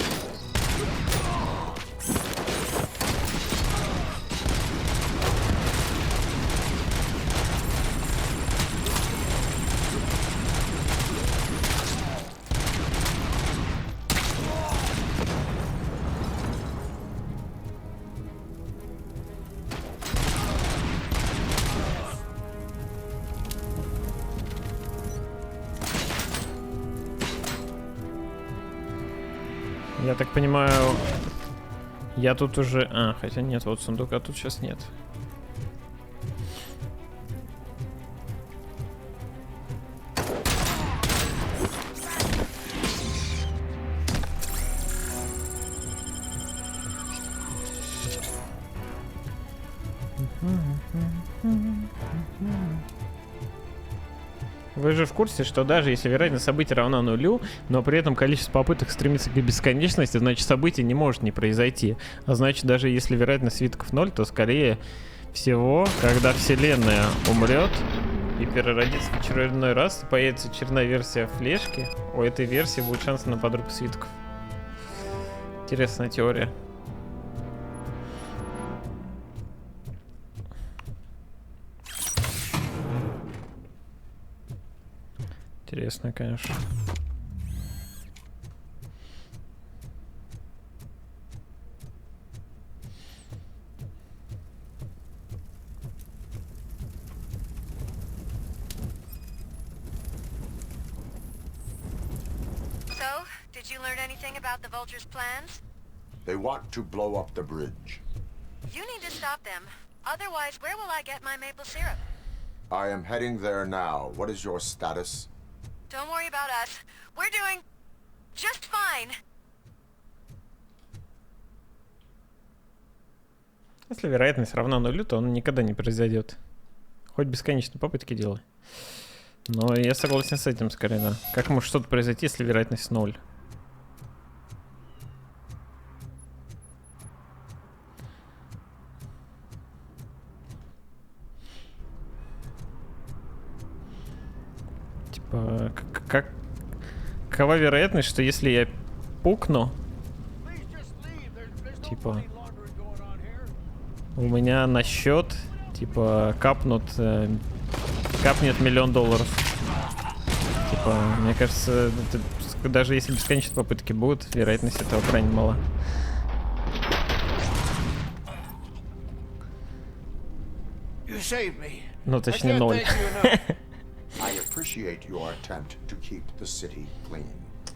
Я так понимаю, я тут уже... А, хотя нет, вот сундука тут сейчас нет. Вы же в курсе, что даже если вероятность события равна нулю, но при этом количество попыток стремится к бесконечности, значит событие не может не произойти. А значит, даже если вероятность свитков 0, то скорее всего, когда вселенная умрет и переродится в очередной раз, и появится очередная версия флешки, у этой версии будет шанс на подругу свитков. Интересная теория. Интересно, конечно. Did you learn anything about the Vulture's plans? They want to blow up the bridge. You need to stop them. Otherwise, where will I get my maple syrup? I am heading there now. What is your status? Don't worry about us. We're doing just fine. Если вероятность равна нулю, то он никогда не произойдет. Хоть бесконечные попытки делай. Но я согласен с этим скорее, да. Как может что-то произойти, если вероятность 0? Типа, какова вероятность, что если я пукну, типа, у меня на счет, типа, капнет $1 миллион. Типа, мне кажется, даже если бесконечные попытки будут, вероятность этого крайне мала. Ну, точнее, 0.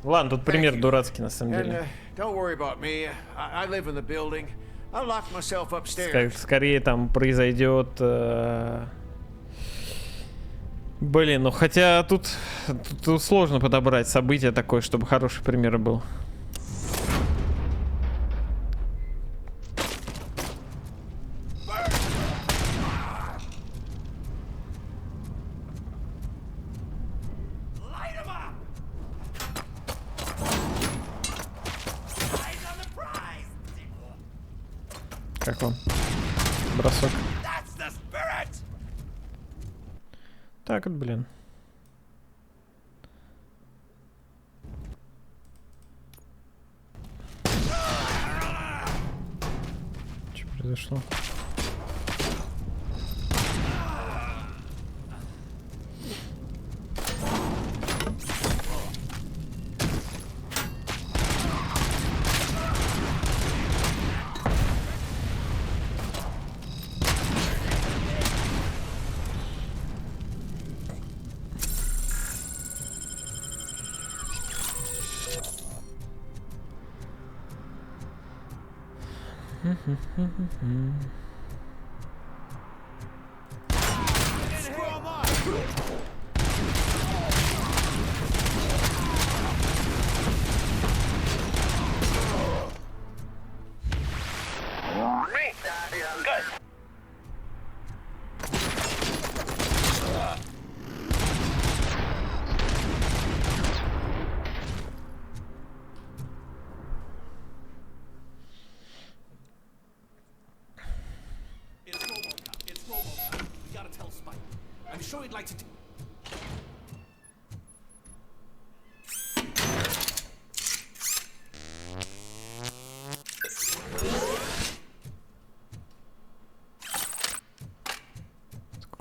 Ладно, тут пример дурацкий на самом деле. Скорее там произойдет... Блин, ну хотя тут сложно подобрать событие такое, чтобы хороший пример был. Как он? Бросок. Так вот, блин. Что произошло?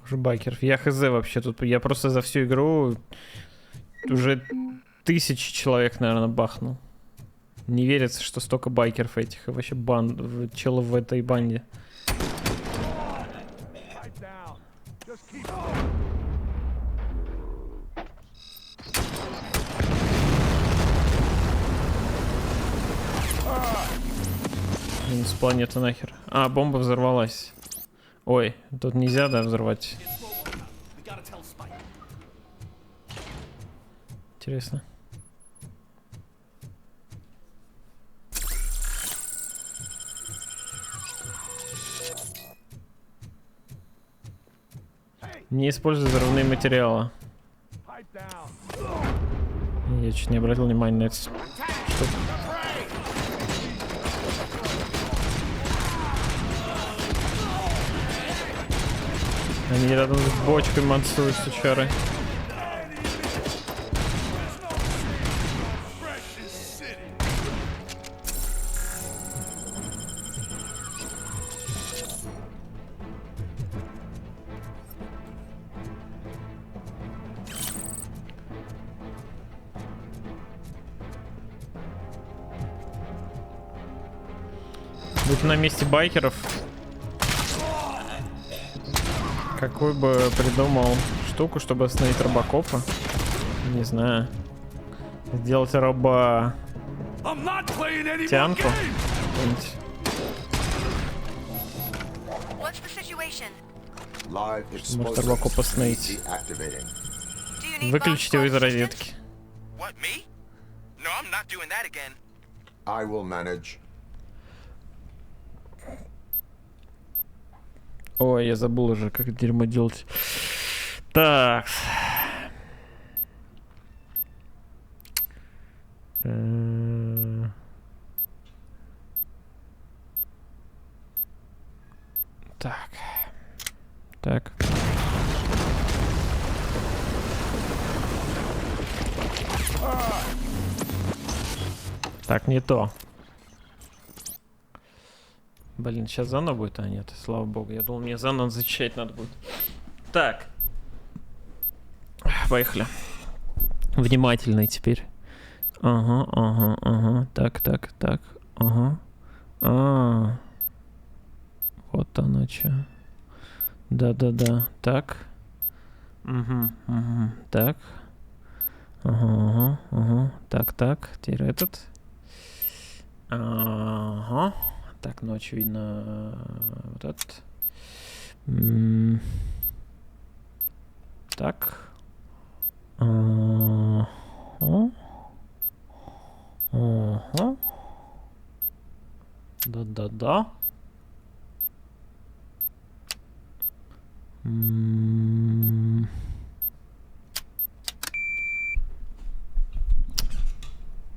Уже байкеров. Я хз вообще тут. Я просто за всю игру уже 1000 человек, наверное, бахнул. Не верится, что столько байкеров этих. И вообще челов в этой банде. С планеты нахер. А, бомба взорвалась. Ой, тут нельзя, да, взорвать. Интересно. Не используй взрывные материалы. Я чуть не обратил внимания на эту штуку. Они рядом с бочкой мансуют, сучары. Будь на месте байкеров, какой бы придумал штуку, чтобы остановить робокопа? Не знаю. Сделать Тянку. What's the situation? Может, Robocop остановить. Выключите его из розетки. What, me? No, I'm not doing that again. I will manage. Ой, я забыл уже, как дерьмо делать. Так. Так. Так. Так, не то. Блин, сейчас заново будет, а нет, слава богу. Я думал, мне заново зачищать надо будет. Так. Поехали. Внимательный теперь. Ага, ага, ага. Так, так, так. Ага. Вот оно что. Да-да-да. Так. Угу, угу. Так. Ага, ага, ага. Так, так. Теперь этот. Ага. Так, ну очевидно вот этот. Так. Ага. Ага. Да-да-да.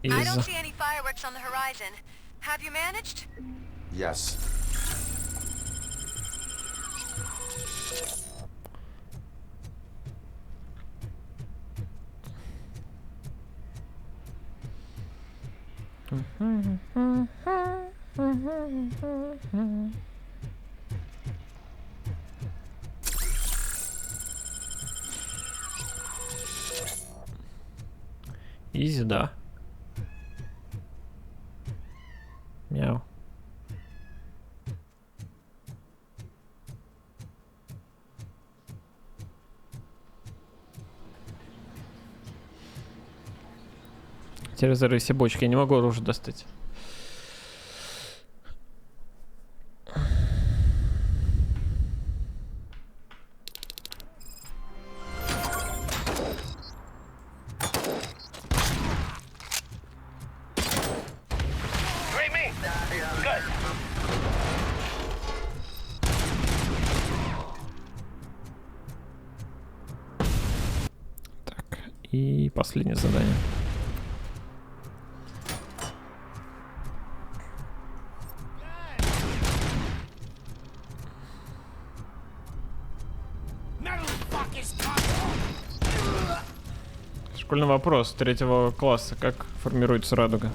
I don't see any fireworks on the horizon. Have you managed? Yes. Изи, да. Мяу. Теперь разорви все бочки. Я не могу оружие достать. Так, и последнее задание. Школьный вопрос 3-го класса. Как формируется радуга?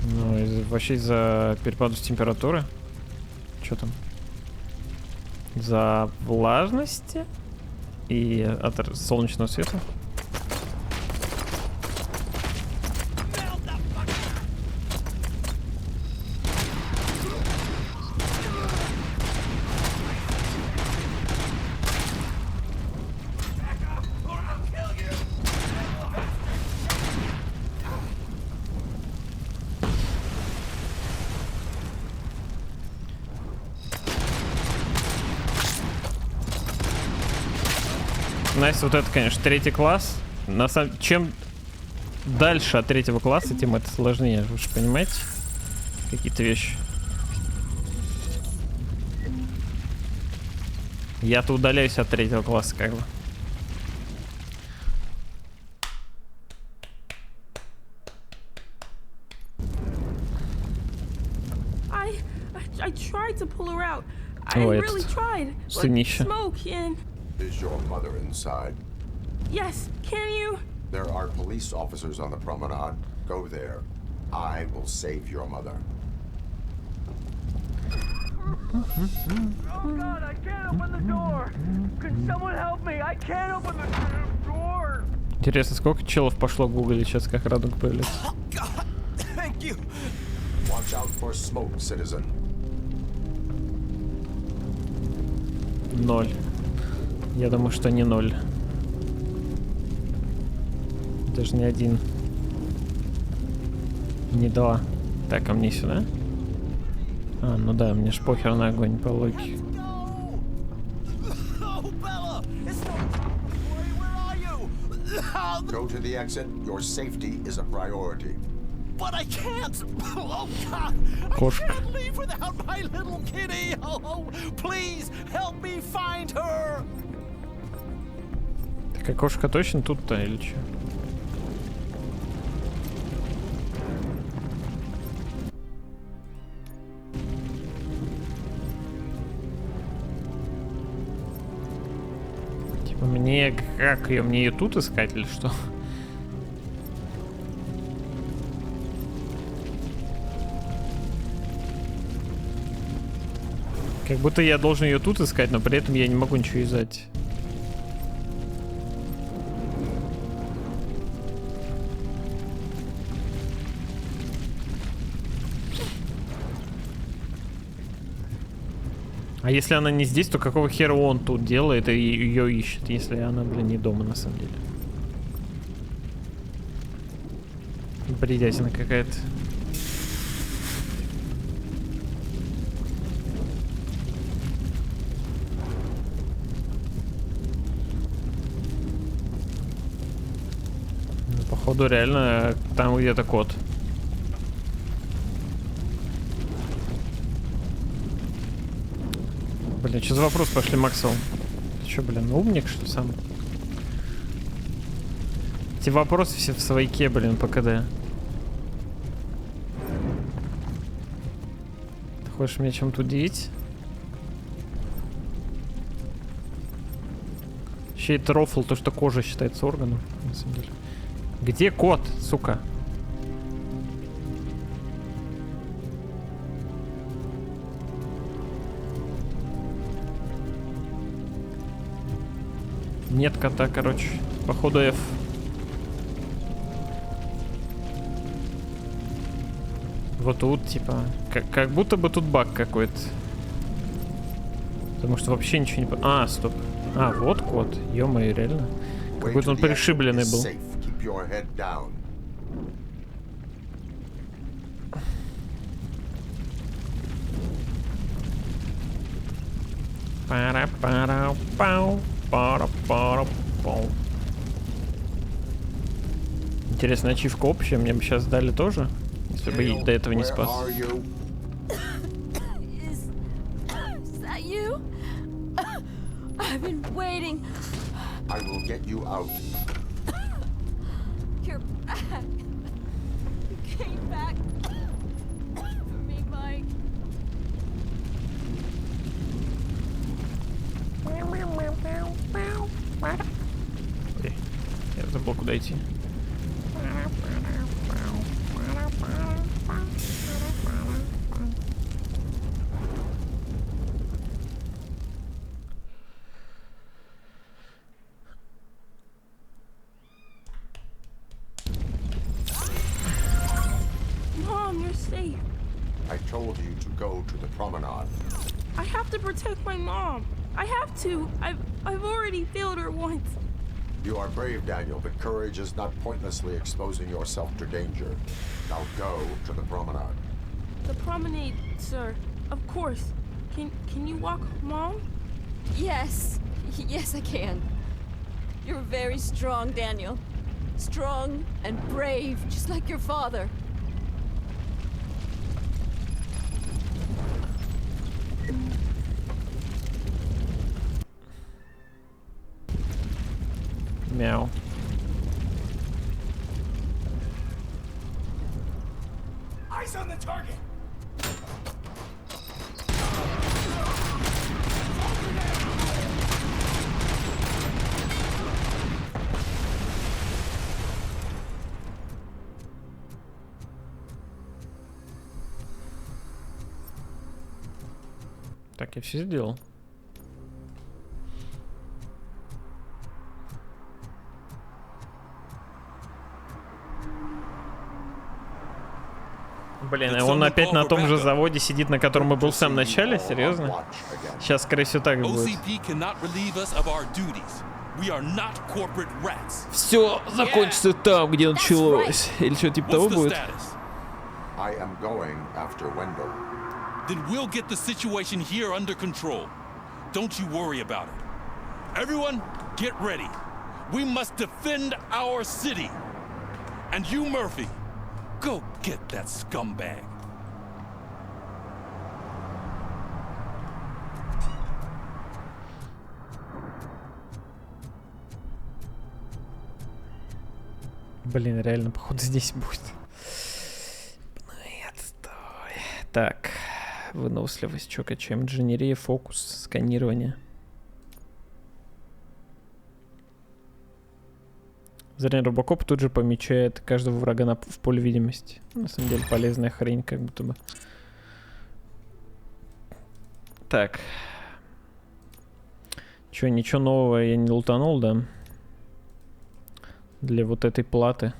Ну, вообще из-за перепадов температуры. Что там? За влажности и от солнечного света. Настя, вот это, конечно, 3-й класс. Чем дальше от 3-го класса, тем это сложнее. Вы же понимаете? Какие-то вещи. Я-то удаляюсь от 3-го класса, как бы. I tried to pull her out. I О, really этот tried. сынище. Smoke and... Is your mother inside? Yes, can you? There are police officers on the promenade. Go there. I will save your mother. Oh God, I can't open the door. Can someone help me? I can't open the door. Интересно, сколько челов пошло гуглить сейчас, как радуга появляется? Thank you. Watch out for smoke, citizen. 0. Я думаю, что не 0. Даже не один. Не два. Так, а мне сюда? А, ну да, мне ж похер на огонь по логике. Go to the exit. Your safety is a priority. But I can't. Oh God! Кошка. I can't leave without my little kitty. Oh, please help me find her. Так, а кошка точно тут-то или что? Типа мне как ее? Мне ее тут искать или что? Как будто я должен ее тут искать, но при этом я не могу ничего взять. А если она не здесь, то какого хера он тут делает и ее ищет, если она, блин, не дома на самом деле? Бредятина какая-то. Походу реально там где-то кот. Блин, что за вопрос пошли, Максвелл? Ты что, блин, умник, что ли, сам? Эти вопросы все в свояке, блин, по КД. Ты хочешь меня чем-то удивить? Еще это рофл, то, что кожа считается органом, на самом деле. Где кот, сука? Нет кота, короче. Походу F. Вот тут, типа... Как будто бы тут баг какой-то. Потому что вообще ничего не... А, стоп. А, вот кот. Ё-моё, реально. Какой-то он пришибленный был. Пара-пара-пау. Пара-пара-пау. Интересно, ачивка общая. Мне бы сейчас дали тоже, если бы я до этого не спас. I've been waiting. I will get you out. You're back. You came back for me, Mike. Ой, я забыл, куда идти. Mom, you're safe. I told you to go to the promenade. I have to protect my mom. I have to. I've already failed her once. You are brave, Daniel, but courage is not pointlessly exposing yourself to danger. Now go to the promenade. The promenade, sir. Of course. Can you walk, Mom? Yes. Yes, I can. You're very strong, Daniel. Strong and brave, just like your father. Мяу. Eyes on the target. Так, я все сделал. Блин, и он опять на том же заводе сидит, на котором и был в самом начале? Серьезно? Сейчас, скорее всего, так будет. We are not corporate rats. Все закончится там, где началось. Или что типа того What's the будет? status? I am going after Wendell. Then we'll get the situation here under control. Don't you worry about it. Everyone, get ready. We must defend our city. And you, Murphy, go get that scumbag. Блин, реально, походу, здесь будет. Нет, стой. Так, выносливость, что качаем? Инженерия, фокус, сканирование. Зрение Робокоп тут же помечает каждого врага в поле видимости. На самом деле полезная хрень, как будто бы. Так. Чё, ничего нового я не лутанул, да? Для вот этой платы.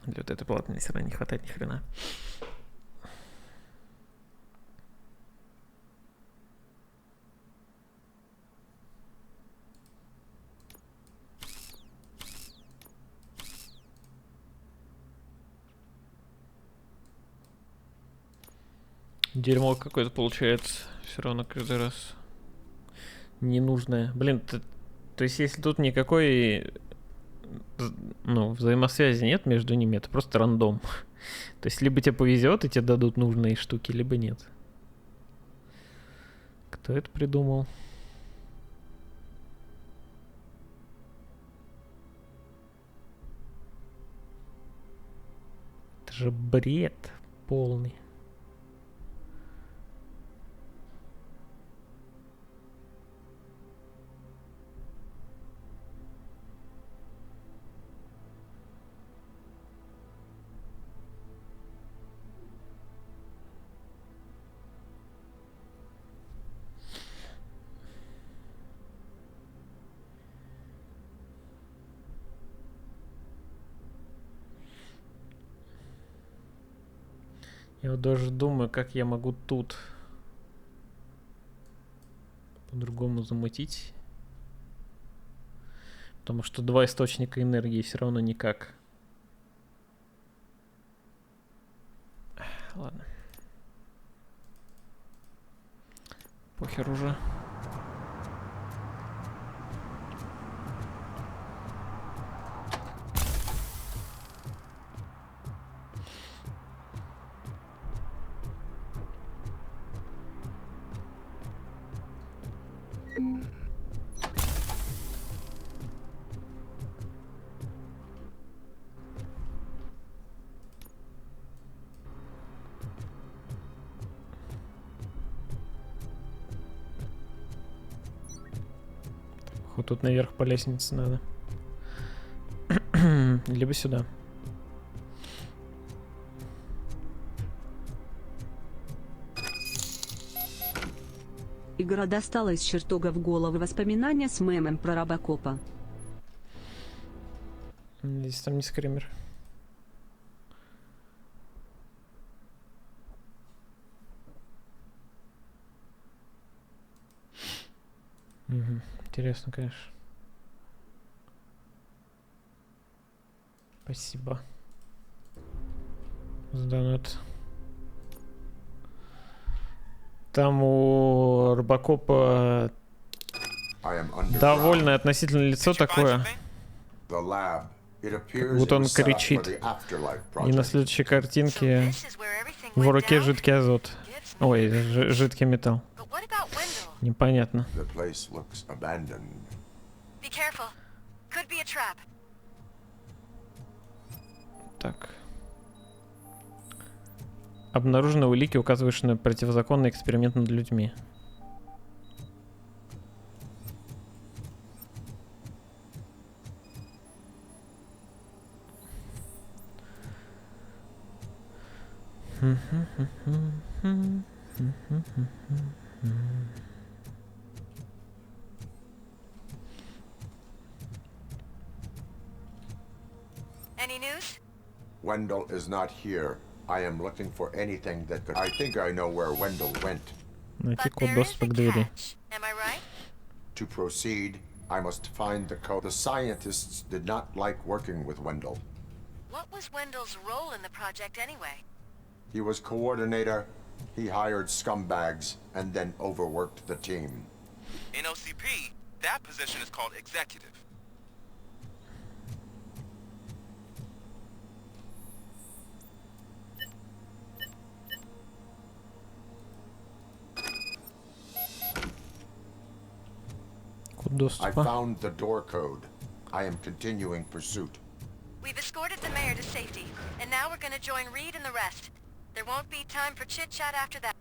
Для вот этой платы мне все равно не хватает ни хрена. Дерьмо какое-то получается. Все равно каждый раз. Ненужное. Блин, то есть если тут никакой взаимосвязи нет между ними, это просто рандом. То есть либо тебе повезет и тебе дадут нужные штуки, либо нет. Кто это придумал? Это же бред полный. Я вот даже думаю, как я могу тут по-другому замутить. Потому что два источника энергии все равно никак. Ладно. Похер уже. Вот тут наверх по лестнице надо. Либо сюда. Игра достала из чертога в головы воспоминания с мемом про Робокопа. Здесь там не скример. Угу. Интересно, конечно. Спасибо за донат. Там у Робокопа довольное относительно лицо такое. Как будто он кричит. И на следующей картинке в руке жидкий азот. Ой, жидкий металл. Непонятно. Так. Обнаружены улики, указывающие на противозаконный эксперимент над людьми. Wendell is not here. I am looking for anything that could... I think I know where Wendell went. Найти код доступа к двери. Am I right? To proceed, I must find the code. The scientists did not like working with Wendell. What was Wendell's role in the project anyway? He was coordinator, he hired scumbags, and then overworked the team. In OCP, that position is called executive. I found the door code. I am continuing pursuit. We've escorted the mayor to safety, and now we're gonna join Reed and the rest. There won't be time for chit-chat after that.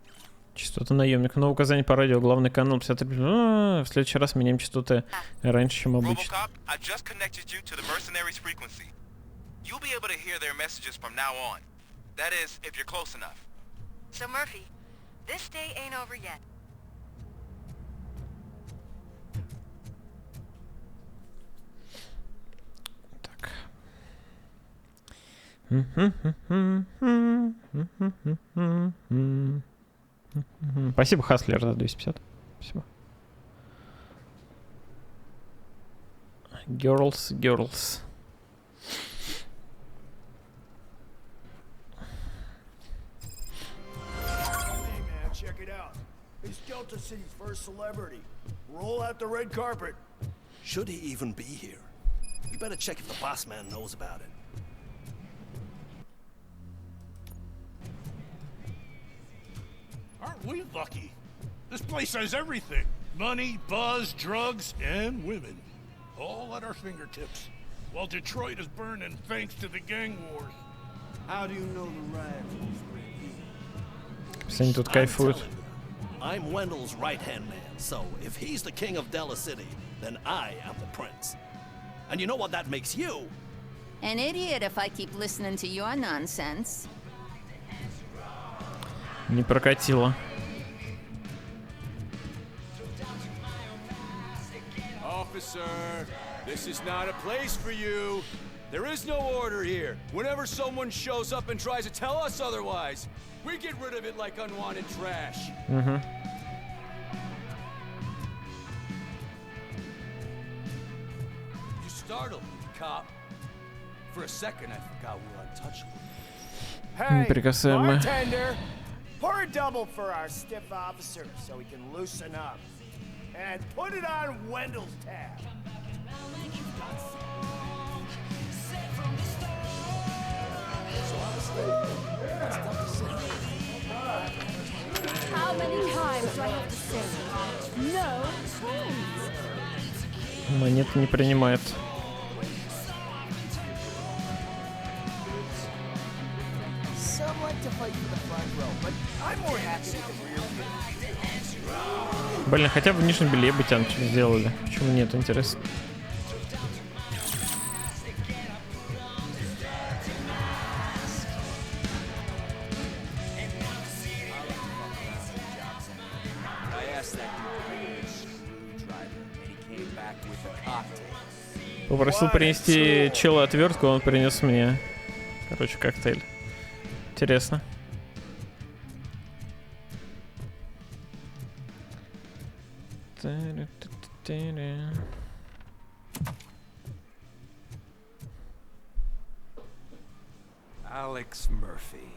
Частота наемника. Новое указание по радио. Главный канал 53. В следующий раз меняем частоты раньше, чем обычно. Robocop, I just connected you to the mercenaries' frequency. You'll be able to hear their messages from now on. That is, if you're close enough. So Murphy, this day ain't over yet. Спасибо, Хаслер, за 250. Спасибо. Girls. Hey man, check it out. He's Delta City's first celebrity. Roll out the red carpet. Should he even be here? You better check if the boss man knows about it. Aren't we lucky? This place has everything. Money, buzz, drugs, and women. All at our fingertips. While Detroit is burning thanks to the gang wars. How do you know the rivals? Все они тут кайфуют. I'm Wendell's right-hand man, so if he's the king of Della City, then I am the prince. And you know what that makes you? An idiot if I keep listening to your nonsense. Не прокатило. Officer, this is not a place for you. There is no order here. Whenever someone shows up and tries to tell us otherwise, we get rid of it like unwanted trash. Угу. You startled me, cop. For a second, I forgot we were untouchable. Неприкасаемые. Bartender, pour a double for our stiff officer so he can loosen up. And put it on Wendell's tab. How many times do I have to say no thanks? Монеты не принимает. Some like to fight for the front row, but I'm more happy with the rear view. Блин, хотя бы в нижнем белье бы тянут сделали. Почему нет, интересно. Попросил принести челу отвертку, он принес мне. Короче, коктейль. Интересно. Alex Murphy.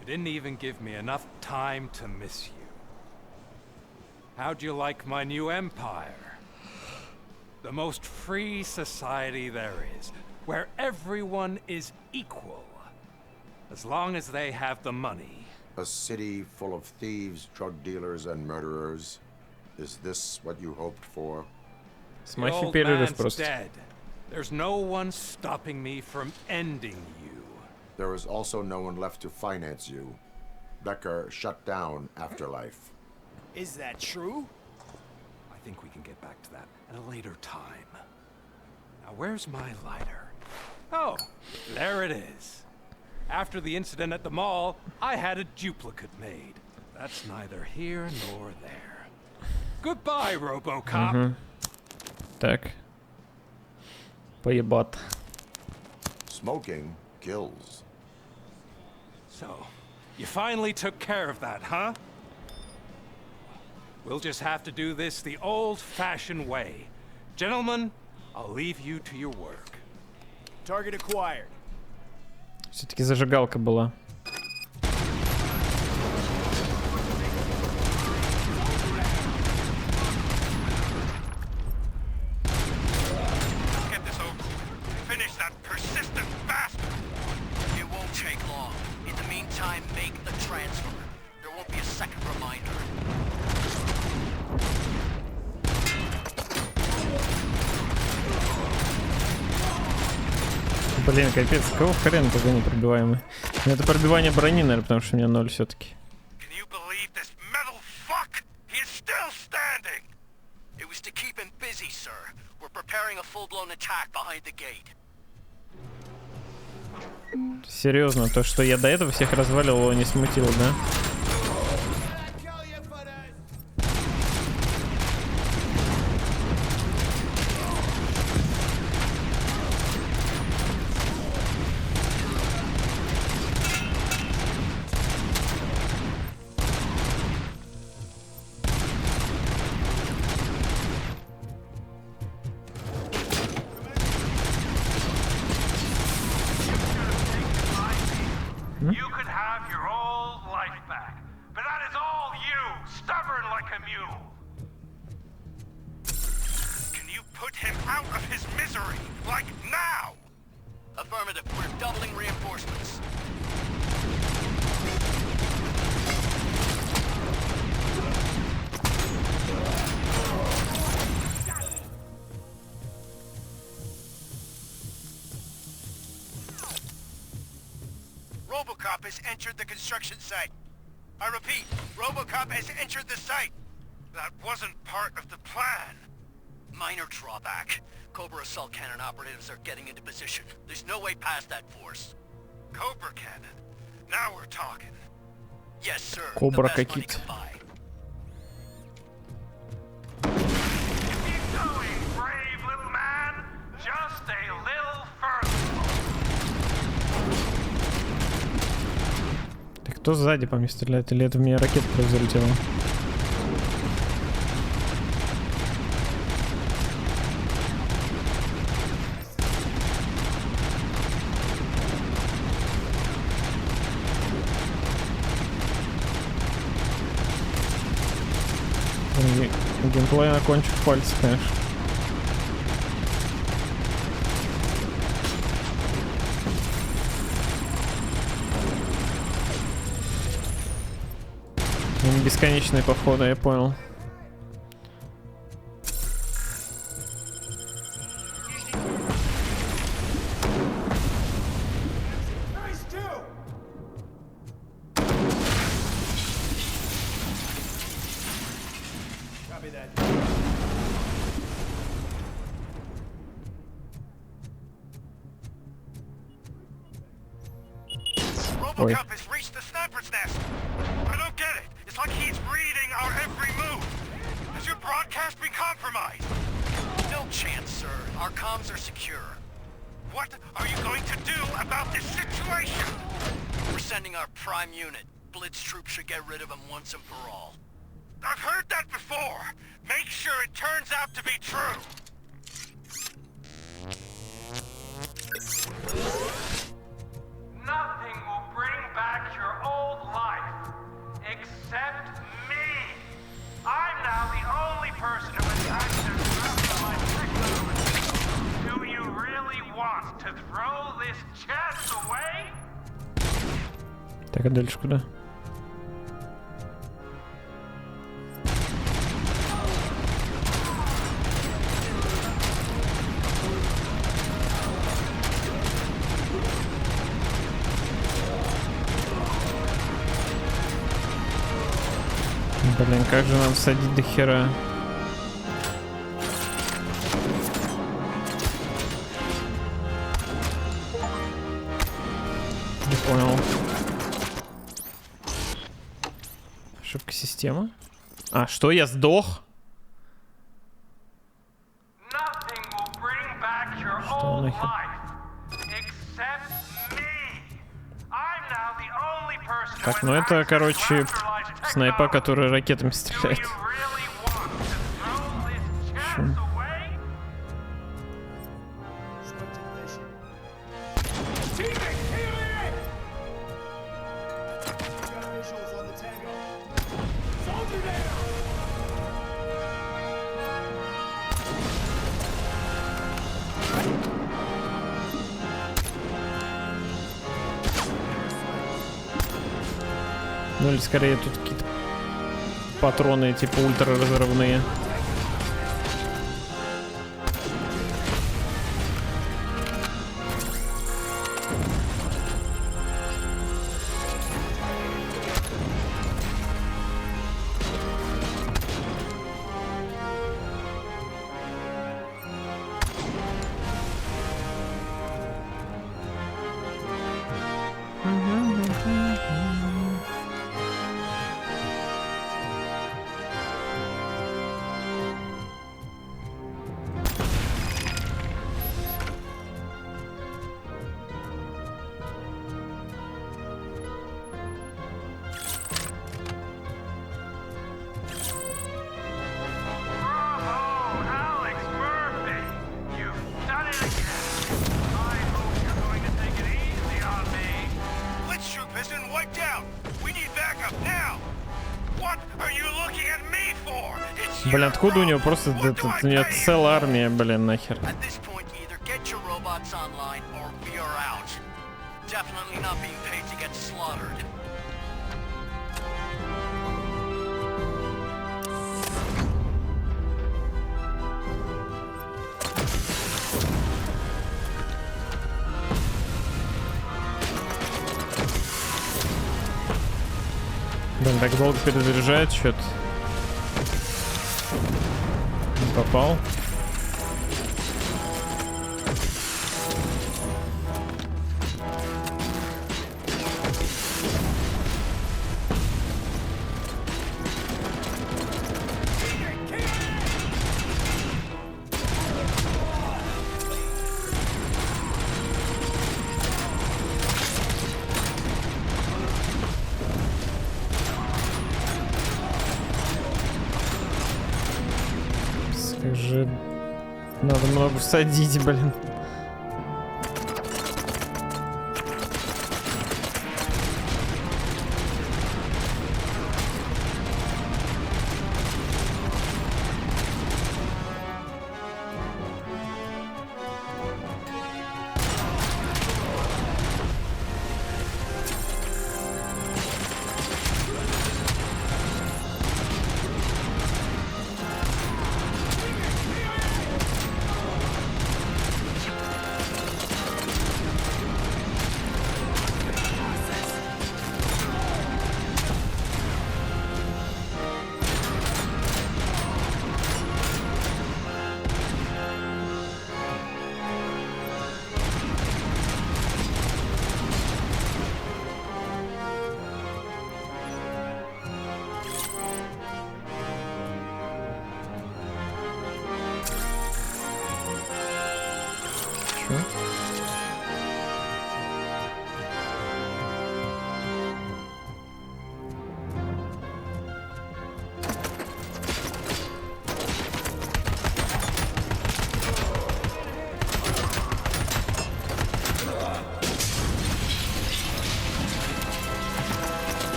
You didn't even give me enough time to miss you. How'd you like my new empire? The most free society there is, where everyone is equal, as long as they have the money. A city full of thieves, drug dealers, and murderers. Is this what you hoped for? The old man's dead. There's no one stopping me from ending you. There is also no one left to finance you. Becker shut down Afterlife. Is that true? I think we can get back to that at a later time. Now, where's my lighter? Oh, there it is. After the incident at the mall, I had a duplicate made. That's neither here nor there. Goodbye, Robocop. Так. Поебат. Smoking kills. So, you finally took care of that, huh? We'll just have to do this the old-fashioned way. Gentlemen, I'll leave you to your work. Target acquired. Все-таки зажигалка была. Get this over with. Finish that persistent bastard. It won't take long. In the meantime, make the transfer. There won't be a second reminder. Блин, капец, кого хрен тогда непробиваемый? Ну, это пробивание брони, наверное, потому что у меня 0 все-таки. Can you believe this metal fuck? He is still standing. It was to keep him busy, sir. We're preparing a full-blown attack behind the gate. Серьезно, то, что я до этого всех разваливал, его не смутило, да? You could have your old life back, but that is all you, stubborn like a mule. Can you put him out of his misery? Like now? Affirmative. We're doubling reinforcements. Robocop has entered the construction site. I repeat, Robocop has entered the site. That wasn't part of the plan. Minor drawback. Cobra assault cannon operatives are getting into position. There's no way past that force. Cobra cannon. Now we're talking. Yes, sir. Кобра какие-то. Keep going, brave little man. Just a little further. Так кто сзади по мне стреляет? Или это в меня ракета просто залетела? Геймплей на кончик пальцев, конечно. Они бесконечные походы, я понял. Robocop has reached the sniper's nest. I don't get it. It's like he's reading our every move. Has your broadcast been compromised? No chance, sir. Our comms are secure. What are you going to do about this situation? We're sending our prime unit. Blitz troops should get rid of him once and for all. I've heard that before. Make sure it turns out to be true. Nothing will bring back your old life, except me. I'm now the only person who has access to my technology. Do you really want to throw this chance away? Так, а дальше куда? Блин, как же нам садить до хера? Не понял. Ошибка системы? А, что, я сдох? Nothing will bring back your Что old нахер? life, except me. Так, ну это, короче, снайпа, который ракетами стреляет. Шо? Ну или скорее тут какие-то патроны типа ультраразрывные. Блин, откуда у него просто у него целая армия, блин, нахер. Блин, так долго перезаряжает что-то. Не попал. Как же надо много всадить, блин.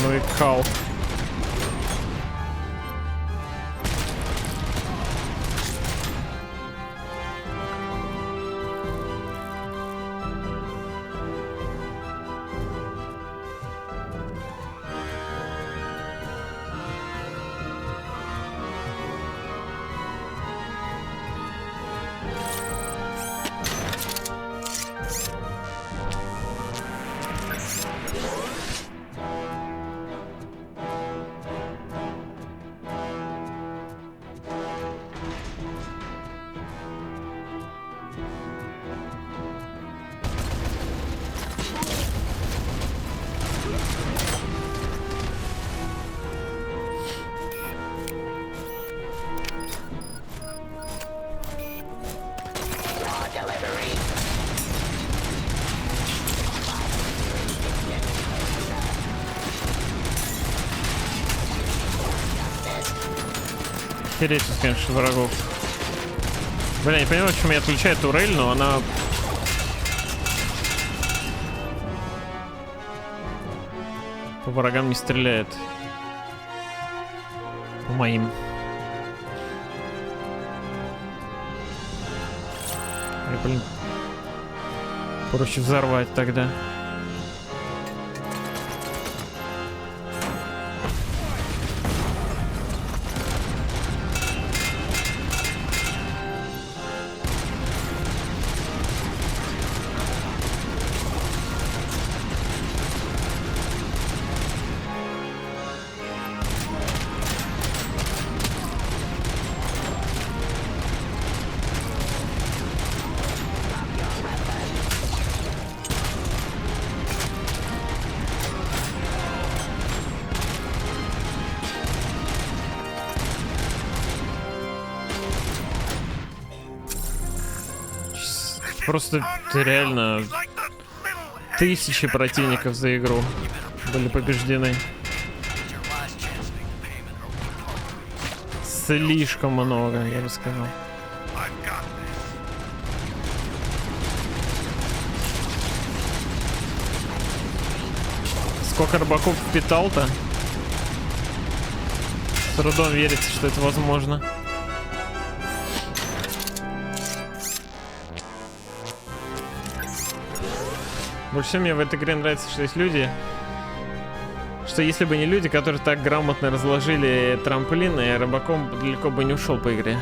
Ну и кал. Охереть, конечно, врагов. Блин, я не понимаю, почему я отключаю турель, но она... По врагам не стреляет. По моим. Блин. Проще взорвать тогда. Просто реально тысячи противников за игру были побеждены. Слишком много, я бы сказал. Сколько Robocop впитал-то? С трудом верится, что это возможно. Больше всего мне в этой игре нравится, что есть люди, что если бы не люди, которые так грамотно разложили трамплины, Robocop далеко бы не ушел по игре.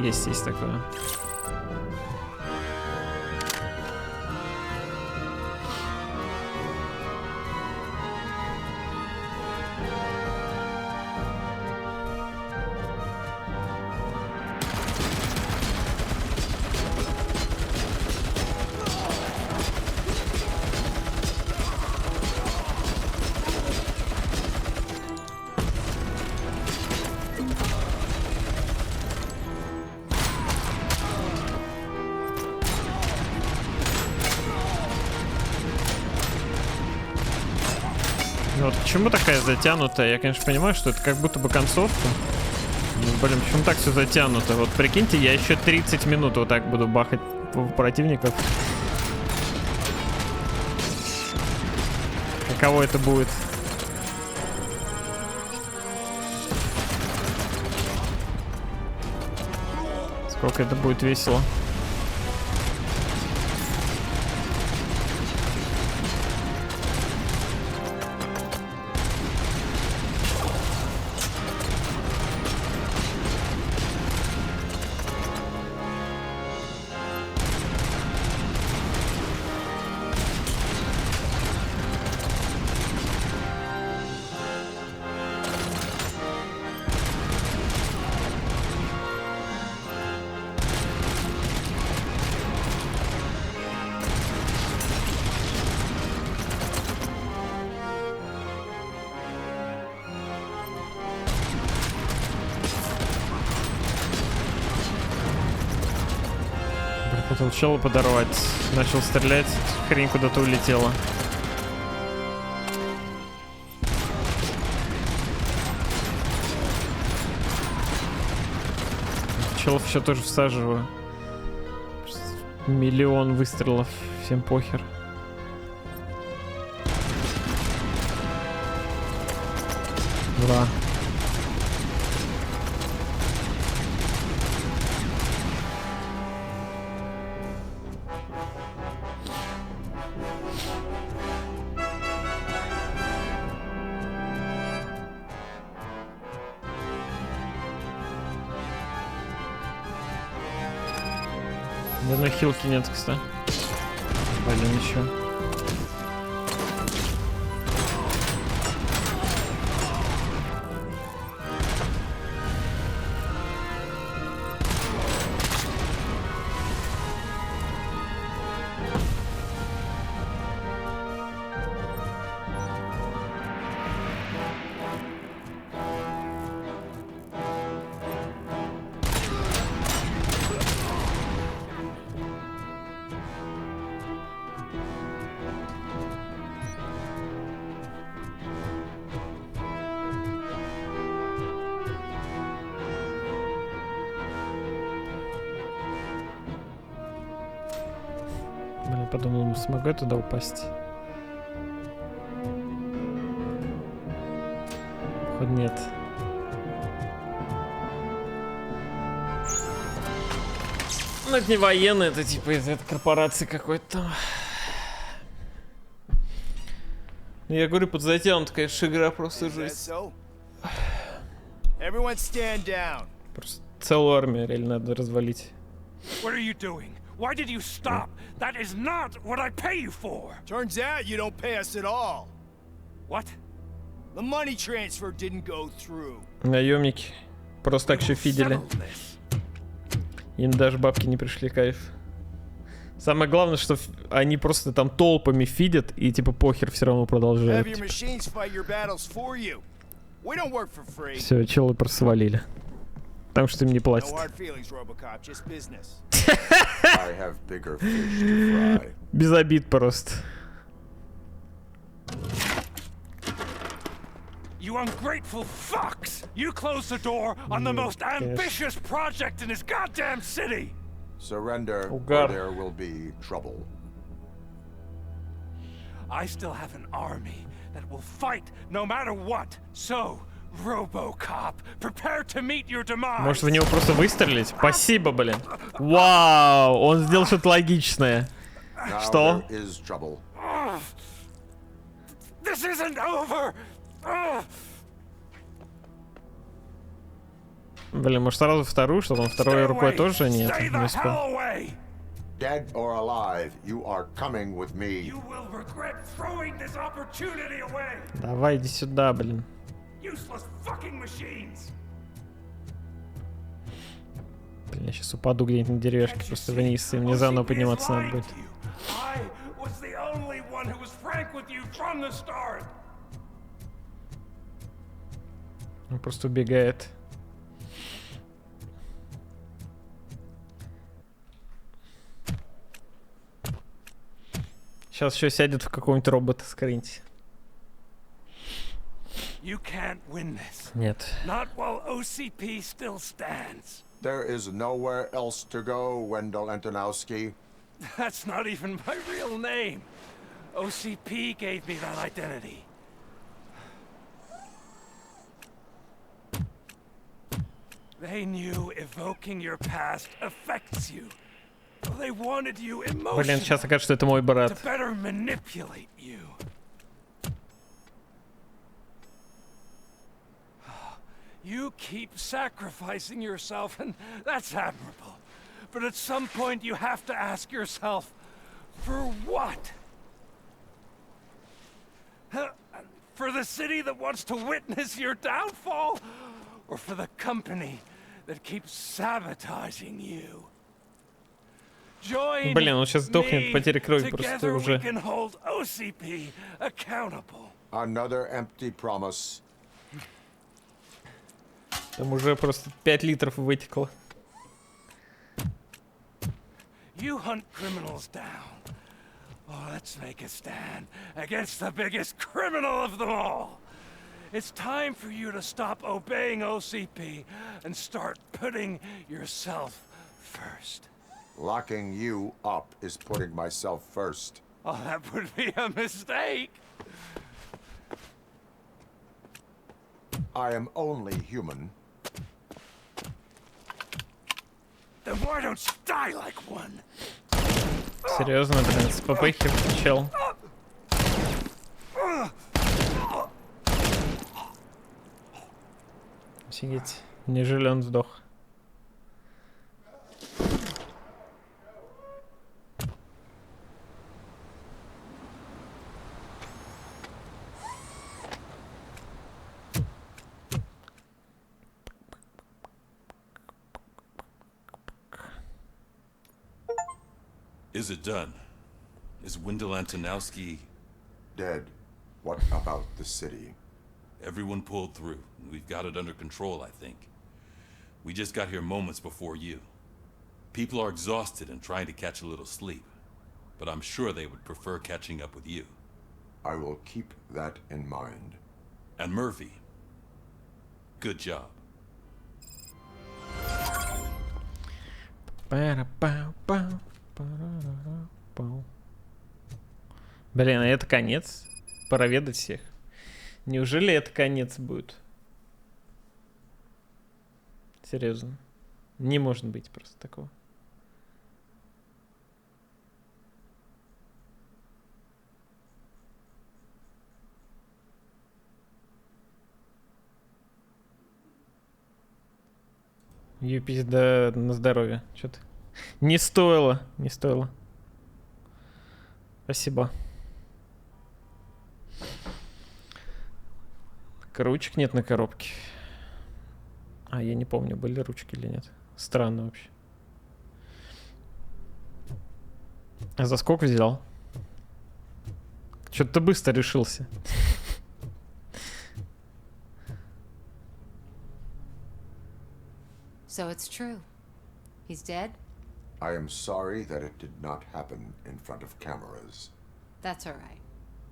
Есть такое. Вот почему такая затянутая? Я, конечно, понимаю, что это как будто бы концовка. Но, блин, почему так все затянуто? Вот прикиньте, я еще 30 минут вот так буду бахать в противников. Каково это будет? Сколько это будет весело. Хотел чела подорвать. Начал стрелять, хрень куда-то улетела. Челов еще тоже всаживаю. Миллион выстрелов. Всем похер. Ура. Ни одной хилки нет, кстати. Блин, еще. Подумал, смогу я туда упасть? Хоть нет. Ну, это не военный, это типа из этой корпорации какой-то. Я говорю, под затянут, конечно, игра просто жесть. Просто целую армию реально надо развалить. What are you doing? Why did you stop? That is not what I pay you for. Turns out you don't pay us at all. What? The money transfer didn't go through. Наемники просто так все фидели. Им даже бабки не пришли, кайф. Самое главное, что они просто там толпами фидят и типа похер все равно продолжают. Типа. Все, челы просто свалили. Потому что им не платят. Без обид просто. You ungrateful fucks! You closed the door on the most ambitious project in this goddamn city! Surrender, or there will be trouble. I still have an army that will fight no matter what. So, Robocop, prepare to meet your demise. Может в него просто выстрелить? Спасибо, блин. Вау, он сделал что-то логичное. Что? This isn't over. Блин, может сразу вторую, что там второй рукой тоже нет, не успел. Dead or alive, you are coming with me. You will regret throwing this opportunity away. Давай, иди сюда, блин. Useless fucking machines. Блин, я сейчас упаду где-нибудь на деревяшке просто вниз, и мне заново подниматься надо будет. Он просто убегает. Сейчас еще сядет в какого-нибудь робота, скриньте. Нет. Not while OCP still stands. There is nowhere else to go, Wendell Antonowski. That's not even my real name. OCP gave me that identity. They knew evoking your past affects you. They wanted you emotionally. Блин, сейчас окажется, что это мой брат. To better manipulate you. You keep sacrificing yourself, and that's admirable. But at some point, you have to ask yourself, for what? For the city that wants to witness your downfall? Or for the company that keeps sabotaging you? Join Блин, он сейчас сдохнет, потеря крови просто Together уже. we can hold OCP accountable. Another empty promise. Там уже просто 5 литров вытекло. You hunt criminals down. Oh, let's make a stand against the biggest criminal of them all. It's time for you to stop obeying OCP and start putting yourself first. Locking you up is putting myself first. Oh, that would be a mistake. I am only human. Then why don't you die like one? Серьезно, блин, с ППХи чел. Офигеть, неужели он сдох? Is it done? Is Wendell Antonowski dead? What about the city? Everyone pulled through. We've got it under control, I think. We just got here moments before you. People are exhausted and trying to catch a little sleep, but I'm sure they would prefer catching up with you. I will keep that in mind. And Murphy, good job. Блин, а это конец? Проведать всех? Неужели это конец будет? Серьезно. Не может быть просто такого. Юпись, да на здоровье. Чё ты? Не стоило, не стоило. Спасибо. Ручек нет на коробке. А, я не помню, были ручки или нет. Странно вообще. А за сколько взял? Что-то ты быстро решился. So it's true. He's dead? I am sorry that it did not happen in front of cameras. That's all right.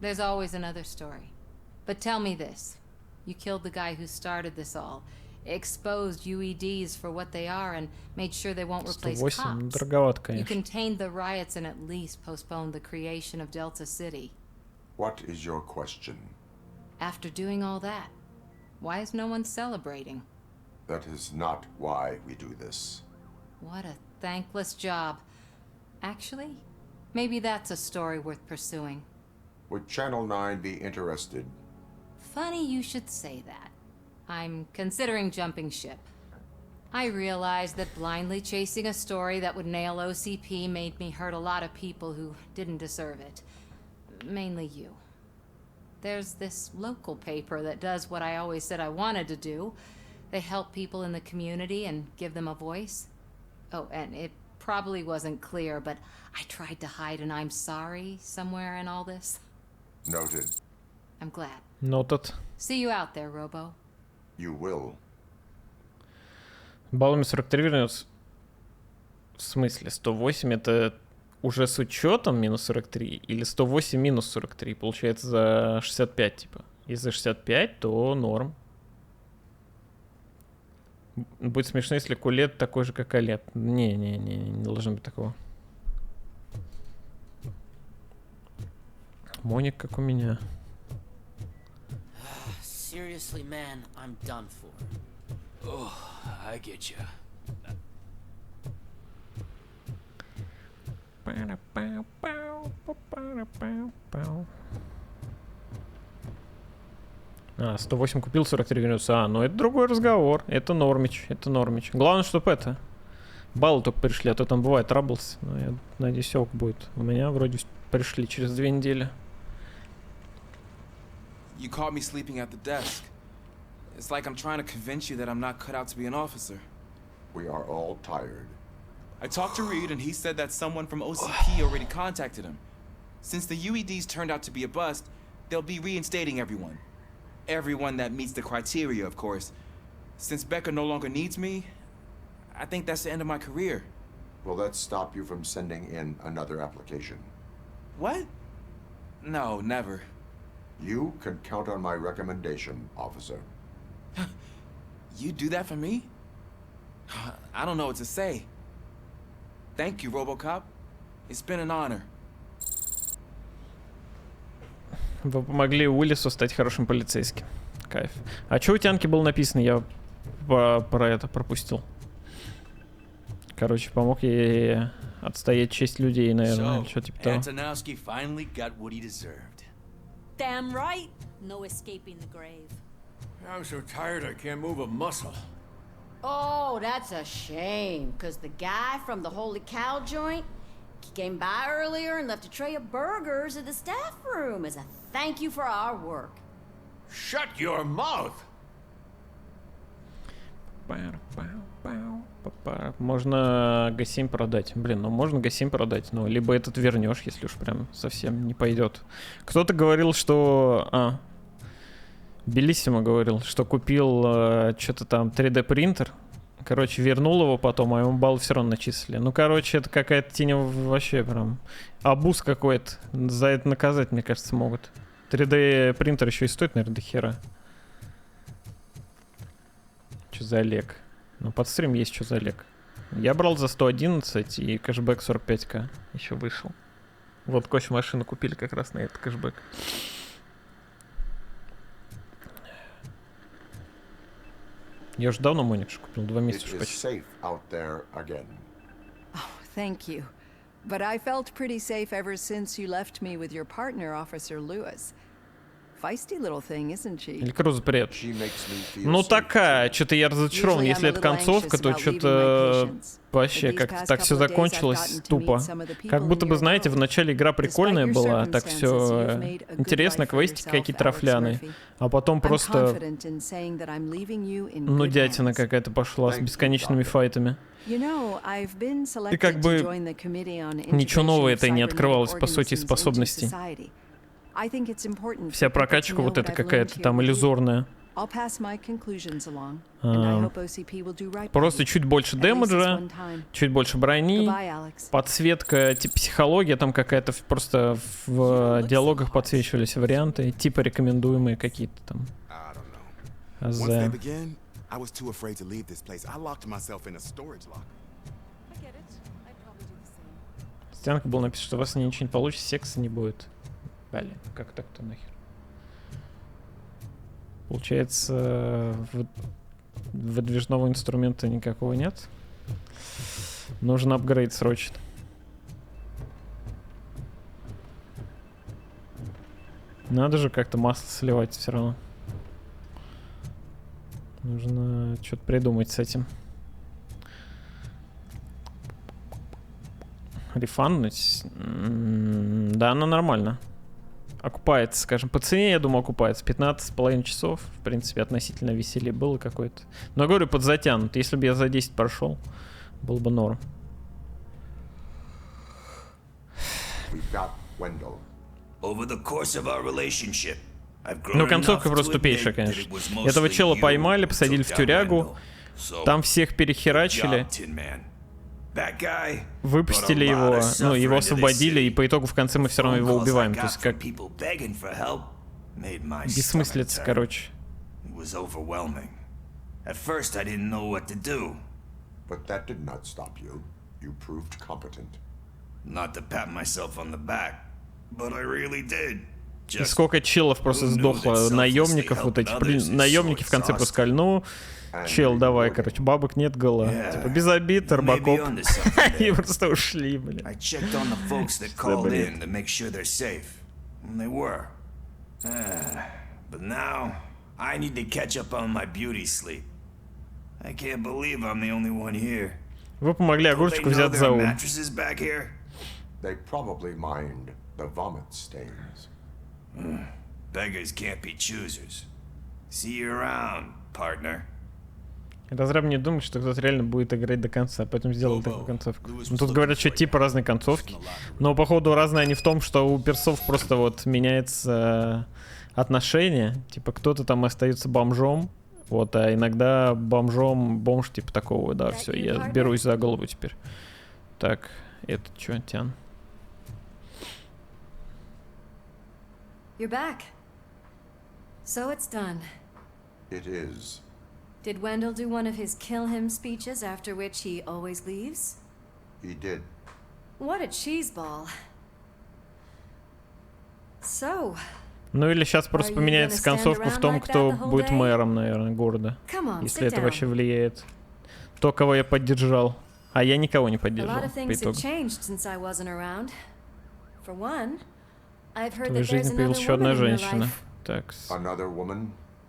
There's always another story. But tell me this. You killed the guy who started this all, exposed UEDs for what they are, and made sure they won't replace 108, cops. дороговато, You конечно. contained the riots and at least postponed the creation of Delta City. What is your question? After doing all that, why is no one celebrating? That is not why we do this. What a thankless job. Actually, maybe that's a story worth pursuing. Would Channel 9 be interested? Funny you should say that. I'm considering jumping ship. I realize that blindly chasing a story that would nail OCP made me hurt a lot of people who didn't deserve it. Mainly you. There's this local paper that does what I always said I wanted to do. They help people in the community and give them a voice. Oh, and it probably wasn't clear, but I tried to hide an I'm sorry somewhere in all this. Noted. I'm glad. Noted. See you out there, Robo. You will. Баллами 43 вернется. В смысле, 108 это уже с учетом минус 43? Или 108 минус 43? Получается за 65, типа. Если за 65, то норм. Будет смешно, если Кулет такой же, как Олет. Не должно быть такого. Моник, как у меня. Seriously, man, I'm done for. Oh, I get you. А, 108 купил, 43 вернется. А, ну это другой разговор. Это нормич, это нормич. Главное, чтобы это... Баллы только пришли, а то там бывает траблс. Но я надеюсь, все будет. У меня вроде пришли через 2 недели. You caught me sleeping at the desk. It's like I'm trying to convince you that I'm not cut out to be an officer. We are all tired. I talked to Reed and he said that someone from OCP already contacted him. Since the UEDs turned out to be a bust, they'll be reinstating everyone. Everyone that meets the criteria, of course. Since Becca no longer needs me, I think that's the end of my career. Will that stop you from sending in another application? What? No, never. You can count on my recommendation, officer. You do that for me? I don't know what to say. Thank you, Robocop. It's been an honor. Вы помогли Уиллису стать хорошим полицейским. Кайф. А что у Тянки было написано? Я про это пропустил. Короче, помог ей отстоять честь людей, наверное, что типа того. Antonowski finally got what he deserved. Damn right. No escaping the grave. I'm so tired I can't move a muscle. Oh, that's a shame, because the guy from the Holy Cow joint, he came by earlier and left a tray of burgers in the staff room as a thank you for our work. Shut your mouth! Можно Г7 продать. Блин, ну можно Г7 продать, но либо этот вернешь, если уж прям совсем не пойдет. Кто-то говорил, что... Белиссимо говорил, что купил что-то там 3D принтер. Короче, вернул его потом, а ему балл все равно начислили. Ну, короче, это какая-то тень вообще прям... Абуз какой-то. За это наказать, мне кажется, могут. 3D принтер еще и стоит, наверное, до хера. Что за Олег? Ну, под стрим есть что за Олег. Я брал за 111 и кэшбэк 45к еще вышел. Вот кофемашину купили как раз на этот кэшбэк. Я уже давно моникш купил, 2 месяца уже почти. Thank you. But I felt pretty safe ever since you left me with your partner, Officer Lewis. Feisty little thing, isn't she? Или Круза, привет. Ну такая, что-то я разочарован. Если это концовка, то что-то вообще как-то так все закончилось тупо. Как будто бы, знаете, в начале игра прикольная была, так все интересно, квестики какие-то рафляные. А потом просто нудятина какая-то пошла с бесконечными файтами. И как бы ничего нового это и не открывалось, по сути, способностей. Вся прокачка вот эта какая-то там иллюзорная. Просто чуть больше дэмэджа, чуть больше брони, подсветка, типа психология там какая-то, просто в диалогах подсвечивались варианты, типа рекомендуемые какие-то там. Стенка был написано, что у вас ничего не получится, секса не будет. Блин, как так-то нахер? Получается, выдвижного инструмента никакого нет. Нужен апгрейд срочно. Надо же как-то масло сливать все равно. Нужно что-то придумать с этим. Рефанднуть? Да, оно нормально. Окупается, скажем, по цене, я думаю, окупается. 15,5 часов, в принципе, относительно веселье было какое-то. Но, я говорю, подзатянут. Если бы я за 10 прошел, был бы норм. Ну, концовка просто тупейшая, конечно. Этого чела поймали, посадили в тюрягу. Там всех перехерачили. Выпустили его, ну, его освободили, и по итогу в конце мы все равно его убиваем. То есть как бессмыслица, короче. И сколько челов просто сдохло, наемников вот этих. Блин, наемники в конце просто сказали, ну, чел, давай, короче, бабок нет, гола. Типа, без обид, Робокоп. И просто ушли, блин. Вы помогли огурчику взять за ум. Это зря мне думать, что кто-то реально будет играть до конца, поэтому сделал такую концовку. Ну, тут говорят, что типа разные концовки, но походу разные они в том, что у персов просто вот меняется отношение, типа кто-то там остается бомжом, вот, а иногда бомж типа такого, да, все, я берусь за голову теперь. Так, это что, Тян? You're back. So it's done. It is. Did Wendell do one of his kill him speeches after which he always leaves? He did. What a cheeseball. So. Ну или сейчас просто поменяется концовку в том, кто будет мэром, наверное, города. Если это вообще влияет. То, кого я поддержал. А я никого не поддержал по итогу. В твоей жизни появилась еще одна женщина. Так.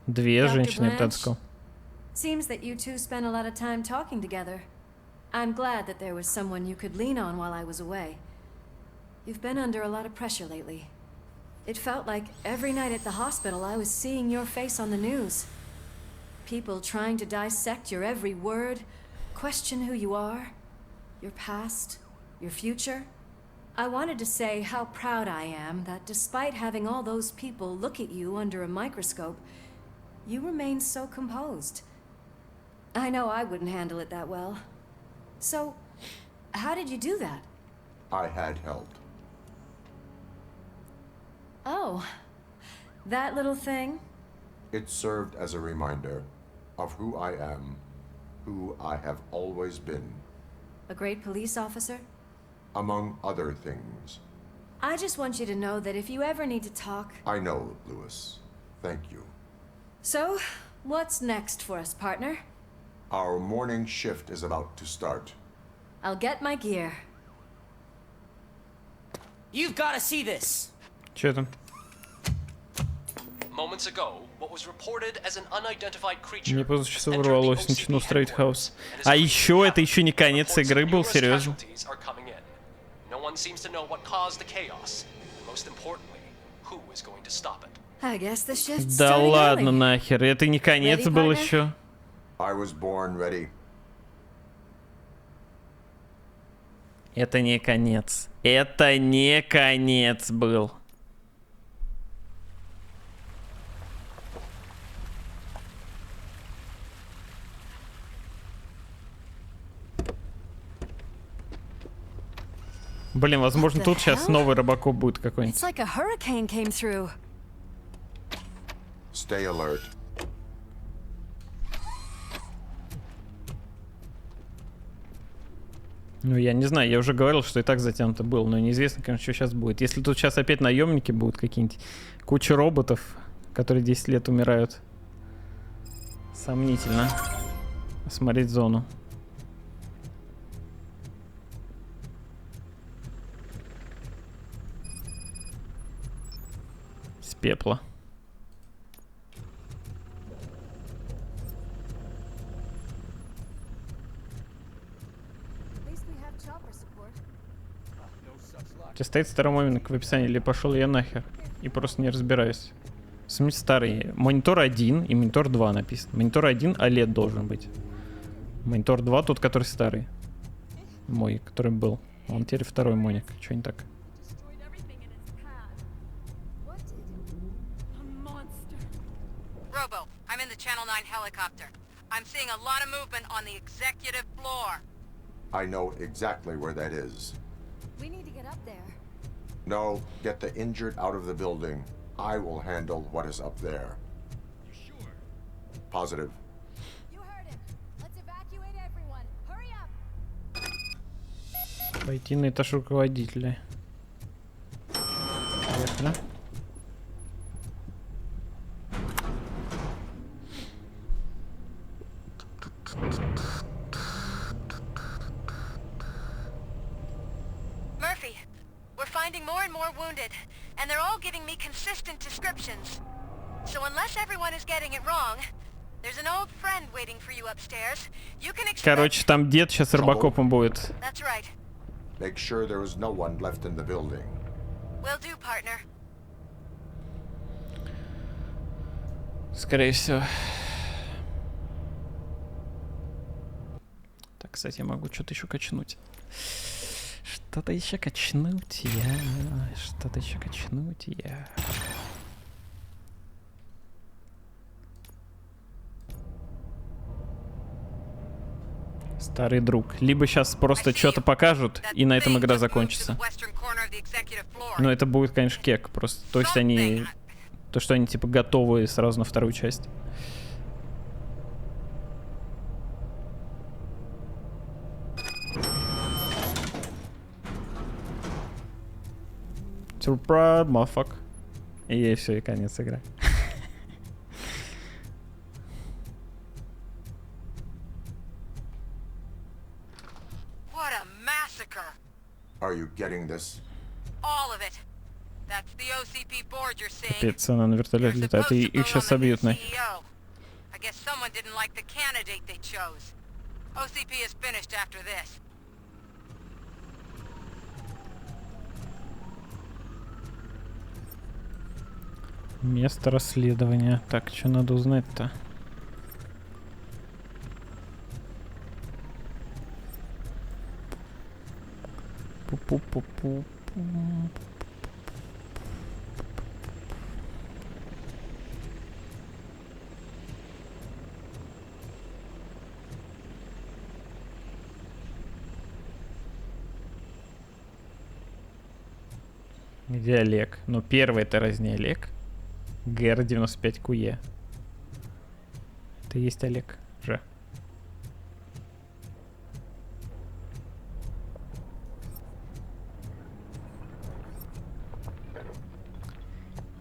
Две женщины, я бы так сказал. Seems that you two spent a lot of time talking together. I'm glad that there was someone you could lean on while I was away. You've been under a lot of pressure lately. It felt like every night at the hospital I was seeing your face on the news. People trying to dissect your every word, question who you are, your past, your future. I wanted to say how proud I am that despite having all those people look at you under a microscope, you remain so composed. I know I wouldn't handle it that well. So, how did you do that? I had help. Oh, that little thing? It served as a reminder of who I am, who I have always been. A great police officer? Among other things. I just want you to know that if you ever need to talk... I know, Lewis. Thank you. So, what's next for us, partner? Our morning shift is about to start. I'll get my gear. You've got to see this. Чё там? Moments ago, what was reported as an unidentified creature. Мне поза часов ворвалось, начну строить хаос. А еще это еще не конец игры был, серьезно. No one seems to know what caused the chaos. Most importantly, who is going to stop it? I guess the shift's Да starting ладно early. нахер, это не конец Ready, был partner? еще. I was born ready. Это не конец. Это не конец был. Блин, возможно, тут сейчас новый Робокоп будет какой-нибудь. It's like a hurricane came through. Stay alert. Ну, я не знаю, я уже говорил, что и так затянуто было, но неизвестно, конечно, что сейчас будет. Если тут сейчас опять наемники будут какие-нибудь, куча роботов, которые 10 лет умирают. Сомнительно. Смотреть зону. С пепла. Стоит старый момент в описании, или пошел я нахер. И просто не разбираюсь. В смысле старый. Монитор 1 и монитор 2 написано. Монитор 1 OLED должен быть. Монитор 2 тот, который старый. Мой, который был. Он теперь второй моник. Чё не так? Robo, I'm in the Channel 9 helicopter. I'm seeing a lot of movement on the executive floor. I know exactly where that is. We need to get up there. No, get the injured out of the building. I will handle what is up there. You sure? Positive. You heard him. Let's evacuate everyone. Hurry up. Пойти на этаж руководителя. Поехали. Murphy, we're finding more and more wounded, and they're all giving me consistent descriptions. So unless everyone is getting it wrong, there's an old friend waiting for you upstairs. You can expect... Короче, там дед сейчас Робокопом будет. That's right. Make sure there is no one left in the building. Will do, partner. Скорее всего. Так, кстати, я могу что-то еще качнуть. Что-то еще качнуть я. Что-то еще качнуть я. Старый друг. Либо сейчас просто что-то покажут, и на этом игра закончится. Но это будет, конечно, кек. Просто. То есть они... То, что они типа готовы сразу на вторую часть. Surprise, motherfucker. И все, и конец игры. What a massacre! Are you getting this? All of it. That's the OCP board you're seeing. Капец, она на вертолете летает, и их сейчас собьют нахер. I guess someone didn't like the candidate they chose. OCP is finished after this. Место расследования. Так, что надо узнать-то? Пу-пу-пу-пу-пу. Где Олег? Ну, первый это раз не Олег. ГР-95КУЕ. Это и есть Олег же.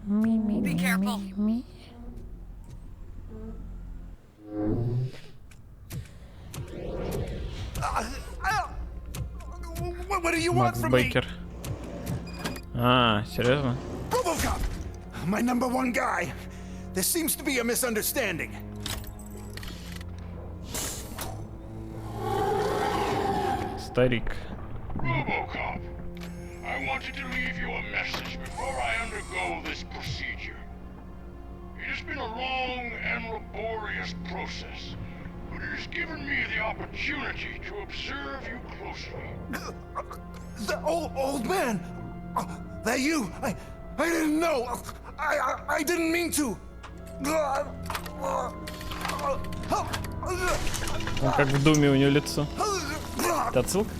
Be careful. What do you want Макс from me? Бейкер. А, серьезно? Robocop! My number one guy. There seems to be a misunderstanding. Старик. Robocop, I wanted to leave you a message before I undergo this procedure. It has been a long and laborious process, but it has given me the opportunity to observe you closely. The old man! That you? I didn't know! I didn't mean to! Он как в Думе, у него лицо. Это отсылка?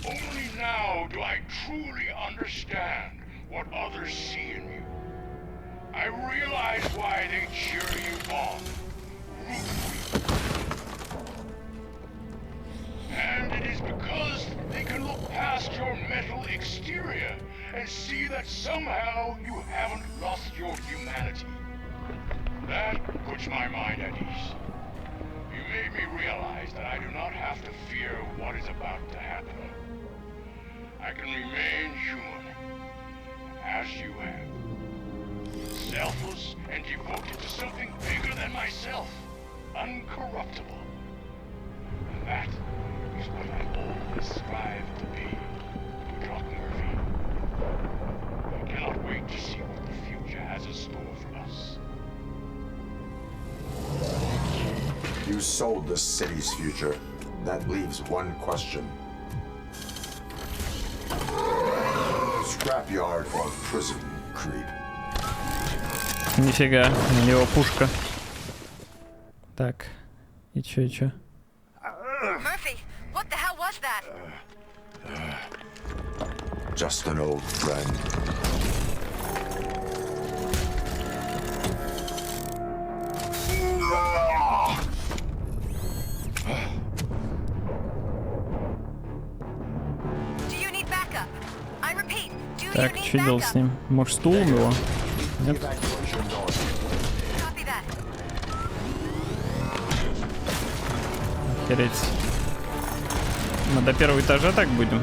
Only now do I truly understand what others see in you. I realize why they cheer you on, root for you. And it is because they can look past your metal exterior and see that somehow you haven't lost your humanity. That puts my mind at ease. You made me realize that I do not have to fear what is about to happen. I can remain human, as you have. Selfless and devoted to something bigger than myself. Uncorruptible. And that is what I always strive to be, Doc Murphy. I cannot wait to see what the future has in store for us. You sold the city's future. That leaves one question. Scrapyard or prison, creep? Нифига, у него пушка. Так, и чё? Murphy, what the hell was that? Just an old friend. Do you need backup? I repeat, do you Так, need что делать с backup? ним? Может, стулом его? Нет? Copy that. Охереть. Мы до первого этажа так будем?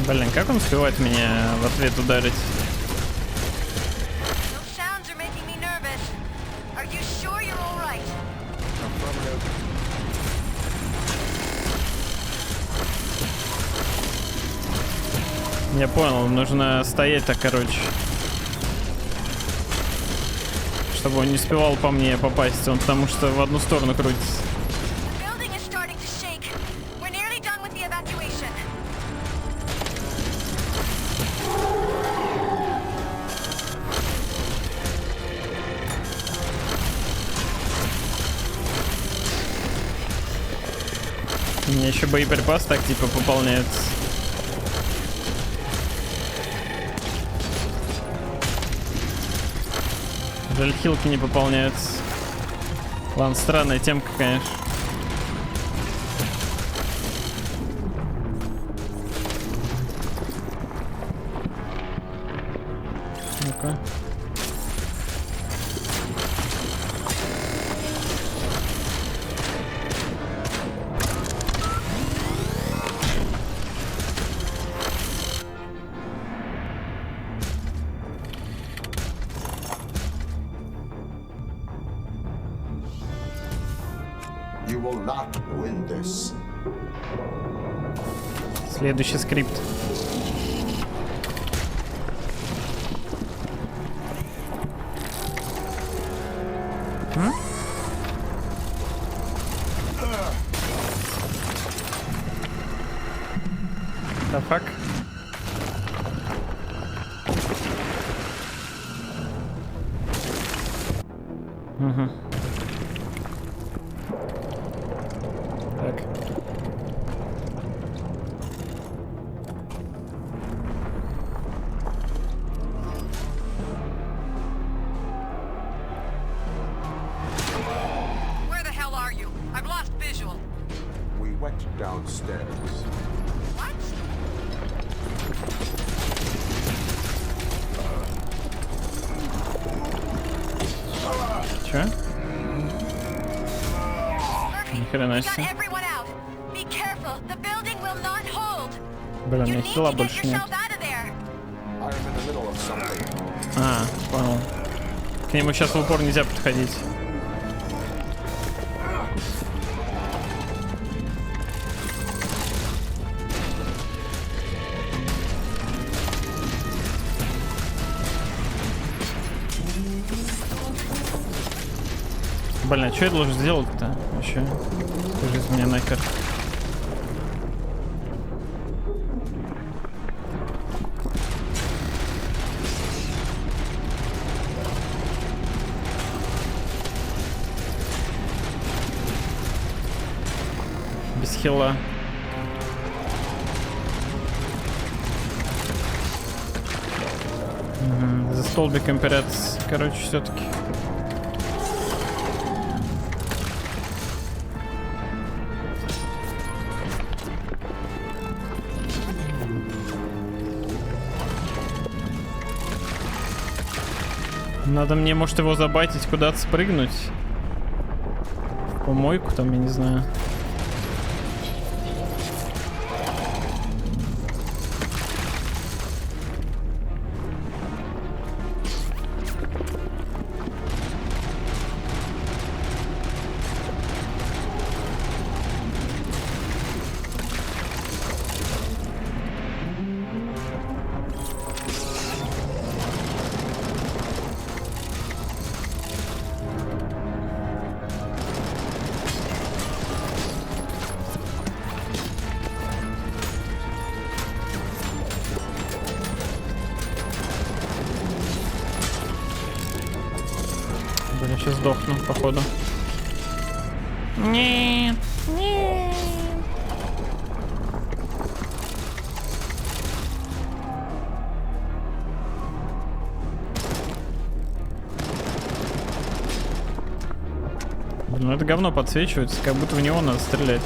Блин, как он успевает меня в ответ ударить? Those sounds are making me nervous. Are you sure you're all right? Я понял, нужно стоять так, короче. Чтобы он не успевал по мне попасть, он потому что в одну сторону крутится. The building is starting to shake. We're nearly done with the evacuation. У меня еще боеприпас так типа пополняется. Жаль, хилки не пополняются. Ладно, странная темка, конечно. Ну-ка. You will not win this. Следующий скрипт. The fuck? Угу. Так. Where the hell are you? I've lost visual. We went downstairs. What? Чё? Ни хрена Got себе. everyone out. Be careful. The building will not hold. Блин, у You меня need хила to get больше нет. yourself out of there. I'm in the middle of something. А, понял. К нему сейчас в упор нельзя подходить. Блин, а что я должен сделать-то вообще? Скажите мне нахер. Без хила. Угу. За столбиком прятаться. Короче, все-таки. Надо мне, может, его забайтить, куда-то спрыгнуть. В помойку там, я не знаю. Блин, сейчас сдохну, походу. Нет, нет. Блин, ну это говно подсвечивается, как будто в него надо стрелять.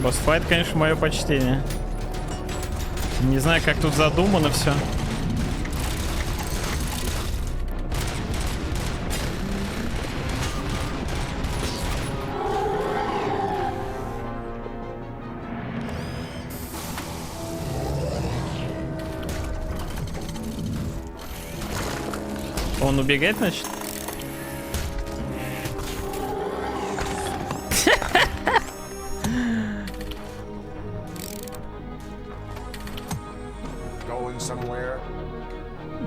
Босс-файт, конечно, мое почтение. Не знаю, как тут задумано все. Он убегает, значит?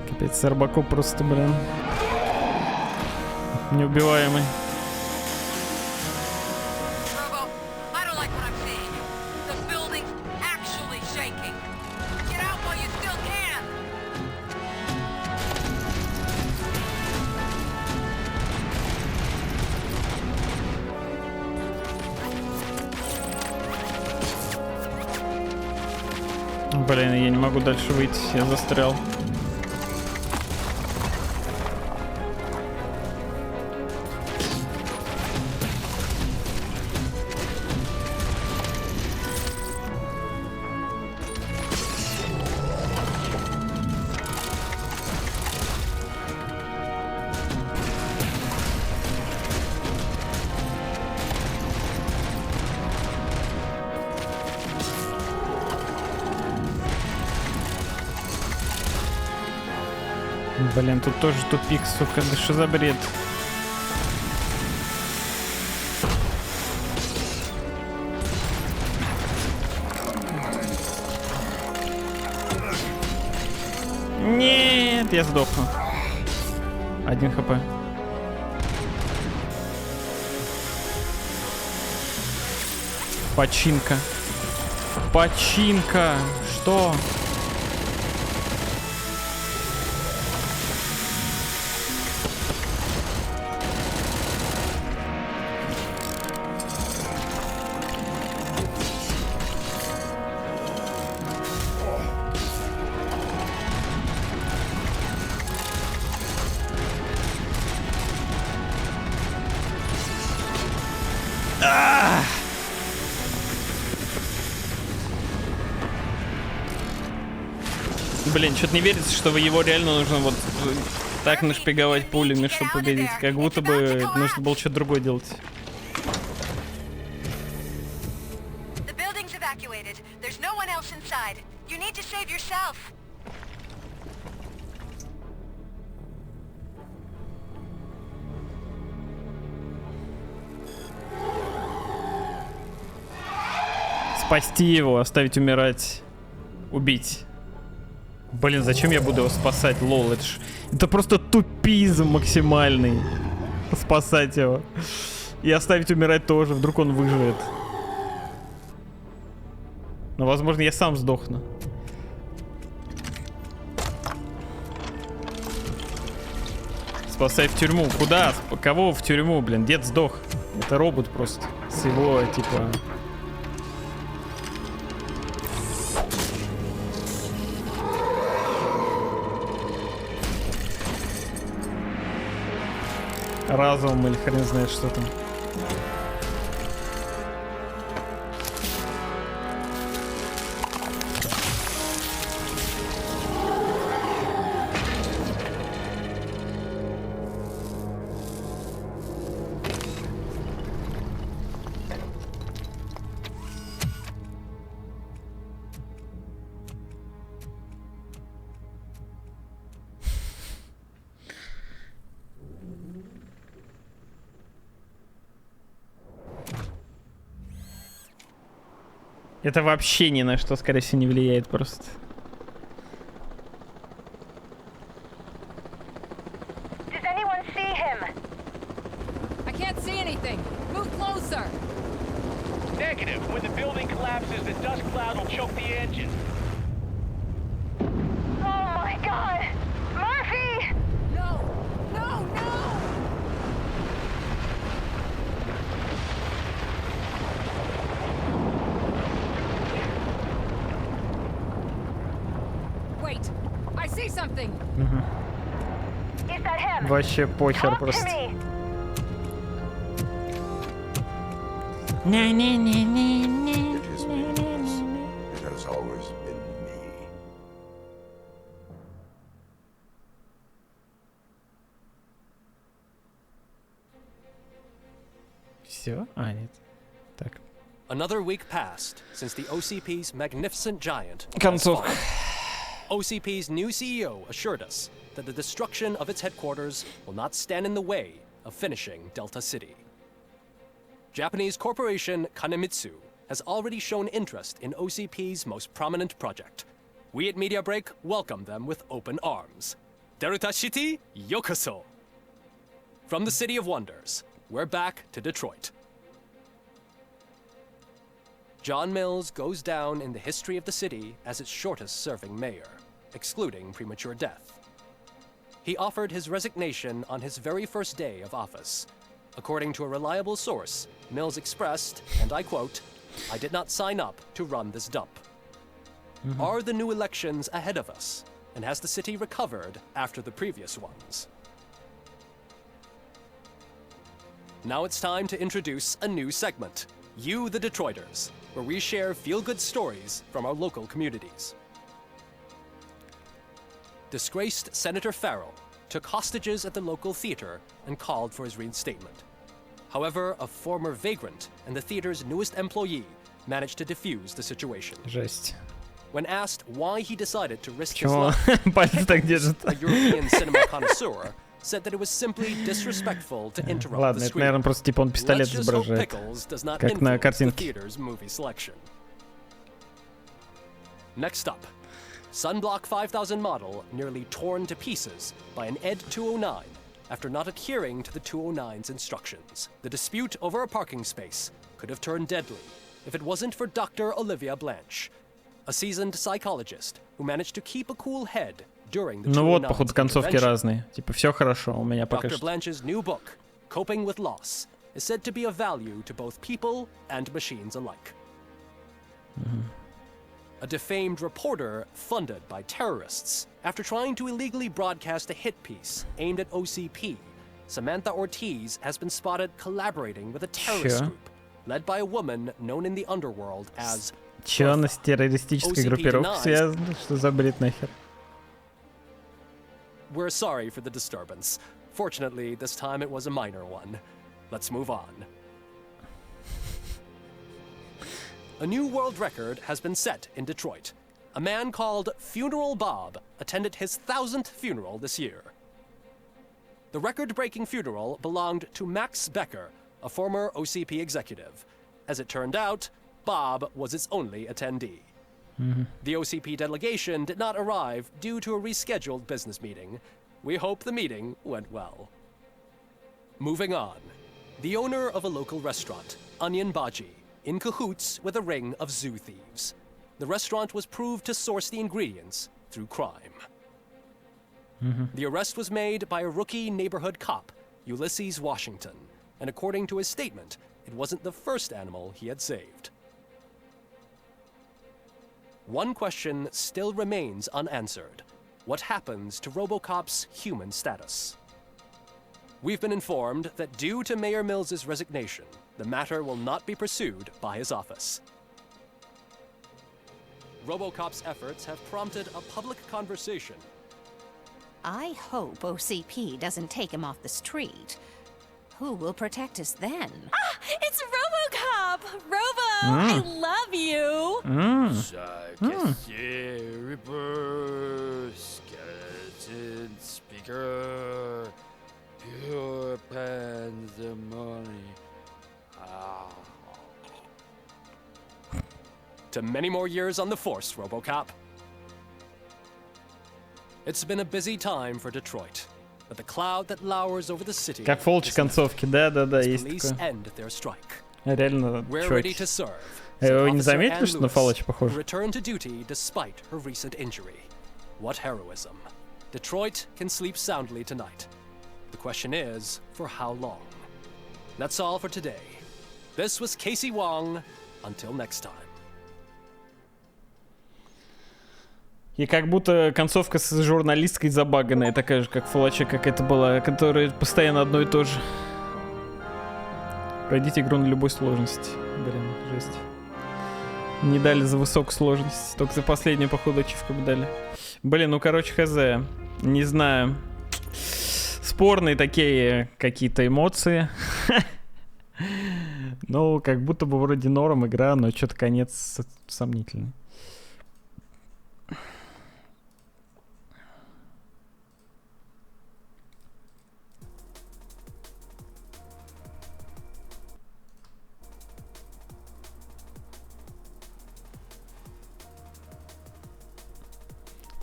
Капец, Robocop просто, блин, неубиваемый. Блин, я не могу дальше выйти, я застрял. Блин, тут тоже тупик, сука, да что за бред? Нет, я сдохну. 1 хп. Починка. Починка. Что? Блин, что-то не верится, что его реально нужно вот так нашпиговать пулями, чтобы победить. Как будто бы нужно было что-то другое делать. Спасти его, оставить умирать, убить. Блин, зачем я буду его спасать, лол, это просто тупизм максимальный. Спасать его. И оставить умирать тоже, вдруг он выживет. Но возможно я сам сдохну. Спасай в тюрьму. Куда? Кого в тюрьму, блин? Дед сдох. Это робот просто. С его, типа... разумом или хрен знает что там. Это вообще ни на что, скорее всего, не влияет просто. Does anyone see him? I can't see anything. Move closer. Negative. When the building collapses, the dust cloud will choke the engine. Oh my God! Murphy! No! No! No! Wait! I see something! Is that him? Вообще похер просто. It is me, Lucas. It has always been me. Все? А, нет. Так. Another week passed since the OCP's magnificent giant Концовка. OCP's new CEO assured us that the destruction of its headquarters will not stand in the way of finishing Delta City. Japanese corporation Kanemitsu has already shown interest in OCP's most prominent project. We at Media Break welcome them with open arms. Delta City, yokoso! From the City of Wonders, we're back to Detroit. John Mills goes down in the history of the city as its shortest-serving mayor, excluding premature death. He offered his resignation on his very first day of office. According to a reliable source, Mills expressed, and I quote, "I did not sign up to run this dump." Are the new elections ahead of us? And has the city recovered after the previous ones? Now it's time to introduce a new segment, You the Detroiters, where we share feel-good stories from our local communities. Disgraced Senator Farrell took hostages at the local theater and called for his reinstatement. However, a former vagrant and the theater's newest employee managed to defuse the situation. Жесть. When asked why he decided to risk his Почему life, пальцы так держит? a European cinema connoisseur said that it was simply disrespectful to interrupt Ладно, the это, screen. наверное, просто типа он пистолет Let's just hope изображает. Pickles does not Как на influence the картинке. theater's movie selection. Next up, Sunblock 5000 model nearly torn to pieces by an ED 209 after not adhering to the 209's instructions. The dispute over a parking space could have turned deadly if it wasn't for Dr. Olivia Blanche, a seasoned psychologist who managed to keep a cool head during the 209's Ну вот, походу, концовки intervention. разные. Типа, все хорошо, у меня пока Dr. что. Blanche's new book, Coping with Loss, is said to be of value to both people and machines alike. A defamed reporter funded by terrorists after trying to illegally broadcast a hit piece aimed at OCP, Samantha Ortiz has been spotted collaborating with a terrorist Чё? group led by a woman known in the underworld as Чё она с террористической OCP группировкой denies- связана? Что за бред нахер? We're sorry for the disturbance. Fortunately, this time it was a minor one. Let's move on. A new world record has been set in Detroit. A man called Funeral Bob attended his 1000th funeral this year. The record-breaking funeral belonged to Max Becker, a former OCP executive. As it turned out, Bob was its only attendee. The OCP delegation did not arrive due to a rescheduled business meeting. We hope the meeting went well. Moving on. The owner of a local restaurant, Onion Baji, in cahoots with a ring of zoo thieves. The restaurant was proved to source the ingredients through crime. The arrest was made by a rookie neighborhood cop, Ulysses Washington, and according to his statement, it wasn't the first animal he had saved. One question still remains unanswered. What happens to Robocop's human status? We've been informed that due to Mayor Mills's resignation, the matter will not be pursued by his office. Robocop's efforts have prompted a public conversation. I hope OCP doesn't take him off the street. Who will protect us then? Ah, it's Robocop! Robo, I love you! Reaper, skeleton speaker, pure pandemonium. To many more years on the force, Robocop. It's been a busy time for Detroit, but the cloud that lowers over the city Как Фолч концовки, да-да-да, as есть police такое. end their strike. Реально, We're ready чуваки. to serve. Вы не said заметили, Officer что на Ann Фолча Lewis, похож? who returned to duty despite her recent injury. What heroism. Detroit can sleep soundly tonight. The question is, for how long? That's all for today. This was Casey Wong. Until next time. И как будто концовка с журналисткой забаганная, такая же, как в Фолче, как это была, которая постоянно одно и то же. Пройдите игру на любой сложности. Блин, жесть. Не дали за высокую сложность, только за последнюю, походу, ачивку бы дали. Блин, ну короче, хз. Не знаю. Спорные такие какие-то эмоции. Ну, как будто бы вроде норм игра, но что-то конец сомнительный.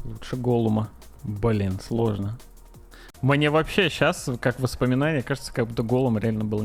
Лучше Голума. Блин, сложно. Мне вообще сейчас, как воспоминание, кажется, как будто Голум реально был